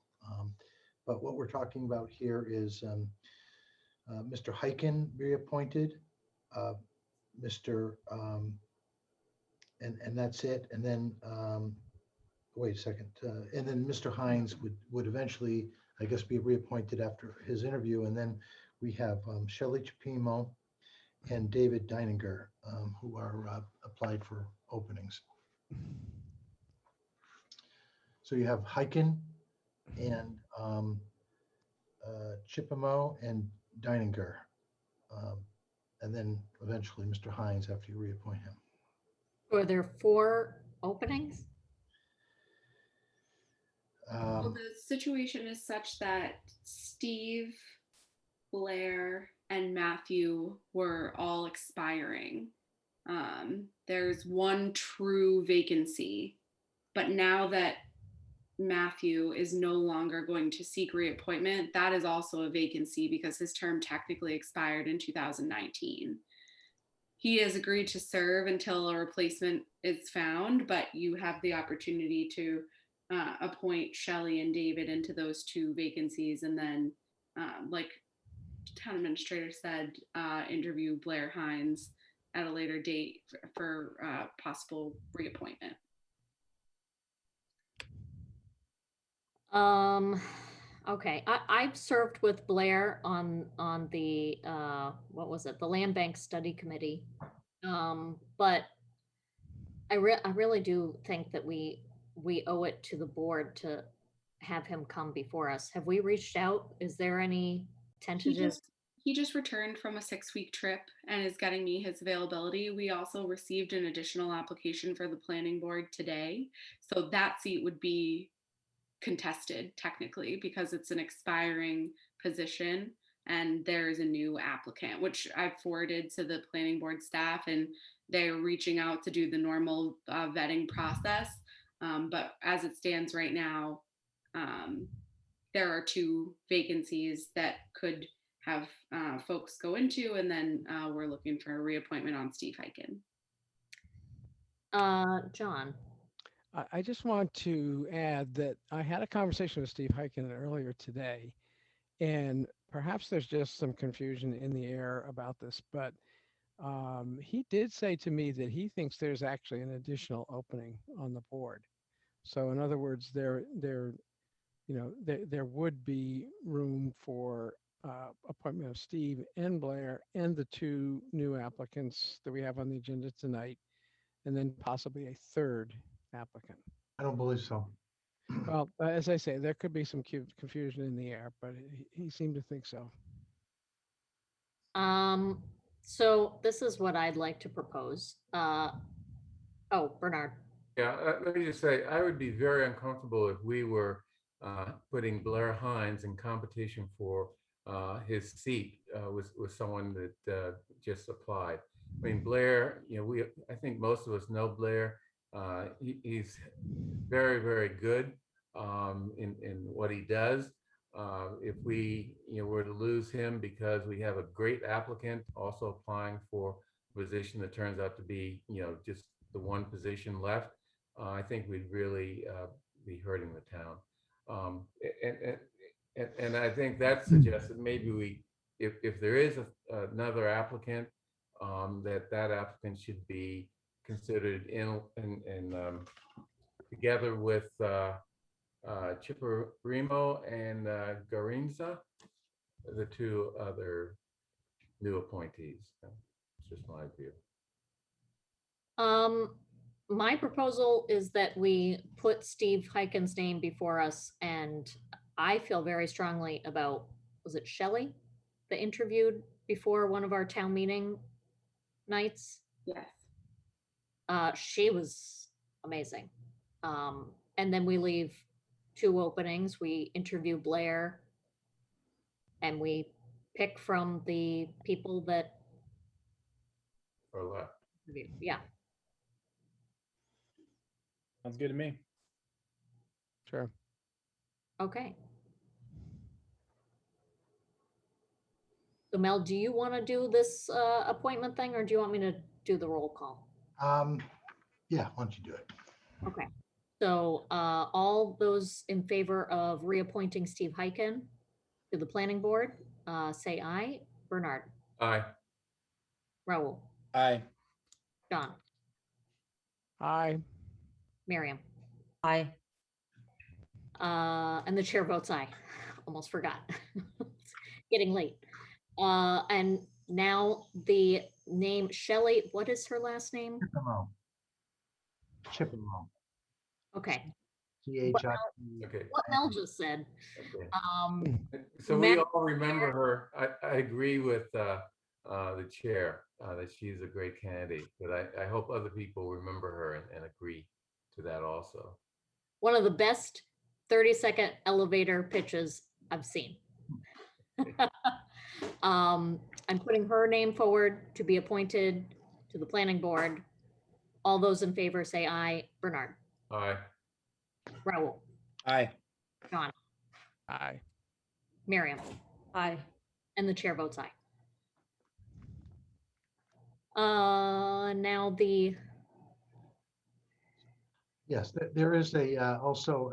But what we're talking about here is Mr. Hyken reappointed, Mr. And that's it. And then wait a second. And then Mr. Hines would eventually, I guess, be reappointed after his interview. And then we have Shelley Chapimo and David Deininger, who are applied for openings. So you have Hyken and Chipimo and Deininger. And then eventually Mr. Hines after you reappoint him. Are there 4 openings? Well, the situation is such that Steve, Blair, and Matthew were all expiring. There's one true vacancy, but now that Matthew is no longer going to seek reappointment, that is also a vacancy because his term technically expired in 2019. He has agreed to serve until a replacement is found, but you have the opportunity to appoint Shelley and David into those 2 vacancies, and then, like town administrator said, interview Blair Hines at a later date for possible reappointment. Okay, I've served with Blair on the what was it, the Land Bank Study Committee, but I really do think that we owe it to the board to have him come before us. Have we reached out? Is there any tentative? He just returned from a 6-week trip and is getting me his availability. We also received an additional application for the planning board today, so that seat would be contested technically because it's an expiring position and there's a new applicant, which I've forwarded to the planning board staff, and they're reaching out to do the normal vetting process. But as it stands right now, there are 2 vacancies that could have folks go into, and then we're looking for a reappointment on Steve Hyken. John. I just want to add that I had a conversation with Steve Hyken earlier today, and perhaps there's just some confusion in the air about this, but he did say to me that he thinks there's actually an additional opening on the board. So in other words, there would be room for appointment of Steve and Blair and the 2 new applicants that we have on the agenda tonight, and then possibly a 3rd applicant. I don't believe so. Well, as I say, there could be some confusion in the air, but he seemed to think so. So this is what I'd like to propose. Oh, Bernard. Yeah, let me just say, I would be very uncomfortable if we were putting Blair Hines in competition for his seat with someone that just applied. I mean, Blair, I think most of us know Blair. He's very, very good in what he does. If we were to lose him because we have a great applicant also applying for a position that turns out to be just the one position left, I think we'd really be hurting the town. And I think that suggests that maybe if there is another applicant, that applicant should be considered in together with Chipperimo and Garinza, the 2 other new appointees. It's just my view. My proposal is that we put Steve Hyken's name before us, and I feel very strongly about, was it Shelley that interviewed before one of our town meeting nights? Yes. She was amazing. And then we leave 2 openings. We interview Blair, and we pick from the people that Or left. Yeah. Sounds good to me. Sure. Okay. So Mel, do you want to do this appointment thing, or do you want me to do the roll call? Yeah, why don't you do it? Okay. So all those in favor of reappointing Steve Hyken to the planning board, say aye. Bernard. Aye. Raul. Aye. John. Aye. Miriam. Aye. And the chair votes aye. Almost forgot. It's getting late. And now the name Shelley, what is her last name? Chippermo. Okay. CHI. Okay. What Mel just said. Okay. So we all remember her. I agree with the chair that she's a great candidate, but I hope other people remember her and agree to that also. One of the best 30-second elevator pitches I've seen. I'm putting her name forward to be appointed to the planning board. All those in favor say aye. Bernard. Aye. Raul. Aye. John. Aye. Miriam. Aye. And the chair votes aye. Now the. Yes, there is also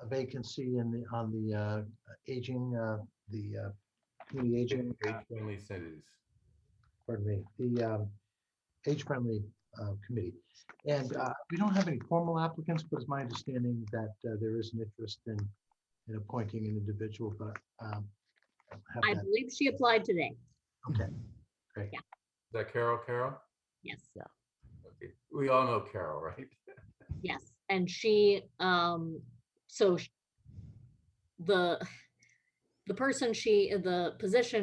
a vacancy on the aging, the community aging. Age-friendly cities. Pardon me, the age-friendly committee. And we don't have any formal applicants, but it's my understanding that there is an interest in appointing an individual, but I believe she applied today. Okay, great. Yeah. Is that Carol? Yes. Yeah. Okay. We all know Carol, right? Yes. And she, the position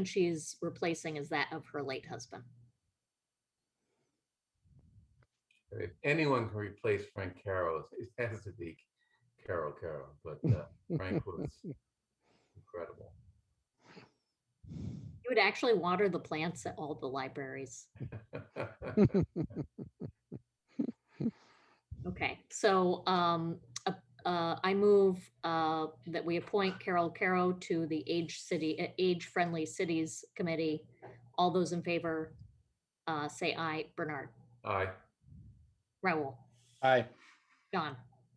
she's replacing is that of her late husband. If anyone can replace Frank Carroll, it has to be Carol, but Frank was incredible. You would actually water the plants at all the libraries. Okay, so I move that we appoint Carol Caro to the Age Friendly Cities Committee. All those in favor, say aye. Bernard, Aye. Raul, Aye. John,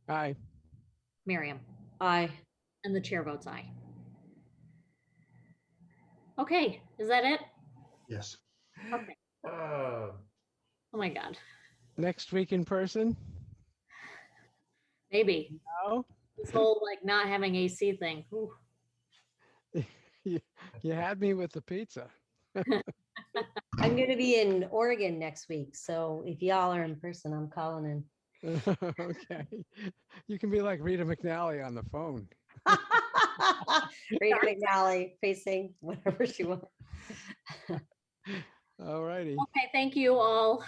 Aye. Miriam, Aye. and the chair votes aye. Okay, is that it? Yes. Okay. Uh, Oh my God. Next week in person? Maybe. No. This whole like not having AC thing. Ooh. You had me with the pizza. I'm going to be in Oregon next week. So if y'all are in person, I'm calling in. Okay. You can be like Rita McNally on the phone. Rita McNally facing whatever she wants. All righty. Okay, thank you all.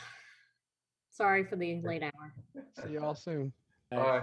Sorry for the late hour. See you all soon. Bye.